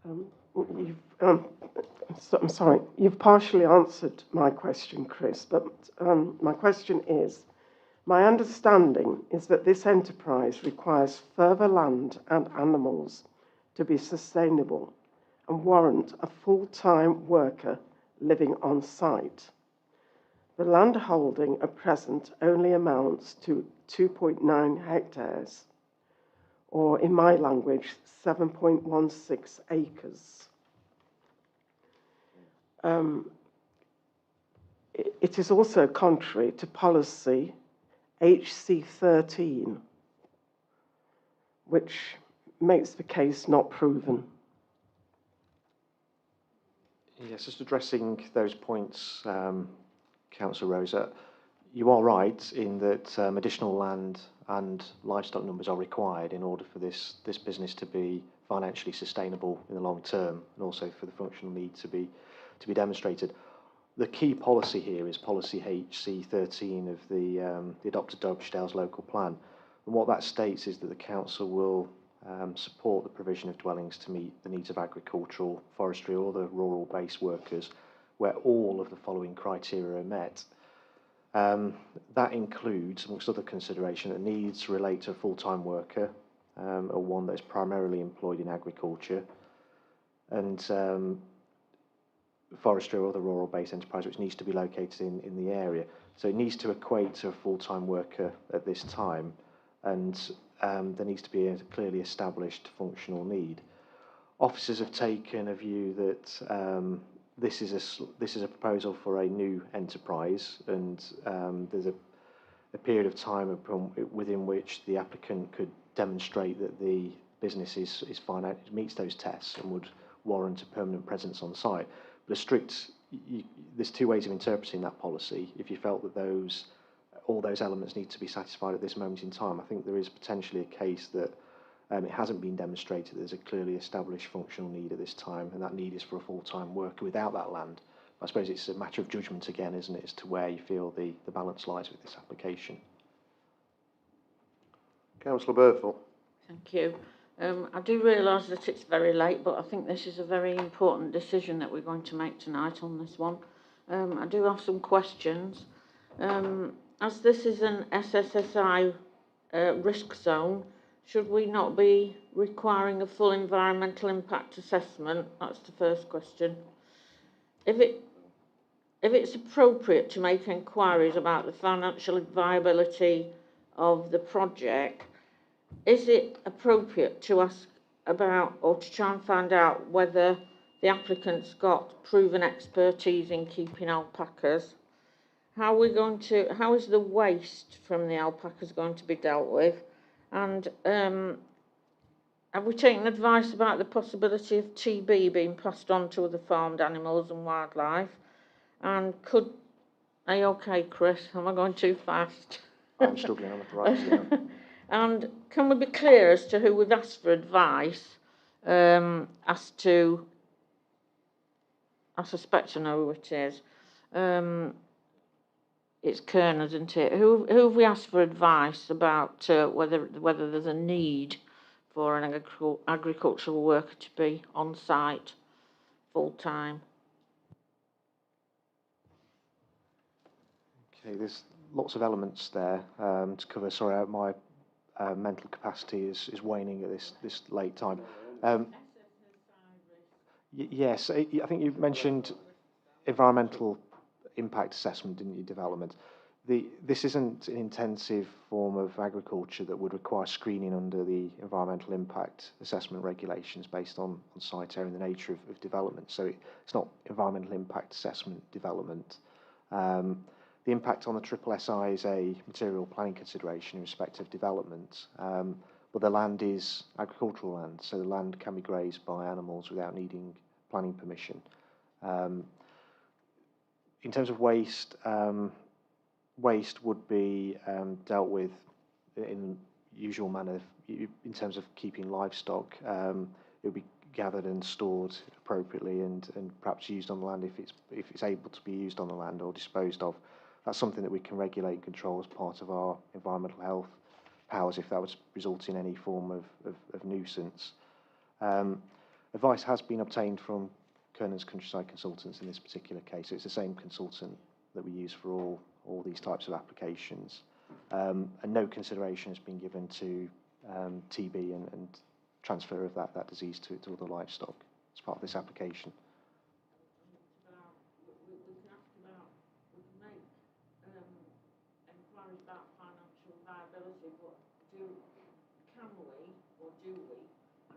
I'm sorry, you've partially answered my question, Chris, but my question is, my understanding is that this enterprise requires further land and animals to be sustainable and warrant a full-time worker living on site. The land holding at present only amounts to 2.9 hectares, or in my language, 7.16 acres. It is also contrary to policy HC13, which makes the case not proven. Yes, just addressing those points, Councillor Rosa, you are right in that additional land and livestock numbers are required in order for this business to be financially sustainable in the long term, and also for the functional need to be demonstrated. The key policy here is policy HC13 of the adopted Derbyshire local plan, and what that states is that the council will support the provision of dwellings to meet the needs of agricultural, forestry, or other rural-based workers, where all of the following criteria are met. That includes, amongst other consideration, that needs relate to a full-time worker, or one that is primarily employed in agriculture, and forestry or other rural-based enterprise which needs to be located in the area. So it needs to equate to a full-time worker at this time, and there needs to be a clearly established functional need. Officers have taken a view that this is a proposal for a new enterprise, and there's a period of time within which the applicant could demonstrate that the business meets those tests and would warrant a permanent presence on site. But there's two ways of interpreting that policy. If you felt that all those elements need to be satisfied at this moment in time, I think there is potentially a case that it hasn't been demonstrated there's a clearly established functional need at this time, and that need is for a full-time worker without that land. I suppose it's a matter of judgment again, isn't it, as to where you feel the balance lies with this application. Councillor Berthel. Thank you. I do realise that it's very late, but I think this is a very important decision that we're going to make tonight on this one. I do have some questions. As this is an SSSI risk zone, should we not be requiring a full environmental impact assessment? That's the first question. If it's appropriate to make inquiries about the financial viability of the project, is it appropriate to ask about or to try and find out whether the applicant's got proven expertise in keeping alpacas? How is the waste from the alpacas going to be dealt with? And have we taken advice about the possibility of TB being passed on to other farmed animals and wildlife? And are you okay, Chris? Am I going too fast? I'm struggling on the horizon. Yeah. And can we be clear as to who we've asked for advice? As to, I suspect I know who it is. It's Kern, isn't it? Who have we asked for advice about whether there's a need for an agricultural worker to be on site full time? Okay, there's lots of elements there to cover. Sorry, my mental capacity is waning at this late time. Yes, I think you mentioned environmental impact assessment, didn't you, development? This isn't an intensive form of agriculture that would require screening under the environmental impact assessment regulations based on site area and the nature of development. So it's not environmental impact assessment development. The impact on the SSSI is a material planning consideration in respect of development, but the land is agricultural land, so the land can be grazed by animals without needing planning permission. In terms of waste, waste would be dealt with in usual manner. In terms of keeping livestock, it would be gathered and stored appropriately and perhaps used on the land if it's able to be used on the land or disposed of. That's something that we can regulate and control as part of our environmental health powers if that was result in any form of nuisance. Advice has been obtained from Kernan's Countryside Consultants in this particular case. It's the same consultant that we use for all these types of applications. And no consideration has been given to TB and transfer of that disease to other livestock as part of this application. About financial viability, but can we or do we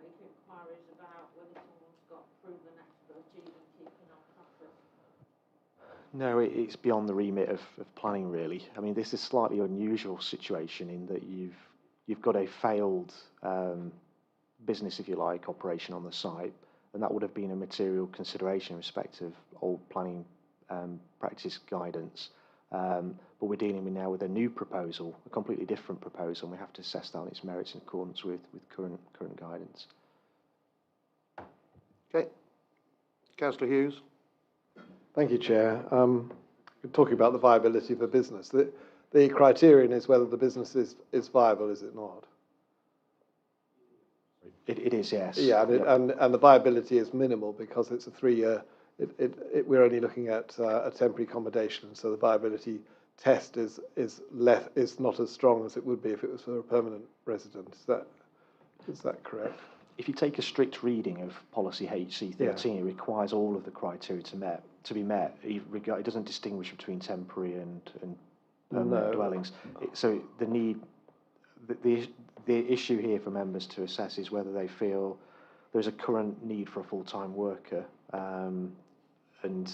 make inquiries about whether someone's got proven expertise in keeping alpacas? No, it's beyond the remit of planning, really. I mean, this is a slightly unusual situation in that you've got a failed business, if you like, operation on the site, and that would have been a material consideration in respect of old planning practice guidance. But we're dealing now with a new proposal, a completely different proposal, and we have to assess that on its merits in accordance with current guidance. Okay. Councillor Hughes. Thank you, Chair. Talking about the viability of a business, the criterion is whether the business is viable, is it not? It is, yes. Yeah, and the viability is minimal because it's a 3-year. We're only looking at a temporary accommodation, so the viability test is not as strong as it would be if it was for a permanent resident. Is that correct? If you take a strict reading of policy HC13, it requires all of the criteria to be met. It doesn't distinguish between temporary and permanent dwellings. So the issue here for members to assess is whether they feel there's a current need for a full-time worker and an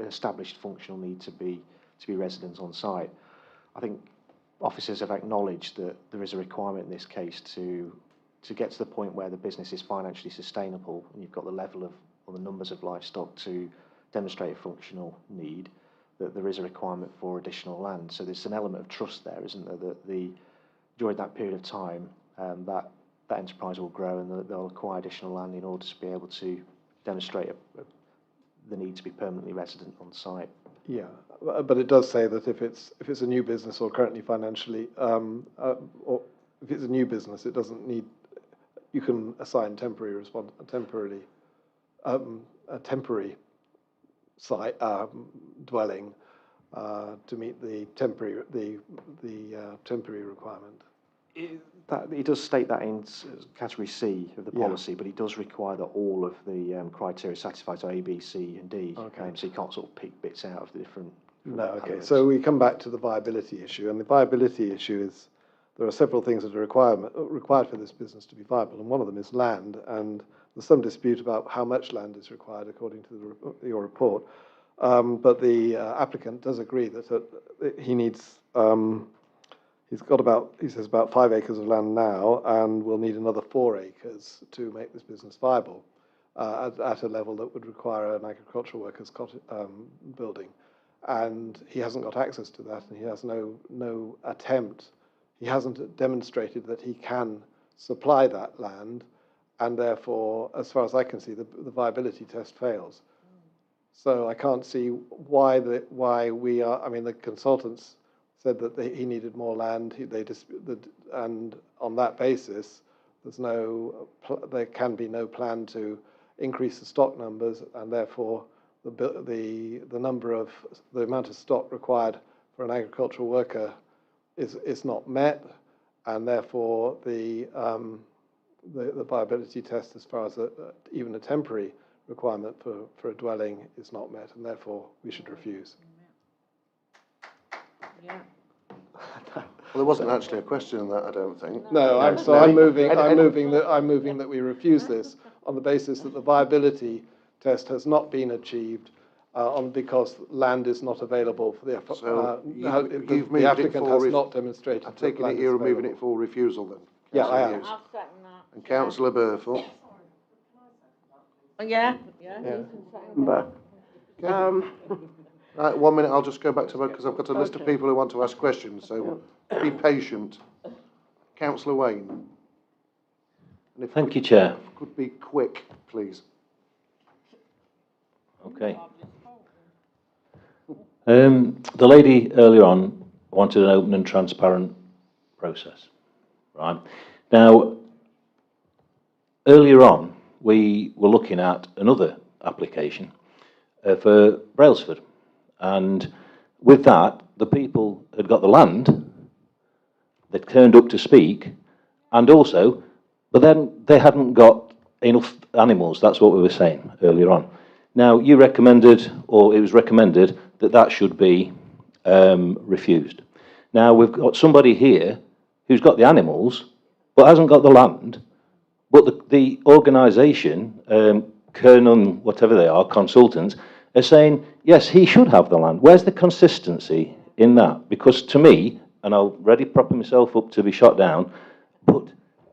established functional need to be residents on site. I think officers have acknowledged that there is a requirement in this case to get to the point where the business is financially sustainable and you've got the level of or the numbers of livestock to demonstrate a functional need, that there is a requirement for additional land. So there's an element of trust there, isn't there, that during that period of time that enterprise will grow and they'll acquire additional land in order to be able to demonstrate the need to be permanently resident on site. Yeah, but it does say that if it's a new business or currently financially, or if it's a new business, it doesn't need. You can assign a temporary site dwelling to meet the temporary requirement. He does state that in category C of the policy, but it does require that all of the criteria satisfied, so A, B, C, and D. Okay. So you can't sort of pick bits out of the different. No, okay. elements. So we come back to the viability issue, and the viability issue is there are several things that are required for this business to be viable, and one of them is land, and there's some dispute about how much land is required according to your report. But the applicant does agree that he needs. He says about 5 acres of land now, and will need another 4 acres to make this business viable at a level that would require an agricultural workers' building. And he hasn't got access to that, and he has no attempt. He hasn't demonstrated that he can supply that land, and therefore, as far as I can see, the viability test fails. So I can't see why we are. I mean, the consultants said that he needed more land. And on that basis, there can be no plan to increase the stock numbers, and therefore the amount of stock required for an agricultural worker is not met, and therefore the viability test, as far as even a temporary requirement for a dwelling, is not met, and therefore we should refuse. Yeah. Well, there wasn't actually a question on that, I don't think. No, I'm moving that we refuse this on the basis that the viability test has not been achieved because land is not available for the the applicant has not demonstrated. I've taken it you're moving it for refusal then. Yeah, I am. I'll second that. And Councillor Burford. Yeah. But, Right, 1 minute, I'll just go back to vote because I've got a list of people who want to ask questions, so be patient. Councillor Wayne. And Thank you, Chair. Could be quick, please. Okay. The lady earlier on wanted an open and transparent process, right? Now, earlier on, we were looking at another application for Brailsford. And with that, the people had got the land, they turned up to speak, and also, but then they hadn't got enough animals. That's what we were saying earlier on. Now, you recommended, or it was recommended, that that should be refused. Now, we've got somebody here who's got the animals, but hasn't got the land, but the organisation, Kernan, whatever they are, consultants, are saying, yes, he should have the land. Where's the consistency in that? Because to me, and I'll ready propping myself up to be shot down, but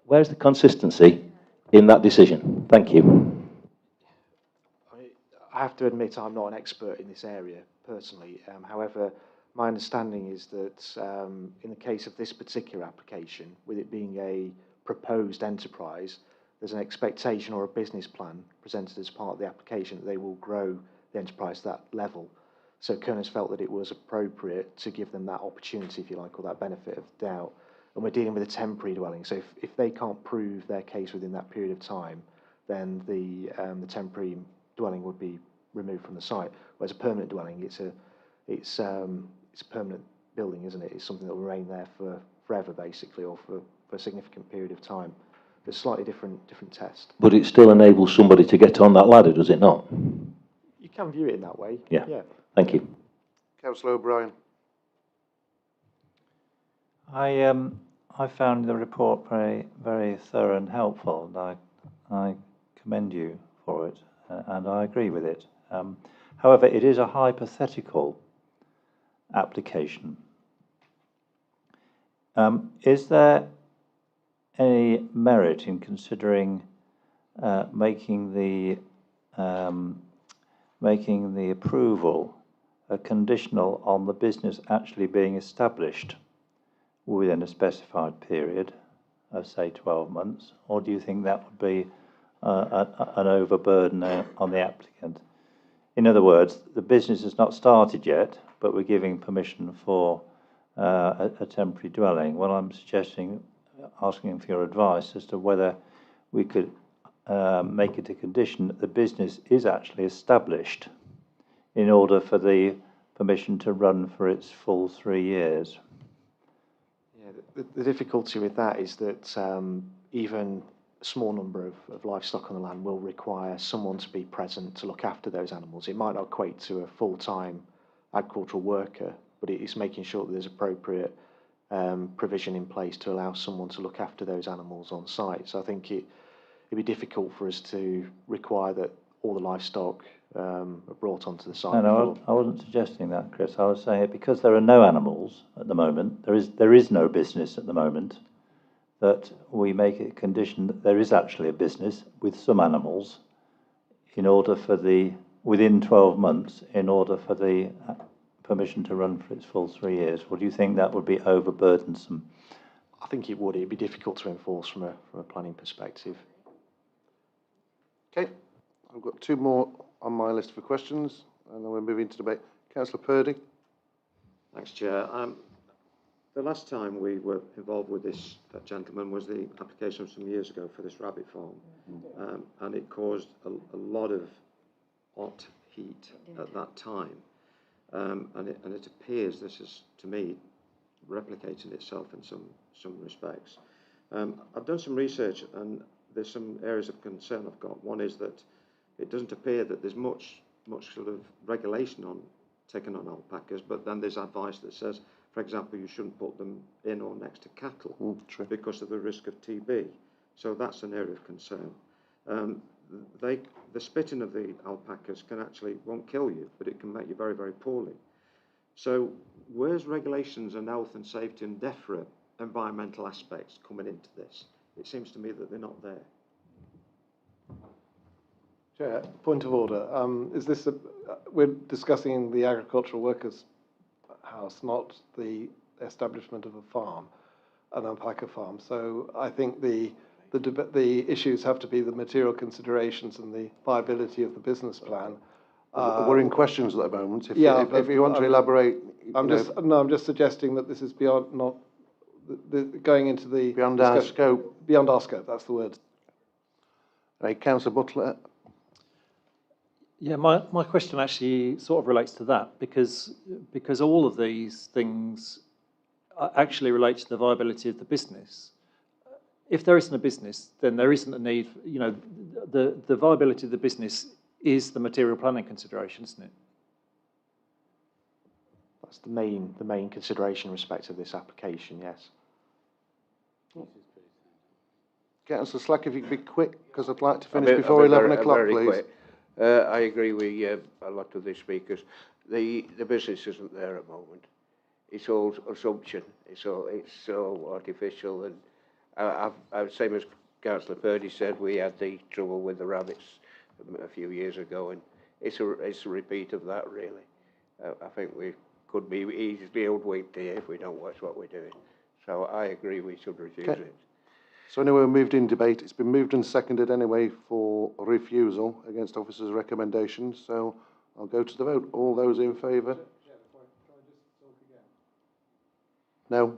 where's the consistency in that decision? Thank you. I have to admit I'm not an expert in this area personally. However, my understanding is that in the case of this particular application, with it being a proposed enterprise, there's an expectation or a business plan presented as part of the application that they will grow the enterprise to that level. So Kernan's felt that it was appropriate to give them that opportunity, if you like, or that benefit of doubt. And we're dealing with a temporary dwelling. So if they can't prove their case within that period of time, then the temporary dwelling would be removed from the site. Whereas a permanent dwelling, it's a permanent building, isn't it? It's something that will remain there for forever, basically, or for a significant period of time. It's a slightly different test. But it still enables somebody to get on that ladder, does it not? You can view it in that way. Yeah. Thank you. Councillor O'Brien. I found the report very, very thorough and helpful, and I commend you for it, and I agree with it. However, it is a hypothetical application. Is there any merit in considering making the approval conditional on the business actually being established within a specified period of, say, 12 months? Or do you think that would be an overburden on the applicant? In other words, the business has not started yet, but we're giving permission for a temporary dwelling. Well, I'm asking for your advice as to whether we could make it a condition that the business is actually established in order for the permission to run for its full 3 years. Yeah, the difficulty with that is that even a small number of livestock on the land will require someone to be present to look after those animals. It might not equate to a full-time agricultural worker, but it is making sure that there's appropriate provision in place to allow someone to look after those animals on site. So I think it'd be difficult for us to require that all the livestock are brought onto the site. No, I wasn't suggesting that, Chris. I was saying because there are no animals at the moment, there is no business at the moment, that we make it a condition that there is actually a business with some animals in order for within 12 months, in order for the permission to run for its full 3 years. Or do you think that would be overburdensome? I think it would. It'd be difficult to enforce from a planning perspective. Okay, I've got two more on my list for questions, and then we're moving to debate. Councillor Purdy. Thanks, Chair. The last time we were involved with this gentleman was the application some years ago for this rabbit farm, and it caused a lot of hot heat at that time. And it appears this is, to me, replicating itself in some respects. I've done some research, and there's some areas of concern I've got. One is that it doesn't appear that there's much sort of regulation on taking on alpacas, but then there's advice that says, for example, you shouldn't put them in or next to cattle because of the risk of TB. So that's an area of concern. The spitting of the alpacas won't kill you, but it can make you very, very poorly. So where's regulations and health and safety and deferral environmental aspects coming into this? It seems to me that they're not there. Chair, point of order. Is this we're discussing the agricultural workers' house, not the establishment of a farm, an alpaca farm. So I think the issues have to be the material considerations and the viability of the business plan. We're in questions at the moment. If you want to elaborate, I'm just suggesting that this is beyond going into the beyond our scope. Beyond our scope. That's the word. Right, Councillor Butler. Yeah, my question actually sort of relates to that because all of these things actually relate to the viability of the business. If there isn't a business, then there isn't a need. The viability of the business is the material planning consideration, isn't it? That's the main consideration in respect of this application. Yes. Councillor Slack, if you could be quick, because I'd like to finish before 11 o'clock, please. Quick. I agree with a lot of the speakers. The business isn't there at the moment. It's all assumption. It's so artificial, and same as Councillor Purdy said, we had the trouble with the rabbits a few years ago, and it's a repeat of that, really. I think we could be easily hoodwinked here if we don't watch what we're doing. So I agree we should refuse it. So anyway, we moved in debate. It's been moved and seconded anyway for refusal against officers' recommendations. So I'll go to the vote. All those in favour? No.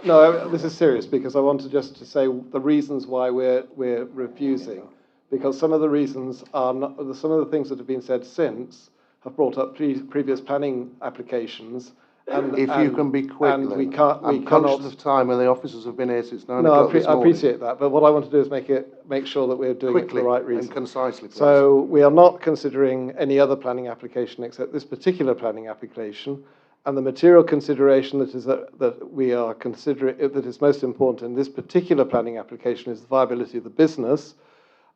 No, this is serious because I want to say the reasons why we're refusing, because some of the reasons are not, some of the things that have been said since have brought up previous planning applications. If you can be quick, and then. we can't. I'm conscious of time, and the officers have been here since 9 o'clock this morning. I appreciate that, but what I want to do is make sure that we're doing it for the right reason. And concisely, please. So we are not considering any other planning application except this particular planning application, and the material consideration that we are considering that is most important in this particular planning application is the viability of the business.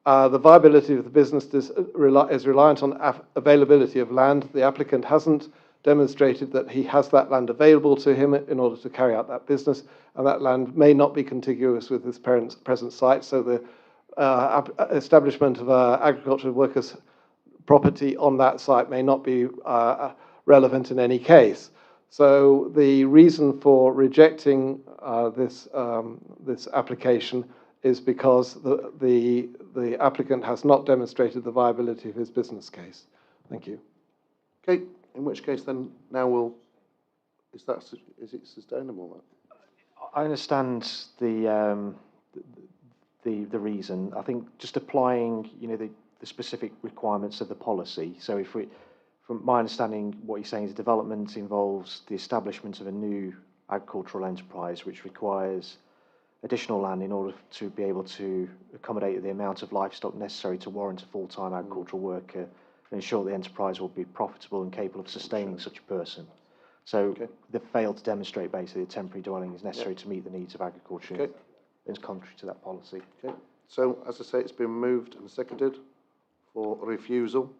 The viability of the business is reliant on availability of land. The applicant hasn't demonstrated that he has that land available to him in order to carry out that business, and that land may not be contiguous with his present site, so the establishment of agricultural workers' property on that site may not be relevant in any case. So the reason for rejecting this application is because the applicant has not demonstrated the viability of his business case. Thank you. Okay. In which case, then now is it sustainable? I understand the reason. I think just applying, the specific requirements of the policy. So from my understanding, what you're saying is development involves the establishment of a new agricultural enterprise, which requires additional land in order to be able to accommodate the amount of livestock necessary to warrant a full-time agricultural worker and ensure the enterprise will be profitable and capable of sustaining such a person. So they failed to demonstrate basically a temporary dwelling is necessary to meet the needs of agriculture. It's contrary to that policy. Okay. So, as I say, it's been moved and seconded for refusal.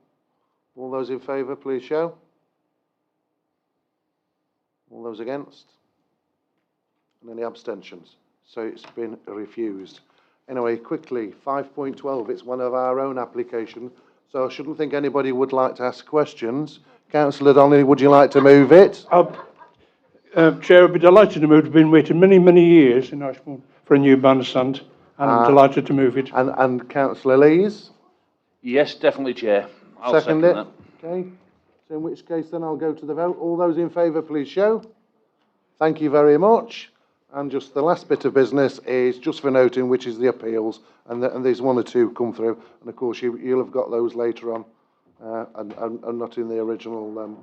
All those in favour, please show. All those against? And any abstentions? So it's been refused. Anyway, quickly, 5.12, it's one of our own applications, so I shouldn't think anybody would like to ask questions. Councillor Donnelly, would you like to move it? Chair, I'd be delighted to move. I've been waiting many, many years in Ashbourne for a new bandstand, and I'm delighted to move it. And Councillor Lees? Yes, definitely, Chair. I'll second it. that. Okay. So in which case then I'll go to the vote. All those in favour, please show. Thank you very much. And just the last bit of business is just for noting, which is the appeals, and there's one or two come through, and of course you'll have got those later on, and not in the original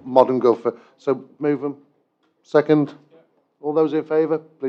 modern Gulfer. So move them. Second. All those in favour, please.